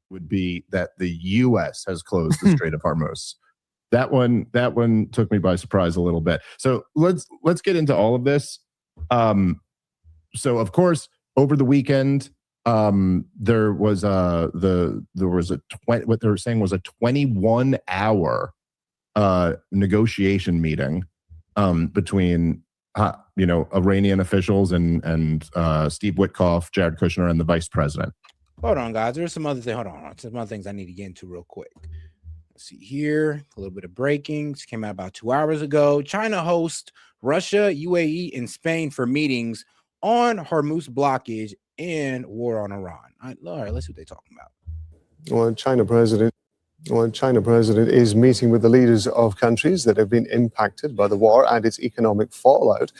Would be that the U.S. has closed the Strait of Hormuz. That one took me by surprise a little bit. So let's get into all of this. So of course, over the weekend, there was what they were saying was a 21-hour negotiation meeting between Iranian officials and Steve Witkoff, Jared Kushner, and the vice president. Hold on, guys. There's some other things. Hold on. Some other things I need to get into real quick. Let's see here. A little bit of breaking. This came out about 2 hours ago. China hosts Russia, UAE, and Spain for meetings on Hormuz blockage and war on Iran. All right, let's see what they're talking about. Well, China president is meeting with the leaders of countries that have been impacted by the war and its economic fallout.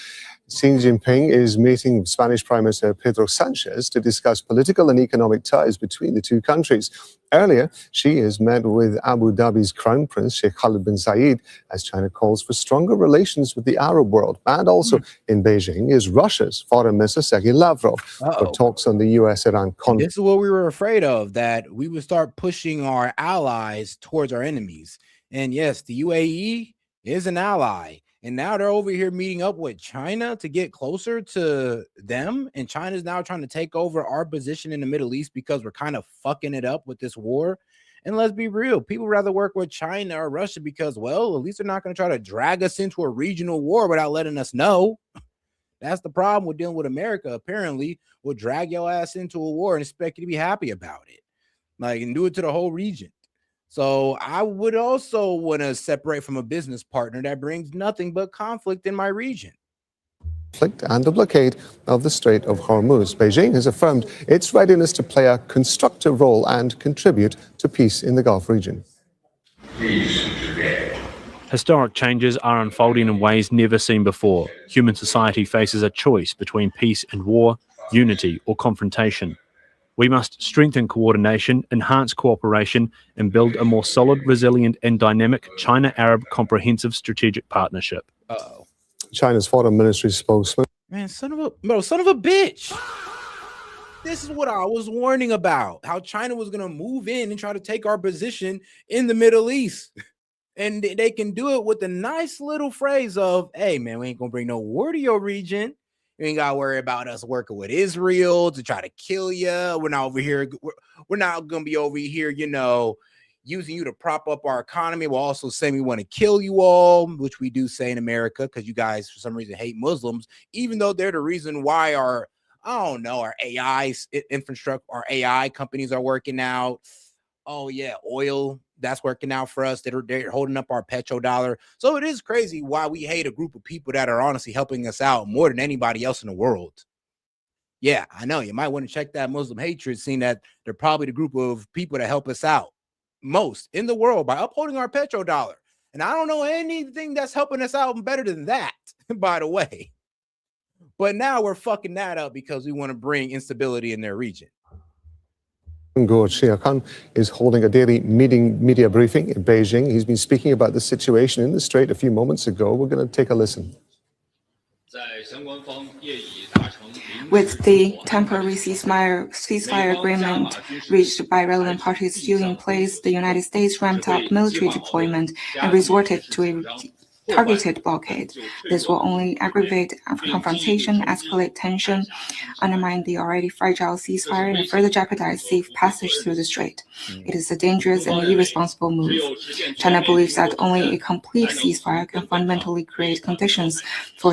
Xi Jinping is meeting Spanish Prime Minister Pedro Sanchez to discuss political and economic ties between the two countries. Earlier, Xi has met with Abu Dhabi's Crown Prince Sheikh Khalid bin Zayed as China calls for stronger relations with the Arab world. And also in Beijing is Russia's Foreign Minister Sergei Lavrov for talks on the U.S.-Iran conflict. This is what we were afraid of, that we would start pushing our allies towards our enemies. And yes, the UAE is an ally. And now they're over here meeting up with China to get closer to them. And China's now trying to take over our position in the Middle East because we're kind of fucking it up with this war. And let's be real, people rather work with China or Russia because, well, at least they're not going to try to drag us into a regional war without letting us know. That's the problem with dealing with America. Apparently, we'll drag your ass into a war and expect you to be happy about it. And do it to the whole region. So I would also want to separate from a business partner that brings nothing but conflict in my region. conflict and the blockade of the Strait of Hormuz. Beijing has affirmed its readiness to play a constructive role and contribute to peace in the Gulf region. Historic changes are unfolding in ways never seen before. Human society faces a choice between peace and war, unity or confrontation. We must strengthen coordination, enhance cooperation, and build a more solid, resilient, and dynamic China-Arab comprehensive strategic partnership. Uh-oh. China's foreign ministry spokesman. Man, son of a bitch. This is what I was warning about, how China was going to move in and try to take our position in the Middle East. And they can do it with a nice little phrase of, hey, man, we ain't going to bring no war to your region. You ain't got to worry about us working with Israel to try to kill you. We're not over here. We're not going to be over here, using you to prop up our economy. We're also saying we want to kill you all, which we do say in America because you guys, for some reason, hate Muslims, even though they're the reason why our AI infrastructure, our AI companies are working out. Oh, yeah, oil, that's working out for us. They're holding up our petrodollar. So it is crazy why we hate a group of people that are honestly helping us out more than anybody else in the world. Yeah, I know. You might want to check that Muslim hatred, seeing that they're probably the group of people that help us out most in the world by upholding our petrodollar. And I don't know anything that's helping us out better than that, by the way. But now we're fucking that up because we want to bring instability in their region. Guo Xiaokan is holding a daily media briefing in Beijing. He's been speaking about the situation in the Strait a few moments ago. We're going to take a listen. With the temporary ceasefire agreement reached by relevant parties still in place, the United States ramped up military deployment and resorted to a targeted blockade. This will only aggravate confrontation, escalate tension, undermine the already fragile ceasefire, and further jeopardize safe passage through the strait. It is a dangerous and irresponsible move. China believes that only a complete ceasefire can fundamentally create conditions for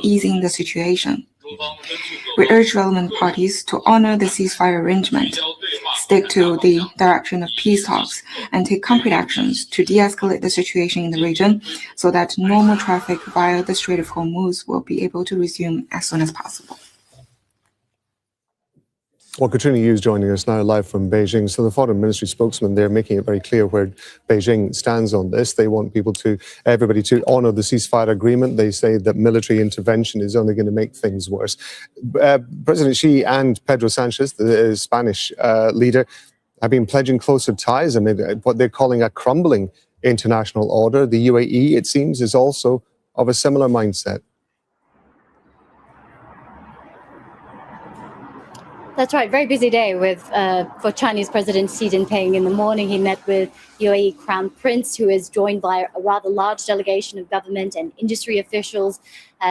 easing the situation. We urge relevant parties to honor the ceasefire arrangement, stick to the direction of peace talks, and take concrete actions to de-escalate the situation in the region so that normal traffic via the Strait of Hormuz will be able to resume as soon as possible. Well, Katrina Yu is joining us now live from Beijing. So the foreign ministry spokesman, they're making it very clear where Beijing stands on this. They want everybody to honor the ceasefire agreement. They say that military intervention is only going to make things worse. President Xi and Pedro Sanchez, the Spanish leader, have been pledging closer ties amid what they're calling a crumbling international order. The UAE, it seems, is also of a similar mindset. That's right. Very busy day for Chinese President Xi Jinping. In the morning, he met with UAE Crown Prince, who is joined by a rather large delegation of government and industry officials.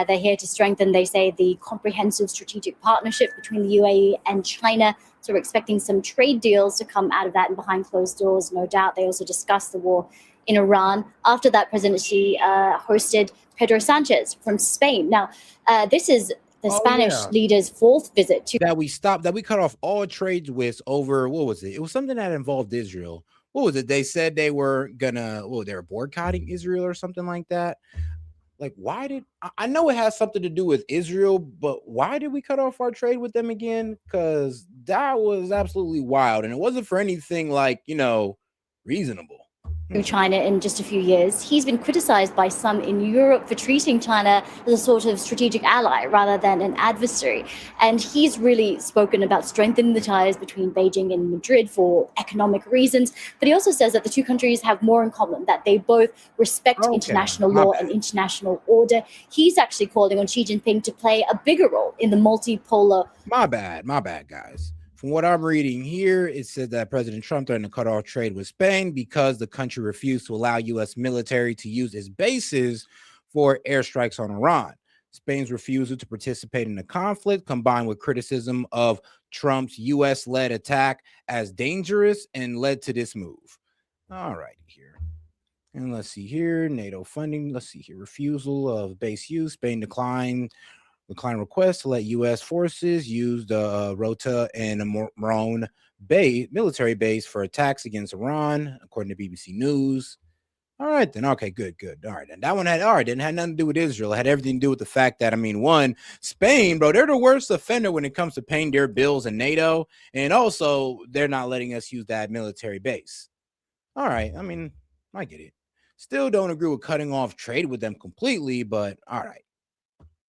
They're here to strengthen, they say, the comprehensive strategic partnership between the UAE and China. So we're expecting some trade deals to come out of that and behind closed doors, no doubt. They also discussed the war in Iran. After that, President Xi hosted Pedro Sanchez from Spain. Now, this is the Spanish leader's fourth visit to that we cut off all trades with over, what was it? It was something that involved Israel. What was it? They said they were they were boycotting Israel or something like that. Like, why did I know it has something to do with Israel, but why did we cut off our trade with them again? Because that was absolutely wild, and it wasn't for anything like, reasonable. China in just a few years. He's been criticized by some in Europe for treating China as a sort of strategic ally rather than an adversary. And he's really spoken about strengthening the ties between Beijing and Madrid for economic reasons. But he also says that the two countries have more in common, that they both respect international law and international order. He's actually calling on Xi Jinping to play a bigger role in the multipolar. My bad, guys. From what I'm reading here, it said that President Trump threatened to cut off trade with Spain because the country refused to allow U.S. military to use its bases for airstrikes on Iran. Spain's refusal to participate in the conflict, combined with criticism of Trump's U.S.-led attack as dangerous, and led to this move. All righty here. And let's see here, NATO funding. Let's see here, refusal of base use. Spain declined request to let U.S. forces use the Rota and Morone military base for attacks against Iran, according to BBC News. All right, then. Okay, good. All right, and that one had didn't have nothing to do with Israel. It had everything to do with the fact that, I mean, one, Spain, bro, they're the worst offender when it comes to paying their bills in NATO, and also they're not letting us use that military base. All right, I mean, I get it. Still don't agree with cutting off trade with them completely, but all right.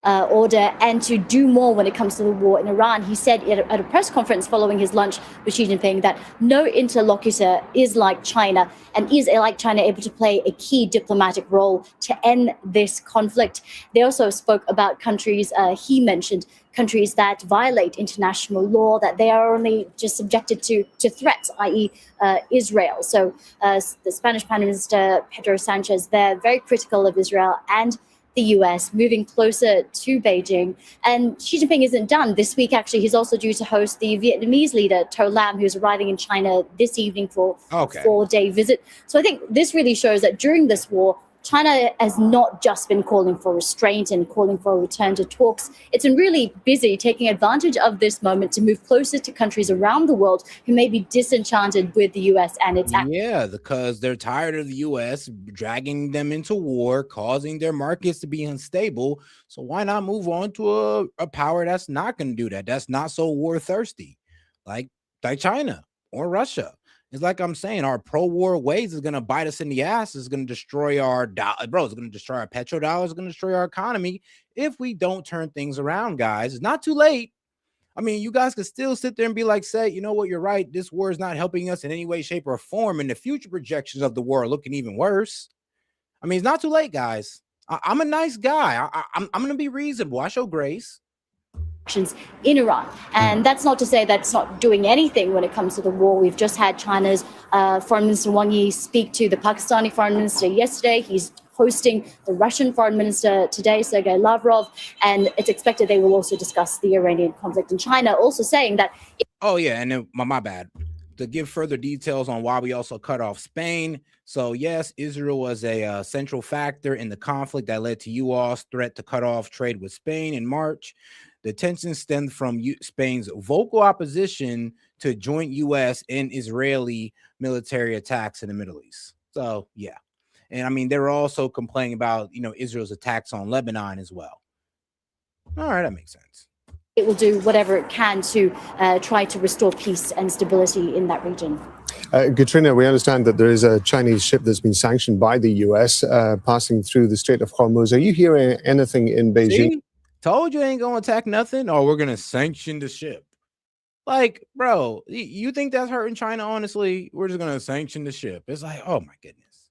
Order and to do more when it comes to the war in Iran. He said at a press conference following his lunch with Xi Jinping that no interlocutor is like China and is like China able to play a key diplomatic role to end this conflict. They also spoke about countries, he mentioned countries that violate international law, that they are only just subjected to threats, i.e. Israel. So the Spanish Prime Minister Pedro Sanchez, they're very critical of Israel and the US moving closer to Beijing. And Xi Jinping isn't done. This week, actually, he's also due to host the Vietnamese leader, To Lam, who's arriving in China this evening for a 4-day visit. So I think this really shows that during this war, China has not just been calling for restraint and calling for a return to talks. It's been really busy taking advantage of this moment to move closer to countries around the world who may be disenchanted with the US and its actions. Yeah, because they're tired of the US dragging them into war, causing their markets to be unstable. So why not move on to a power that's not going to do that? That's not so war thirsty, like China or Russia. It's like I'm saying, our pro-war ways is going to bite us in the ass. It's going to destroy our bro. It's going to destroy our petrodollar. It's going to destroy our economy if we don't turn things around, guys. It's not too late. I mean, you guys could still sit there and be like, say, you know what, you're right. This war is not helping us in any way, shape, or form. And the future projections of the war are looking even worse. I mean, it's not too late, guys. I'm a nice guy. I'm going to be reasonable. I show grace. In Iran. And that's not to say that's not doing anything when it comes to the war. We've just had China's Foreign Minister Wang Yi speak to the Pakistani Foreign Minister yesterday. He's hosting the Russian Foreign Minister today, Sergei Lavrov, and it's expected they will also discuss the Iranian conflict in China, also saying that... Oh, yeah, and then, my bad. To give further details on why we also cut off Spain. So, yes, Israel was a central factor in the conflict that led to U.S. threat to cut off trade with Spain in March. The tension stemmed from Spain's vocal opposition to joint U.S. and Israeli military attacks in the Middle East. So, yeah. And I mean, they were also complaining about, Israel's attacks on Lebanon as well. All right, that makes sense. It will do whatever it can to try to restore peace and stability in that region. Katrina, we understand that there is a Chinese ship that's been sanctioned by the U.S. Passing through the Strait of Hormuz. Are you hearing anything in Beijing? See? Told you ain't gonna attack nothing, or we're gonna sanction the ship. Like, bro, you think that's hurting China? Honestly, we're just gonna sanction the ship. It's like, oh my goodness,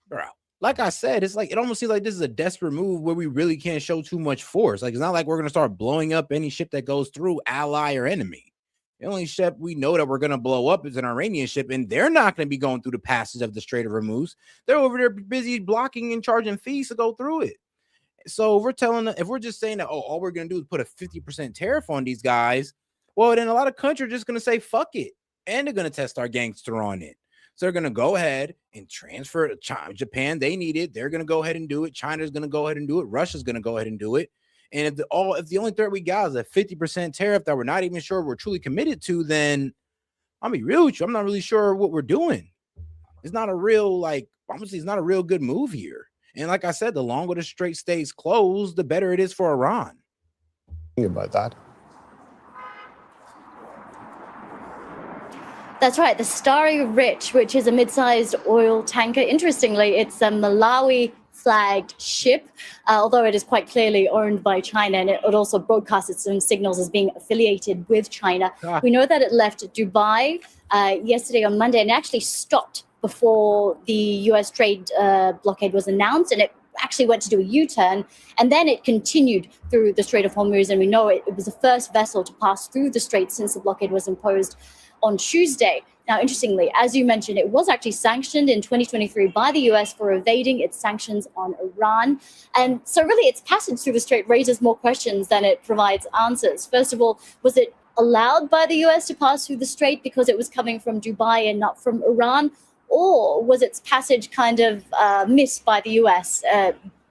bro. Like I said, it's like it almost seems like this is a desperate move where we really can't show too much force. Like, it's not like we're gonna start blowing up any ship that goes through, ally or enemy. The only ship we know that we're gonna blow up is an Iranian ship, and they're not gonna be going through the passage of the Strait of Hormuz. They're over there busy blocking and charging fees to go through it. So if we're just saying that, oh, all we're going to do is put a 50% tariff on these guys, well, then a lot of countries are just going to say, fuck it. And they're going to test our gangster on it. So they're going to go ahead and transfer China, Japan. They need it. They're going to go ahead and do it. China's going to go ahead and do it. Russia's going to go ahead and do it. And if the only threat we got is a 50% tariff that we're not even sure we're truly committed to, then I'll be real with you. I'm not really sure what we're doing. It's not a real, honestly, it's not a real good move here. And like I said, the longer the strait stays closed, the better it is for Iran. Think about that. That's right. The Starry Rich, which is a mid-sized oil tanker. Interestingly, it's a Malawi-flagged ship, although it is quite clearly owned by China, and it also broadcasts its own signals as being affiliated with China. We know that it left Dubai yesterday on Monday and actually stopped before the U.S. trade blockade was announced, and it actually went to do a U-turn, and then it continued through the Strait of Hormuz, and we know it was the first vessel to pass through the strait since the blockade was imposed on Tuesday. Now, interestingly, as you mentioned, it was actually sanctioned in 2023 by the U.S. for evading its sanctions on Iran, and so really its passage through the strait raises more questions than it provides answers. First of all, was it allowed by the U.S. to pass through the strait because it was coming from Dubai and not from Iran? Or was its passage kind of missed by the US,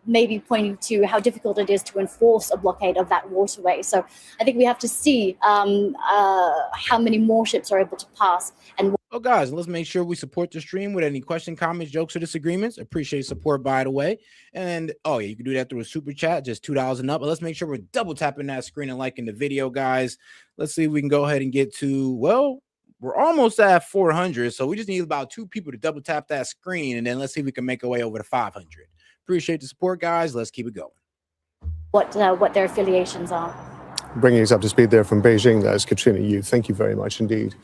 maybe pointing to how difficult it is to enforce a blockade of that waterway? So I think we have to see how many more ships are able to pass. And Oh, guys, let's make sure we support the stream with any question, comments, jokes, or disagreements. Appreciate support, by the way. And oh, yeah, you can do that through a super chat, just $2 and up. But let's make sure we're double tapping that screen and liking the video, guys. Let's see if we can go ahead and get to, well, we're almost at 400. So we just need about 2 people to double tap that screen. And then let's see if we can make our way over to 500. Appreciate the support, guys. Let's keep it going. What their affiliations are. Bringing us up to speed there from Beijing, that's Katrina Yu. Thank you very much indeed.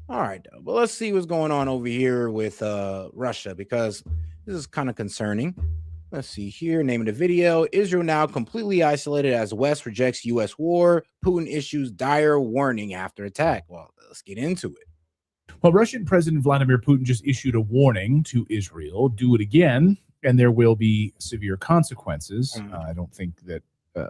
All right, though. But let's see what's going on over here with Russia, because this is kind of concerning. Let's see here. Name of the video: Israel now completely isolated as West rejects U.S. war. Putin issues dire warning after attack. Well, let's get into it. Well, Russian President Vladimir Putin just issued a warning to Israel: do it again, and there will be severe consequences. I don't think that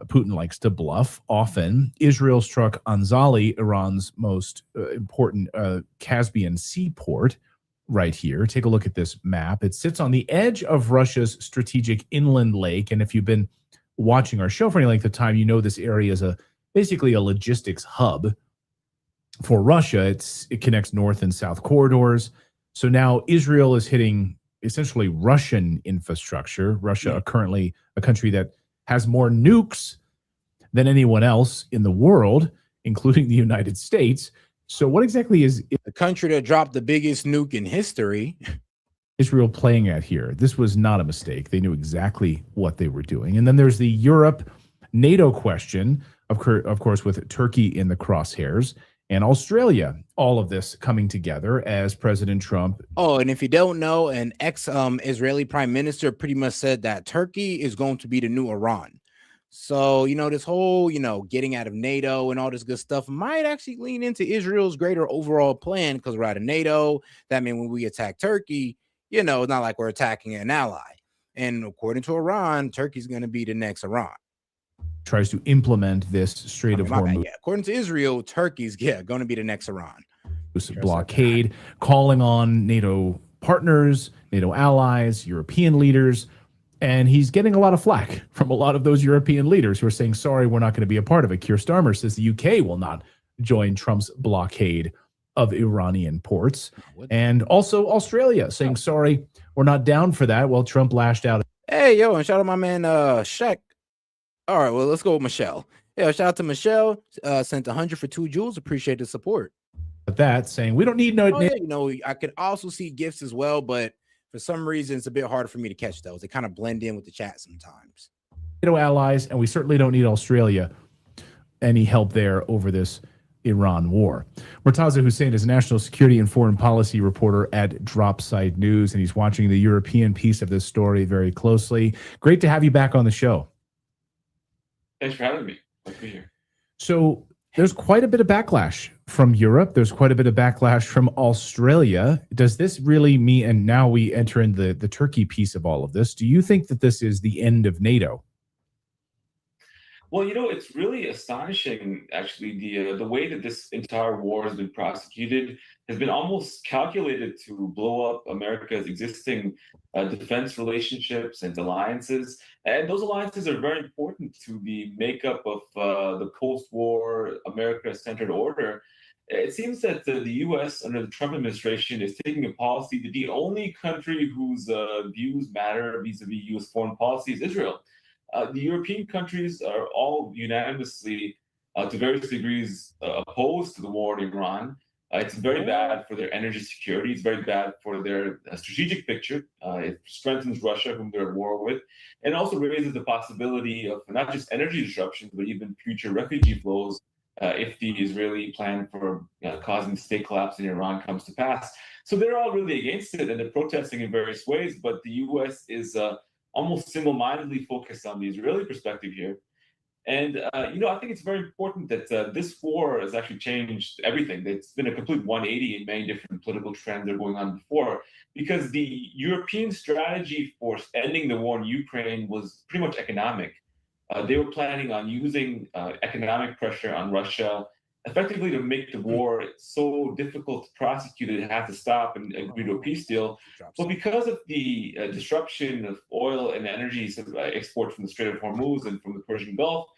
Putin likes to bluff often. Israel struck Anzali, Iran's most important Caspian seaport, right here. Take a look at this map. It sits on the edge of Russia's strategic inland lake. And if you've been watching our show for any length of time, you know this area is basically a logistics hub for Russia. It connects north and south corridors. So now Israel is hitting essentially Russian infrastructure. Russia, currently a country that has more nukes than anyone else in the world, including the United States. So what exactly is the country that dropped the biggest nuke in history? Israel playing at here? This was not a mistake. They knew exactly what they were doing. And then there's the Europe-NATO question, of course, with Turkey in the crosshairs, and Australia. All of this coming together as President Trump. Oh, and if you don't know, an ex-Israeli prime minister pretty much said that Turkey is going to be the new Iran. So, this whole, getting out of NATO and all this good stuff might actually lean into Israel's greater overall plan, because we're out of NATO. That means when we attack Turkey, it's not like we're attacking an ally. And according to Iran, Turkey's going to be the next Iran. Tries to implement this Strait of Hormuz. Yeah. According to Israel, Turkey's going to be the next Iran. Blockade, calling on NATO partners, NATO allies, European leaders. And he's getting a lot of flack from a lot of those European leaders who are saying, sorry, we're not going to be a part of it. Keir Starmer says the UK will not join Trump's blockade of Iranian ports. And also Australia saying, sorry, we're not down for that. Well, Trump lashed out. Hey, yo, and shout out my man, Shaq. All right, well, let's go with Michelle. Yeah, shout out to Michelle. Sent 100 for 2 jewels. Appreciate the support. But that saying we don't need no. I could also see gifts as well, but for some reason it's a bit harder for me to catch those. They kind of blend in with the chat sometimes. NATO allies, and we certainly don't need Australia any help there over this Iran war. Murtaza Hussain is a national security and foreign policy reporter at Dropside News, and he's watching the European piece of this story very closely. Great to have you back on the show. Thanks for having me. Nice to be here. So there's quite a bit of backlash from Europe. There's quite a bit of backlash from Australia. Does this really mean, and now we enter in the Turkey piece of all of this, do you think that this is the end of NATO? Well, it's really astonishing, actually, the way that this entire war has been prosecuted has been almost calculated to blow up America's existing defense relationships and alliances. And those alliances are very important to the makeup of the post-war America-centered order. It seems that the U.S. under the Trump administration is taking a policy that the only country whose views matter vis-a-vis U.S. foreign policy is Israel. The European countries are all unanimously, to various degrees, opposed to the war in Iran. It's very bad for their energy security. It's very bad for their strategic picture. It strengthens Russia, whom they're at war with, and also raises the possibility of not just energy disruptions, but even future refugee flows if the Israeli plan for causing state collapse in Iran comes to pass. So they're all really against it, and they're protesting in various ways. But the U.S. is almost single-mindedly focused on the Israeli perspective here. And, I think it's very important that this war has actually changed everything. It's been a complete 180 in many different political trends that are going on before, because the European strategy for ending the war in Ukraine was pretty much economic. They were planning on using economic pressure on Russia effectively to make the war so difficult to prosecute, it had to stop and agree to a peace deal. But because of the disruption of oil and energy export from the Strait of Hormuz and from the Persian Gulf,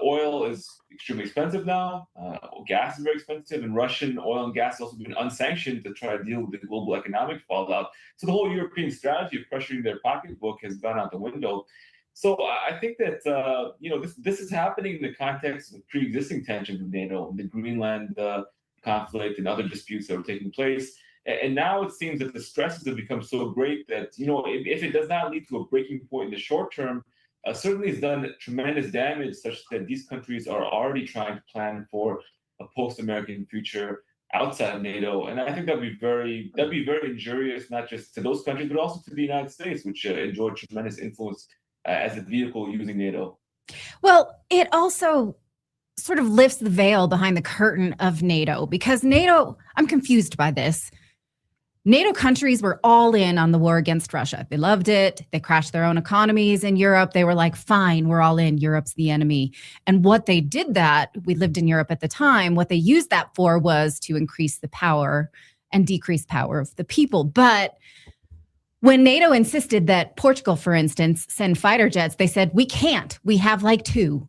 Oil is extremely expensive now. Gas is very expensive, and Russian oil and gas has also been unsanctioned to try to deal with the global economic fallout. So the whole European strategy of pressuring their pocketbook has gone out the window. So I think that this is happening in the context of pre-existing tensions with NATO, the Greenland conflict, and other disputes that were taking place. And now it seems that the stresses have become so great that if it does not lead to a breaking point in the short term, certainly it's done tremendous damage, such that these countries are already trying to plan for a post-American future outside of NATO. And I think that'd be very injurious, not just to those countries, but also to the United States, which enjoyed tremendous influence as a vehicle using NATO. Well, it also sort of lifts the veil behind the curtain of NATO, because NATO, I'm confused by this. NATO countries were all in on the war against Russia. They loved it. They crashed their own economies in Europe. They were like, fine, we're all in. Europe's the enemy. And what they did we lived in Europe at the time, what they used that for was to increase the power and decrease power of the people. But when NATO insisted that Portugal, for instance, send fighter jets, they said, we can't. We have like 2.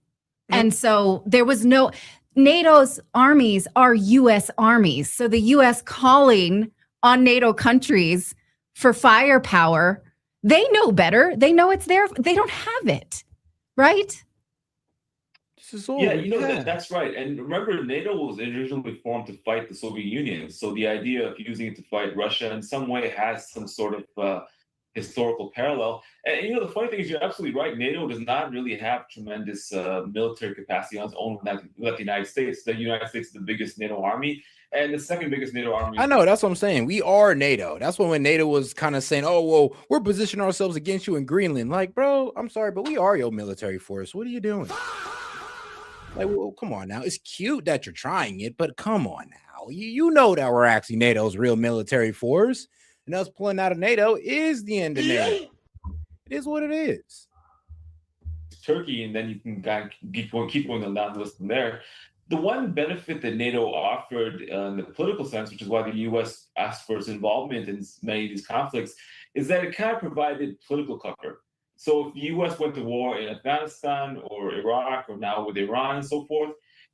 And so there was NATO's armies are U.S. armies. So the U.S. calling on NATO countries for firepower, they know better. They know it's there. They don't have it, right? This is all that's right. And remember, NATO was originally formed to fight the Soviet Union. So the idea of using it to fight Russia in some way has some sort of historical parallel. And the funny thing is, you're absolutely right. NATO does not really have tremendous military capacity on its own without the United States. The United States is the biggest NATO army, and the second biggest NATO army. I know, that's what I'm saying. We are NATO. That's when NATO was kind of saying, oh, well, we're positioning ourselves against you in Greenland. Like, bro, I'm sorry, but we are your military force. What are you doing? Like, well, come on now. It's cute that you're trying it, but come on now. You know that we're actually NATO's real military force. And us pulling out of NATO is the end of NATO. It is what it is. Turkey, and then you can kind of keep going down the list from there. The one benefit that NATO offered in the political sense, which is why the U.S. asked for its involvement in many of these conflicts, is that it kind of provided political cover. So if the U.S. went to war in Afghanistan or Iraq or now with Iran and so forth,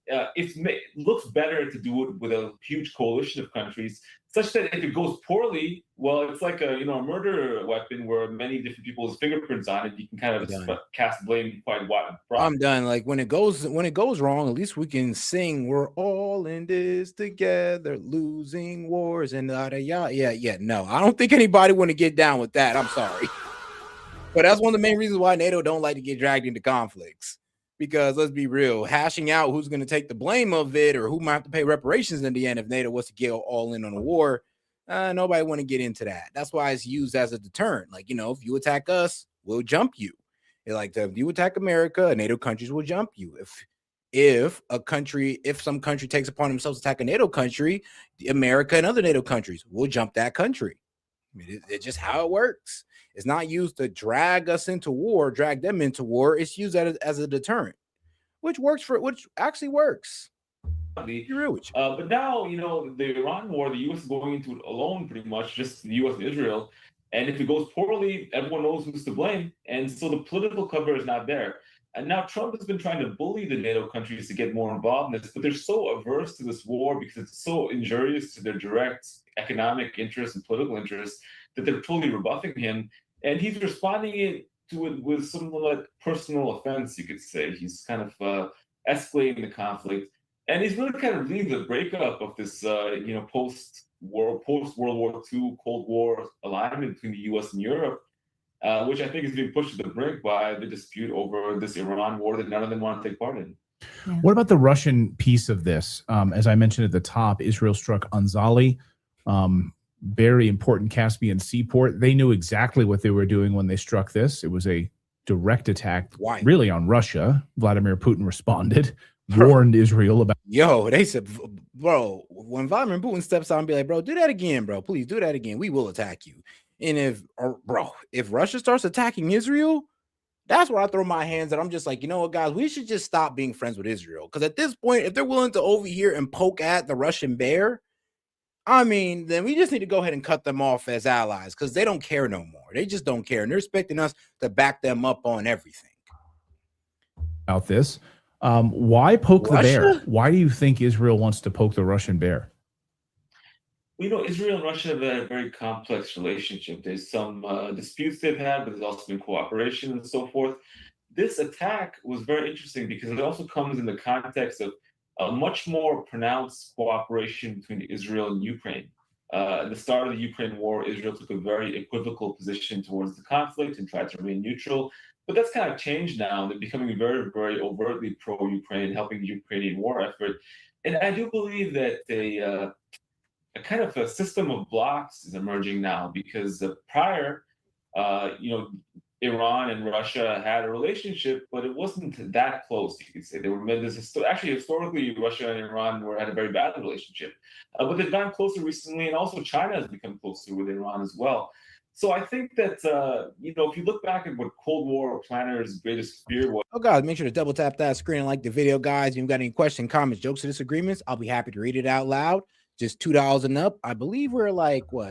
it looks better to do it with a huge coalition of countries, such that if it goes poorly, well, it's like a murder weapon where many different people's fingerprints on it. You can kind of cast blame quite wide. I'm done. Like when it goes wrong, at least we can sing "We're all in this together, losing wars" and yeah. No, I don't think anybody want to get down with that. I'm sorry, but that's one of the main reasons why NATO don't like to get dragged into conflicts. Because let's be real, hashing out who's going to take the blame of it or who might have to pay reparations in the end if NATO was to get all in on a war, nobody want to get into that. That's why it's used as a deterrent. Like, if you attack us, we'll jump you. If you attack America, NATO countries will jump you. If some country takes upon themselves to attack a NATO country, America and other NATO countries will jump that country. I mean, it's just how it works. It's not used to drag them into war. It's used as a deterrent, which actually works. You're real with you. But now, the Iran war, the U.S. is going into it alone, pretty much, just the U.S. and Israel. And if it goes poorly, everyone knows who's to blame. And so the political cover is not there. And now Trump has been trying to bully the NATO countries to get more involved in this, but they're so averse to this war because it's so injurious to their direct economic interests and political interests that they're totally rebuffing him. And he's responding to it with some like personal offense, you could say. He's kind of escalating the conflict. And he's really kind of leading the breakup of this, post-World War II Cold War alignment between the U.S. and Europe, which I think is being pushed to the brink by the dispute over this Iran war that none of them want to take part in. Yeah. What about the Russian piece of this? As I mentioned at the top, Israel struck Anzali, very important Caspian seaport. They knew exactly what they were doing when they struck this. It was a direct attack, really, on Russia. Vladimir Putin responded, warned Israel about. They said, bro, when Vladimir Putin steps out and be like, bro, do that again, bro. Please do that again. We will attack you. And if Russia starts attacking Israel, that's where I throw my hands and I'm just like, you know what, guys, we should just stop being friends with Israel. Because at this point, if they're willing to overhear and poke at the Russian bear, I mean, then we just need to go ahead and cut them off as allies because they don't care no more. They just don't care. And they're expecting us to back them up on everything. About this. Why poke the bear? Russia? Why do you think Israel wants to poke the Russian bear? Israel and Russia have a very complex relationship. There's some disputes they've had, but there's also been cooperation and so forth. This attack was very interesting because it also comes in the context of a much more pronounced cooperation between Israel and Ukraine. At the start of the Ukraine war, Israel took a very equivocal position towards the conflict and tried to remain neutral. But that's kind of changed now. They're becoming very, very overtly pro-Ukraine, helping the Ukrainian war effort. And I do believe that a kind of a system of blocks is emerging now because prior, Iran and Russia had a relationship, but it wasn't that close. You could say they were actually historically Russia and Iran had a very bad relationship, but they've gotten closer recently, and also China has become closer with Iran as well. So I think that if you look back at what Cold War planners' greatest fear was. Oh, guys, make sure to double tap that screen and like the video, guys. If you've got any questions, comments, jokes, or disagreements, I'll be happy to read it out loud. Just $2 and up. I believe we're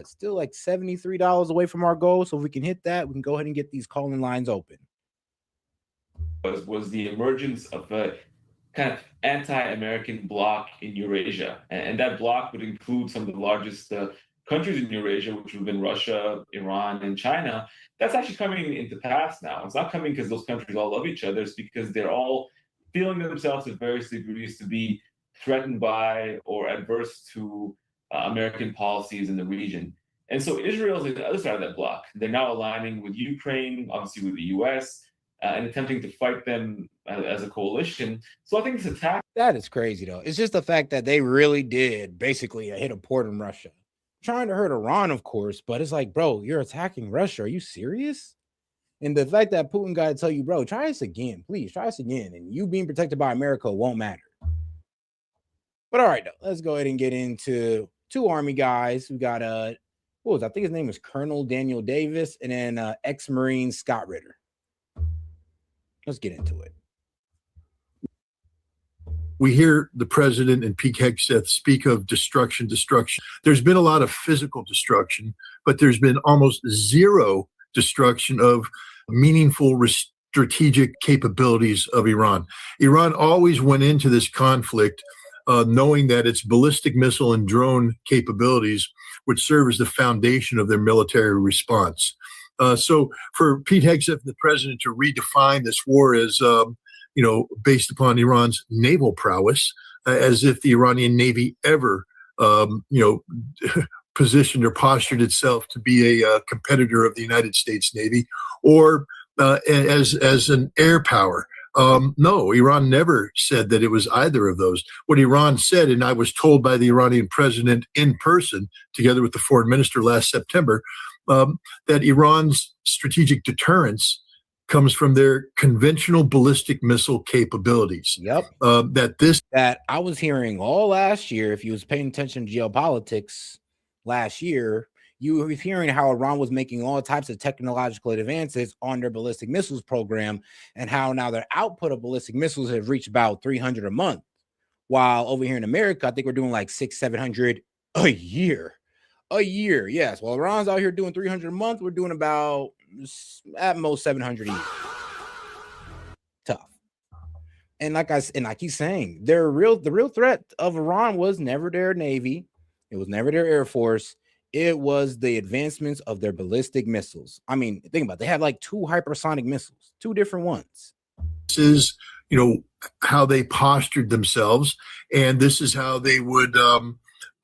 still like $73 away from our goal. So if we can hit that, we can go ahead and get these calling lines open. Was the emergence of a kind of anti-American bloc in Eurasia. And that bloc would include some of the largest countries in Eurasia, which would have been Russia, Iran, and China. That's actually coming into pass now. It's not coming because those countries all love each other. It's because they're all feeling themselves at various degrees to be threatened by or adverse to American policies in the region. And so Israel's on the other side of that block. They're now aligning with Ukraine, obviously with the US, and attempting to fight them as a coalition. So I think this attack— That is crazy, though. It's just the fact that they really did basically hit a port in Russia. Trying to hurt Iran, of course, but it's like, bro, you're attacking Russia. Are you serious? And the fact that Putin got to tell you, bro, try this again, please, try this again. And you being protected by America won't matter. But all right, though, let's go ahead and get into two Army guys. We got I think his name was Colonel Daniel Davis, and then ex-Marine Scott Ritter. Let's get into it. We hear the president and Pete Hegseth speak of destruction. There's been a lot of physical destruction, but there's been almost zero destruction of meaningful strategic capabilities of Iran. Iran always went into this conflict knowing that its ballistic missile and drone capabilities would serve as the foundation of their military response. So for Pete Hegseth, the president, to redefine this war as, based upon Iran's naval prowess, as if the Iranian Navy ever, positioned or postured itself to be a competitor of the United States Navy, or as an air power. No, Iran never said that it was either of those. What Iran said, and I was told by the Iranian president in person, together with the foreign minister last September, that Iran's strategic deterrence comes from their conventional ballistic missile capabilities. Yep. That I was hearing all last year, if you was paying attention to geopolitics last year, you were hearing how Iran was making all types of technological advances on their ballistic missiles program, and how now their output of ballistic missiles have reached about 300 a month. While over here in America, I think we're doing like 600-700 a year. A year, yes. While Iran's out here doing 300 a month, we're doing about at most 700 a year. Tough. And like I keep saying, the real threat of Iran was never their Navy. It was never their Air Force. It was the advancements of their ballistic missiles. I mean, think about it. They have like 2 hypersonic missiles, 2 different ones. This is, how they postured themselves, and this is how they would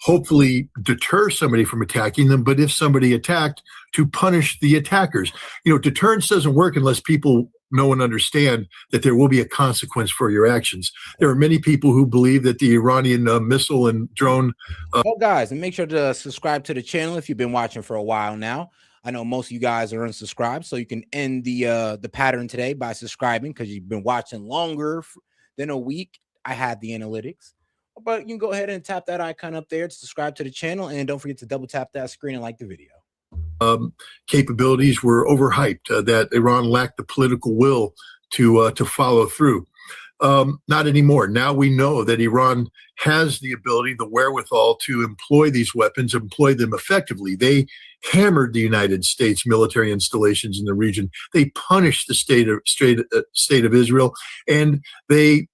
hopefully deter somebody from attacking them. But if somebody attacked, to punish the attackers. Deterrence doesn't work unless people know and understand that there will be a consequence for your actions. There are many people who believe that the Iranian missile and drone. Guys, and make sure to subscribe to the channel if you've been watching for a while now. I know most of you guys are unsubscribed, so you can end the pattern today by subscribing because you've been watching longer than a week. I had the analytics, but you can go ahead and tap that icon up there to subscribe to the channel, and don't forget to double tap that screen and like the video. Capabilities were overhyped, that Iran lacked the political will to follow through. Not anymore. Now we know that Iran has the ability, the wherewithal to employ these weapons, employ them effectively. They hammered the United States military installations in the region. They punished the state of Israel, and they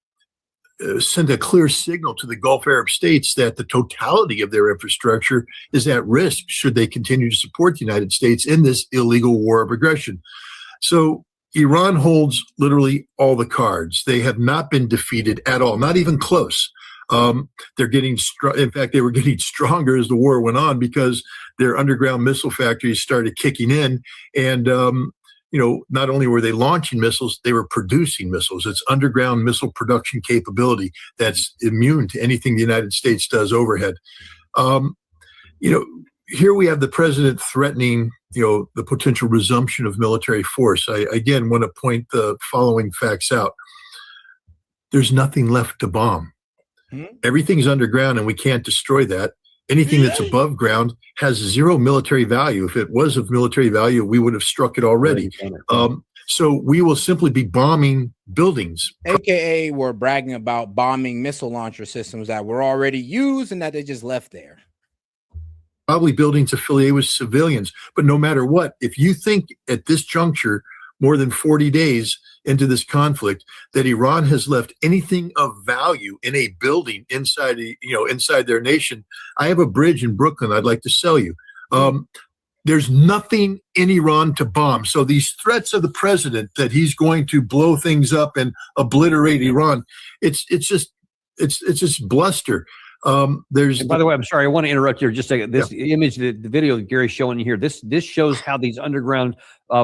send a clear signal to the Gulf Arab states that the totality of their infrastructure is at risk should they continue to support the United States in this illegal war of aggression. So Iran holds literally all the cards. They have not been defeated at all, not even close. They're getting, in fact, they were getting stronger as the war went on because their underground missile factories started kicking in. And, not only were they launching missiles, they were producing missiles. It's underground missile production capability that's immune to anything the United States does overhead. Here we have the president threatening, the potential resumption of military force. I, again, want to point the following facts out. There's nothing left to bomb. Everything's underground and we can't destroy that. Anything that's above ground has zero military value. If it was of military value, we would have struck it already. So we will simply be bombing buildings. AKA we're bragging about bombing missile launcher systems that were already used and that they just left there. Probably buildings affiliated with civilians. But no matter what, if you think at this juncture, more than 40 days into this conflict, that Iran has left anything of value in a building inside their nation, I have a bridge in Brooklyn I'd like to sell you. There's nothing in Iran to bomb. So these threats of the president that he's going to blow things up and obliterate Iran, it's just bluster. And by the way, I'm sorry, I want to interrupt you. Just a second. This image, the video that Gary's showing you here, this shows how these underground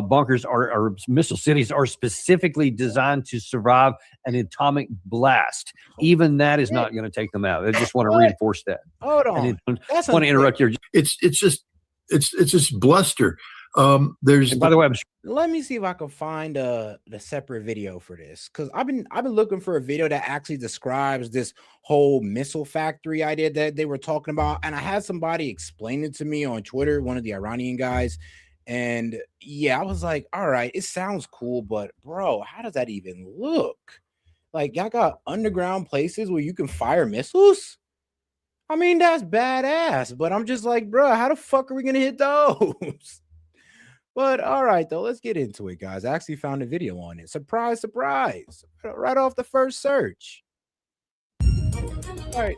bunkers or missile cities are specifically designed to survive an atomic blast. Even that is not going to take them out. I just want to reinforce that. Hold on. I want to interrupt you. It's just bluster. By the way, let me see if I can find the separate video for this, because I've been looking for a video that actually describes this whole missile factory idea that they were talking about, and I had somebody explain it to me on Twitter, one of the Iranian guys, and yeah, I was like, all right, it sounds cool, but bro, how does that even look? Like, y'all got underground places where you can fire missiles? I mean, that's badass, but I'm just like, bro, how the fuck are we gonna hit those? But all right, though, let's get into it, guys. I actually found a video on it. Surprise, surprise. Right off the first search. All right.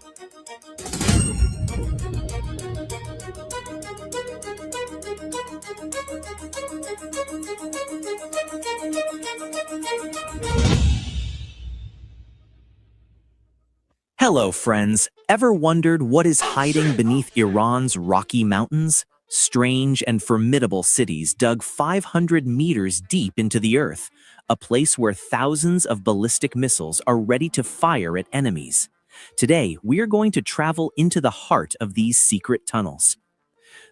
Hello, friends. Ever wondered what is hiding beneath Iran's Rocky Mountains? Strange and formidable cities dug 500 meters deep into the earth, a place where thousands of ballistic missiles are ready to fire at enemies. Today, we are going to travel into the heart of these secret tunnels.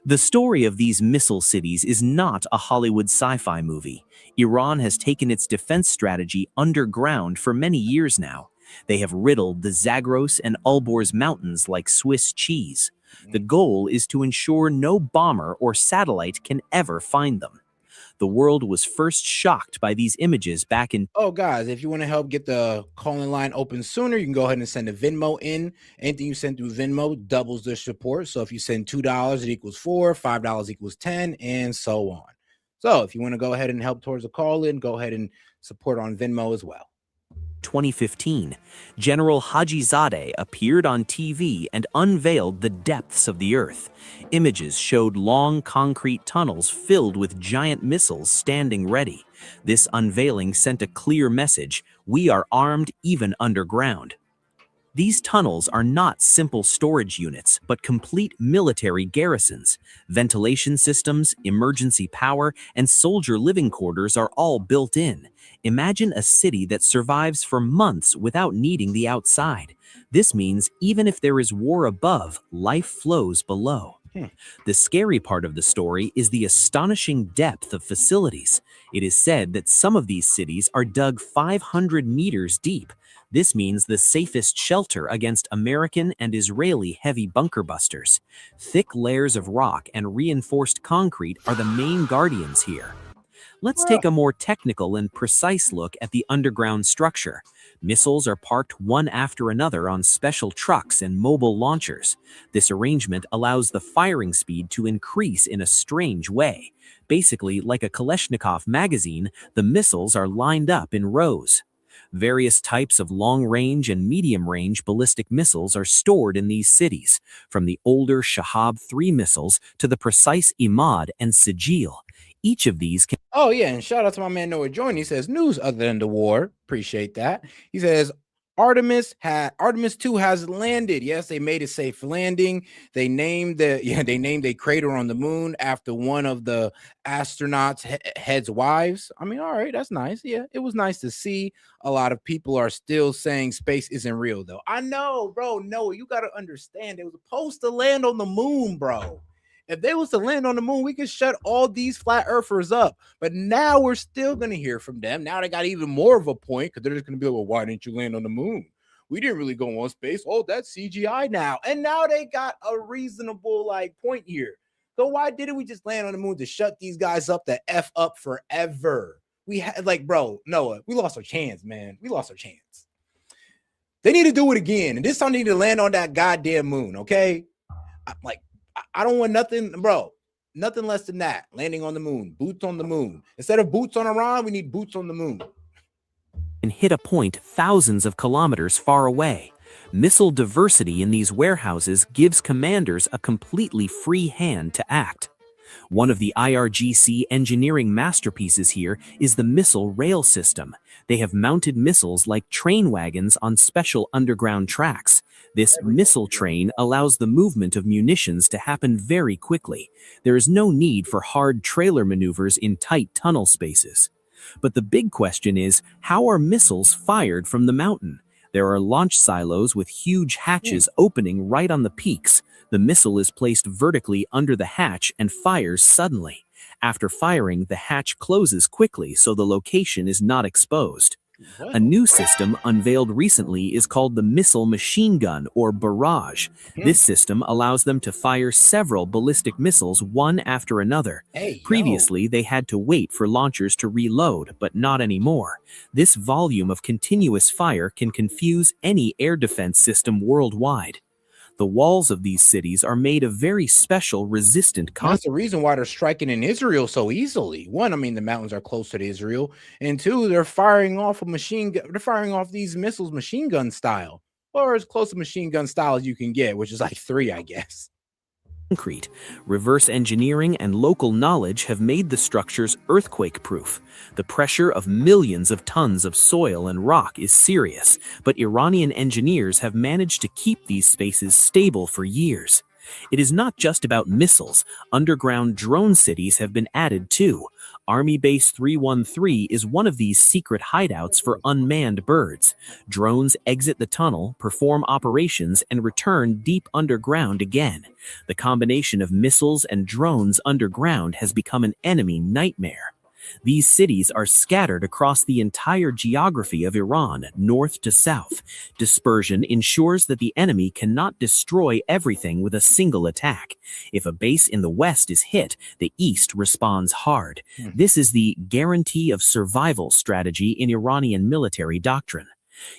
The story of these missile cities is not a Hollywood sci-fi movie. Iran has taken its defense strategy underground for many years now. They have riddled the Zagros and Alborz mountains like Swiss cheese. The goal is to ensure no bomber or satellite can ever find them. The world was first shocked by these images back in... Oh, guys, if you want to help get the calling line open sooner, you can go ahead and send a Venmo in. Anything you send through Venmo doubles the support. So if you send $2, it equals $4, $5 equals 10, and so on. So if you want to go ahead and help towards the call in, go ahead and support on Venmo as well. 2015, General Hajizadeh appeared on TV and unveiled the depths of the earth. Images showed long concrete tunnels filled with giant missiles standing ready. This unveiling sent a clear message: we are armed even underground. These tunnels are not simple storage units, but complete military garrisons. Ventilation systems, emergency power, and soldier living quarters are all built in. Imagine a city that survives for months without needing the outside. This means even if there is war above, life flows below. The scary part of the story is the astonishing depth of facilities. It is said that some of these cities are dug 500 meters deep. This means the safest shelter against American and Israeli heavy bunker busters. Thick layers of rock and reinforced concrete are the main guardians here. Let's take a more technical and precise look at the underground structure. Missiles are parked one after another on special trucks and mobile launchers. This arrangement allows the firing speed to increase in a strange way. Basically, like a Kalashnikov magazine, the missiles are lined up in rows. Various types of long-range and medium-range ballistic missiles are stored in these cities, from the older Shahab-3 missiles to the precise Imad and Sijil. Each of these can... Oh, yeah, and shout out to my man Noah Join. He says, news other than the war. Appreciate that. He says, Artemis 2 has landed. Yes, they made a safe landing. They named a crater on the moon after one of the astronauts' head's wives. I mean, all right, that's nice. Yeah, it was nice to see. A lot of people are still saying space isn't real, though. I know, bro. No, you got to understand. They were supposed to land on the moon, bro. If they was to land on the moon, we could shut all these flat earthers up. But now we're still going to hear from them. Now they got even more of a point because they're just going to be like, well, why didn't you land on the moon? We didn't really go on space. Oh, that's CGI now. And now they got a reasonable point here. So why didn't we just land on the moon to shut these guys up, to F up forever? We had bro, Noah, we lost our chance, man. We lost our chance. They need to do it again. And this time they need to land on that goddamn moon, okay? I don't want nothing, bro. Nothing less than that. Landing on the moon, boots on the moon. Instead of boots on Iran, we need boots on the moon. And hit a point thousands of kilometers far away. Missile diversity in these warehouses gives commanders a completely free hand to act. One of the IRGC engineering masterpieces here is the missile rail system. They have mounted missiles like train wagons on special underground tracks. This missile train allows the movement of munitions to happen very quickly. There is no need for hard trailer maneuvers in tight tunnel spaces. But the big question is, how are missiles fired from the mountain? There are launch silos with huge hatches opening right on the peaks. The missile is placed vertically under the hatch and fires suddenly. After firing, the hatch closes quickly so the location is not exposed. A new system unveiled recently is called the missile machine gun, or barrage. This system allows them to fire several ballistic missiles one after another. Previously, they had to wait for launchers to reload, but not anymore. This volume of continuous fire can confuse any air defense system worldwide. The walls of these cities are made of very special resistant concrete. That's the reason why they're striking in Israel so easily. One, I mean, the mountains are closer to Israel, and two, they're firing off they're firing off these missiles machine gun style, or as close to machine gun style as you can get, which is like 3, I guess. Concrete, reverse engineering, and local knowledge have made the structures earthquake-proof. The pressure of millions of tons of soil and rock is serious, but Iranian engineers have managed to keep these spaces stable for years. It is not just about missiles. Underground drone cities have been added too. Army Base 313 is one of these secret hideouts for unmanned birds. Drones exit the tunnel, perform operations, and return deep underground again. The combination of missiles and drones underground has become an enemy nightmare. These cities are scattered across the entire geography of Iran, north to south. Dispersion ensures that the enemy cannot destroy everything with a single attack. If a base in the west is hit, the east responds hard. This is the guarantee of survival strategy in Iranian military doctrine.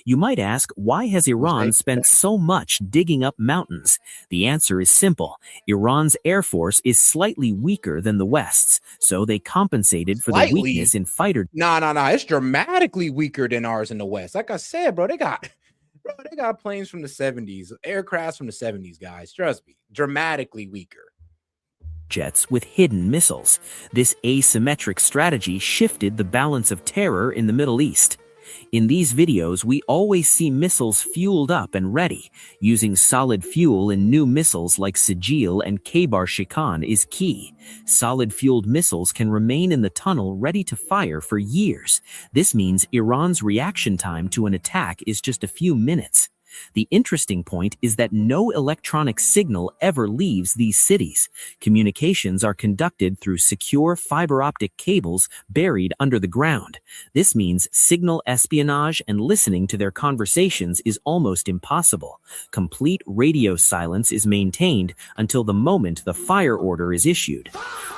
You might ask, why has Iran spent so much digging up mountains? The answer is simple. Iran's air force is slightly weaker than the West's, so they compensated for the weakness in fighter. Nah. It's dramatically weaker than ours in the West. Like I said, bro, they got planes from the 70s, aircrafts from the 70s, guys. Trust me, dramatically weaker. Jets with hidden missiles. This asymmetric strategy shifted the balance of terror in the Middle East. In these videos, we always see missiles fueled up and ready. Using solid fuel in new missiles like Sijil and Khaybar Shikan is key. Solid-fueled missiles can remain in the tunnel ready to fire for years. This means Iran's reaction time to an attack is just a few minutes. The interesting point is that no electronic signal ever leaves these cities. Communications are conducted through secure fiber optic cables buried under the ground. This means signal espionage and listening to their conversations is almost impossible. Complete radio silence is maintained until the moment the fire order is issued.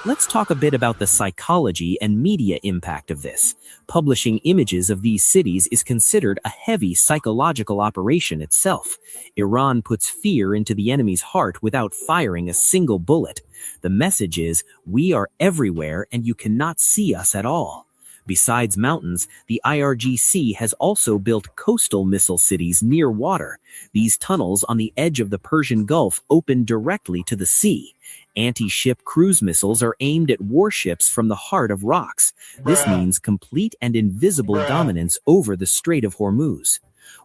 Let's talk a bit about the psychology and media impact of this. Publishing images of these cities is considered a heavy psychological operation itself. Iran puts fear into the enemy's heart without firing a single bullet. The message is, we are everywhere and you cannot see us at all. Besides mountains, the IRGC has also built coastal missile cities near water. These tunnels on the edge of the Persian Gulf open directly to the sea. Anti-ship cruise missiles are aimed at warships from the heart of rocks. This means complete and invisible dominance over the Strait of Hormuz.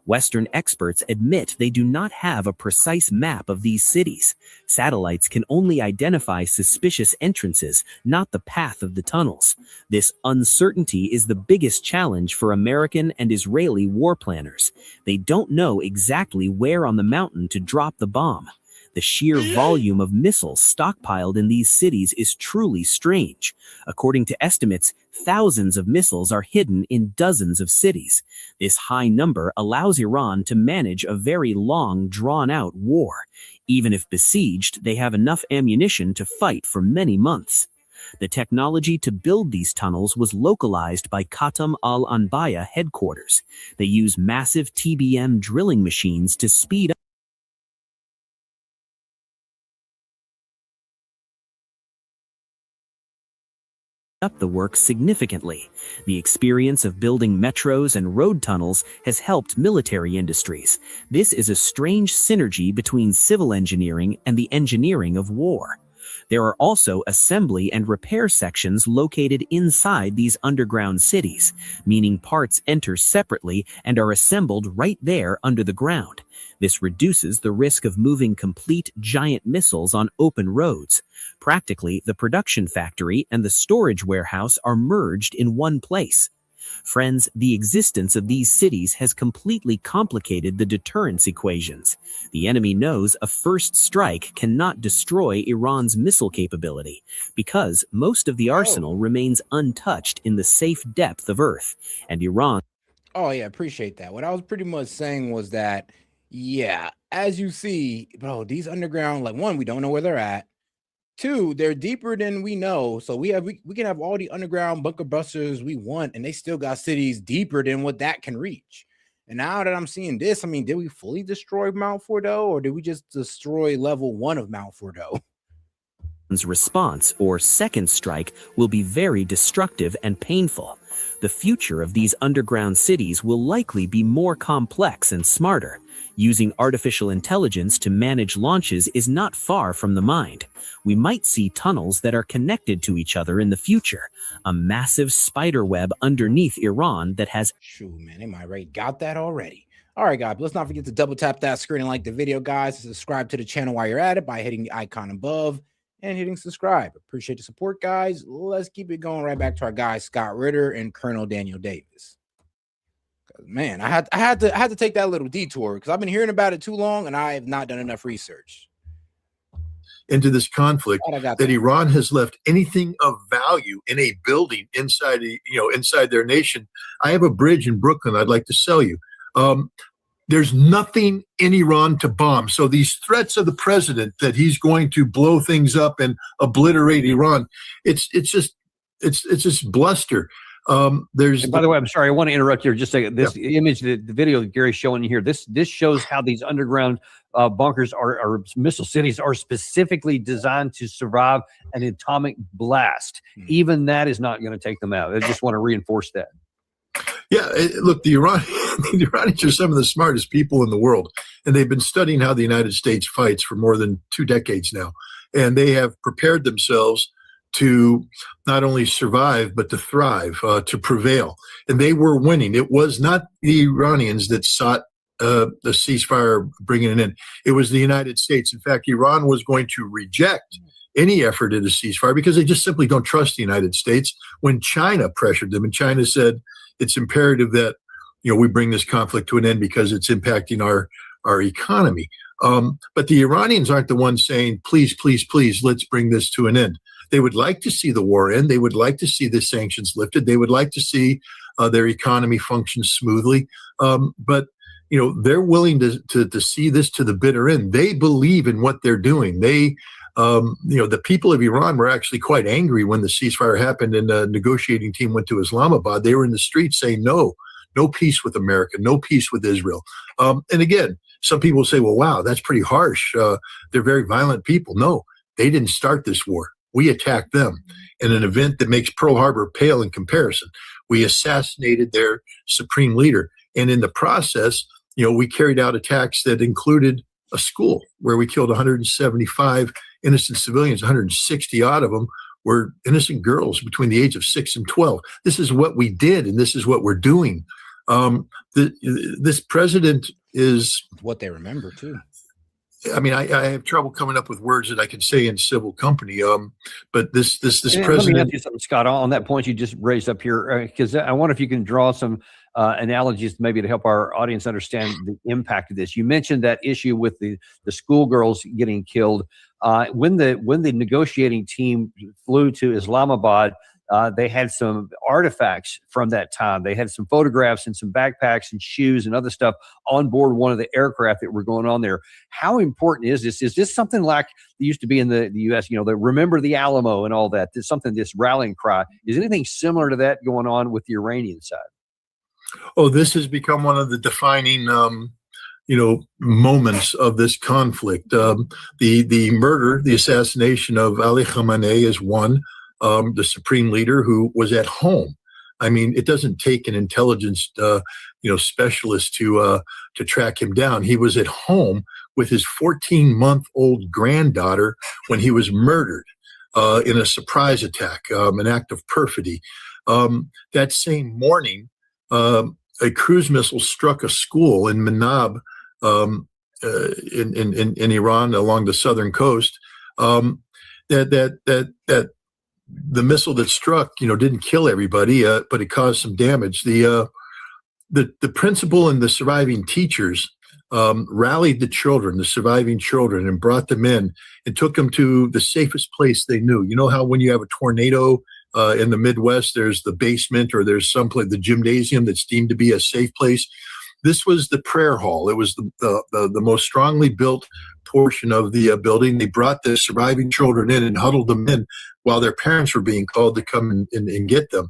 Western experts admit they do not have a precise map of these cities. Satellites can only identify suspicious entrances, not the path of the tunnels. This uncertainty is the biggest challenge for American and Israeli war planners. They don't know exactly where on the mountain to drop the bomb. The sheer volume of missiles stockpiled in these cities is truly strange. According to estimates, thousands of missiles are hidden in dozens of cities. This high number allows Iran to manage a very long, drawn-out war. Even if besieged, they have enough ammunition to fight for many months. The technology to build these tunnels was localized by Khatam al-Anbiya headquarters. They use massive TBM drilling machines to speed up the work significantly. The experience of building metros and road tunnels has helped military industries. This is a strange synergy between civil engineering and the engineering of war. There are also assembly and repair sections located inside these underground cities, meaning parts enter separately and are assembled right there under the ground. This reduces the risk of moving complete giant missiles on open roads. Practically, the production factory and the storage warehouse are merged in one place. Friends, the existence of these cities has completely complicated the deterrence equations. The enemy knows a first strike cannot destroy Iran's missile capability because most of the arsenal remains untouched in the safe depth of Earth, and Iran... Oh, yeah, appreciate that. What I was pretty much saying was that, yeah, as you see, bro, these underground, like, one, we don't know where they're at. Two, they're deeper than we know. So we can have all the underground bunker busters we want, and they still got cities deeper than what that can reach. And now that I'm seeing this, I mean, did we fully destroy Mount Fordo, or did we just destroy level 1 of Mount Fordo? Response, or second strike, will be very destructive and painful. The future of these underground cities will likely be more complex and smarter. Using artificial intelligence to manage launches is not far from the mind. We might see tunnels that are connected to each other in the future. A massive spider web underneath Iran that has... Shoot, man, they might already got that already. All right, guys, let's not forget to double tap that screen and like the video, guys. Subscribe to the channel while you're at it by hitting the icon above and hitting subscribe. Appreciate the support, guys. Let's keep it going right back to our guys, Scott Ritter and Colonel Daniel Davis. Man, I had to take that little detour because I've been hearing about it too long and I have not done enough research into this conflict that Iran has left anything of value in a building inside inside their nation. I have a bridge in Brooklyn I'd like to sell you. There's nothing in Iran to bomb. So these threats of the president that he's going to blow things up and obliterate Iran, it's just bluster. And by the way, I'm sorry, I want to interrupt you. Just a this image, the video that Gary's showing you here. This shows how these underground bunkers or missile cities are specifically designed to survive an atomic blast. Even that is not going to take them out. I just want to reinforce that. Yeah, look, the Iranians are some of the smartest people in the world, and they've been studying how the United States fights for more than 2 decades now, and they have prepared themselves to not only survive, but to thrive, to prevail. And they were winning. It was not the Iranians that sought the ceasefire bringing it in. It was the United States. In fact, Iran was going to reject any effort at a ceasefire because they just simply don't trust the United States. When China pressured them, and China said it's imperative that we bring this conflict to an end because it's impacting our economy. But the Iranians aren't the ones saying, please, please, please, let's bring this to an end. They would like to see the war end. They would like to see the sanctions lifted. They would like to see their economy function smoothly. But they're willing to see this to the bitter end. They believe in what they're doing. They, the people of Iran were actually quite angry when the ceasefire happened and the negotiating team went to Islamabad. They were in the streets saying, no peace with America, no peace with Israel. And again, some people say, well, wow, that's pretty harsh. They're very violent people. No, they didn't start this war. we attacked them in an event that makes Pearl Harbor pale in comparison. We assassinated their supreme leader. And in the process, we carried out attacks that included a school where we killed 175 innocent civilians. 160 odd of them were innocent girls between the age of 6 and 12. This is what we did, and this is what we're doing. This president is what they remember too. I mean, I have trouble coming up with words that I can say in civil company. But this president. Let me ask you something, Scott, on that point you just raised up here, because I wonder if you can draw some analogies maybe to help our audience understand the impact of this. You mentioned that issue with the schoolgirls getting killed. When the negotiating team flew to Islamabad, they had some artifacts from that time. They had some photographs and some backpacks and shoes and other stuff on board one of the aircraft that were going on there. How important is this? Is this something like it used to be in the U.S., the Remember the Alamo and all that? There's something, this rallying cry. Is anything similar to that going on with the Iranian side? Oh, this has become one of the defining moments of this conflict. The murder, the assassination of Ali Khamenei is one. The supreme leader who was at home. I mean, it doesn't take an intelligence, specialist to track him down. He was at home with his 14-month-old granddaughter when he was murdered in a surprise attack, an act of perfidy. That same morning, a cruise missile struck a school in Manab in Iran along the southern coast. That the missile that struck, didn't kill everybody, but it caused some damage. The principal and the surviving teachers rallied the surviving children, and brought them in and took them to the safest place they knew. You know how when you have a tornado in the Midwest, there's the basement or there's someplace, the gymnasium that's deemed to be a safe place. This was the prayer hall. It was the most strongly built portion of the building. They brought the surviving children in and huddled them in while their parents were being called to come and get them.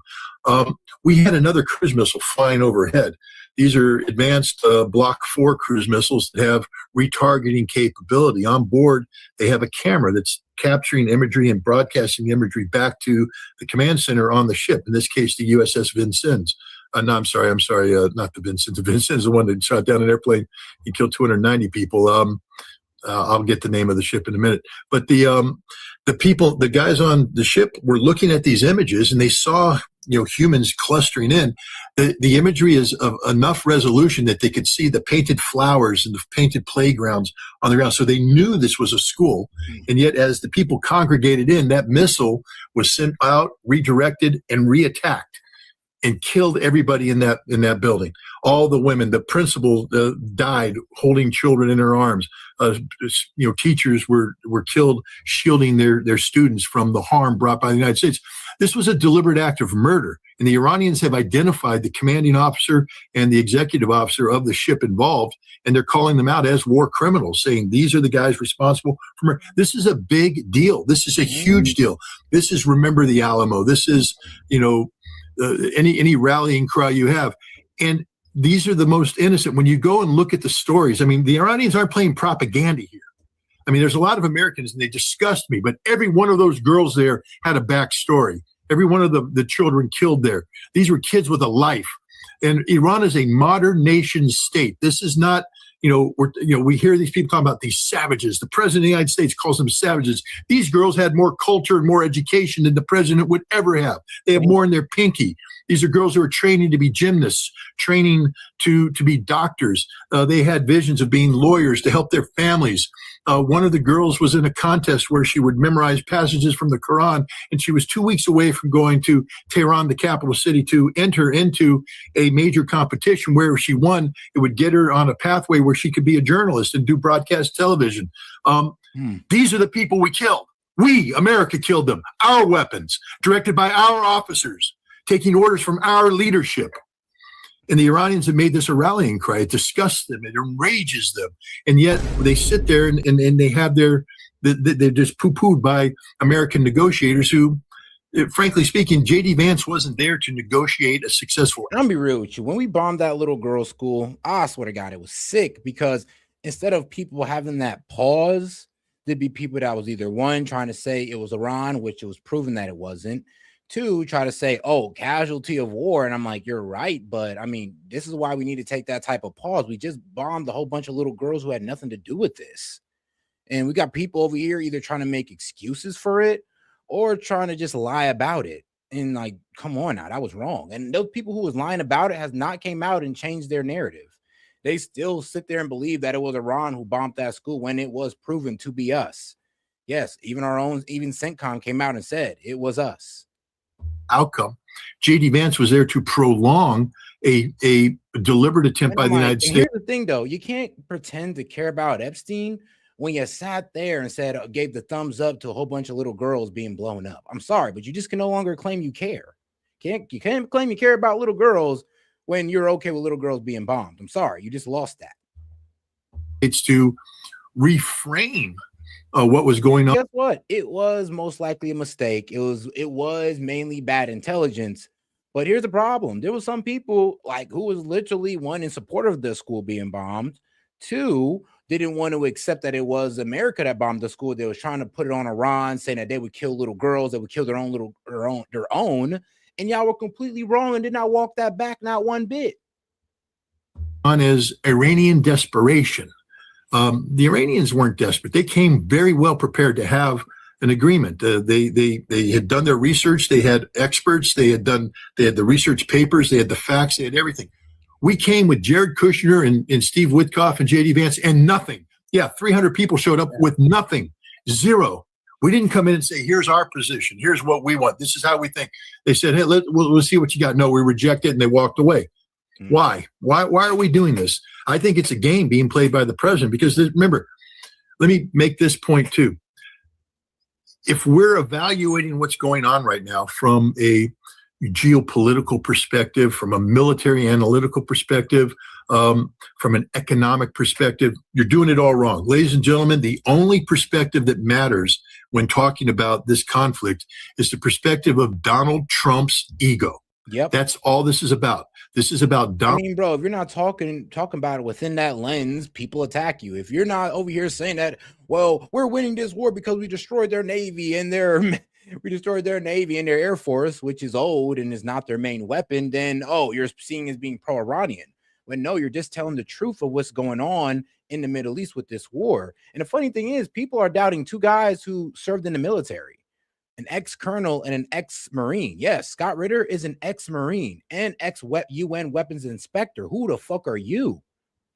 We had another cruise missile flying overhead. These are advanced Block 4 cruise missiles that have retargeting capability. On board, they have a camera that's capturing imagery and broadcasting imagery back to the command center on the ship, in this case, the USS Vincennes. No, I'm sorry, not the Vincennes. The Vincennes is the one that shot down an airplane and killed 290 people. I'll get the name of the ship in a minute. But the guys on the ship were looking at these images, and they saw humans clustering in. The imagery is of enough resolution that they could see the painted flowers and the painted playgrounds on the ground. So they knew this was a school. And yet, as the people congregated in, that missile was sent out, redirected, and reattacked, and killed everybody in that building. All the women, the principal died holding children in her arms. Teachers were killed shielding their students from the harm brought by the United States. This was a deliberate act of murder, and the Iranians have identified the commanding officer and the executive officer of the ship involved, and they're calling them out as war criminals, saying these are the guys responsible for murder. This is a big deal. This is a huge deal. This is Remember the Alamo. This is, any rallying cry you have. And these are the most innocent. When you go and look at the stories, I mean, the Iranians aren't playing propaganda here. I mean, there's a lot of Americans, and they disgust me, but every one of those girls there had a backstory. Every one of the children killed there. These were kids with a life. And Iran is a modern nation state. This is not, we hear these people talking about these savages. The president of the United States calls them savages. These girls had more culture and more education than the president would ever have. They have more in their pinky. These are girls who are training to be gymnasts, training to be doctors. They had visions of being lawyers to help their families. One of the girls was in a contest where she would memorize passages from the Quran, and she was 2 weeks away from going to Tehran, the capital city, to enter into a major competition where if she won, it would get her on a pathway where she could be a journalist and do broadcast television. These are the people we killed. We, America, killed them. Our weapons, directed by our officers, taking orders from our leadership. And the Iranians have made this a rallying cry. It disgusts them. It enrages them. And yet they sit there and they have they're just poo-pooed by American negotiators who, frankly speaking, J.D. Vance wasn't there to negotiate a successful. I'm gonna be real with you. When we bombed that little girl's school, I swear to God, it was sick, because instead of people having that pause there'd be people that was either one trying to say it was Iran, which it was proven that it wasn't. Two, try to say, oh, casualty of war. And I'm like, you're right. But I mean, this is why we need to take that type of pause. We just bombed a whole bunch of little girls who had nothing to do with this. And we got people over here either trying to make excuses for it or trying to just lie about it. And like, come on now, that was wrong. And those people who was lying about it has not came out and changed their narrative. They still sit there and believe that it was Iran who bombed that school when it was proven to be us. Yes, even CENTCOM came out and said it was us. Outcome. J.D. Vance was there to prolong a deliberate attempt by the United States. Here's the thing, though. You can't pretend to care about Epstein when you sat there and said, gave the thumbs up to a whole bunch of little girls being blown up. I'm sorry, but you just can no longer claim you care. You can't claim you care about little girls when you're okay with little girls being bombed. I'm sorry. You just lost that. It's to reframe what was going on. Guess what? It was most likely a mistake. It was mainly bad intelligence. But here's the problem. There was some people like who was literally one in support of the school being bombed. Two, didn't want to accept that it was America that bombed the school. They was trying to put it on Iran, saying that they would kill little girls, they would kill their own. And y'all were completely wrong and did not walk that back, not one bit. On is Iranian desperation. The Iranians weren't desperate. They came very well prepared to have an agreement. They had done their research. They had experts. They had the research papers. They had the facts. They had everything. We came with Jared Kushner and Steve Witkoff and J.D. Vance and nothing. Yeah, 300 people showed up with nothing, zero. We didn't come in and say, here's our position. Here's what we want. This is how we think. They said, hey, we'll see what you got. No, we reject it, and they walked away. Why? Why are we doing this? I think it's a game being played by the president because remember, let me make this point too. If we're evaluating what's going on right now from a geopolitical perspective, from a military analytical perspective, from an economic perspective, you're doing it all wrong. Ladies and gentlemen, the only perspective that matters when talking about this conflict is the perspective of Donald Trump's ego. Yep. That's all this is about. This is about Donald. I mean, bro, if you're not talking about it within that lens, people attack you. If you're not over here saying that, well, we're winning this war because we destroyed their Navy and their Air Force, which is old and is not their main weapon, then, oh, you're seeing as being pro-Iranian. When no, you're just telling the truth of what's going on in the Middle East with this war. And the funny thing is, people are doubting two guys who served in the military. An ex-colonel and an ex-Marine. Yes, Scott Ritter is an ex-Marine and ex-UN weapons inspector. Who the fuck are you?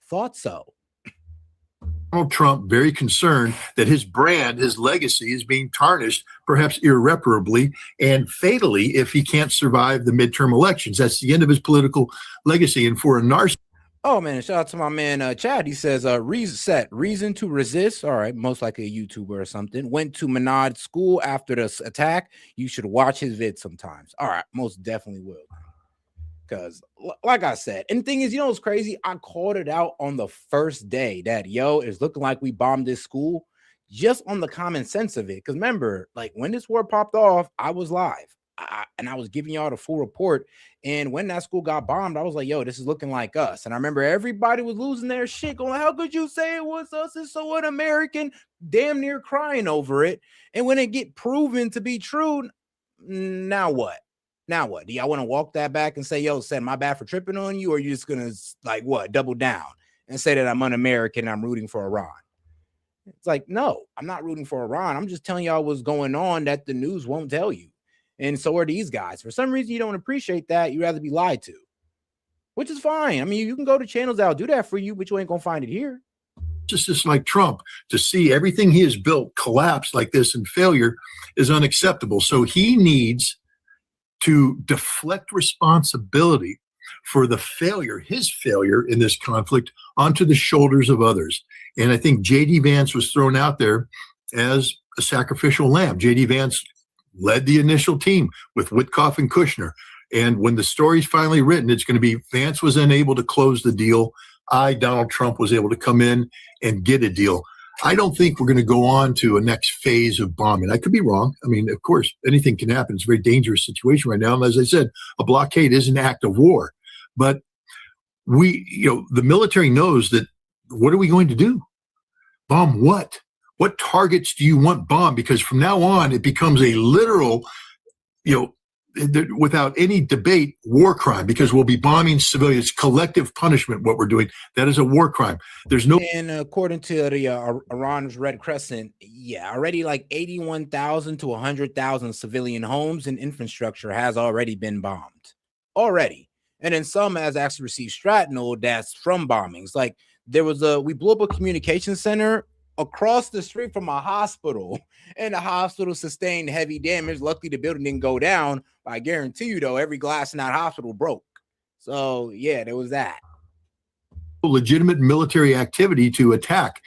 Thought so. Donald Trump very concerned that his brand, his legacy is being tarnished, perhaps irreparably and fatally if he can't survive the midterm elections. That's the end of his political legacy. And for a narcissist. Oh, man, shout out to my man Chad. He says, reason to resist. All right, most likely a YouTuber or something. Went to Menard school after the attack. You should watch his vid sometimes. All right, most definitely will. Because, like I said, and the thing is, you know what's crazy? I called it out on the first day that, it's looking like we bombed this school just on the common sense of it. Because remember, like when this war popped off, I was live. And I was giving y'all the full report. And when that school got bombed, I was like, this is looking like us. And I remember everybody was losing their shit going, how could you say it was us? It's so un-American, damn near crying over it. And when it get proven to be true, now what? Now what? Do y'all want to walk that back and say, said my bad for tripping on you? Or are you just going to double down and say that I'm un-American and I'm rooting for Iran? It's like, no, I'm not rooting for Iran. I'm just telling y'all what's going on that the news won't tell you. And so are these guys. For some reason, you don't appreciate that. You'd rather be lied to, which is fine. I mean, you can go to channels that'll do that for you, but you ain't going to find it here. Just like Trump, to see everything he has built collapse like this and failure is unacceptable. So he needs to deflect responsibility for the failure, his failure in this conflict, onto the shoulders of others. And I think J.D. Vance was thrown out there as a sacrificial lamb. J.D. Vance led the initial team with Witkoff and Kushner. And when the story's finally written, it's going to be Vance was unable to close the deal. Donald Trump, was able to come in and get a deal. I don't think we're going to go on to a next phase of bombing. I could be wrong. I mean, of course, anything can happen. It's a very dangerous situation right now. And as I said, a blockade is an act of war. But the military knows that. What are we going to do? Bomb what? What targets do you want bombed? Because from now on, it becomes a literal, without any debate, war crime, because we'll be bombing civilians, collective punishment, what we're doing. That is a war crime. There's no. And according to the Iran's Red Crescent, already like 81,000 to 100,000 civilian homes and infrastructure has already been bombed already. And then some has actually received shrapnel that's from bombings. Like we blew up a communication center across the street from a hospital, and the hospital sustained heavy damage. Luckily, the building didn't go down. But I guarantee you, though, every glass in that hospital broke. So, yeah, there was that. Legitimate military activity to attack.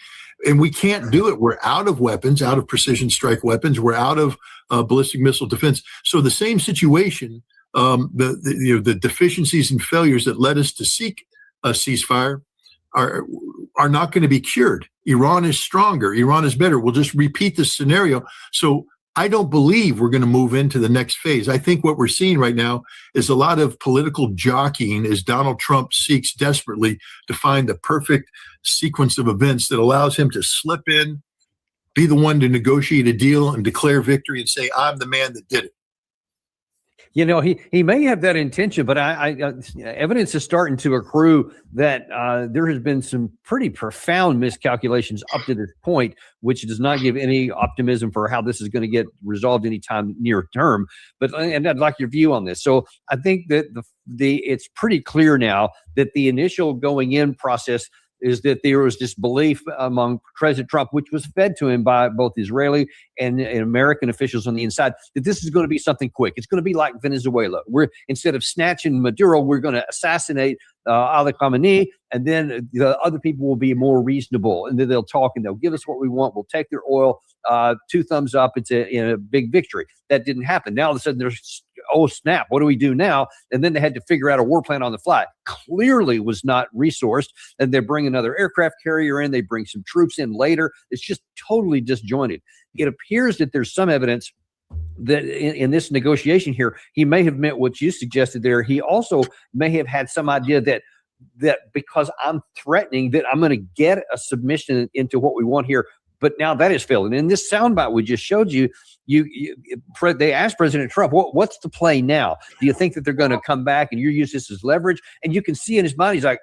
And we can't do it. We're out of weapons, out of precision strike weapons. We're out of ballistic missile defense. So the same situation, the deficiencies and failures that led us to seek a ceasefire are not going to be cured. Iran is stronger. Iran is better. We'll just repeat this scenario. So I don't believe we're going to move into the next phase. I think what we're seeing right now is a lot of political jockeying as Donald Trump seeks desperately to find the perfect sequence of events that allows him to slip in, be the one to negotiate a deal and declare victory and say, I'm the man that did it. He may have that intention, but evidence is starting to accrue that there has been some pretty profound miscalculations up to this point, which does not give any optimism for how this is going to get resolved anytime near term. And I'd like your view on this. So I think that it's pretty clear now that the initial going in process is that there was this belief among President Trump, which was fed to him by both Israeli and American officials on the inside, that this is going to be something quick. It's going to be like Venezuela. Instead of snatching Maduro, we're going to assassinate Ali Khamenei, and then the other people will be more reasonable, and then they'll talk and they'll give us what we want. We'll take their oil. 2 thumbs up. It's a big victory. That didn't happen. Now all of a sudden there's, oh snap, what do we do now? And then they had to figure out a war plan on the fly. Clearly was not resourced. And they bring another aircraft carrier in. They bring some troops in later. It's just totally disjointed. It appears that there's some evidence that in this negotiation here, he may have meant what you suggested there. He also may have had some idea that because I'm threatening that I'm going to get a submission into what we want here. But now that is failed. And in this soundbite we just showed you, they asked President Trump, what's the play now? Do you think that they're going to come back and you use this as leverage? And you can see in his mind, he's like,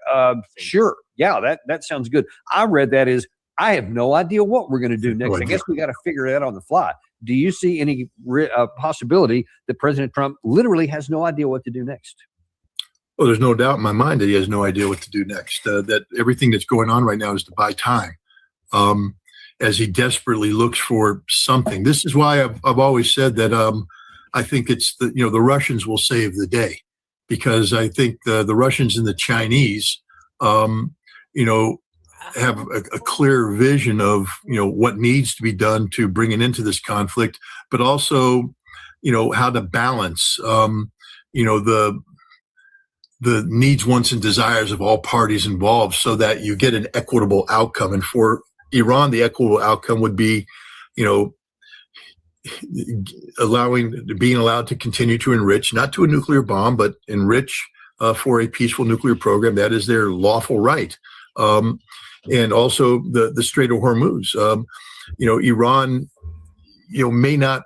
sure. Yeah, that sounds good. I read that as, I have no idea what we're going to do next. I guess we got to figure it out on the fly. Do you see any possibility that President Trump literally has no idea what to do next? Well, there's no doubt in my mind that he has no idea what to do next. That everything that's going on right now is to buy time. As he desperately looks for something. This is why I've always said that I think it's the Russians will save the day, because I think the Russians and the Chinese, have a clear vision of what needs to be done to bring an end to this conflict, but also how to balance the needs, wants, and desires of all parties involved, so that you get an equitable outcome. And for Iran, the equitable outcome would be, being allowed to continue to enrich, not to a nuclear bomb, but enrich for a peaceful nuclear program. That is their lawful right. And also the Strait of Hormuz. Iran, may not.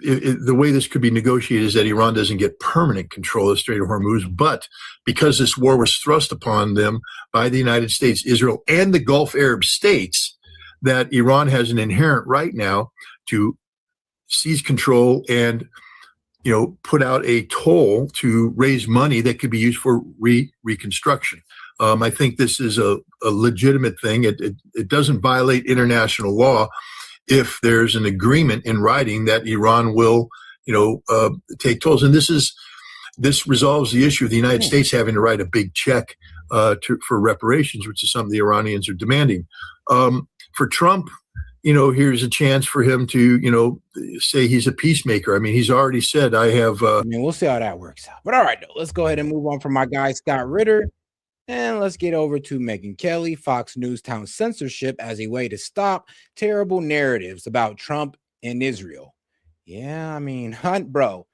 The way this could be negotiated is that Iran doesn't get permanent control of the Strait of Hormuz, but because this war was thrust upon them by the United States, Israel, and the Gulf Arab states, that Iran has an inherent right now to seize control and, put out a toll to raise money that could be used for reconstruction. I think this is a legitimate thing. It doesn't violate international law if there's an agreement in writing that Iran will, take tolls. And this resolves the issue of the United States having to write a big check for reparations, which is something the Iranians are demanding. For Trump, here's a chance for him to, say he's a peacemaker. I mean, he's already said, I have. We'll see how that works out. But all right, let's go ahead and move on from my guy, Scott Ritter. And let's get over to Megyn Kelly. Fox News touts censorship as a way to stop terrible narratives about Trump and Israel. Yeah, I mean, Hunt, bro,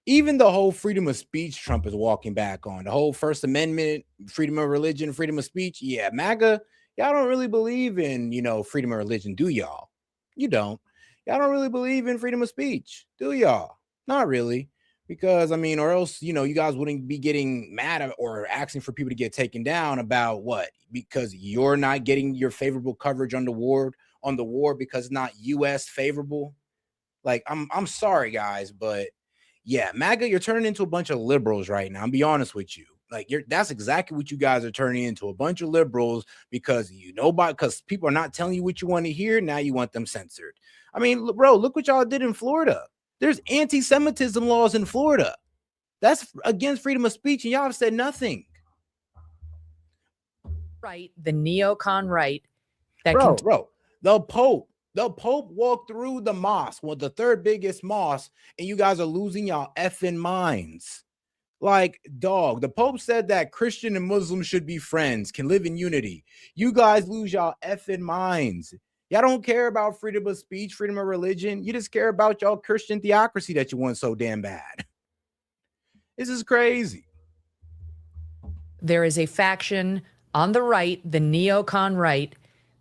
even the whole freedom of speech Trump is walking back on, the whole First Amendment, freedom of religion, freedom of speech. Yeah, MAGA, Y'all don't really believe in, freedom of religion, do y'all? You don't. Y'all don't really believe in freedom of speech, do y'all? Not really. Because, or else, you guys wouldn't be getting mad at or asking for people to get taken down about what? Because you're not getting your favorable coverage on the war because it's not U.S. favorable. Like, I'm sorry, guys, but yeah, MAGA, you're turning into a bunch of liberals right now. I'll be honest with you. Like, that's exactly what you guys are turning into, a bunch of liberals, because because people are not telling you what you want to hear. Now you want them censored. Bro, look what y'all did in Florida. There's anti-Semitism laws in Florida. That's against freedom of speech, and y'all have said nothing. Right, the neocon right. Bro, the Pope walked through the mosque, the third biggest mosque, and you guys are losing y'all effing minds. Like, dog, the Pope said that Christian and Muslims should be friends, can live in unity. You guys lose y'all effing minds. Y'all don't care about freedom of speech, freedom of religion. You just care about y'all Christian theocracy that you want so damn bad. This is crazy. There is a faction on the right, the neocon right,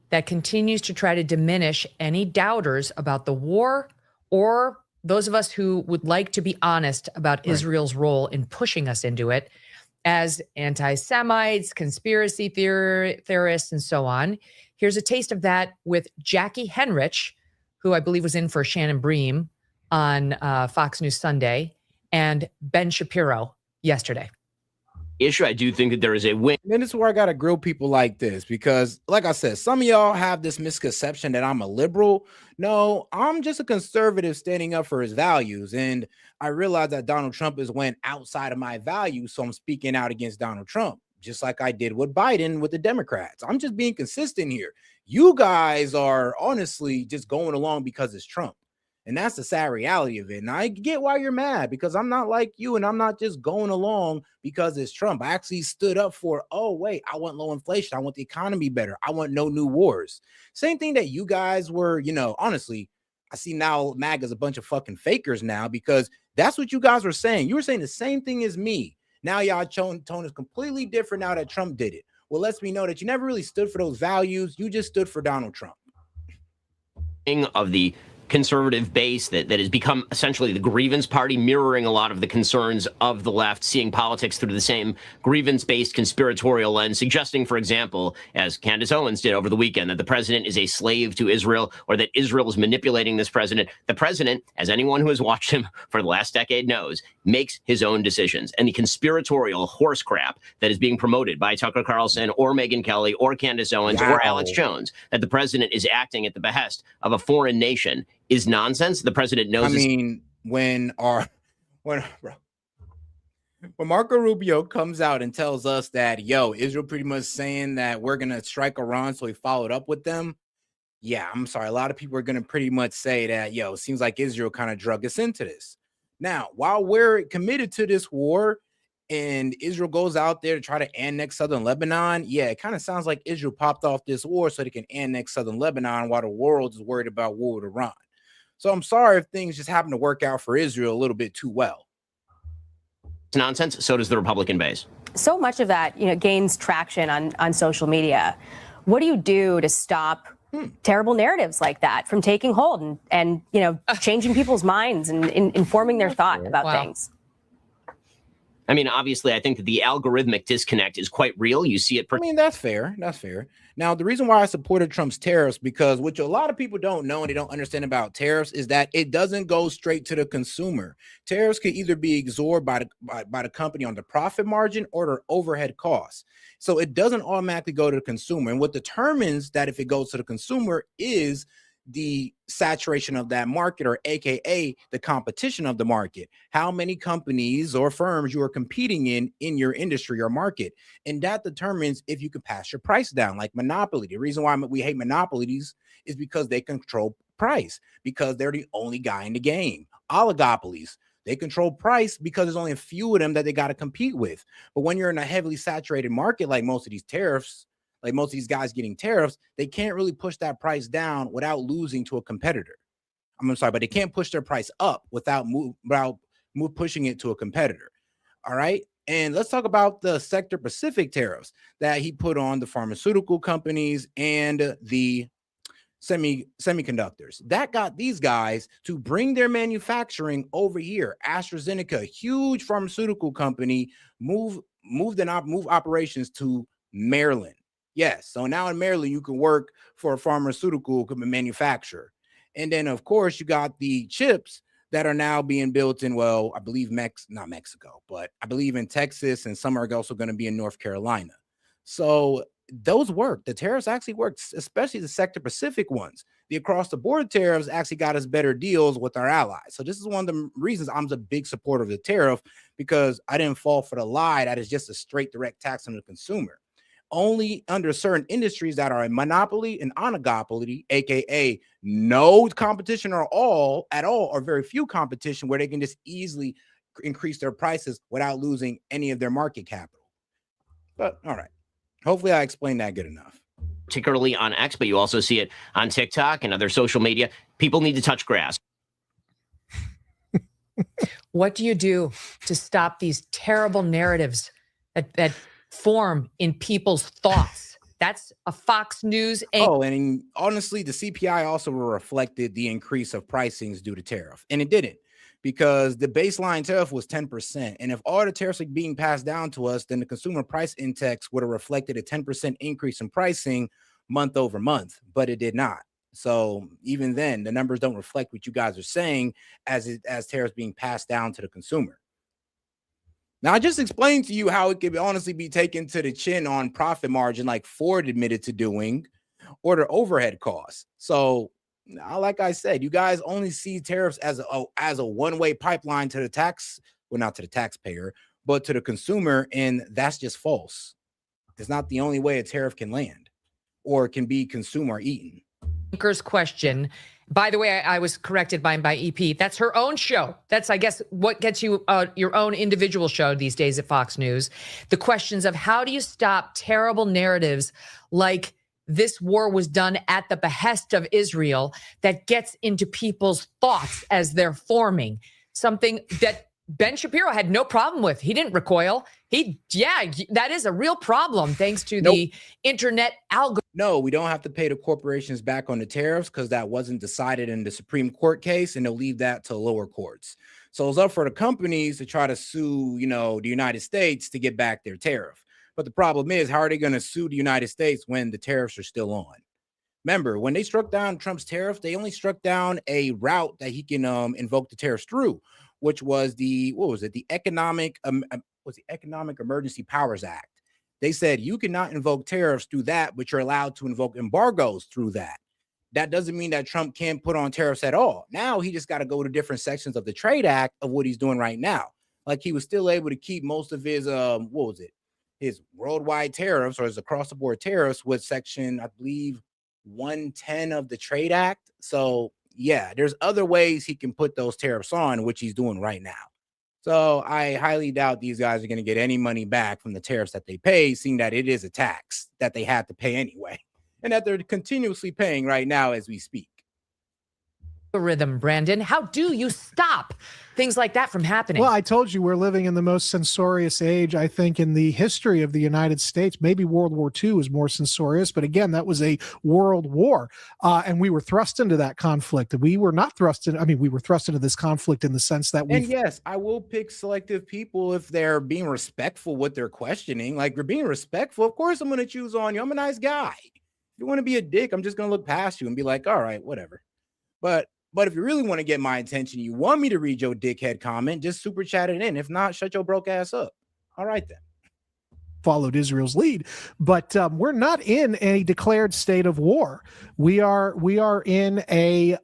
that continues to try to diminish any doubters about the war or those of us who would like to be honest about Israel's role in pushing us into it as anti-Semites, conspiracy theorists, and so on. Here's a taste of that with Jackie Henrich, who I believe was in for Shannon Bream on Fox News Sunday, and Ben Shapiro yesterday. Issue, I do think that there is a win. And this is where I got to grill people like this, because like I said, some of y'all have this misconception that I'm a liberal. No, I'm just a conservative standing up for his values. And I realize that Donald Trump has went outside of my values. So I'm speaking out against Donald Trump, just like I did with Biden with the Democrats. I'm just being consistent here. You guys are honestly just going along because it's Trump. And that's the sad reality of it. And I get why you're mad, because I'm not like you, and I'm not just going along because it's Trump. I actually stood up for, oh, wait, I want low inflation. I want the economy better. I want no new wars. Same thing that you guys were, honestly, I see now MAGA's a bunch of fucking fakers now, because that's what you guys were saying. You were saying the same thing as me. Now y'all tone is completely different now that Trump did it. Well, lets me know that you never really stood for those values. You just stood for Donald Trump. Of the conservative base that has become essentially the grievance party, mirroring a lot of the concerns of the left, seeing politics through the same grievance-based conspiratorial lens, suggesting, for example, as Candace Owens did over the weekend, that the president is a slave to Israel, or that Israel is manipulating this president. The president, as anyone who has watched him for the last decade knows, makes his own decisions. And the conspiratorial horse crap that is being promoted by Tucker Carlson or Megyn Kelly or Candace Owens or Alex Jones, that the president is acting at the behest of a foreign nation, is nonsense. The president knows. When Marco Rubio comes out and tells us that, Israel pretty much saying that we're going to strike Iran, so he followed up with them. Yeah, I'm sorry. A lot of people are going to pretty much say that, it seems like Israel kind of drug us into this. Now, while we're committed to this war and Israel goes out there to try to annex southern Lebanon, it kind of sounds like Israel popped off this war so they can annex southern Lebanon while the world is worried about war with Iran. So I'm sorry if things just happen to work out for Israel a little bit too well. It's nonsense. So does the Republican base. So much of that, gains traction on social media. What do you do to stop terrible narratives like that from taking hold and changing people's minds and informing their thought about things? Obviously, I think that the algorithmic disconnect is quite real. You see it. That's fair. That's fair. Now, the reason why I supported Trump's tariffs, because what a lot of people don't know and they don't understand about tariffs is that it doesn't go straight to the consumer. Tariffs can either be absorbed by the company on the profit margin or their overhead costs. So it doesn't automatically go to the consumer. And what determines that if it goes to the consumer is the saturation of that market, or AKA the competition of the market, how many companies or firms you are competing in your industry or market. And that determines if you can pass your price down, like monopoly. The reason why we hate monopolies is because they control price, because they're the only guy in the game. Oligopolies, they control price because there's only a few of them that they got to compete with. But when you're in a heavily saturated market, like most of these tariffs, like most of these guys getting tariffs, they can't really push that price down without losing to a competitor. I'm sorry, but they can't push their price up without pushing it to a competitor. All right. And let's talk about the sector specific tariffs that he put on the pharmaceutical companies and the semiconductors. That got these guys to bring their manufacturing over here. AstraZeneca, a huge pharmaceutical company, move operations to Maryland. Yes, so now in Maryland you can work for a pharmaceutical manufacturer. And then of course you got the chips that are now being built in, well, I believe not Mexico, but I believe in Texas, and some are also going to be in North Carolina. So those work. The tariffs actually work, especially the sector Pacific ones. The across the board tariffs actually got us better deals with our allies. So this is one of the reasons I'm a big supporter of the tariff, because I didn't fall for the lie that is just a straight direct tax on the consumer. Only under certain industries that are a monopoly and oligopoly, aka no competition at all, or very few competition, where they can just easily increase their prices without losing any of their market capital. But all right. Hopefully I explained that good enough. Particularly on X, but you also see it on TikTok and other social media. People need to touch grass. What do you do to stop these terrible narratives that form in people's thoughts? That's a Fox News. And honestly, the CPI also reflected the increase of pricings due to tariff. And it didn't, because the baseline tariff was 10%. And if all the tariffs are being passed down to us, then the consumer price index would have reflected a 10% increase in pricing month over month, but it did not. So even then, the numbers don't reflect what you guys are saying as tariffs being passed down to the consumer. Now, I just explained to you how it could honestly be taken to the chin on profit margin, like Ford admitted to doing, or the overhead costs. So, like I said, you guys only see tariffs as a one-way pipeline to the tax, well, not to the taxpayer, but to the consumer, and that's just false. It's not the only way a tariff can land or can be consumed or eaten. Anchor's question. By the way, I was corrected by EP. That's her own show. That's, I guess, what gets you your own individual show these days at Fox News. The questions of how do you stop terrible narratives like this war was done at the behest of Israel that gets into people's thoughts as they're forming, something that Ben Shapiro had no problem with. He didn't recoil. That is a real problem thanks to the internet algorithm. No, we don't have to pay the corporations back on the tariffs because that wasn't decided in the Supreme Court case, and they'll leave that to lower courts. So it's up for the companies to try to sue, the United States to get back their tariff. But the problem is, how are they going to sue the United States when the tariffs are still on? Remember, when they struck down Trump's tariff, they only struck down a route that he can invoke the tariffs through, which was the Economic Emergency Powers Act. They said you cannot invoke tariffs through that, but you're allowed to invoke embargoes through that. That doesn't mean that Trump can't put on tariffs at all. Now he just got to go to different sections of the Trade Act of what he's doing right now. Like he was still able to keep most of his his worldwide tariffs or his across the board tariffs with section, I believe, 110 of the Trade Act. So yeah, there's other ways he can put those tariffs on, which he's doing right now. So I highly doubt these guys are going to get any money back from the tariffs that they pay, seeing that it is a tax that they had to pay anyway, and that they're continuously paying right now as we speak. Rhythm, Brandon. How do you stop things like that from happening? Well, I told you we're living in the most censorious age, I think, in the history of the United States. Maybe World War II is more censorious, but again, that was a world war, and we were thrust into that conflict. We were not thrust in. I mean, we were thrust into this conflict in the sense that we. And yes, I will pick selective people if they're being respectful with their questioning. Like you're being respectful, of course I'm going to choose on you. I'm a nice guy. If you want to be a dick, I'm just going to look past you and be like, all right, whatever. But if you really want to get my attention, you want me to read your dickhead comment, just super chat it in. If not, shut your broke ass up. All right, then. Followed Israel's lead, but we're not in a declared state of war. We are in a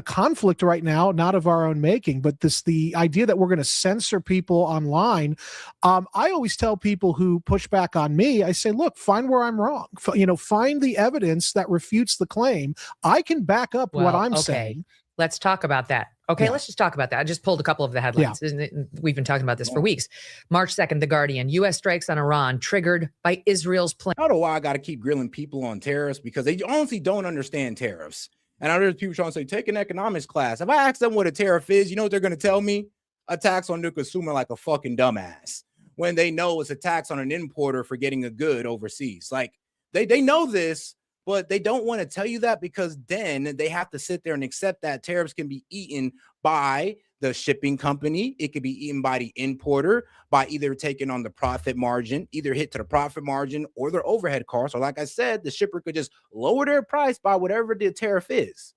conflict right now, not of our own making, but the idea that we're going to censor people online. I always tell people who push back on me, I say, look, find where I'm wrong. Find the evidence that refutes the claim. I can back up what I'm saying. Let's talk about that. Okay, let's just talk about that. I just pulled a couple of the headlines. Yeah. We've been talking about this for weeks. March 2nd, The Guardian, U.S. strikes on Iran triggered by Israel's plan. I don't know why I got to keep grilling people on tariffs because they honestly don't understand tariffs. And I know there's people trying to say, take an economics class. If I ask them what a tariff is, you know what they're going to tell me? a tax on the consumer like a fucking dumbass when they know it's a tax on an importer for getting a good overseas. Like they know this, but they don't want to tell you that because then they have to sit there and accept that tariffs can be eaten by the shipping company. It could be eaten by the importer by either taking on the profit margin, either hit to the profit margin or their overhead costs. Or like I said, the shipper could just lower their price by whatever the tariff is.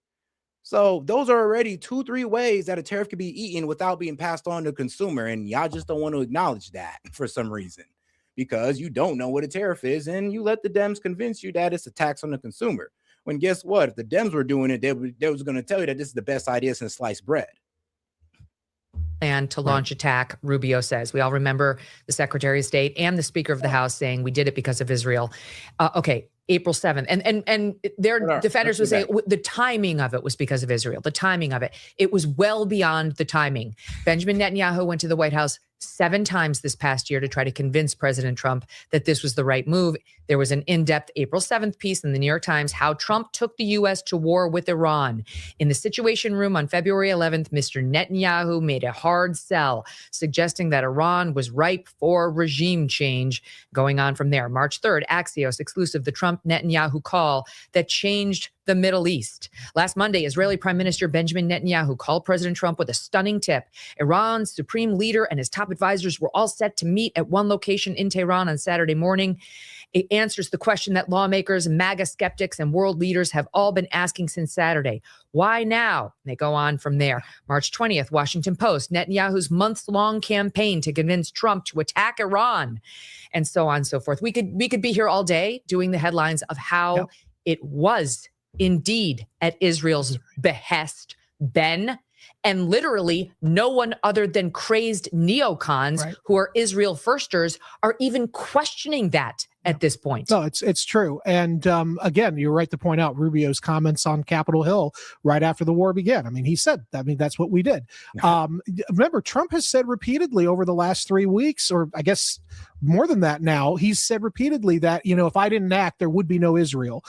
So those are already 2-3 ways that a tariff could be eaten without being passed on to the consumer. And y'all just don't want to acknowledge that for some reason because you don't know what a tariff is and you let the Dems convince you that it's a tax on the consumer. When guess what? If the Dems were doing it, they was going to tell you that this is the best idea since sliced bread. And to launch attack, Rubio says. We all remember the Secretary of State and the Speaker of the House saying we did it because of Israel. Okay, April 7th. And their defenders would say the timing of it was because of Israel. The timing of it. It was well beyond the timing. Benjamin Netanyahu went to the White House 7 times this past year to try to convince President Trump that this was the right move. There was an in-depth April 7th piece in the New York Times, how Trump took the U.S. to war with Iran. In the Situation Room on February 11th, Mr. Netanyahu made a hard sell, suggesting that Iran was ripe for regime change. Going on from there, March 3rd, Axios exclusive, the Trump-Netanyahu call that changed the Middle East. Last Monday, Israeli Prime Minister Benjamin Netanyahu called President Trump with a stunning tip. Iran's supreme leader and his top advisors were all set to meet at one location in Tehran on Saturday morning. It answers the question that lawmakers, MAGA skeptics, and world leaders have all been asking since Saturday. Why now? They go on from there. March 20th, Washington Post, Netanyahu's months-long campaign to convince Trump to attack Iran, and so on and so forth. We could be here all day doing the headlines of how it was indeed at Israel's behest, and literally no one other than crazed neocons who are Israel firsters are even questioning that at this point. No, it's true. And again, you're right to point out Rubio's comments on Capitol Hill right after the war began. I mean, he said, that's what we did. Remember, Trump has said repeatedly over the last 3 weeks, or I guess more than that now, he's said repeatedly that, if I didn't act, there would be no Israel,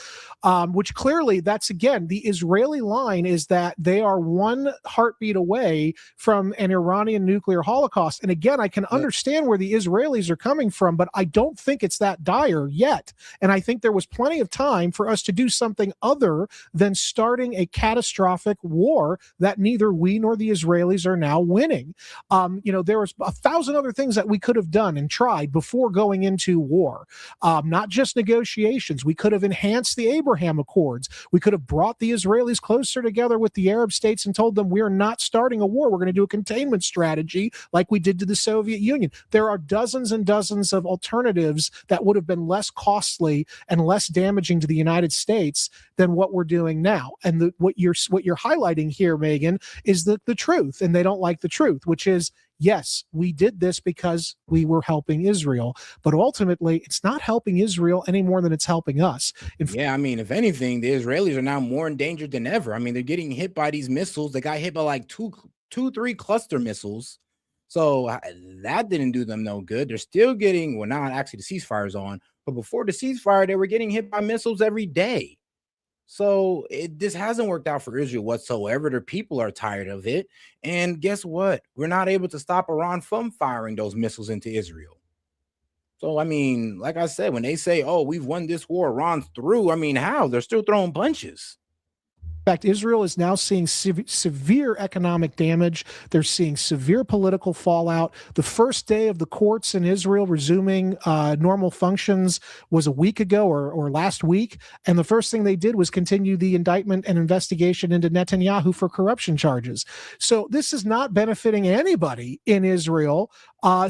which clearly that's, again, the Israeli line is that they are one heartbeat away from an Iranian nuclear holocaust. And again, I can understand where the Israelis are coming from, but I don't think it's that dire yet. And I think there was plenty of time for us to do something other than starting a catastrophic war that neither we nor the Israelis are now winning. There was 1,000 other things that we could have done and tried before going into war, not just negotiations. We could have enhanced the Abraham Accords. We could have brought the Israelis closer together with the Arab states and told them we're not starting a war. We're going to do a containment strategy like we did to the Soviet Union. There are dozens and dozens of alternatives that would have been less costly and less damaging to the United States than what we're doing now. And what you're highlighting here, Megan, is the truth, and they don't like the truth, which is, yes, we did this because we were helping Israel, but ultimately it's not helping Israel any more than it's helping us. If anything, the Israelis are now more endangered than ever. I mean, they're getting hit by these missiles. They got hit by like 3 cluster missiles. So that didn't do them no good. They're still getting, well, now actually the ceasefire's on, but before the ceasefire, they were getting hit by missiles every day. So this hasn't worked out for Israel whatsoever. Their people are tired of it. And guess what? We're not able to stop Iran from firing those missiles into Israel. So, I mean, like I said, when they say, oh, we've won this war, Iran's through, I mean, how? They're still throwing punches. In fact, Israel is now seeing severe economic damage. They're seeing severe political fallout. The first day of the courts in Israel resuming normal functions was a week ago or last week. And the first thing they did was continue the indictment and investigation into Netanyahu for corruption charges. So this is not benefiting anybody in Israel.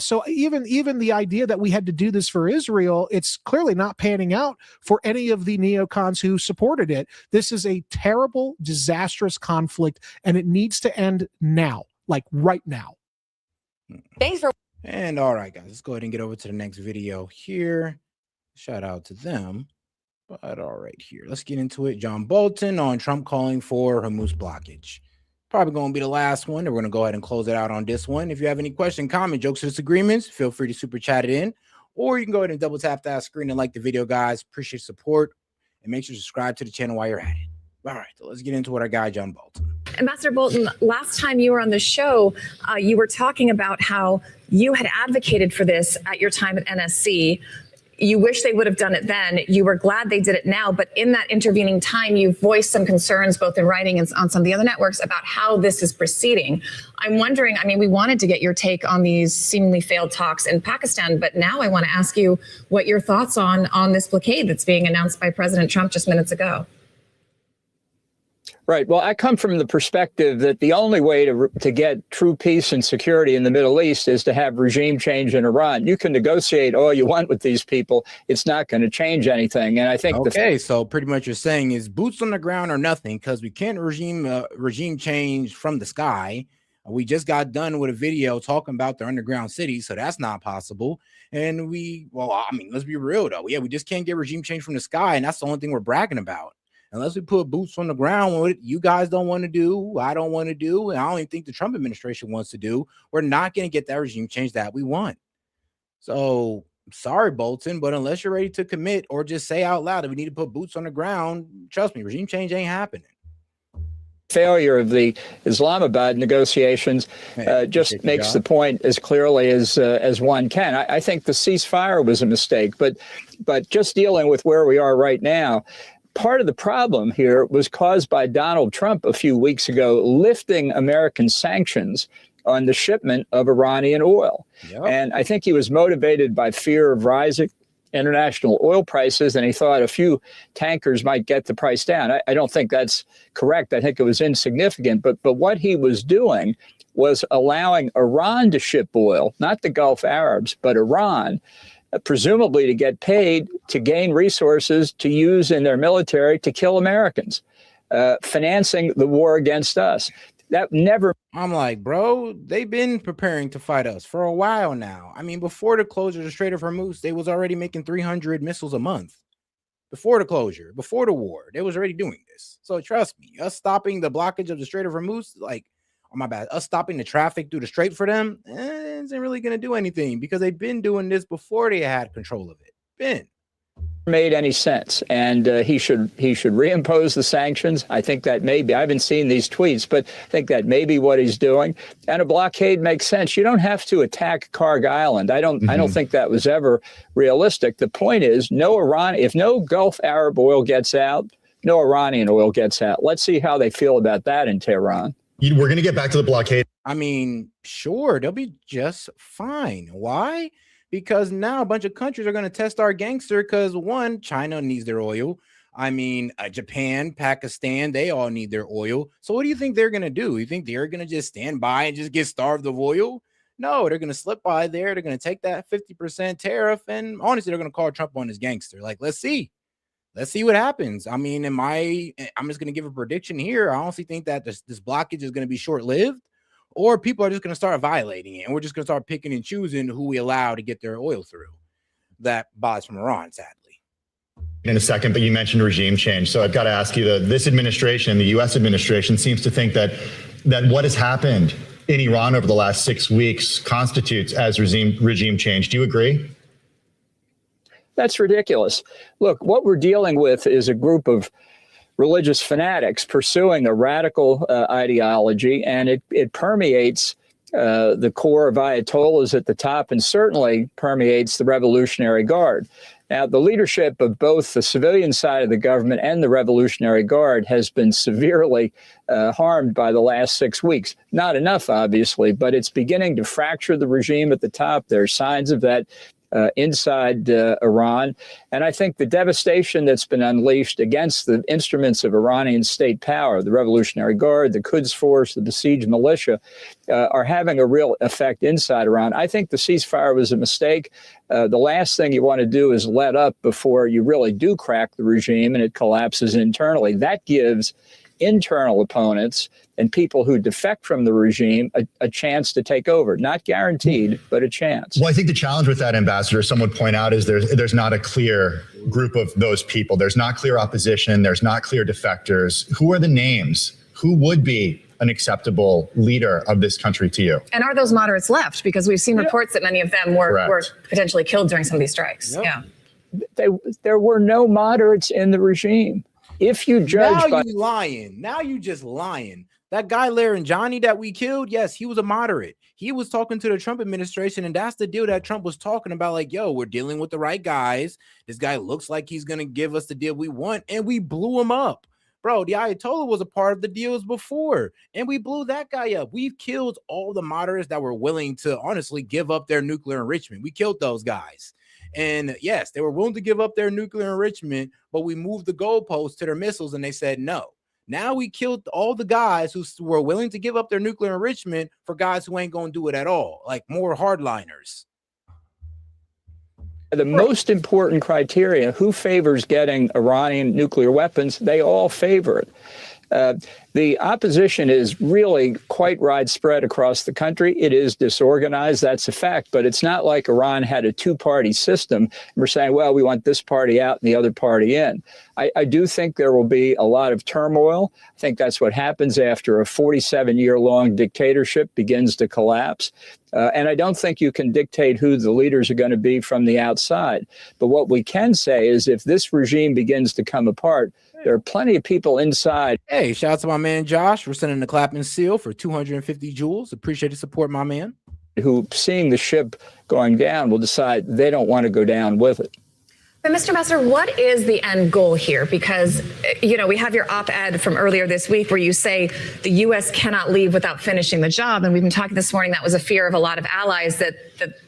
So even the idea that we had to do this for Israel, it's clearly not panning out for any of the neocons who supported it. This is a terrible, disastrous conflict, and it needs to end now, like right now. Thanks for. And all right, guys, let's go ahead and get over to the next video here. Shout out to them. But all right, here, let's get into it. John Bolton on Trump calling for Hormuz blockage. Probably going to be the last one, and we're going to go ahead and close it out on this one. If you have any question, comment, jokes, or disagreements, feel free to super chat it in, or you can go ahead and double tap that screen and like the video, guys. Appreciate support, and make sure to subscribe to the channel while you're at it. All right, so let's get into what our guy John Bolton. Ambassador Bolton, last time you were on the show, you were talking about how you had advocated for this at your time at NSC. You wish they would have done it then. You were glad they did it now. But in that intervening time, you voiced some concerns, both in writing and on some of the other networks, about how this is proceeding. I'm wondering, I mean, we wanted to get your take on these seemingly failed talks in Pakistan, but now I want to ask you what your thoughts on this blockade that's being announced by President Trump just minutes ago. Right. Well, I come from the perspective that the only way to get true peace and security in the Middle East is to have regime change in Iran. You can negotiate all you want with these people. It's not going to change anything. And I think so pretty much you're saying is boots on the ground or nothing, because we can't regime change from the sky. We just got done with a video talking about their underground cities, so that's not possible. And let's be real though. Yeah, we just can't get regime change from the sky, and that's the only thing we're bragging about. Unless we put boots on the ground, what you guys don't want to do, I don't want to do, and I don't even think the Trump administration wants to do, we're not going to get that regime change that we want. So sorry, Bolton, but unless you're ready to commit or just say out loud that we need to put boots on the ground, trust me, regime change ain't happening. Failure of the Islamabad negotiations just makes the point as clearly as one can. I think the ceasefire was a mistake, but just dealing with where we are right now, part of the problem here was caused by Donald Trump a few weeks ago lifting American sanctions on the shipment of Iranian oil. Yep. And I think he was motivated by fear of rising international oil prices, and he thought a few tankers might get the price down. I don't think that's correct. I think it was insignificant. But what he was doing was allowing Iran to ship oil, not the Gulf Arabs, but Iran, presumably to get paid to gain resources to use in their military to kill Americans, financing the war against us. That never. I'm like, bro, they've been preparing to fight us for a while now. I mean, before the closure of the Strait of Hormuz, they was already making 300 missiles a month. Before the closure, before the war, they was already doing this. So trust me, us stopping the blockage of the Strait of Hormuz, us stopping the traffic through the strait for them isn't really going to do anything, because they've been doing this before they had control of it. Made any sense, and he should reimpose the sanctions. I think that may be. I haven't seen these tweets, but I think that may be what he's doing. And a blockade makes sense. You don't have to attack Karg Island. I don't think that was ever realistic. The point is, if no Gulf Arab oil gets out, no Iranian oil gets out. Let's see how they feel about that in Tehran. We're going to get back to the blockade. I mean, sure, they'll be just fine. Why? Because now a bunch of countries are going to test our gangster, because one, China needs their oil. I mean, Japan, Pakistan, they all need their oil. So what do you think they're going to do? You think they're going to just stand by and just get starved of oil? No, they're going to slip by there. They're going to take that 50% tariff. And honestly, they're going to call Trump on his gangster. Like, let's see. Let's see what happens. I mean, I'm just going to give a prediction here. I honestly think that this blockage is going to be short-lived, or people are just going to start violating it, and we're just going to start picking and choosing who we allow to get their oil through that buys from Iran, sadly. In a second, but you mentioned regime change. So I've got to ask you, this administration, the U.S. administration, seems to think that what has happened in Iran over the last 6 weeks constitutes as regime change. Do you agree? That's ridiculous. Look, what we're dealing with is a group of religious fanatics pursuing a radical ideology, and it permeates the core of Ayatollahs at the top, and certainly permeates the Revolutionary Guard. Now, the leadership of both the civilian side of the government and the Revolutionary Guard has been severely harmed by the last 6 weeks. Not enough, obviously, but it's beginning to fracture the regime at the top. There are signs of that inside Iran. And I think the devastation that's been unleashed against the instruments of Iranian state power, the Revolutionary Guard, the Quds Force, the besieged militia, are having a real effect inside Iran. I think the ceasefire was a mistake. The last thing you want to do is let up before you really do crack the regime and it collapses internally. That gives internal opponents and people who defect from the regime a chance to take over. Not guaranteed, but a chance. Well, I think the challenge with that, Ambassador, some would point out, is there's not a clear group of those people. There's not clear opposition. There's not clear defectors. Who are the names? Who would be an acceptable leader of this country to you? And are those moderates left? Because we've seen reports that many of them were potentially killed during some of these strikes. Yep. Yeah. There were no moderates in the regime. If you judge now you lying. Now you just lying. That guy Laranjani that we killed, yes, he was a moderate. He was talking to the Trump administration, and that's the deal that Trump was talking about. Like, yo, we're dealing with the right guys. This guy looks like he's going to give us the deal we want, and we blew him up. Bro, the Ayatollah was a part of the deals before, and we blew that guy up. We've killed all the moderates that were willing to honestly give up their nuclear enrichment. We killed those guys. And yes, they were willing to give up their nuclear enrichment, but we moved the goalposts to their missiles, and they said no. Now we killed all the guys who were willing to give up their nuclear enrichment for guys who ain't going to do it at all, like more hardliners. The most important criteria, who favors getting Iranian nuclear weapons? They all favor it. The opposition is really quite widespread across the country. It is disorganized, that's a fact, but it's not like Iran had a two-party system. We're saying, well, we want this party out and the other party in. I do think there will be a lot of turmoil. I think that's what happens after a 47-year-long dictatorship begins to collapse. And I don't think you can dictate who the leaders are going to be from the outside. But what we can say is if this regime begins to come apart, there are plenty of people inside. Hey, shout out to my man Josh for sending the clapping seal for 250 joules. Appreciate the support, my man. Who, seeing the ship going down, will decide they don't want to go down with it. But Mr. Ambassador, what is the end goal here? Because, you know, we have your op-ed from earlier this week where you say the U.S. cannot leave without finishing the job. And we've been talking this morning, that was a fear of a lot of allies that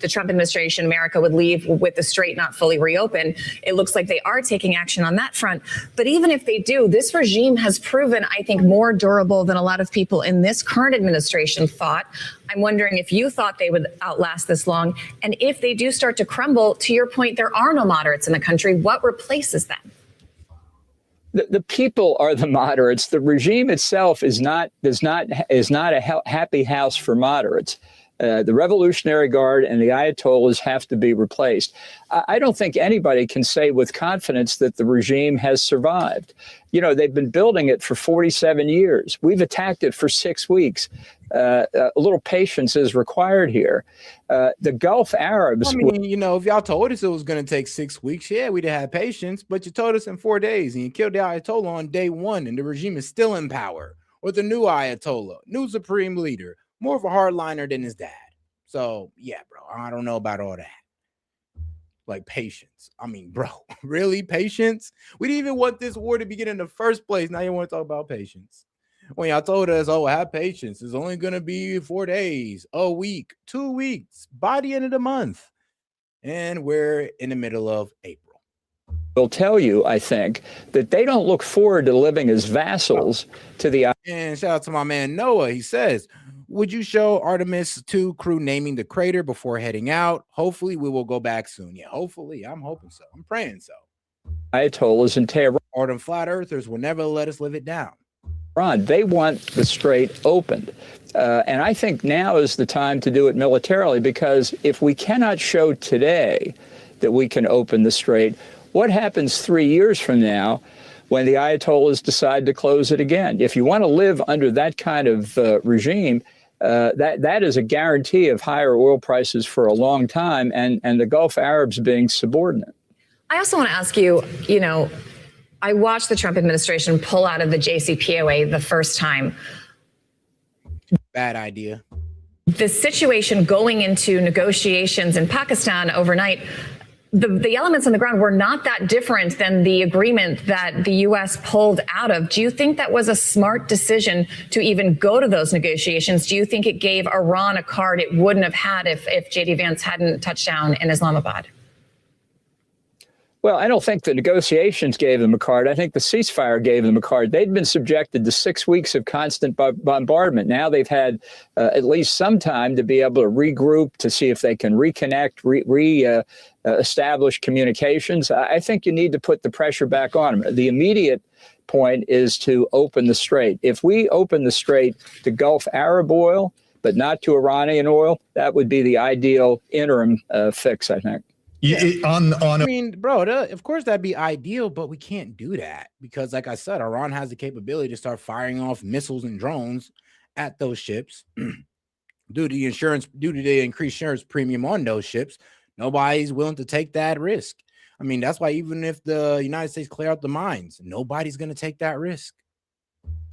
the Trump administration, America would leave with the strait not fully reopened. It looks like they are taking action on that front. But even if they do, this regime has proven, I think, more durable than a lot of people in this current administration thought. I'm wondering if you thought they would outlast this long. And if they do start to crumble, to your point, there are no moderates in the country. What replaces them? The people are the moderates. The regime itself is not a happy house for moderates. The Revolutionary Guard and the Ayatollahs have to be replaced. I don't think anybody can say with confidence that the regime has survived. You know, they've been building it for 47 years. We've attacked it for 6 weeks. A little patience is required here. The Gulf Arabs. I mean, you know, if y'all told us it was going to take 6 weeks, yeah, we'd have had patience. But you told us in 4 days, and you killed the Ayatollah on day one, and the regime is still in power. With the new Ayatollah, new supreme leader, more of a hardliner than his dad. So, yeah, bro, I don't know about all that. Like, patience. I mean, bro, really? Patience? We didn't even want this war to begin in the first place. Now you want to talk about patience. When y'all told us, oh, have patience. It's only going to be 4 days, a week, 2 weeks, by the end of the month. And we're in the middle of April. Will tell you, I think, that they don't look forward to living as vassals to the... And shout out to my man Noah. He says, would you show Artemis 2 crew naming the crater before heading out? Hopefully we will go back soon. Yeah, hopefully. I'm hoping so. I'm praying so. Ayatollahs in Tehran. Or them flat earthers will never let us live it down. They want the strait opened. And I think now is the time to do it militarily, because if we cannot show today that we can open the strait, what happens 3 years from now when the Ayatollahs decide to close it again? If you want to live under that kind of regime, that is a guarantee of higher oil prices for a long time, and the Gulf Arabs being subordinate. I also want to ask you, you know, I watched the Trump administration pull out of the JCPOA the first time. Bad idea. The situation going into negotiations in Pakistan overnight, the elements on the ground were not that different than the agreement that the U.S. pulled out of. Do you think that was a smart decision to even go to those negotiations? Do you think it gave Iran a card it wouldn't have had if J.D. Vance hadn't touched down in Islamabad? Well, I don't think the negotiations gave them a card. I think the ceasefire gave them a card. They'd been subjected to 6 weeks of constant bombardment. Now they've had at least some time to be able to regroup, to see if they can reconnect, establish communications. I think you need to put the pressure back on them. The immediate point is to open the strait. If we open the strait to Gulf Arab oil, but not to Iranian oil, that would be the ideal interim fix, I think. I mean, bro, of course that'd be ideal, but we can't do that because, like I said, Iran has the capability to start firing off missiles and drones at those ships due to the increased insurance premium on those ships. Nobody's willing to take that risk. I mean, that's why even if the United States clear out the mines, nobody's going to take that risk.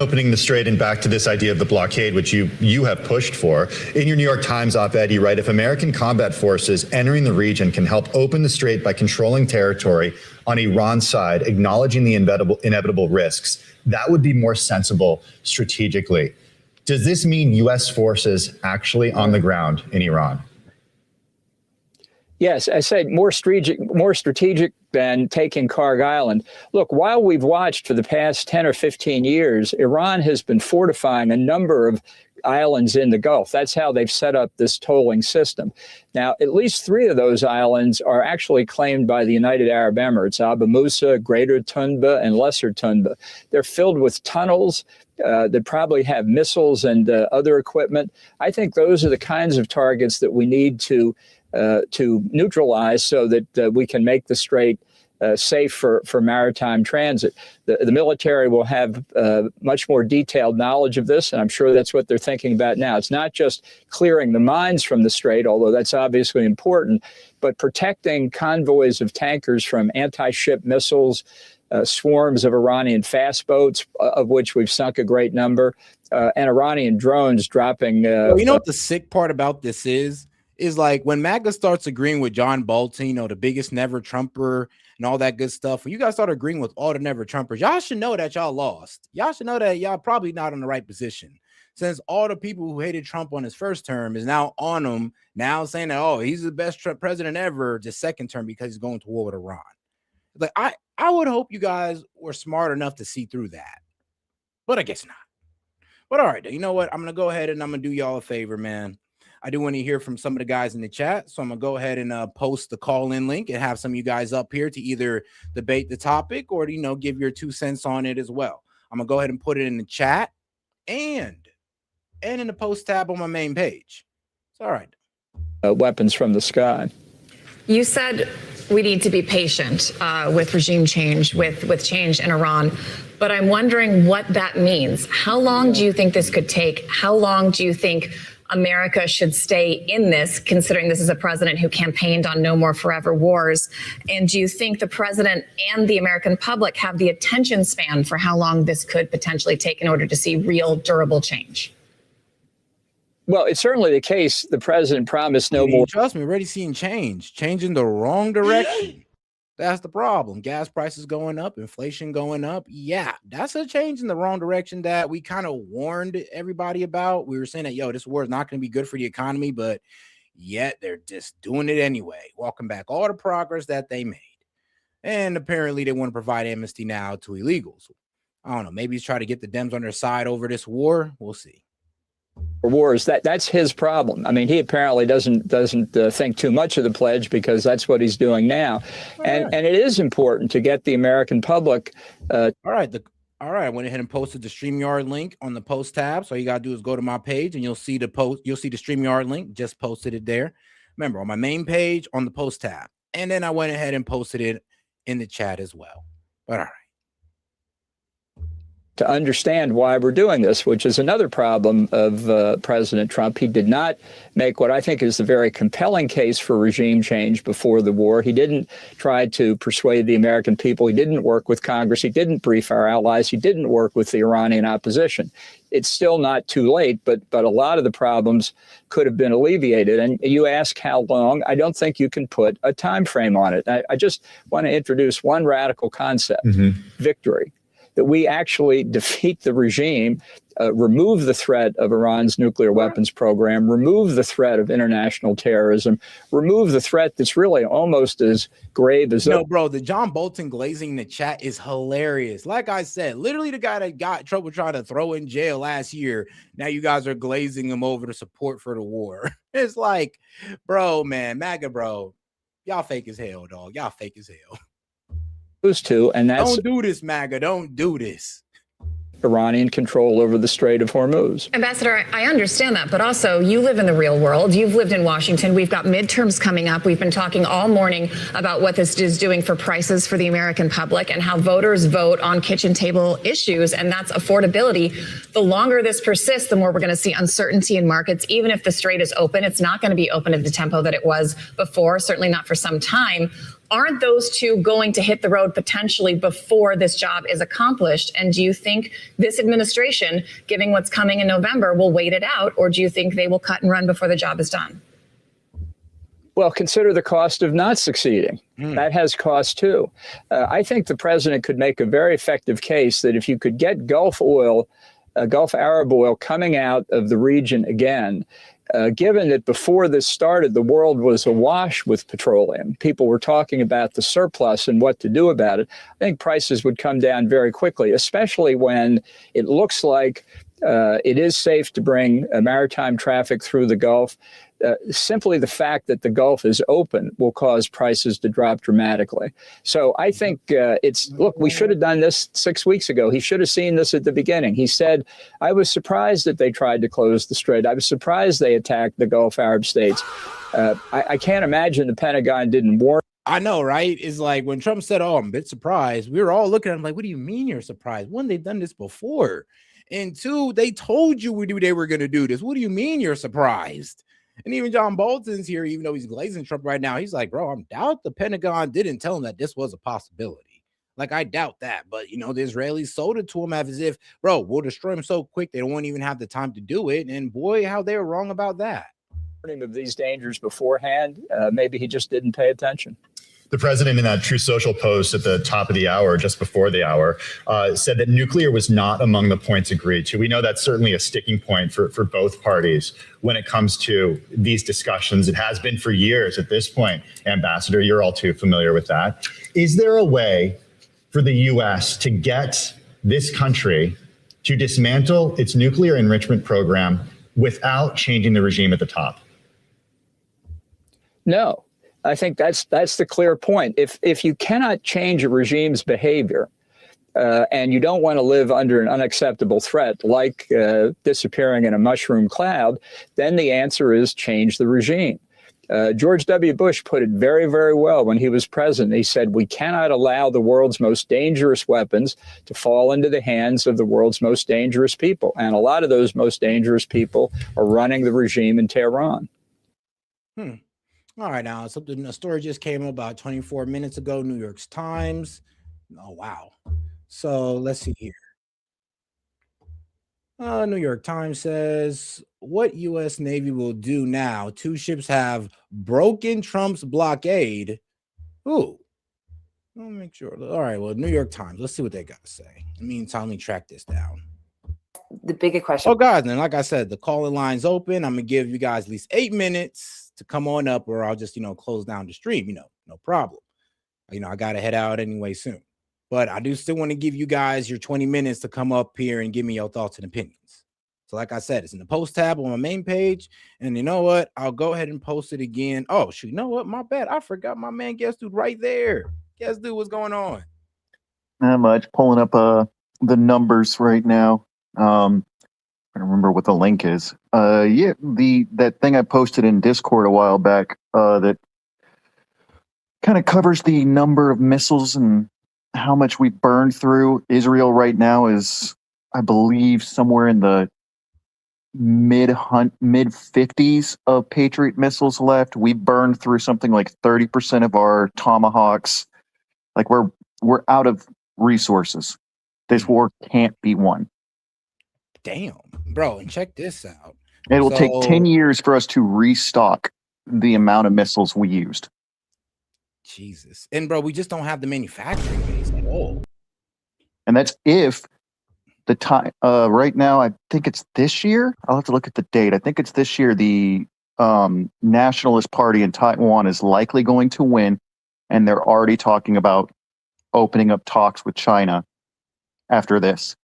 Opening the strait and back to this idea of the blockade, which you have pushed for. In your New York Times op-ed, you write, if American combat forces entering the region can help open the strait by controlling territory on Iran's side, acknowledging the inevitable risks, that would be more sensible strategically. Does this mean U.S. forces actually on the ground in Iran? Yes, I said more strategic than taking Karg Island. Look, while we've watched for the past 10 or 15 years, Iran has been fortifying a number of islands in the Gulf. That's how they've set up this tolling system. Now, at least 3 of those islands are actually claimed by the United Arab Emirates, Abu Musa, Greater Tunba, and Lesser Tunba. They're filled with tunnels that probably have missiles and other equipment. I think those are the kinds of targets that we need to neutralize so that we can make the strait safe for maritime transit. The military will have much more detailed knowledge of this, and I'm sure that's what they're thinking about now. It's not just clearing the mines from the strait, although that's obviously important, but protecting convoys of tankers from anti-ship missiles, swarms of Iranian fast boats, of which we've sunk a great number, and Iranian drones dropping. You know what the sick part about this is like when MAGA starts agreeing with John Bolton, you know, the biggest never Trumper and all that good stuff. When you guys start agreeing with all the never Trumpers, y'all should know that y'all lost. Y'all should know that y'all probably not in the right position. Since all the people who hated Trump on his first term is now on him, now saying that, oh, he's the best president ever, just second term because he's going to war with Iran. Like, I would hope you guys were smart enough to see through that, but I guess not. But all right, you know what? I'm going to go ahead and I'm going to do y'all a favor, man. I do want to hear from some of the guys in the chat, so I'm going to go ahead and post the call-in link and have some of you guys up here to either debate the topic or, you know, give your 2 cents on it as well. I'm going to go ahead and put it in the chat and in the post tab on my main page. It's all right. Weapons from the sky. You said we need to be patient with regime change, with change in Iran. But I'm wondering what that means. How long do you think this could take? How long do you think America should stay in this, considering this is a president who campaigned on no more forever wars? And do you think the president and the American public have the attention span for how long this could potentially take in order to see real durable change? Well, it's certainly the case. The president promised no more. Trust me, we're already seeing change in the wrong direction. That's the problem. Gas prices going up, inflation going up. Yeah, that's a change in the wrong direction that we kind of warned everybody about. We were saying that, yo, this war is not going to be good for the economy, but yet they're just doing it anyway, walking back all the progress that they made. And apparently they want to provide amnesty now to illegals. I don't know. Maybe he's trying to get the Dems on their side over this war. We'll see. Wars, that's his problem. I mean, he apparently doesn't think too much of the pledge because that's what he's doing now, and it is important to get the American public. All right, I went ahead and posted the StreamYard link on the post tab. So all you gotta do is go to my page and you'll see the post. You'll see the StreamYard link. Just posted it there. Remember, on my main page on the post tab, and then I went ahead and posted it in the chat as well. But all right. To understand why we're doing this, which is another problem of President Trump. He did not make what I think is a very compelling case for regime change before the war. He didn't try to persuade the American people. He didn't work with Congress. He didn't brief our allies. He didn't work with the Iranian opposition. It's still not too late, but a lot of the problems could have been alleviated. And you ask how long, I don't think you can put a time frame on it. I just want to introduce one radical concept, victory. That we actually defeat the regime, remove the threat of Iran's nuclear weapons program, remove the threat of international terrorism, remove the threat that's really almost as grave as... No, bro, the John Bolton glazing in the chat is hilarious. Like I said, literally the guy that got trouble trying to throw in jail last year, now you guys are glazing him over to support for the war. It's like, bro, man, MAGA, bro, y'all fake as hell, dog. Y'all fake as hell. To, and that's don't do this, MAGA. Don't do this. Iranian control over the Strait of Hormuz. Ambassador, I understand that, but also you live in the real world. You've lived in Washington. We've got midterms coming up. We've been talking all morning about what this is doing for prices for the American public and how voters vote on kitchen table issues, and that's affordability. The longer this persists, the more we're going to see uncertainty in markets. Even if the strait is open, it's not going to be open at the tempo that it was before, certainly not for some time. Aren't those two going to hit the road potentially before this job is accomplished? And do you think this administration, given what's coming in November, will wait it out? Or do you think they will cut and run before the job is done? Well, consider the cost of not succeeding. That has cost too. I think the president could make a very effective case that if you could get Gulf Arab oil coming out of the region again, given that before this started, the world was awash with petroleum. People were talking about the surplus and what to do about it. I think prices would come down very quickly, especially when it looks like it is safe to bring maritime traffic through the Gulf. Simply the fact that the Gulf is open will cause prices to drop dramatically. So I think look, we should have done this 6 weeks ago. He should have seen this at the beginning. He said, I was surprised that they tried to close the strait. I was surprised they attacked the Gulf Arab states. I can't imagine the Pentagon didn't warn. I know, right? It's like when Trump said, oh, I'm a bit surprised. We were all looking at him like, what do you mean you're surprised? One, they've done this before. And two, they told you they were going to do this. What do you mean you're surprised? And even John Bolton's here, even though he's glazing Trump right now. He's like, bro, I doubt the Pentagon didn't tell him that this was a possibility. Like, I doubt that. But, the Israelis sold it to him as if, bro, we'll destroy him so quick they won't even have the time to do it. And boy, how they were wrong about that. Of these dangers beforehand, maybe he just didn't pay attention. The president, in that True Social post at the top of the hour, just before the hour, said that nuclear was not among the points agreed to. We know that's certainly a sticking point for both parties when it comes to these discussions. It has been for years at this point. Ambassador, you're all too familiar with that. Is there a way for the U.S. to get this country to dismantle its nuclear enrichment program without changing the regime at the top? No. I think that's the clear point. If you cannot change a regime's behavior and you don't want to live under an unacceptable threat like disappearing in a mushroom cloud, then the answer is change the regime. George W. Bush put it very, very well when he was president. He said, we cannot allow the world's most dangerous weapons to fall into the hands of the world's most dangerous people. And a lot of those most dangerous people are running the regime in Tehran. All right, now a story just came about 24 minutes ago, New York Times. Oh, wow. So let's see here. New York Times says, what U.S. Navy will do now? Two ships have broken Trump's blockade. Ooh. Let me make sure. All right, well, New York Times. Let's see what they got to say. In the meantime, let me track this down. The bigger question. Oh, guys, and like I said, the calling line's open. I'm going to give you guys at least 8 minutes to come on up, or I'll just, close down the stream, no problem. I got to head out anyway soon. But I do still want to give you guys your 20 minutes to come up here and give me your thoughts and opinions. So like I said, it's in the post tab on my main page. And you know what? I'll go ahead and post it again. Oh, shoot. You know what? My bad. I forgot my man Guest Dude right there. Guest Dude, what's going on? Not much. Pulling up the numbers right now. I don't remember what the link is. That thing I posted in Discord a while back that kind of covers the number of missiles and how much we burned through. Israel right now is, I believe, somewhere in the mid 50s of Patriot missiles left. We burned through something like 30% of our Tomahawks. Like we're out of resources. This war can't be won. Damn, bro, and check this out. It will take 10 years for us to restock the amount of missiles we used. Jesus. And bro, we just don't have the manufacturing base at all. And that's if the time right now, I think it's this year. I'll have to look at the date. I think it's this year. The Nationalist Party in Taiwan is likely going to win. And they're already talking about opening up talks with China after this.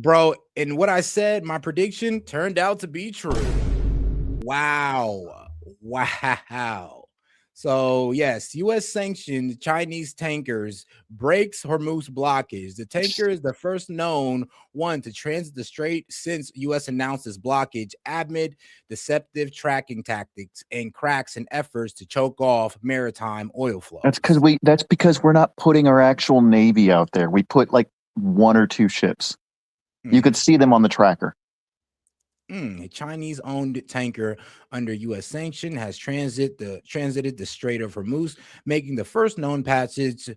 Bro, and what I said, my prediction turned out to be true. Wow. So, yes, U.S. sanctioned Chinese tankers breaks Hormuz blockage. The tanker is the first known one to transit the strait since U.S. announced this blockage amid deceptive tracking tactics and cracks in efforts to choke off maritime oil flow. That's because we're not putting our actual Navy out there. We put like 1 or 2 ships. You could see them on the tracker. A Chinese-owned tanker under U.S. sanction has transited the Strait of Hormuz, making the first known passage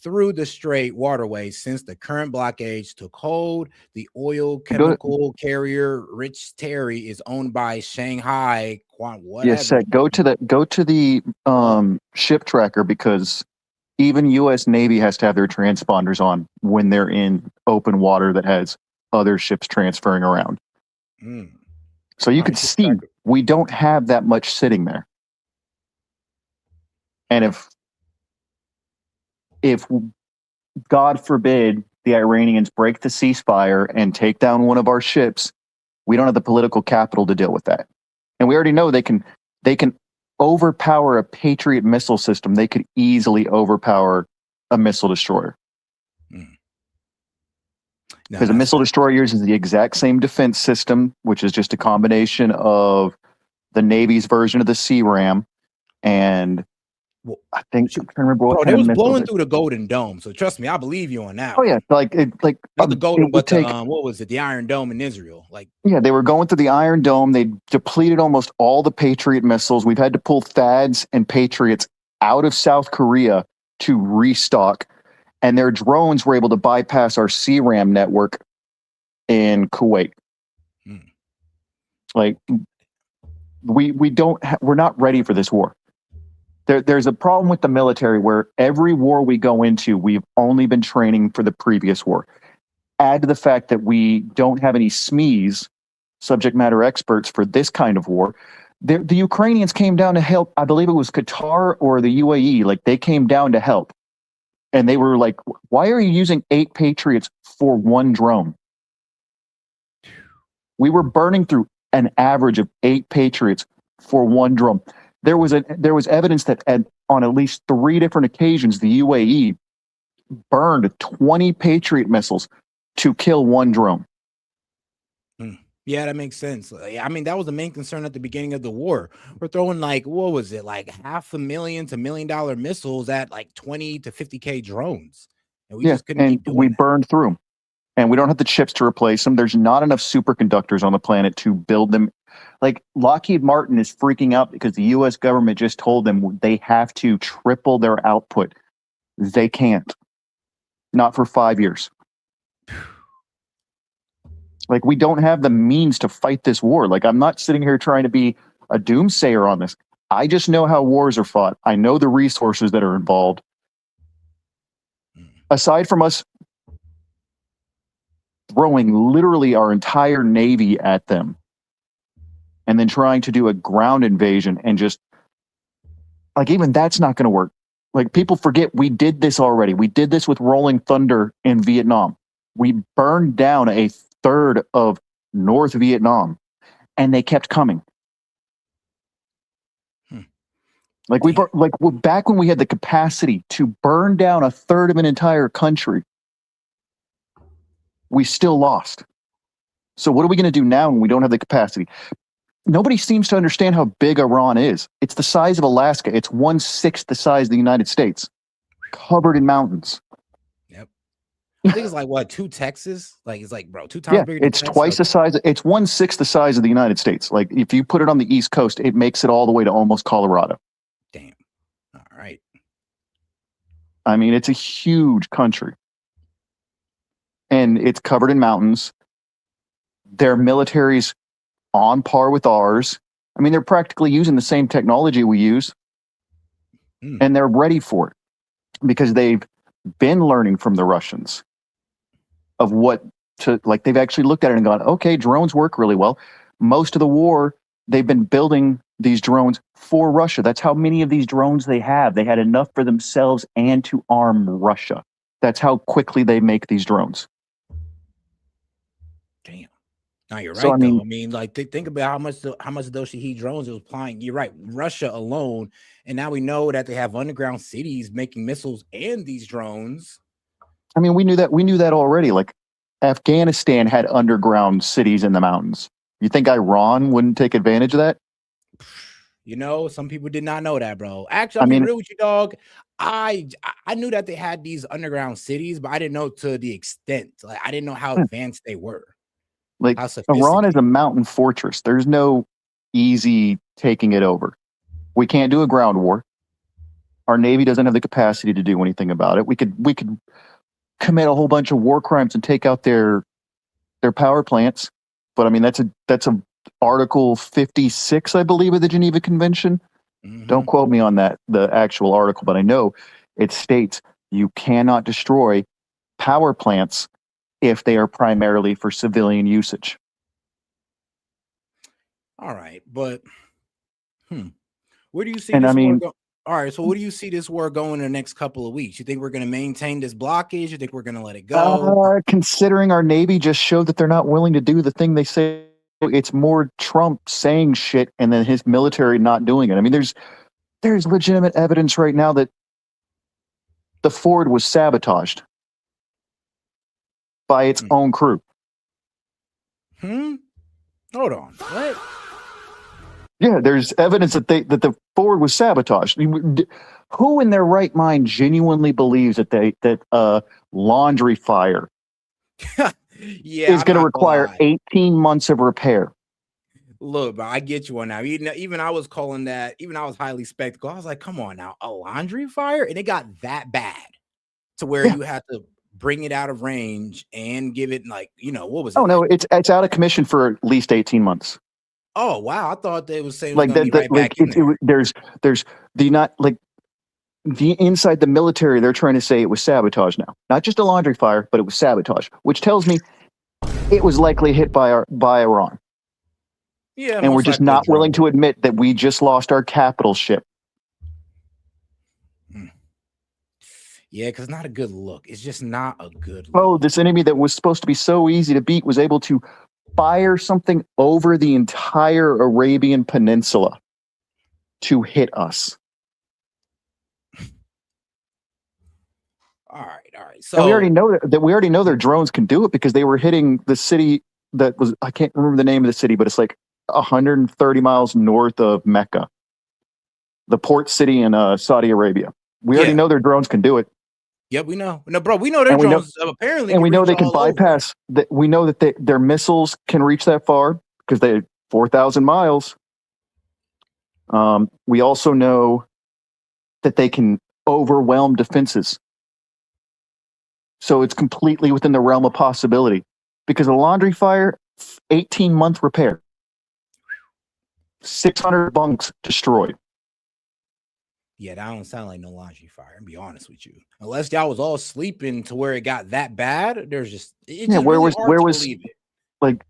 through the Strait waterway since the current blockage took hold. The oil chemical carrier Rich Terry is owned by Shanghai. Yes, Seth, go to the ship tracker, because even U.S. Navy has to have their transponders on when they're in open water that has other ships transferring around. So you could see we don't have that much sitting there. And if God forbid the Iranians break the ceasefire and take down one of our ships, we don't have the political capital to deal with that. And we already know they can overpower a Patriot missile system. They could easily overpower a missile destroyer. Because a missile destroyer uses the exact same defense system, which is just a combination of the Navy's version of the CRAM and I think I can't remember what Bro, kind they of was missile blowing through the Golden Dome, so trust me, I believe you on that. Oh yeah, not the Golden, but the what was it? The Iron Dome in Israel. Yeah, they were going through the Iron Dome. They depleted almost all the Patriot missiles. We've had to pull THAADs and Patriots out of South Korea to restock, and their drones were able to bypass our CRAM network in Kuwait. We're not ready for this war. There's a problem with the military where every war we go into, we've only been training for the previous war. Add to the fact that we don't have any SMEs, subject matter experts, for this kind of war. The Ukrainians came down to help. I believe it was Qatar or the UAE. They came down to help. And they were like, why are you using 8 Patriots for one drone? We were burning through an average of 8 Patriots for one drone. There was evidence that on at least 3 different occasions, the UAE burned 20 Patriot missiles to kill one drone. Yeah, that makes sense. I mean, that was the main concern at the beginning of the war. We're throwing what was it, $500,000 to $1 million missiles at 20 to 50K drones. And we just couldn't keep doing that. Burned through them. And we don't have the chips to replace them. There's not enough superconductors on the planet to build them. Lockheed Martin is freaking out because the U.S. government just told them they have to triple their output. They can't. Not for 5 years. We don't have the means to fight this war. I'm not sitting here trying to be a doomsayer on this. I just know how wars are fought. I know the resources that are involved. Aside from us throwing literally our entire Navy at them and then trying to do a ground invasion and just even that's not going to work. People forget we did this already. We did this with Rolling Thunder in Vietnam. We burned down a third of North Vietnam and they kept coming. Back when we had the capacity to burn down a third of an entire country, we still lost. So what are we going to do now when we don't have the capacity? Nobody seems to understand how big Iran is. It's the size of Alaska. It's 1/6 the size of the United States, covered in mountains. Yep. I think it's 2 Texas. It's 2 times bigger than it's Texas. twice the size. It's 1/6 the size of the United States. If you put it on the East Coast, it makes it all the way to almost Colorado. Damn. All right. I mean, it's a huge country. And it's covered in mountains. Their military's on par with ours. I mean, they're practically using the same technology we use. And they're ready for it because they've been learning from the Russians of what to, they've actually looked at it and gone, okay, drones work really well. Most of the war, they've been building these drones for Russia. That's how many of these drones they have. They had enough for themselves and to arm Russia. That's how quickly they make these drones. Damn. No, you're right. So, think about how much of those Shahed drones it was applying. You're right. Russia alone, and now we know that they have underground cities making missiles and these drones. I mean, we knew that already. Afghanistan had underground cities in the mountains. You think Iran wouldn't take advantage of that? Some people did not know that, bro. Actually, I'll be real with you, dog. I knew that they had these underground cities, but I didn't know to the extent. I didn't know how advanced they were. How Iran sophisticated. is a mountain fortress. There's no easy taking it over. We can't do a ground war. Our Navy doesn't have the capacity to do anything about it. We could commit a whole bunch of war crimes and take out their power plants. But I mean, that's a Article 56, I believe, of the Geneva Convention. Don't quote me on that, the actual article, but I know it states you cannot destroy power plants if they are primarily for civilian usage. All right, but where do you see And this I war mean, go? All right, so where do you see this war going in the next couple of weeks? You think we're going to maintain this blockage? You think we're going to let it go? considering our Navy just showed that they're not willing to do the thing they say, it's more Trump saying shit and then his military not doing it. I mean, there's legitimate evidence right now that the Ford was sabotaged by its own crew. Hold on. What? Yeah, there's evidence that the Ford was sabotaged. Who in their right mind genuinely believes that laundry fire Yeah, is I'm going to not gonna require lie. 18 months of repair? Look, but I get you on that. Even I was calling that. Even I was highly skeptical. I was like, "Come on now, a laundry fire," and it got that bad to where you had to bring it out of range and give it like what was it? Oh no, it's out of commission for at least 18 months. Oh wow, I thought they was saying it was Like gonna be right back in there. there's the not like the inside the military, they're trying to say it was sabotage now. Not just a laundry fire, but it was sabotage, which tells me it was likely hit by Iran. Yeah, And we're most just likely a not willing drone. to admit that we just lost our capital ship. Yeah, because not a good look. It's just not a good look. Oh, this enemy that was supposed to be so easy to beat was able to fire something over the entire Arabian Peninsula to hit us. All right. And So we already know that we already know their drones can do it because they were hitting the city that was, I can't remember the name of the city, but it's like 130 miles north of Mecca, the port city in Saudi Arabia. We already know their drones can do it. Yep, we know. No, bro, we know their And we know- drones apparently And we know reach they can all over. bypass that. We know that their missiles can reach that far because they 4,000 miles. We also know that they can overwhelm defenses. So it's completely within the realm of possibility because a laundry fire, 18-month repair, 600 bunks destroyed. Yeah, that don't sound like no laundry fire. I'll be honest with you. Unless y'all was all sleeping to where it got that bad, there's just it's just where really was hard where to was believe it. like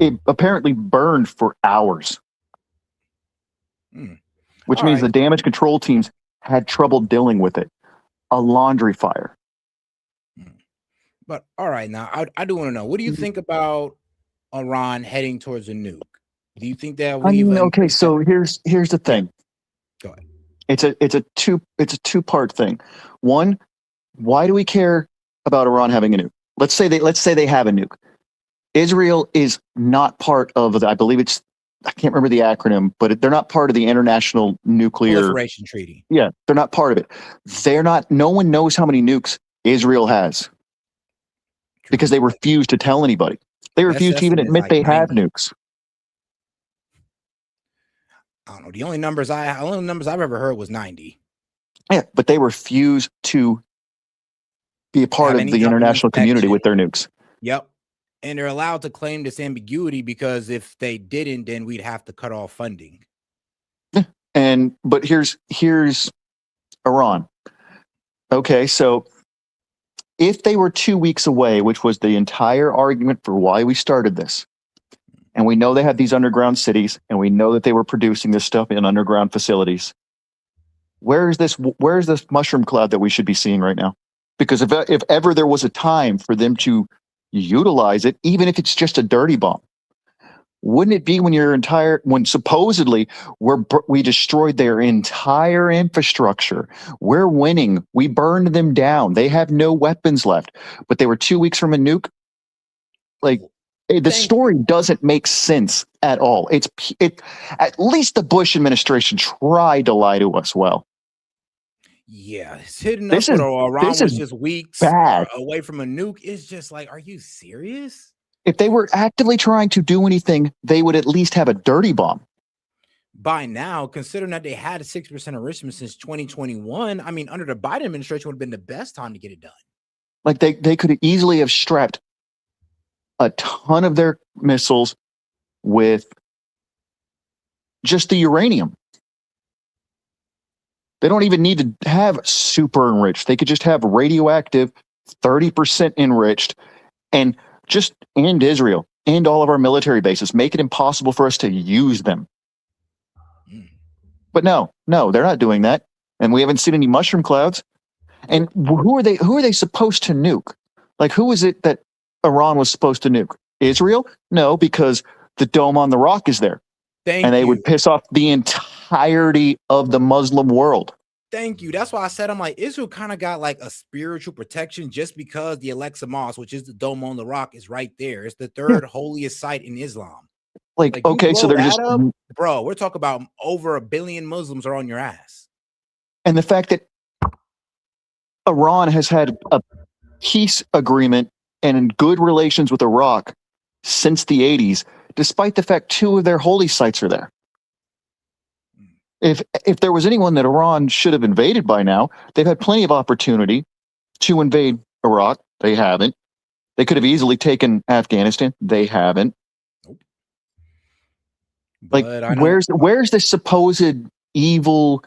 it apparently burned for hours, which All means right. the damage control teams had trouble dealing with it. A laundry fire. But all right, now I do want to know, what do you think about Iran heading towards a nuke? Do you think that I we mean, even okay, so here's the thing. Go ahead. It's a two-part thing. One, why do we care about Iran having a nuke? Let's say they have a nuke. Israel is not part of the, I believe it's, I can't remember the acronym, but they're not part of the International Nuclear Proliferation Treaty? Yeah, they're not part of it. They're not. No one knows how many nukes Israel has because they refuse to tell anybody. They Best refuse to even estimate is admit like they have 90. nukes. I don't know. The only numbers I've ever heard was 90. Yeah, but they refuse to be a part Have of any the type of international community inspection. with their nukes. Yep. And they're allowed to claim this ambiguity because if they didn't, then we'd have to cut off funding. But here's Iran. Okay, so if they were 2 weeks away, which was the entire argument for why we started this, and we know they had these underground cities, and we know that they were producing this stuff in underground facilities, where's this mushroom cloud that we should be seeing right now? Because if ever there was a time for them to utilize it, even if it's just a dirty bomb, wouldn't it be when supposedly we destroyed their entire infrastructure? We're winning. We burned them down. They have no weapons left, but they were 2 weeks from a nuke. Like the story doesn't make sense at all. At least the Bush administration tried to lie to us. Well, Yeah, it's hitting This us with is- Iran this was is just weeks bad. away from a nuke. It's just like, are you serious? If they were actively trying to do anything, they would at least have a dirty bomb. By now, considering that they had a 6% enrichment since 2021, I mean, under the Biden administration would have been the best time to get it done. Like they could easily have strapped a ton of their missiles with just the uranium. They don't even need to have super enriched. They could just have radioactive, 30% enriched, and just end Israel, end all of our military bases, make it impossible for us to use them. But no, they're not doing that. And we haven't seen any mushroom clouds. And who are they supposed to nuke? Like, who is it that Iran was supposed to nuke? Israel? No, because the Dome on the Rock is there. And they would piss off the entirety of the Muslim world. Thank you. That's why I said, I'm like, Israel kind of got like a spiritual protection just because the Alexa Mosque, which is the Dome on the Rock, is right there. It's the third holiest site in Islam. Like okay, so they're just bro, we're talking about over 1 billion Muslims are on your ass. And the fact that Iran has had a peace agreement and good relations with Iraq since the 80s, despite the fact 2 of their holy sites are there. If there was anyone that Iran should have invaded by now, they've had plenty of opportunity to invade Iraq. They haven't. They could have easily taken Afghanistan. They haven't. Like, where's the supposed evil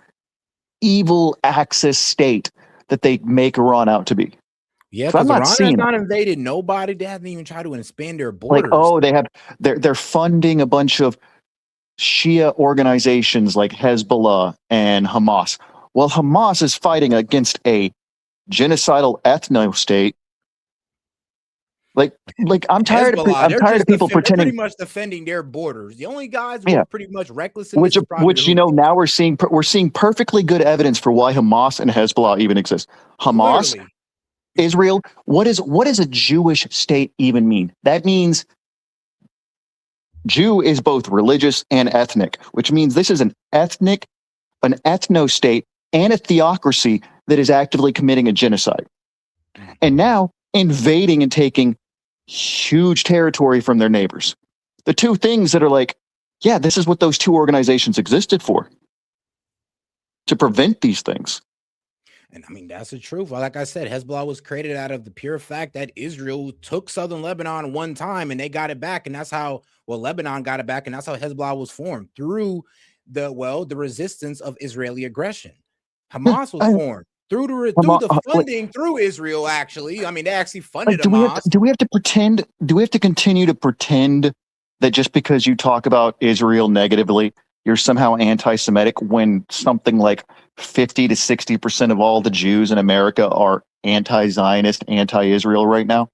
Axis state that they make Iran out to be? Yeah, because Iran has not invaded nobody. They haven't even tried to expand their borders. Like, they're funding a bunch of Shia organizations like Hezbollah and Hamas. Well, Hamas is fighting against a genocidal ethno state. Like I'm tired of people pretending. Pretty much defending their borders. The only guys who are pretty much reckless in which now we're seeing perfectly good evidence for why Hamas and Hezbollah even exist. Hamas, literally. Israel. What does a Jewish state even mean? That means Jew is both religious and ethnic, which means this is an ethno state and a theocracy that is actively committing a genocide. And now invading and taking huge territory from their neighbors. The 2 things that are like, yeah, this is what those 2 organizations existed for, to prevent these things. And I mean, that's the truth. Like I said, Hezbollah was created out of the pure fact that Israel took southern Lebanon one time and they got it back. And that's how, Lebanon got it back. And that's how Hezbollah was formed, through the resistance of Israeli aggression. Hamas was formed through the funding through Israel, actually. I mean, they actually funded Hamas. Do we have to continue to pretend that just because you talk about Israel negatively, you're somehow anti-Semitic, when something like 50 to 60% of all the Jews in America are anti-Zionist, anti-Israel right now?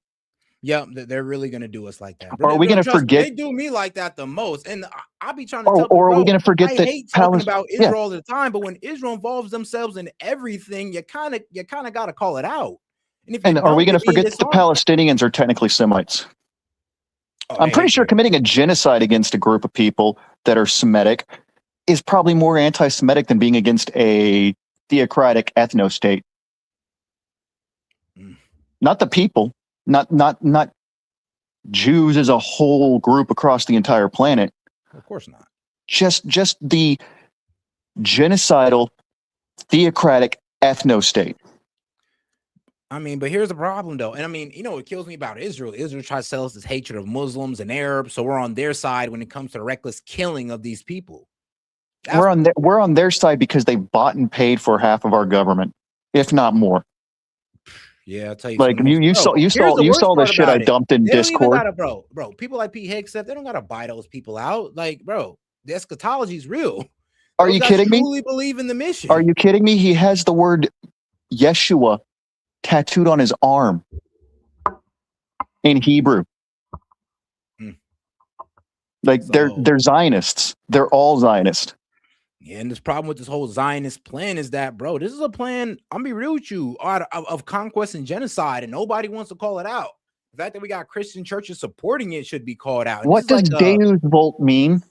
Yeah, they're really going to do us like that. Are we going to forget? They do me like that the most. And I'll be trying to tell or are we going to forget that? I hate talking about Israel all the time, but when Israel involves themselves in everything, you kind of got to call it out. And are we going to forget that the Palestinians are technically Semites? I'm pretty sure committing a genocide against a group of people that are Semitic is probably more anti-Semitic than being against a theocratic ethno state. Not the people, not Jews as a whole group across the entire planet. Of course not. Just the genocidal theocratic ethno state. I mean, but here's the problem, though. And I mean, what kills me about Israel? Israel tries to sell us this hatred of Muslims and Arabs, so we're on their side when it comes to the reckless killing of these people. We're on their side because they bought and paid for half of our government, if not more. Yeah, I'll tell you. Like you saw the shit I dumped in Discord. Bro. People like Pete Hegseth, they don't gotta buy those people out. Like, bro, the eschatology is real. Are you kidding me? Truly believe in the mission. Are you kidding me? He has the word Yeshua tattooed on his arm in Hebrew. Like, they're Zionists. They're all Zionist. Yeah, and this problem with this whole Zionist plan is that, bro, this is a plan, I'm gonna be real with you, of conquest and genocide, and nobody wants to call it out. The fact that we got Christian churches supporting it should be called out. What does Deus Vult mean?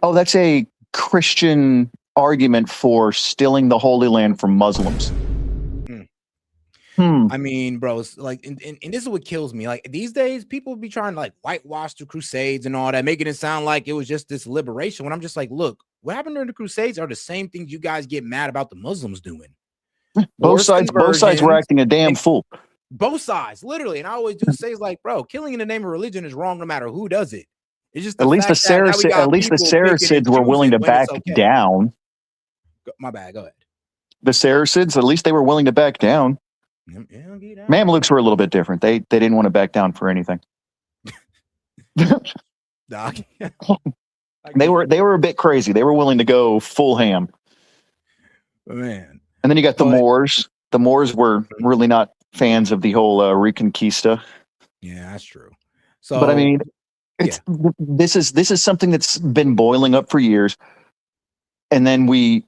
Oh, that's a Christian argument for stealing the Holy Land from Muslims. I mean, bro, it's like, and this is what kills me. Like these days, people be trying to like whitewash the Crusades and all that, making it sound like it was just this liberation. When I'm just like, look, what happened during the Crusades are the same things you guys get mad about the Muslims doing. Both sides were acting a damn fool. Both sides, literally. And I always do say, it's like, bro, killing in the name of religion is wrong no matter who does it. It's just At least the Saracens were willing to back down. My bad. Go ahead. The Saracens, at least they were willing to back down. Mamluks were a little bit different. They didn't want to back down for anything. Doc. They were a bit crazy. They were willing to go full ham. Man. And then you got the Moors. The Moors were really not fans of the whole Reconquista. Yeah, that's true. So, but I mean, this is something that's been boiling up for years, and then we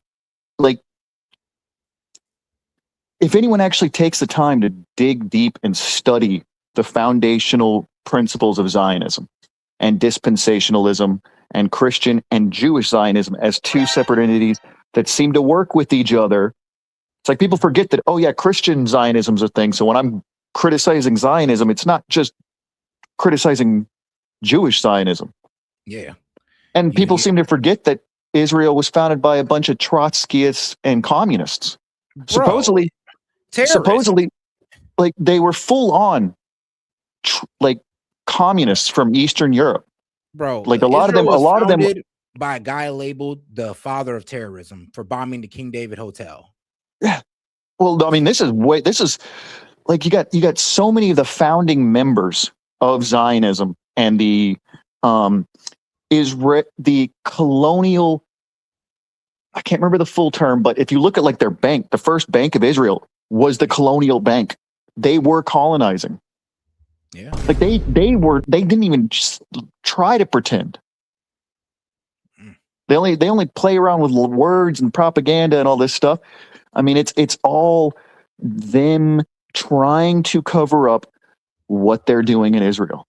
like. If anyone actually takes the time to dig deep and study the foundational principles of Zionism and dispensationalism and Christian and Jewish Zionism as two separate entities that seem to work with each other, it's like people forget that, oh yeah, Christian Zionism's a thing. So when I'm criticizing Zionism, it's not just criticizing Jewish Zionism. Yeah. And people seem to forget that Israel was founded by a bunch of Trotskyists and communists. Bro. Supposedly, like they were full on, like communists from Eastern Europe, bro. Like a lot of them by a guy labeled the father of terrorism for bombing the King David Hotel. Yeah. Well, I mean, this is like you got so many of the founding members of Zionism and the colonial. I can't remember the full term, but if you look at like their bank, the first bank of Israel was the colonial bank. They were colonizing. Yeah. Like they didn't even try to pretend. They only play around with words and propaganda and all this stuff. I mean, it's all them trying to cover up what they're doing in Israel.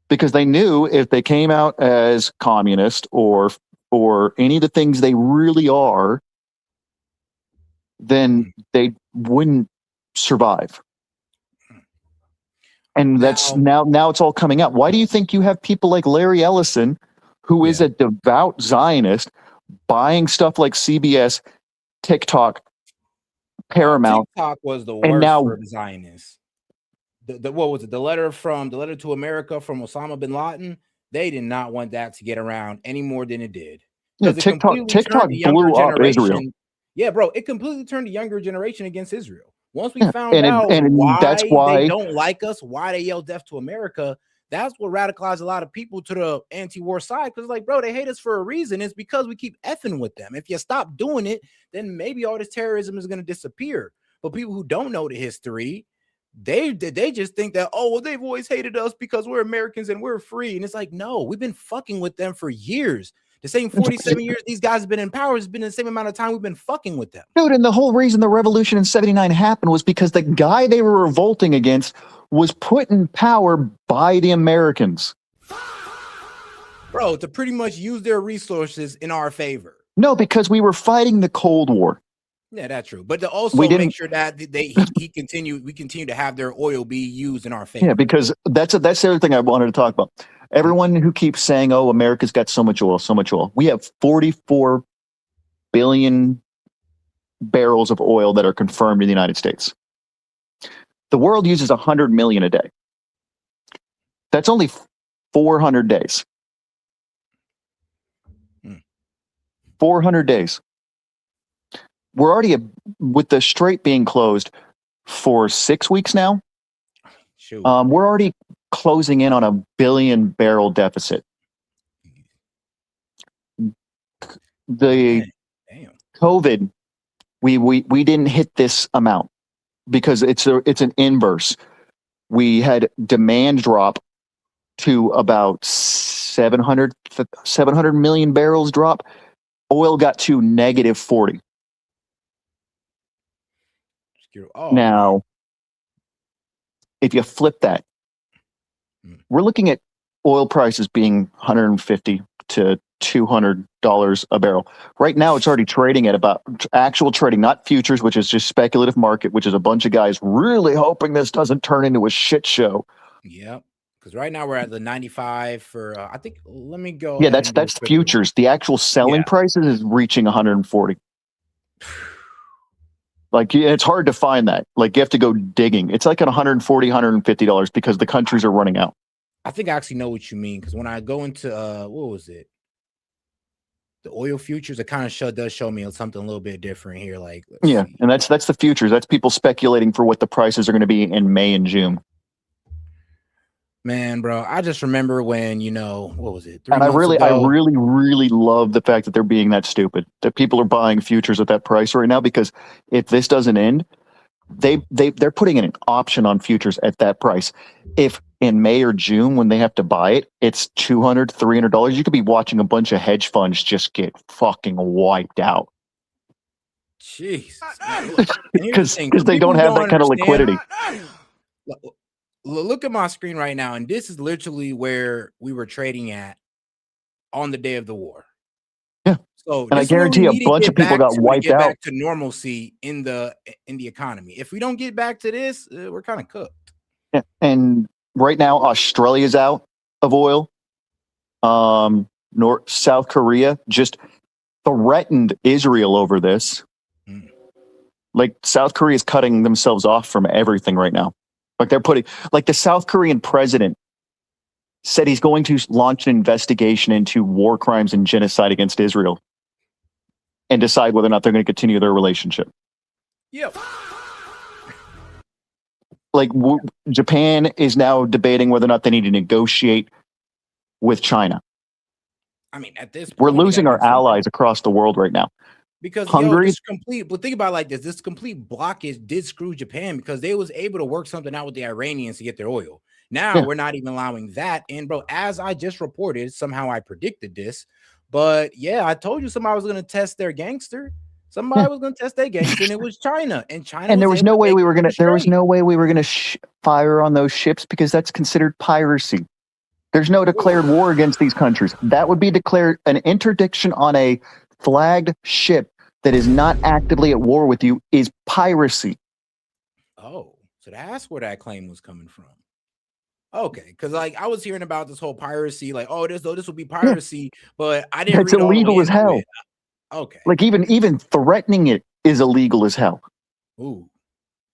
Because they knew if they came out as communist or any of the things they really are, then they wouldn't survive. And that's now it's all coming out. Why do you think you have people like Larry Ellison, who is a devout Zionist, buying stuff like CBS, TikTok, Paramount? TikTok was the worst for the Zionists. What was it? The letter to America from Osama bin Laden. They did not want that to get around any more than it did. Yeah, TikTok blew up Israel. Yeah, bro, it completely turned the younger generation against Israel. Once we found out why they don't like us, why they yell death to America, that's what radicalized a lot of people to the anti-war side. Because like, bro, they hate us for a reason. It's because we keep effing with them. If you stop doing it, then maybe all this terrorism is going to disappear. But people who don't know the history, they just think that, oh, well, they've always hated us because we're Americans and we're free. And it's like, no, we've been fucking with them for years. The same 47 years these guys have been in power has been the same amount of time we've been fucking with them. Dude, and the whole reason the revolution in 79 happened was because the guy they were revolting against was put in power by the Americans. Bro, to pretty much use their resources in our favor. No, because we were fighting the Cold War. Yeah, that's true. But to also make sure that we continue to have their oil be used in our favor. Yeah, because that's the other thing I wanted to talk about. Everyone who keeps saying, oh, America's got so much oil, so much oil. We have 44 billion barrels of oil that are confirmed in the United States. The world uses 100 million a day. That's only 400 days. 400 days. We're already with the Strait being closed for 6 weeks now. Shoot. We're already closing in on a 1 billion barrel deficit. The COVID, we didn't hit this amount because it's an inverse. We had demand drop to about 700 million barrels drop. Oil got to negative 40. Now, if you flip that, we're looking at oil prices being 150 to $200 a barrel. Right now, it's already trading at about actual trading, not futures, which is just speculative market, which is a bunch of guys really hoping this doesn't turn into a shit show. Yep. Because right now we're at the 95 for, I think, let me go. Yeah, ahead and do a that's quick futures. The actual selling prices is reaching 140. Like, it's hard to find that. Like, you have to go digging. It's like at $140, $150 because the countries are running out. I think I actually know what you mean, because when I go into what was it? The oil futures, it kind of does show me something a little bit different here. Like, Yeah, and that's the futures. That's people speculating for what the prices are going to be in May and June. Man, bro, I just remember when, what was it? 3 And I months really ago. love the fact that they're being that stupid. That people are buying futures at that price right now, because if this doesn't end, they're putting in an option on futures at that price. If in May or June, when they have to buy it, it's $200, $300, you could be watching a bunch of hedge funds just get fucking wiped out. Jeez. Because they don't have that kind of liquidity. Look at my screen right now, and this is literally where we were trading at on the day of the war. Yeah. So, and I guarantee a bunch of people got wiped out. Back to normalcy in the economy. If we don't get back to this, we're kind of cooked. Yeah. And right now, Australia's out of oil. South Korea just threatened Israel over this. Like, South Korea is cutting themselves off from everything right now. Like, they're putting, like, the South Korean president said he's going to launch an investigation into war crimes and genocide against Israel and decide whether or not they're going to continue their relationship. Yep. Like, Japan is now debating whether or not they need to negotiate with China. I mean, at this point, we're losing our allies across the world right now. Because Hungary, this complete, but think about it like this: this complete blockage did screw Japan, because they was able to work something out with the Iranians to get their oil. Now we're not even allowing that. And bro, as I just reported, somehow I predicted this, but yeah, I told you somebody was going to test their gangster. Somebody was going to test their gangster, and it was China. And China, and there was no way we were going to. There was no way we were going to fire on those ships, because that's considered piracy. There's no declared war against these countries. That would be declared an interdiction on a flagged ship that is not actively at war with you is piracy. Oh, so that's where that claim was coming from. Okay, because like I was hearing about this whole piracy, like, oh, this would be piracy, but I didn't. It's illegal as hell. Okay, like even threatening it is illegal as hell. Ooh,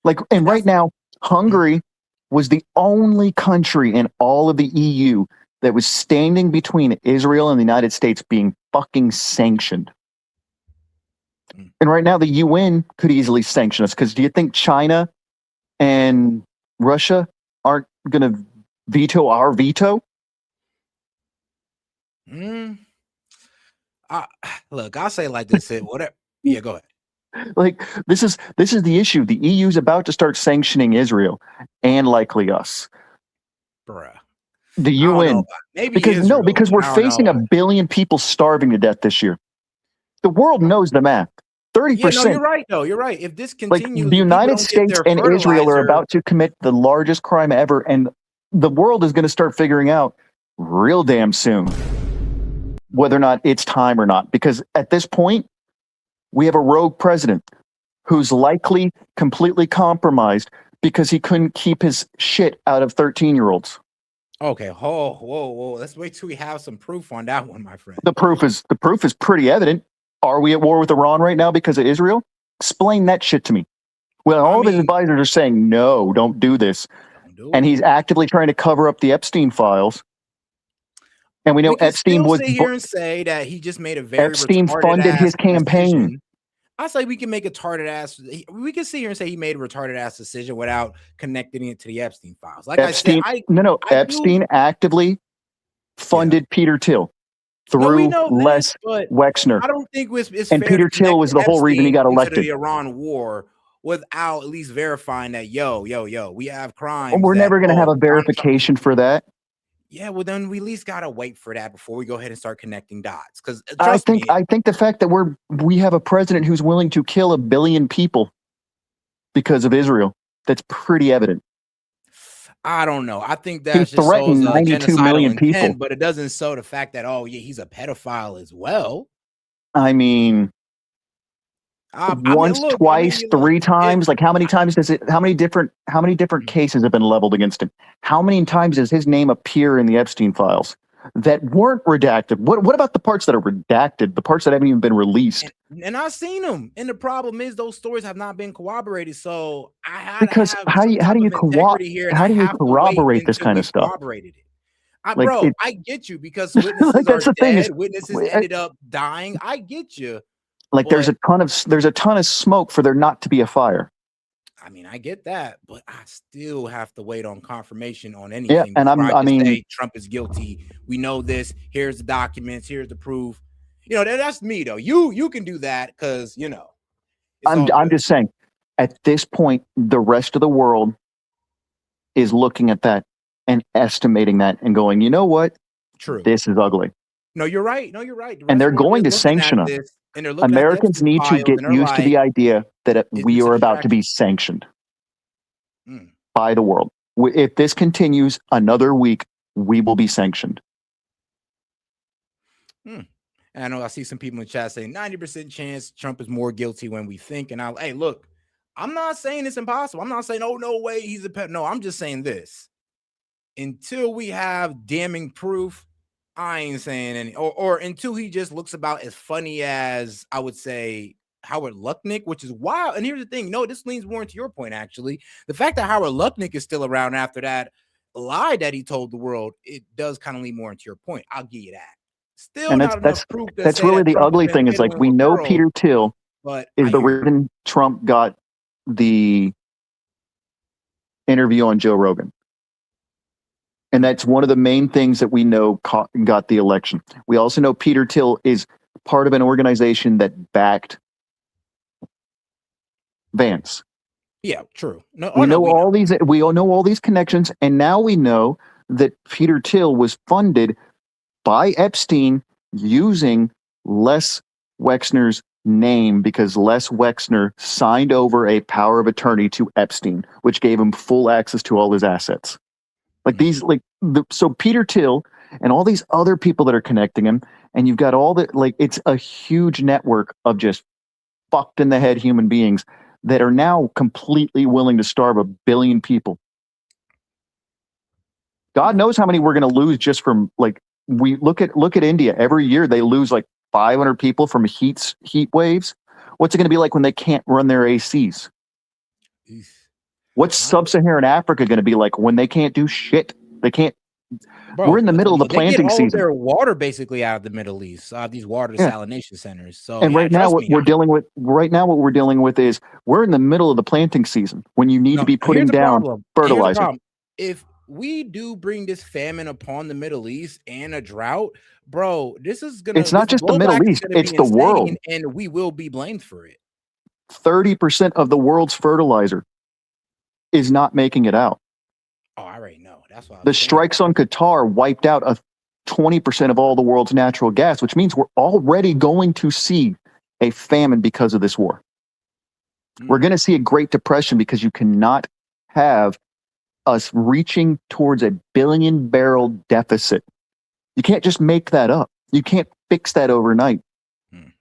like, and right now, Hungary was the only country in all of the EU that was standing between Israel and the United States being fucking sanctioned. And right now, the UN could easily sanction us, because do you think China and Russia aren't going to veto our veto? Look, I'll say it like this: whatever. Yeah, go ahead. Like, this is the issue. The EU's about to start sanctioning Israel and likely us. Bruh. The UN. Because we're facing 1 billion people starving to death this year. The world knows the math. 30%. Yeah, no, you're right, though. You're right. If this continues, like, the United States and Israel are about to commit the largest crime ever, and the world is going to start figuring out real damn soon whether or not it's time or not. Because at this point, we have a rogue president who's likely completely compromised because he couldn't keep his shit out of 13-year-olds. Okay, whoa. Let's wait till we have some proof on that one, my friend. The proof is pretty evident. Are we at war with Iran right now because of Israel? Explain that shit to me. Well, all of his advisors are saying, no, don't do this. And he's actively trying to cover up the Epstein files. And we know Epstein was sit here and say that he just made a very Epstein funded his campaign. Decision. I say we can make a retarded ass. We can sit here and say he made a retarded ass decision without connecting it to the Epstein files. Like Epstein, Epstein actively funded Peter Thiel through Les Wexner. I don't think it's and fair Peter Thiel was the whole reason he got elected. The Iran war without at least verifying that we have crimes. Well, we're never going to have a verification for that. Yeah, well then we at least gotta wait for that before we go ahead and start connecting dots. Because I think the fact that we have a president who's willing to kill 1 billion people because of Israel, that's pretty evident. I don't know. I think He that just shows threatened 92 genocidal million intent, people. but it doesn't show the fact that, oh yeah, he's a pedophile as well. I mean, once, look, twice, three times. Like, how many times does it? How many different cases have been leveled against him? How many times does his name appear in the Epstein files that weren't redacted? What about the parts that are redacted? The parts that haven't even been released? And I've seen them. And the problem is those stories have not been corroborated. So I had Because to have how do you integrity here, and how I do you have to wait corroborate this until kind we of stuff? corroborated it. Like, Bro, I get you because witnesses like, that's are the thing is, dead. Witnesses ended up dying. I get you. like, there's a ton of smoke for there not to be a fire. I mean, I get that, but I still have to wait on confirmation on anything. Yeah, and before I mean, say Trump is guilty. We know this. Here's the documents. Here's the proof. You know, that's me though. You can do that because you know. I'm just saying, at this point, the rest of the world is looking at that and estimating that and going, you know what? True. This is ugly. No, you're right. No, you're right. And they're going to sanction us. Americans need to get used to the idea that we are about to be sanctioned by the world. If this continues another week, we will be sanctioned. And I know I see some people in the chat saying 90% chance Trump is more guilty when we think. And hey, look, I'm not saying it's impossible. I'm not saying, oh, no way he's a pet. No, I'm just saying this. Until we have damning proof, I ain't saying any, or until he just looks about as funny as I would say Howard Lutnick, which is wild. And here's the thing, no, this leans more into your point, actually. The fact that Howard Lutnick is still around after that lie that he told the world, it does kind of lean more into your point. I'll give you that. Still and not enough proof. That's really the ugly thing is, like, we know Peter Thiel is the reason Trump got the interview on Joe Rogan. And that's one of the main things that we know got the election. We also know Peter Thiel is part of an organization that backed Vance. Yeah, true. We know all these connections, and now we know that Peter Thiel was funded by Epstein using Les Wexner's name because Les Wexner signed over a power of attorney to Epstein, which gave him full access to all his assets. So Peter Thiel and all these other people that are connecting him, and you've got it's a huge network of just fucked in the head human beings that are now completely willing to starve 1 billion people. God knows how many we're going to lose just from we look at India. Every year they lose 500 people from heat waves. What's it going to be like when they can't run their ACs? What's sub-Saharan Africa going to be like when they can't do shit? They can't. Bro, we're in the middle of the planting all season. Of their water basically out of the Middle East. These water desalination centers. So, and right now, what we're dealing with is we're in the middle of the planting season when you need to be putting down fertilizer. If we do bring this famine upon the Middle East and a drought, bro, this is gonna. It's not just the Middle East; it's the world, and we will be blamed for it. 30% of the world's fertilizer is not making it out. Oh, I already know. That's why the strikes on Qatar wiped out 20% of all the world's natural gas, which means we're already going to see a famine because of this war. We're going to see a Great Depression because you cannot have us reaching towards a 1 billion barrel deficit. You can't just make that up. You can't fix that overnight. And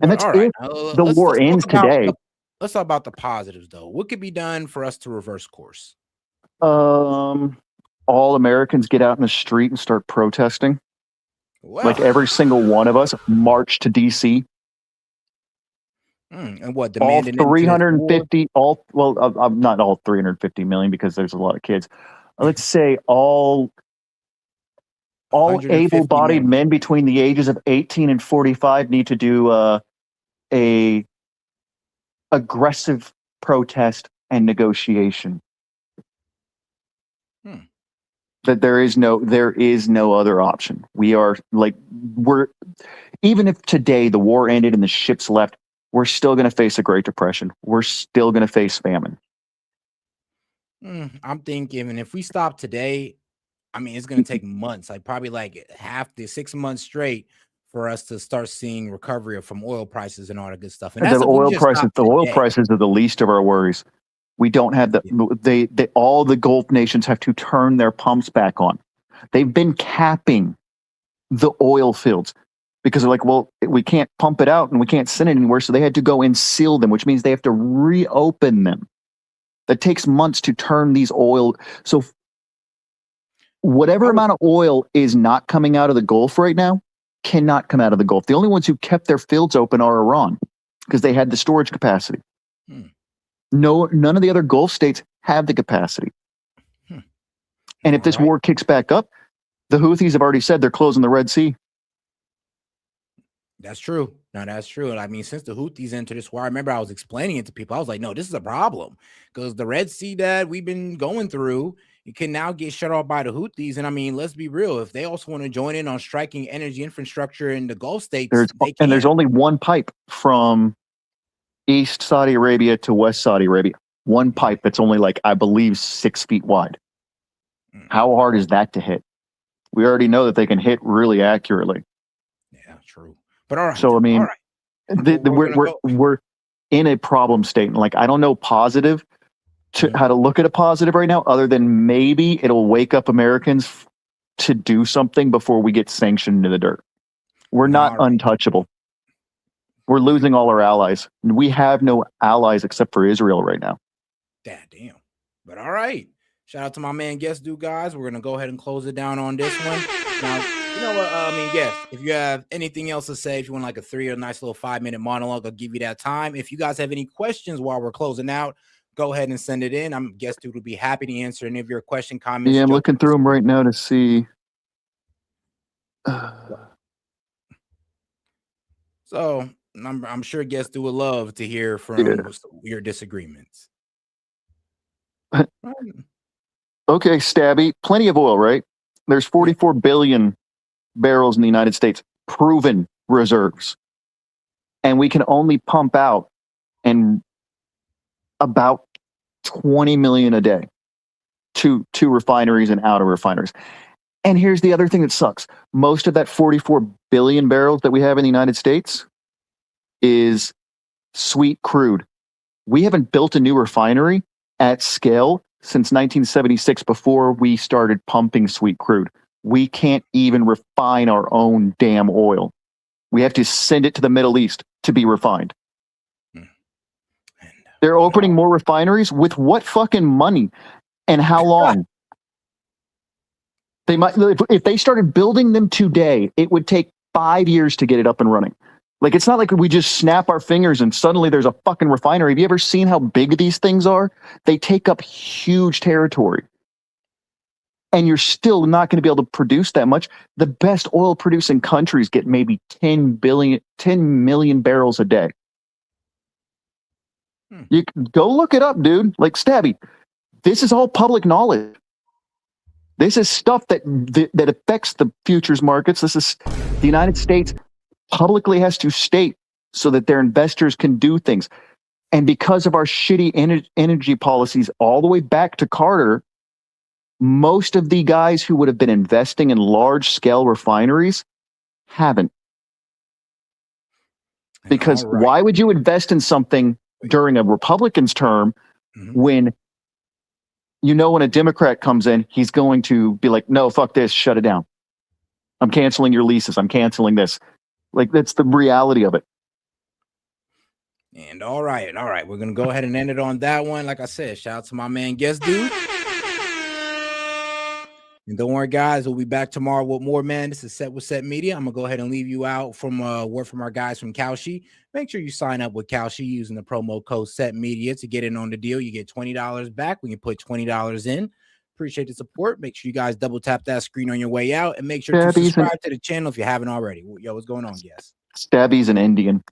that's if the war ends today. Let's talk about the positives, though. What could be done for us to reverse course? All Americans get out in the street and start protesting. Wow. Like every single one of us march to DC. And what all 350? Not all 350 million because there's a lot of kids. Let's say all able-bodied men between the ages of 18 and 45 need to do a aggressive protest and negotiation. That there is no other option. Even if today the war ended and the ships left, we're still going to face a Great Depression. We're still going to face famine. I'm thinking, if we stop today, I mean, it's going to take months, probably half the 6 months straight for us to start seeing recovery from oil prices and all that good stuff. And that's the oil prices are the least of our worries. We don't have all the Gulf nations have to turn their pumps back on. They've been capping the oil fields because they're like, well, we can't pump it out and we can't send it anywhere. So they had to go and seal them, which means they have to reopen them. That takes months to turn these oil. So whatever amount of oil is not coming out of the Gulf right now cannot come out of the Gulf. The only ones who kept their fields open are Iran because they had the storage capacity. No, none of the other Gulf states have the capacity. And if this war kicks back up, the Houthis have already said they're closing the Red Sea. That's true. No, that's true. And I mean, since the Houthis entered this war, I remember I was explaining it to people. I was like, no, this is a problem because the Red Sea that we've been going through, it can now get shut off by the Houthis. And I mean, let's be real. If they also want to join in on striking energy infrastructure in the Gulf states, there's only one pipe from East Saudi Arabia to West Saudi Arabia. One pipe that's only like, I believe, 6 feet wide. How hard is that to hit? We already know that they can hit really accurately. Yeah, true. But all right. So I mean, we're in a problem state. And like, I don't know positive to how to look at a positive right now, other than maybe it'll wake up Americans to do something before we get sanctioned into the dirt. We're not untouchable. We're losing all our allies. We have no allies except for Israel right now. Damn. But all right. Shout out to my man Guest Dude, guys. We're gonna go ahead and close it down on this one. Now, you know what? I mean, Guest, if you have anything else to say, if you want like a 3 or a nice little 5-minute monologue, I'll give you that time. If you guys have any questions while we're closing out, go ahead and send it in. I'm Guest Dude will be happy to answer any of your question, comments. Yeah, I'm looking through them right now to see. So I'm sure Guest Dude would love to hear from your disagreements. Okay, Stabby, plenty of oil, right? There's 44 billion barrels in the United States, proven reserves. And we can only pump out and about 20 million a day to refineries and out of refineries. And here's the other thing that sucks. Most of that 44 billion barrels that we have in the United States is sweet crude. We haven't built a new refinery at scale since 1976 before we started pumping sweet crude. We can't even refine our own damn oil. We have to send it to the Middle East to be refined. They're opening more refineries with what fucking money and how long? They might, if they started building them today, it would take 5 years to get it up and running. Like, it's not like we just snap our fingers and suddenly there's a fucking refinery. Have you ever seen how big these things are? They take up huge territory. And you're still not going to be able to produce that much. The best oil producing countries get maybe 10 million barrels a day. You can go look it up, dude. Like, Stabby, this is all public knowledge. This is stuff that affects the futures markets. This is the United States publicly has to state so that their investors can do things. And because of our shitty energy policies all the way back to Carter, most of the guys who would have been investing in large scale refineries haven't. Because why would you invest in something during a Republican's term when you know when a Democrat comes in, he's going to be like, no, fuck this, shut it down. I'm canceling your leases. I'm canceling this. Like, that's the reality of it. And all right. We're going to go ahead and end it on that one. Like I said, shout out to my man Guest Dude. And don't worry, guys, we'll be back tomorrow with more, man. This is Set with Set Media. I'm going to go ahead and leave you out from a word from our guys from Kalshi. Make sure you sign up with Kalshi using the promo code Set Media to get in on the deal. You get $20 back when you put $20 in. Appreciate the support. Make sure you guys double tap that screen on your way out and make sure to subscribe to the channel if you haven't already. Yo, what's going on, Yes? Stabby's an Indian.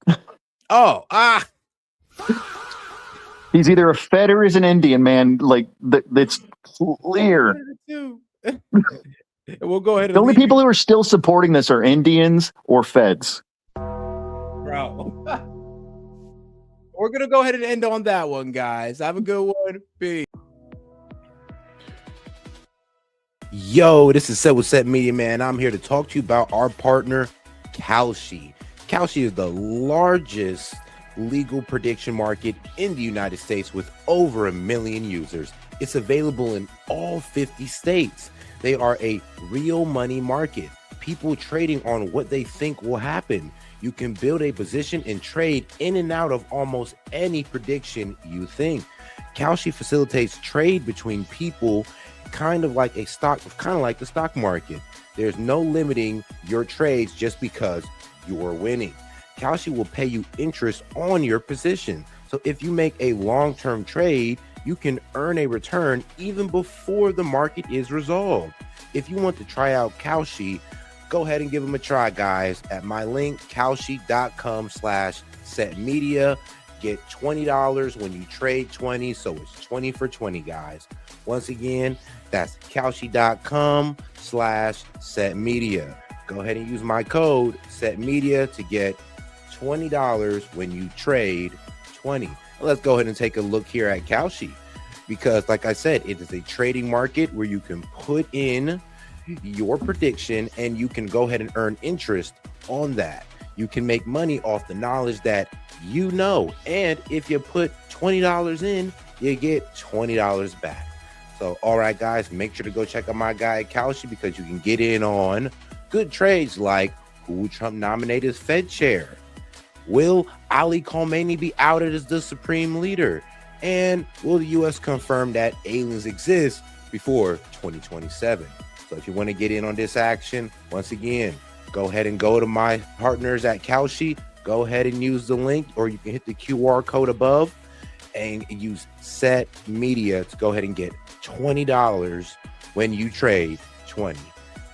He's either a Fed or is an Indian, man. Like, it's clear. We'll go ahead. The only people who are still supporting this are Indians or Feds. Bro. We're going to go ahead and end on that one, guys. Have a good one. Peace. Yo, this is Set with Set Media, man. I'm here to talk to you about our partner, Kalshi. Kalshi is the largest legal prediction market in the United States with over 1 million users. It's available in all 50 states. They are a real money market. People trading on what they think will happen. You can build a position and trade in and out of almost any prediction you think. Kalshi facilitates trade between people, kind of like the stock market. There's no limiting your trades just because you're winning. Kalshi will pay you interest on your position. So if you make a long-term trade, you can earn a return even before the market is resolved. If you want to try out Kalshi, go ahead and give them a try, guys, at my link, kalshi.com/setmedia. Get $20 when you trade 20, so it's 20 for 20, guys. Once again, that's kalshi.com/setmedia. Go ahead and use my code setmedia to get $20 when you trade 20. Let's go ahead and take a look here at Kalshi, because like I said, it is a trading market where you can put in your prediction and you can go ahead and earn interest on that. You can make money off the knowledge that you know, and if you put $20 in, you get $20 back. So all right, guys, make sure to go check out my guy at Kalshi, because you can get in on good trades like who will Trump nominate as Fed chair? Will Ali Khamenei be outed as the supreme leader? And will the U.S. confirm that aliens exist before 2027? So if you want to get in on this action, once again, go ahead and go to my partners at Kalshi. Go ahead and use the link, or you can hit the QR code above and use Set Media to go ahead and get $20 when you trade 20.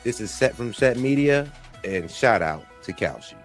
This is Set from Set Media, and shout out to Kalshi.